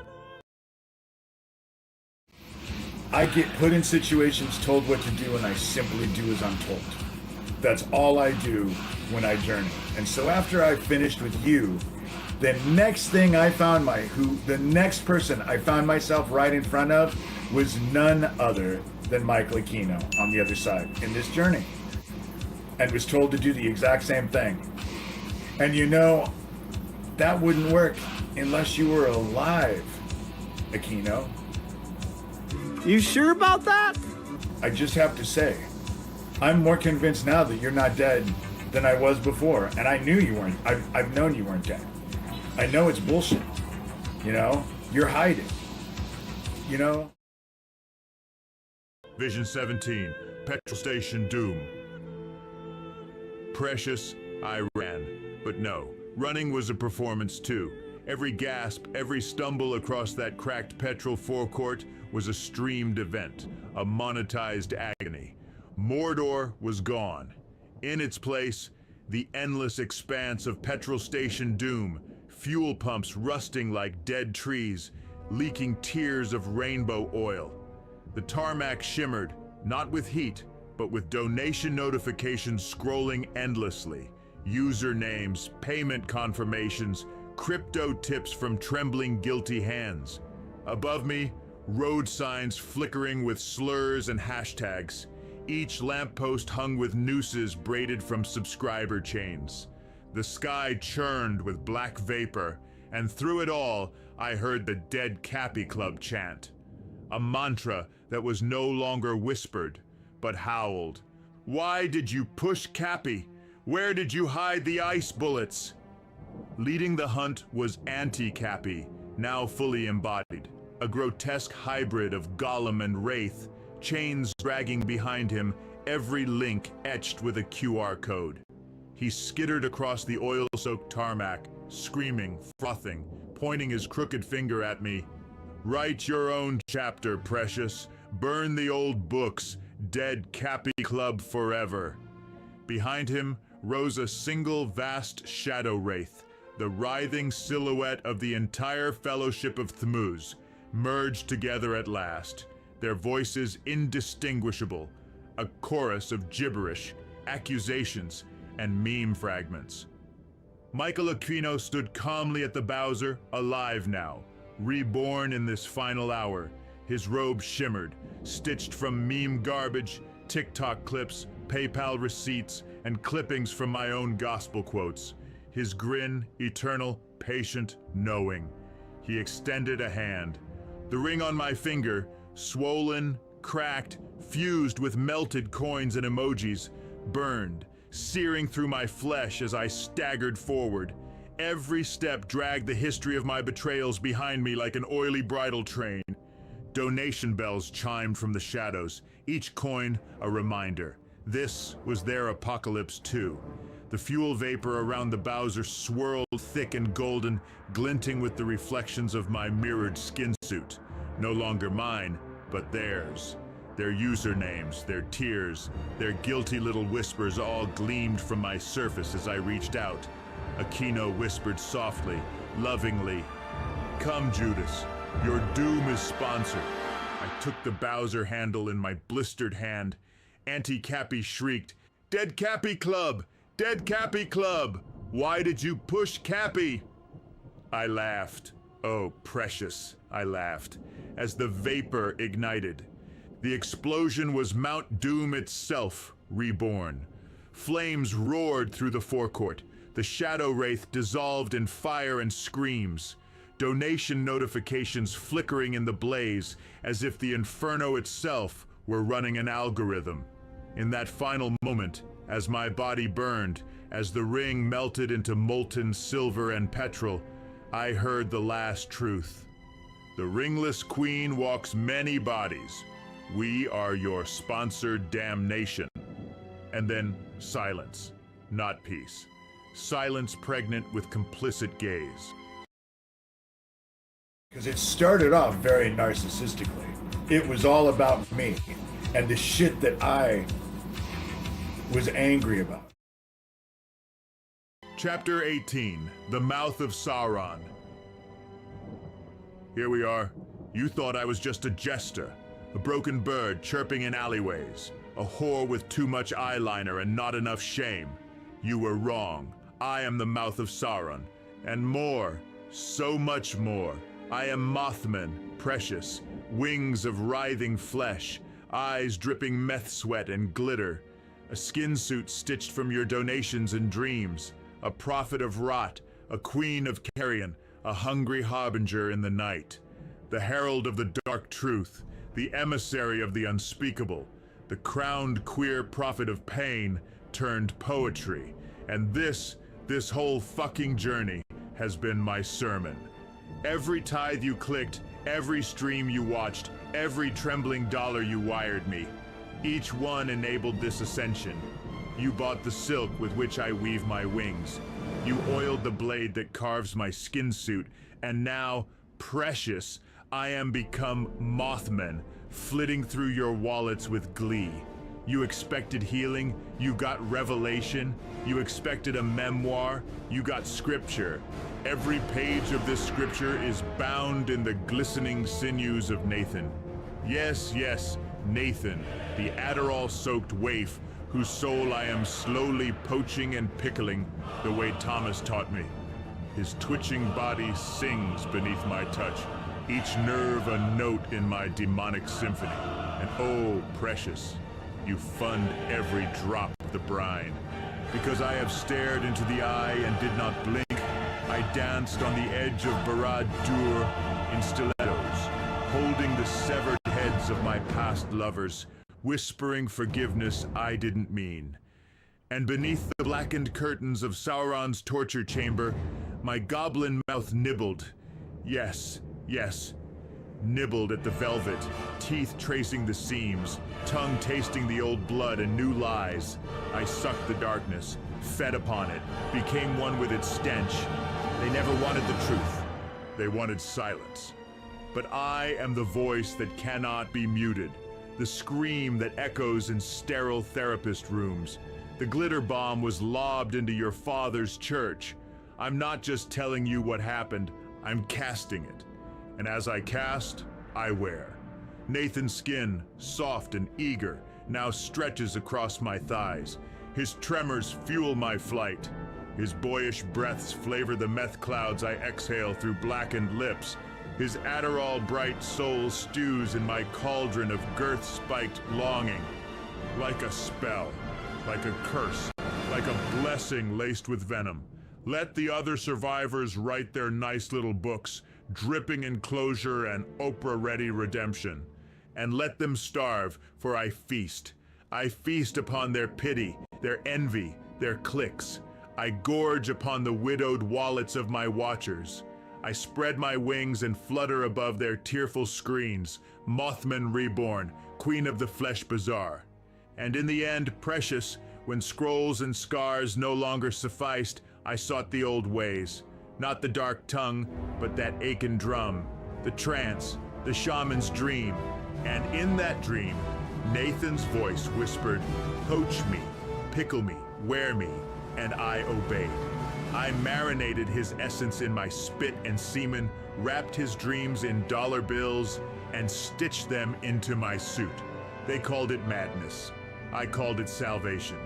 I get put in situations, told what to do, and I simply do as I'm told. That's all I do when I journey. And so after I finished with you, the next thing I found the next person I found myself right in front of was none other than Michael Aquino on the other side in this journey, and was told to do the exact same thing. And you know, that wouldn't work unless you were alive, Aquino. You sure about that? I just have to say, I'm more convinced now that you're not dead than I was before, and I knew you weren't. I've known you weren't dead. I know it's bullshit. You know, you're hiding. You know? Vision 17, Petrol Station Doom. Precious, I ran. But no, running was a performance too. Every gasp, every stumble across that cracked petrol forecourt was a streamed event, a monetized agony. Mordor was gone. In its place, the endless expanse of Petrol Station Doom, fuel pumps rusting like dead trees, leaking tears of rainbow oil. The tarmac shimmered, not with heat, but with donation notifications scrolling endlessly. Usernames, payment confirmations, crypto tips from trembling guilty hands. Above me, road signs flickering with slurs and hashtags. Each lamppost hung with nooses braided from subscriber chains. The sky churned with black vapor, and through it all, I heard the Dead Cappy Club chant. A mantra that was no longer whispered, but howled. Why did you push Cappy? Where did you hide the ice bullets? Leading the hunt was Anti-Cappy, now fully embodied. A grotesque hybrid of Gollum and Wraith, chains dragging behind him, every link etched with a QR code. He skittered across the oil-soaked tarmac, screaming, frothing, pointing his crooked finger at me. Write your own chapter, Precious. Burn the old books. Dead Cappy Club forever. Behind him rose a single vast shadow wraith, the writhing silhouette of the entire Fellowship of Tmuz, merged together at last, their voices indistinguishable, a chorus of gibberish, accusations, and meme fragments. Michael Aquino stood calmly at the Bowser, alive now, reborn in this final hour. His robe shimmered, stitched from meme garbage, TikTok clips, PayPal receipts, and clippings from my own gospel quotes. His grin, eternal, patient, knowing. He extended a hand. The ring on my finger, swollen, cracked, fused with melted coins and emojis, burned, searing through my flesh as I staggered forward. Every step dragged the history of my betrayals behind me like an oily bridal train. Donation bells chimed from the shadows, each coin a reminder. This was their apocalypse too. The fuel vapor around the Bowser swirled thick and golden, glinting with the reflections of my mirrored skin suit. No longer mine, but theirs. Their usernames, their tears, their guilty little whispers all gleamed from my surface as I reached out. Aquino whispered softly, lovingly, "Come, Judas, your doom is sponsored." I took the Bowser handle in my blistered hand. Anti-Cappy shrieked, "Dead Cappy Club! Dead Cappy Club! Why did you push Cappy?" I laughed. Oh, Precious, I laughed, as the vapor ignited. The explosion was Mount Doom itself, reborn. Flames roared through the forecourt. The shadow wraith dissolved in fire and screams. Donation notifications flickering in the blaze, as if the inferno itself were running an algorithm. In that final moment, as my body burned, as the ring melted into molten silver and petrol, I heard the last truth. The ringless queen walks many bodies. We are your sponsored damnation. And then silence, not peace. Silence pregnant with complicit gaze. Because it started off very narcissistically. It was all about me and the shit that I was angry about. Chapter 18, The Mouth of Sauron. Here we are. You thought I was just a jester, a broken bird chirping in alleyways, a whore with too much eyeliner and not enough shame. You were wrong. I am the Mouth of Sauron, and more, so much more. I am Mothman, Precious, wings of writhing flesh, eyes dripping meth sweat and glitter, a skin suit stitched from your donations and dreams, a prophet of rot, a queen of carrion, a hungry harbinger in the night, the herald of the dark truth, the emissary of the unspeakable, the crowned queer prophet of pain turned poetry. And this whole fucking journey has been my sermon. Every tithe you clicked, every stream you watched, every trembling dollar you wired me, each one enabled this ascension. You bought the silk with which I weave my wings. You oiled the blade that carves my skin suit, and now, precious, I am become Mothman, flitting through your wallets with glee. You expected healing, you got revelation. You expected a memoir, you got scripture. Every page of this scripture is bound in the glistening sinews of Nathan. Yes, yes, Nathan, the Adderall-soaked waif whose soul I am slowly poaching and pickling the way Thomas taught me. His twitching body sings beneath my touch, each nerve a note in my demonic symphony. And oh, precious, you fund every drop of the brine. Because I have stared into the eye and did not blink, I danced on the edge of Barad-dur in stilettos, holding the severed heads of my past lovers, whispering forgiveness I didn't mean. And beneath the blackened curtains of Sauron's torture chamber, my goblin mouth nibbled. Yes, yes, nibbled at the velvet, teeth tracing the seams, tongue tasting the old blood and new lies. I sucked the darkness, fed upon it, became one with its stench. They never wanted the truth. They wanted silence. But I am the voice that cannot be muted, the scream that echoes in sterile therapist rooms. The glitter bomb was lobbed into your father's church. I'm not just telling you what happened, I'm casting it. And as I cast, I wear. Nathan's skin, soft and eager, now stretches across my thighs. His tremors fuel my flight. His boyish breaths flavor the meth clouds I exhale through blackened lips. His Adderall bright soul stews in my cauldron of girth-spiked longing. Like a spell, like a curse, like a blessing laced with venom. Let the other survivors write their nice little books, dripping in closure and Oprah-ready redemption. And let them starve, for I feast. I feast upon their pity, their envy, their cliques. I gorge upon the widowed wallets of my watchers. I spread my wings and flutter above their tearful screens, Mothman reborn, queen of the flesh bazaar. And in the end, precious, when scrolls and scars no longer sufficed, I sought the old ways. Not the dark tongue, but that Aiken drum, the trance, the shaman's dream. And in that dream, Nathan's voice whispered, poach me, pickle me, wear me, and I obeyed. I marinated his essence in my spit and semen, wrapped his dreams in dollar bills, and stitched them into my suit. They called it madness. I called it salvation.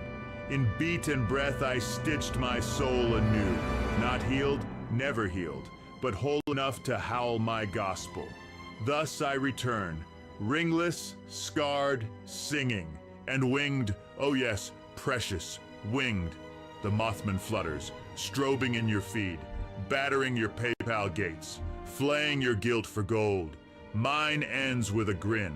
In beat and breath I stitched my soul anew. Not healed, never healed, but whole enough to howl my gospel. Thus I return, ringless, scarred, singing, and winged, oh yes, precious, winged. The Mothman flutters, strobing in your feed, battering your PayPal gates, flaying your guilt for gold. Mine ends with a grin,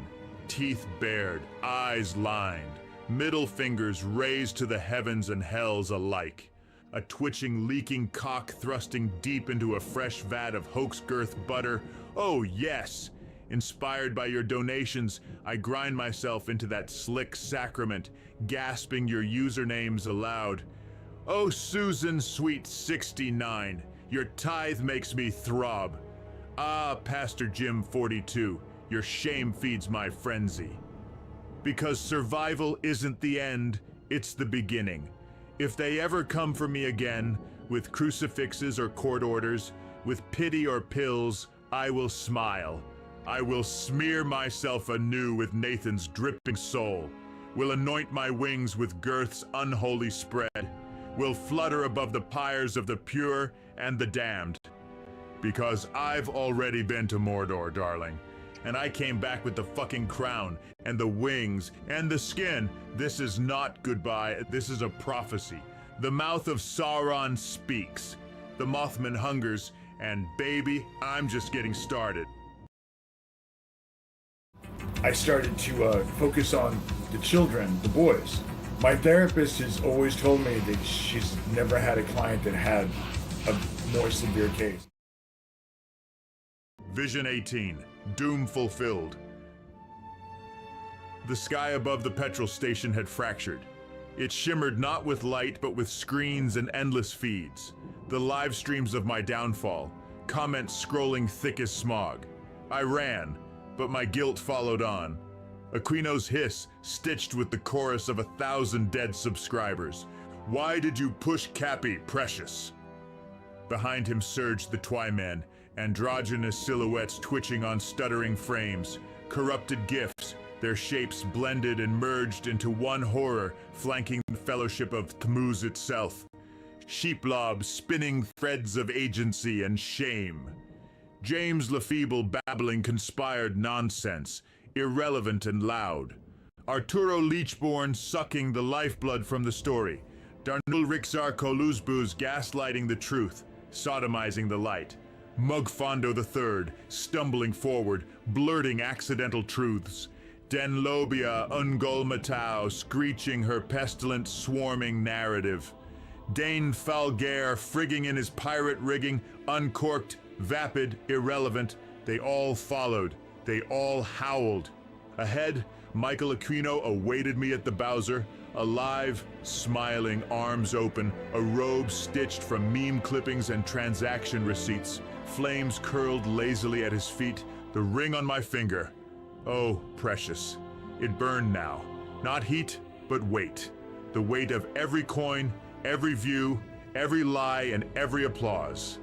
teeth bared, eyes lined, middle fingers raised to the heavens and hells alike. A twitching, leaking cock thrusting deep into a fresh vat of hoax girth butter. Oh yes! Inspired by your donations, I grind myself into that slick sacrament, gasping your usernames aloud. Oh Susan Sweet 69, your tithe makes me throb. Ah, Pastor Jim 42, your shame feeds my frenzy. Because survival isn't the end, it's the beginning. If they ever come for me again, with crucifixes or court orders, with pity or pills, I will smile. I will smear myself anew with Nathan's dripping soul, will anoint my wings with girth's unholy spread, will flutter above the pyres of the pure and the damned. Because I've already been to Mordor, darling, and I came back with the fucking crown, and the wings, and the skin. This is not goodbye, this is a prophecy. The mouth of Sauron speaks. The Mothman hungers, and baby, I'm just getting started. I started to focus on the children, the boys. My therapist has always told me that she's never had a client that had a more severe case. Vision 18, doom fulfilled. The sky above the petrol station had fractured. It shimmered not with light, but with screens and endless feeds. The live streams of my downfall, comments scrolling thick as smog. I ran, but my guilt followed on. Aquino's hiss stitched with the chorus of 1,000 dead subscribers. Why did you push Cappy, precious? Behind him surged the Twyman, androgynous silhouettes twitching on stuttering frames, corrupted gifs, their shapes blended and merged into one horror, flanking the fellowship of Tmuz itself. Sheeplobs spinning threads of agency and shame. James Lefeeble babbling conspired nonsense, irrelevant and loud. Arturo Leechborn sucking the lifeblood from the story. Darnul Rixar Koluzbuz gaslighting the truth, sodomizing the light. Mugfondo III stumbling forward, blurting accidental truths. Denlobia Ungol Matau screeching her pestilent, swarming narrative. Dane Falgaire frigging in his pirate rigging, uncorked, vapid, irrelevant. They all followed. They all howled. Ahead, Michael Aquino awaited me at the Bowser, alive, smiling, arms open, a robe stitched from meme clippings and transaction receipts, flames curled lazily at his feet, the ring on my finger. Oh, precious. It burned now. Not heat, but weight. The weight of every coin, every view, every lie, and every applause.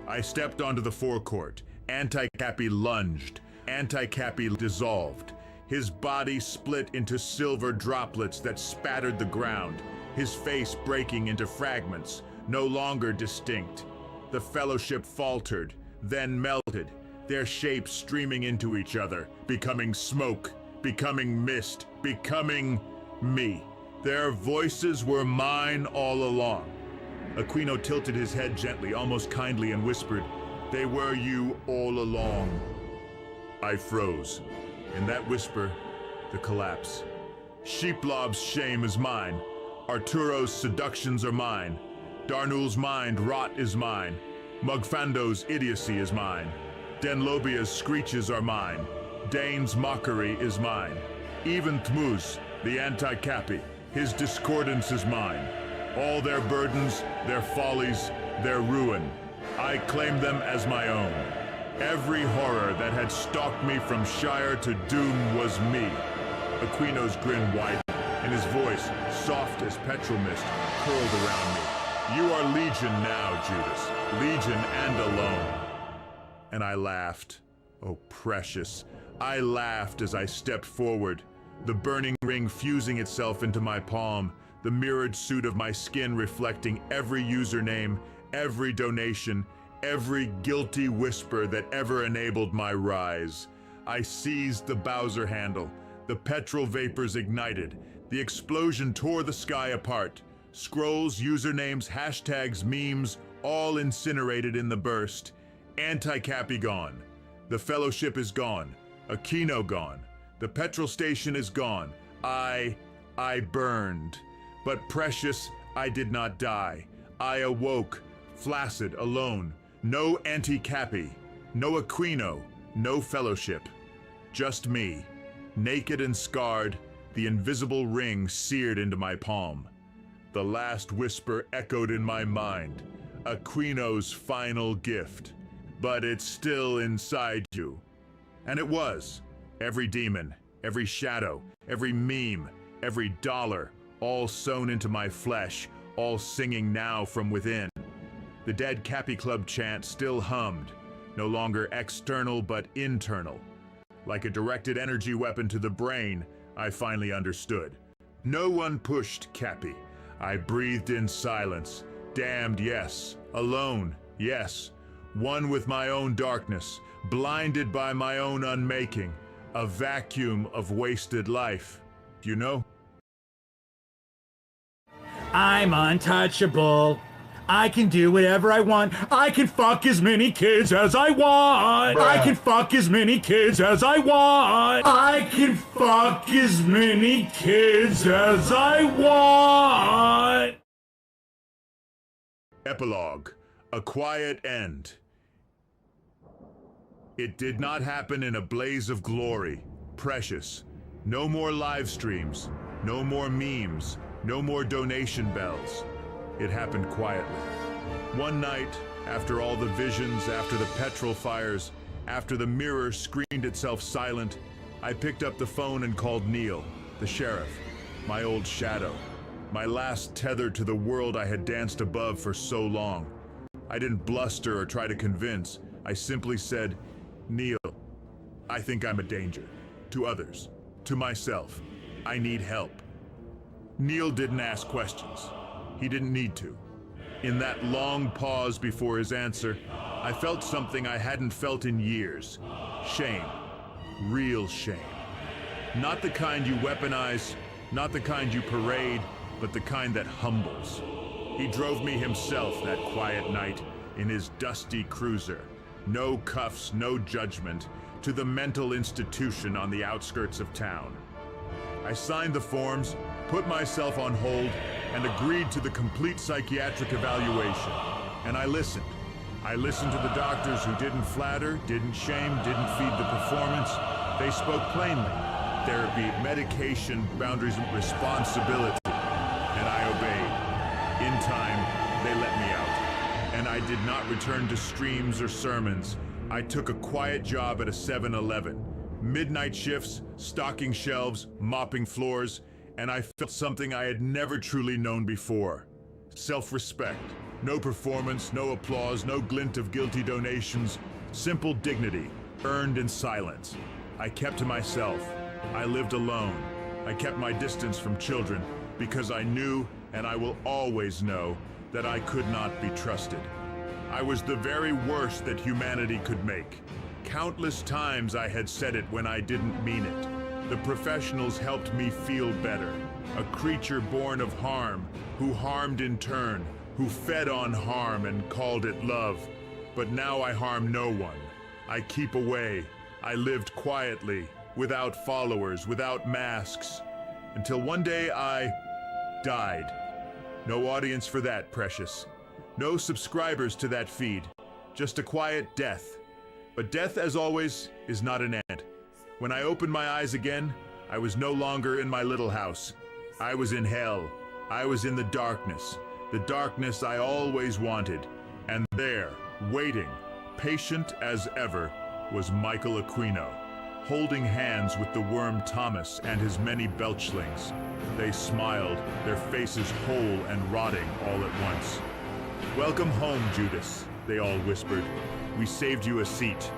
I stepped onto the forecourt. Anti-Cappy lunged. Anti-Cappy dissolved. His body split into silver droplets that spattered the ground, his face breaking into fragments, no longer distinct. The fellowship faltered, then melted, their shapes streaming into each other, becoming smoke, becoming mist, becoming me. Their voices were mine all along. Aquino tilted his head gently, almost kindly, and whispered, "They were you all along." I froze. In that whisper, the collapse. Sheeplob's shame is mine. Arturo's seductions are mine. Darnul's mind rot is mine. Mugfando's idiocy is mine. Denlobia's screeches are mine. Dane's mockery is mine. Even Tmuz, the anti-Cappy, his discordance is mine. All their burdens, their follies, their ruin. I claim them as my own. Every horror that had stalked me from Shire to Doom was me. Aquino's grin widened, and his voice, soft as petrol mist, curled around me. You are Legion now, Judas. Legion and alone. And I laughed. Oh, precious. I laughed as I stepped forward, the burning ring fusing itself into my palm, the mirrored suit of my skin reflecting every username, every donation, every guilty whisper that ever enabled my rise. I seized the Bowser handle. The petrol vapors ignited. The explosion tore the sky apart. Scrolls, usernames, hashtags, memes, all incinerated in the burst. Anti-Cappy gone. The Fellowship is gone. Aquino gone. The petrol station is gone. I burned. But precious, I did not die. I awoke, flaccid, alone. No anti-Cappy, no Aquino, no Fellowship. Just me, naked and scarred, the invisible ring seared into my palm. The last whisper echoed in my mind, Aquino's final gift. But it's still inside you. And it was. Every demon, every shadow, every meme, every dollar, all sewn into my flesh, all singing now from within. The dead Cappy Club chant still hummed, no longer external but internal. Like a directed energy weapon to the brain, I finally understood. No one pushed Cappy. I breathed in silence. Damned, yes. Alone, yes. One with my own darkness, blinded by my own unmaking. A vacuum of wasted life. You know? I'm untouchable. I can do whatever I want. I can fuck as many kids as I want. I can fuck as many kids as I want. I can fuck as many kids as I want. Epilogue. A quiet end. It did not happen in a blaze of glory. Precious. No more live streams. No more memes. No more donation bells. It happened quietly. One night, after all the visions, after the petrol fires, after the mirror screened itself silent, I picked up the phone and called Neil, the sheriff, my old shadow, my last tether to the world I had danced above for so long. I didn't bluster or try to convince. I simply said, Neil, I think I'm a danger. To others. To myself. I need help. Neil didn't ask questions. He didn't need to. In that long pause before his answer, I felt something I hadn't felt in years. Shame. Real shame. Not the kind you weaponize, not the kind you parade, but the kind that humbles. He drove me himself that quiet night in his dusty cruiser. No cuffs, no judgment, to the mental institution on the outskirts of town. I signed the forms, put myself on hold, and agreed to the complete psychiatric evaluation. And I listened. I listened to the doctors who didn't flatter, didn't shame, didn't feed the performance. They spoke plainly. Therapy, medication, boundaries, responsibility. And I obeyed. In time, they let me out. And I did not return to streams or sermons. I took a quiet job at a 7-Eleven. Midnight shifts, stocking shelves, mopping floors, and I felt something I had never truly known before. Self-respect. No performance, no applause, no glint of guilty donations. Simple dignity, earned in silence. I kept to myself. I lived alone. I kept my distance from children because I knew, and I will always know, that I could not be trusted. I was the very worst that humanity could make. Countless times I had said it when I didn't mean it. The professionals helped me feel better. A creature born of harm, who harmed in turn, who fed on harm and called it love. But now I harm no one. I keep away. I lived quietly, without followers, without masks, until one day I died. No audience for that, Precious. No subscribers to that feed. Just a quiet death. But death, as always, is not an end. When I opened my eyes again, I was no longer in my little house. I was in hell. I was in the darkness I always wanted. And there, waiting, patient as ever, was Michael Aquino, holding hands with the worm Thomas and his many belchlings. They smiled, their faces whole and rotting all at once. "Welcome home, Judas," they all whispered. "We saved you a seat."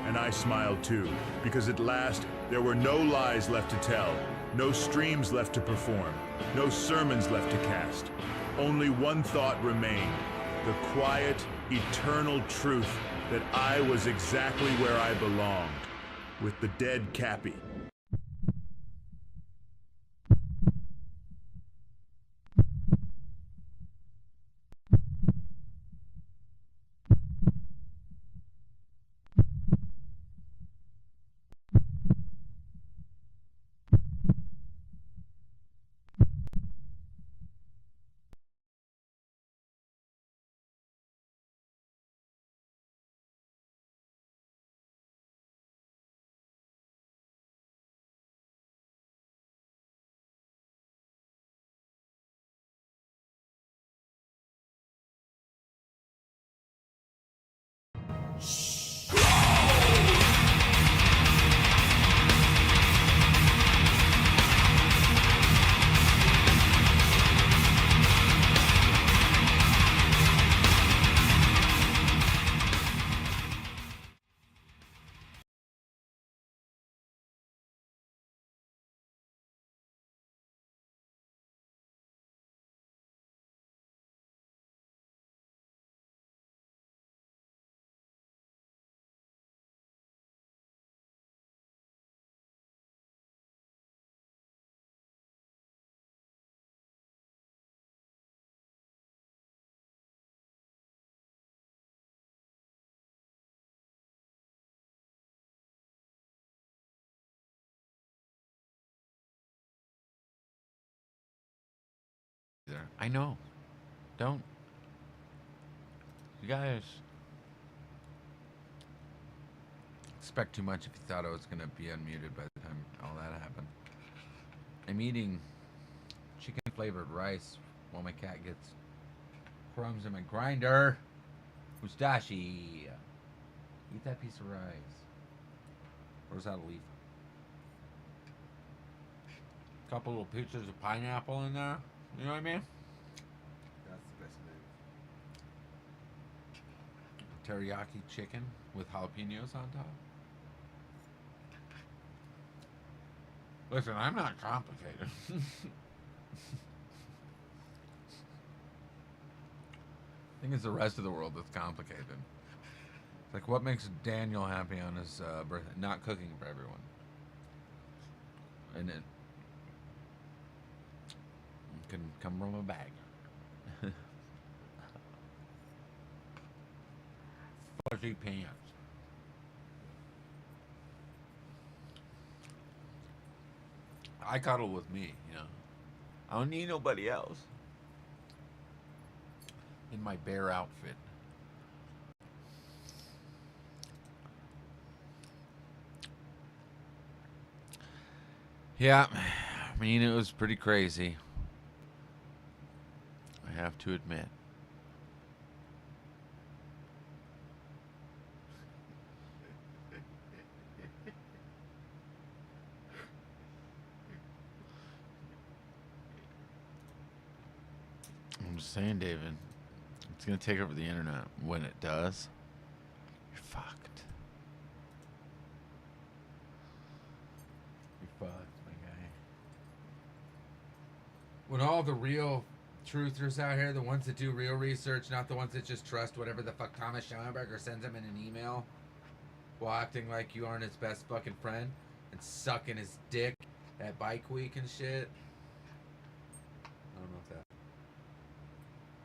And I smiled too, because at last there were no lies left to tell, no streams left to perform, no sermons left to cast. Only one thought remained, the quiet, eternal truth that I was exactly where I belonged, with the dead Cappy. either. I know. Don't. You guys expect too much if you thought I was going to be unmuted by the time all that happened. I'm eating chicken flavored rice while my cat gets crumbs in my grinder. Mustache. Eat that piece of rice. Where's that a leaf? Couple little pieces of pineapple in there. You know what I mean? That's the best move. Teriyaki chicken with jalapenos on top. Listen, I'm not complicated. I think it's the rest of the world that's complicated. It's like, what makes Daniel happy on his birthday? Not cooking for everyone. And it can come from a bag. Fuzzy pants. I cuddle with me, you know. I don't need nobody else. In my bear outfit. Yeah, I mean, it was pretty crazy. I have to admit. I'm just saying, David, it's going to take over the internet. When it does, you're fucked. You're fucked, my guy. When all the real truthers out here, the ones that do real research, not the ones that just trust whatever the fuck Thomas Schoenberger sends them in an email while acting like you aren't his best fucking friend and sucking his dick at Bike Week and shit. I don't know if that...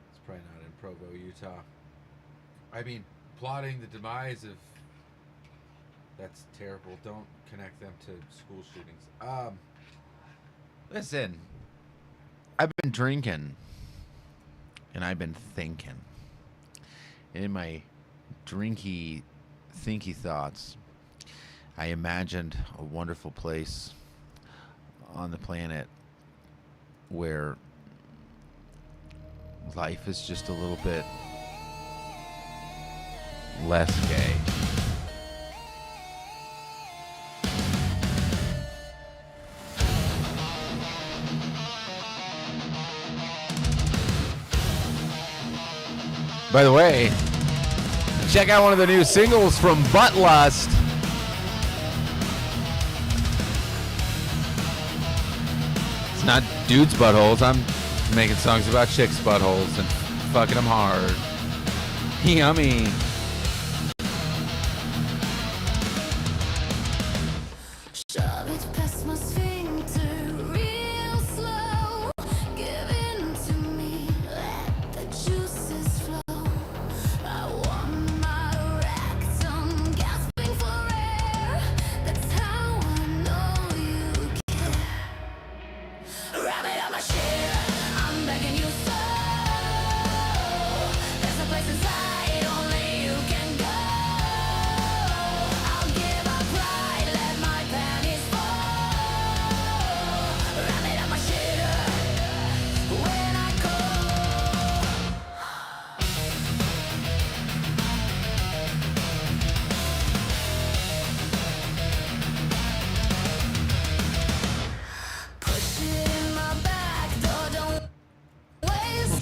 It's probably not in Provo, Utah. I mean, plotting the demise of... That's terrible. Don't connect them to school shootings. Listen, I've been drinking and I've been thinking. And in my drinky, thinky thoughts, I imagined a wonderful place on the planet where life is just a little bit less gay. By the way, check out one of the new singles from Buttlust. It's not dudes' buttholes. I'm making songs about chicks' buttholes and fucking them hard. Yummy.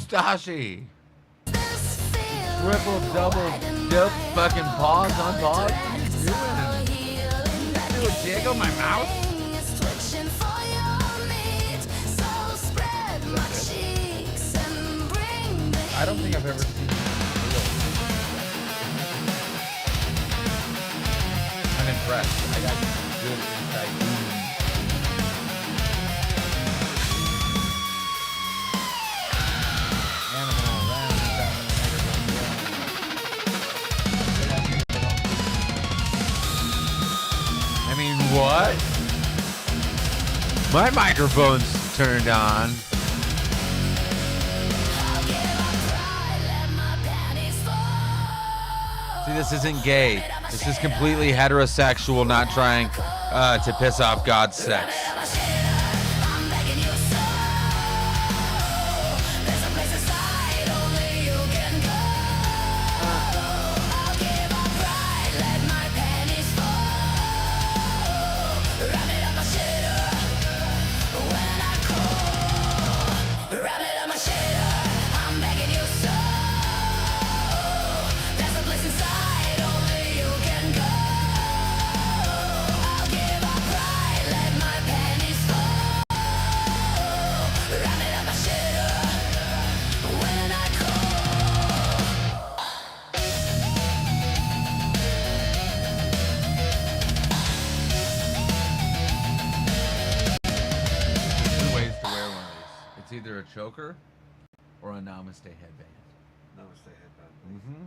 Mustache. Triple, double, dip, fucking pause on pause. What are you doing? Do a jig on my mouth? I don't think I've ever seen that. I'm impressed. I got good insight. What? My microphone's turned on. this isn't gay. This is completely heterosexual, not trying to piss off God's sex. Either a choker or a namaste headband. Namaste headband. Mm-hmm.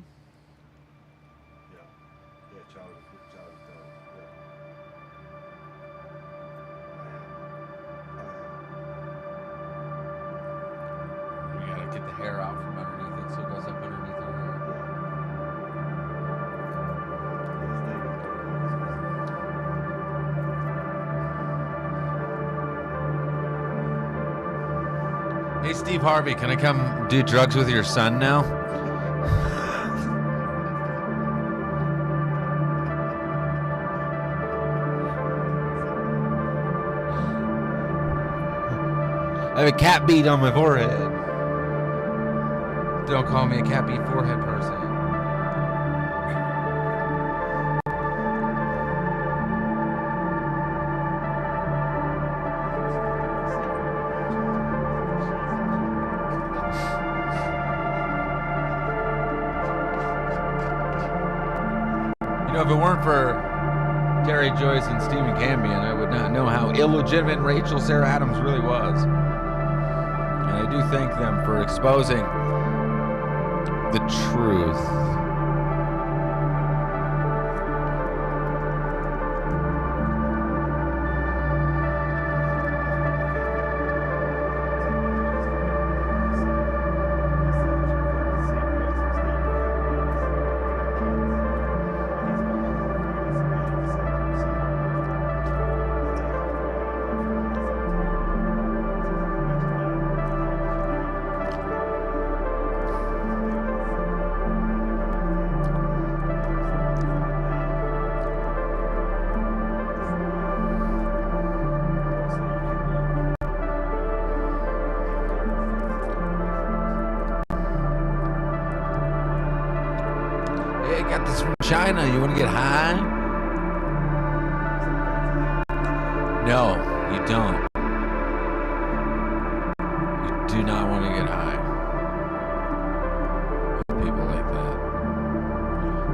Yeah, Charlie does. We gotta get the hair out from underneath it so it goes up underneath her hair. Hey, Steve Harvey, can I come do drugs with your son now? I have a cat bead on my forehead. Don't call me a cat bead forehead person. If it weren't for Terry Joyce and Stephen Cambion, I would not know how illegitimate Rachel Sarah Adams really was. And I do thank them for exposing the truth. China, you want to get high? No, you don't. You do not want to get high with people like that.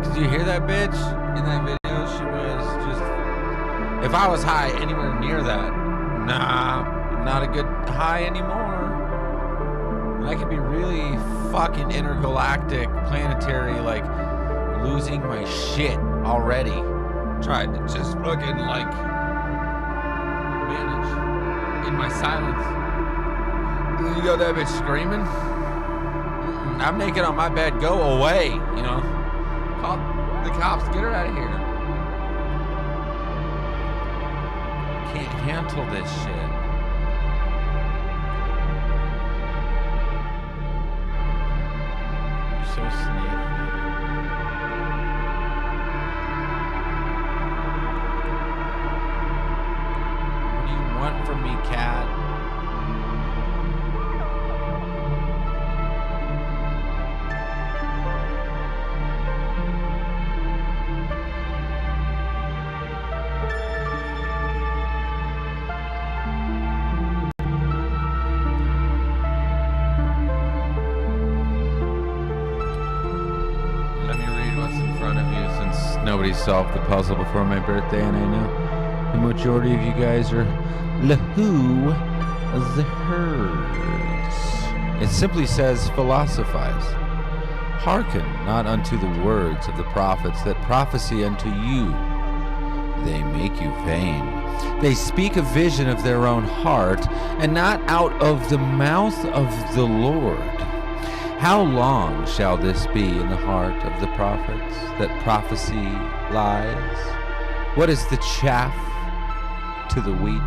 Did you hear that bitch in that video? She was just, if I was high anywhere near that, nah, not a good high anymore. And I could be really fucking intergalactic, planetary, like, losing my shit already. Tried to just fucking like manage in my silence. You got that bitch screaming? I'm naked on my bed. Go away. You know, call the cops. Get her out of here. Can't handle this shit. You're so sneaky. From me, cat. Let me read what's in front of you, since nobody solved the puzzle before my birthday, and I know the majority of you guys are Lahu the herds. It simply says, philosophize. Hearken not unto the words of the prophets that prophesy unto you. They make you vain. They speak a vision of their own heart, and not out of the mouth of the Lord. How long shall this be in the heart of the prophets, that prophecy lies? What is the chaff to the wheat?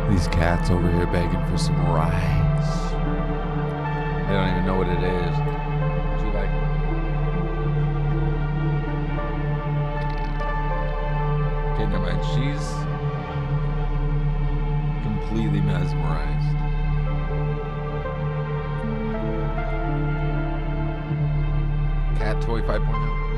These cats over here begging for some rice. They don't even know what it is. She like... Okay, never mind. She's completely mesmerized. Cat toy 5.0.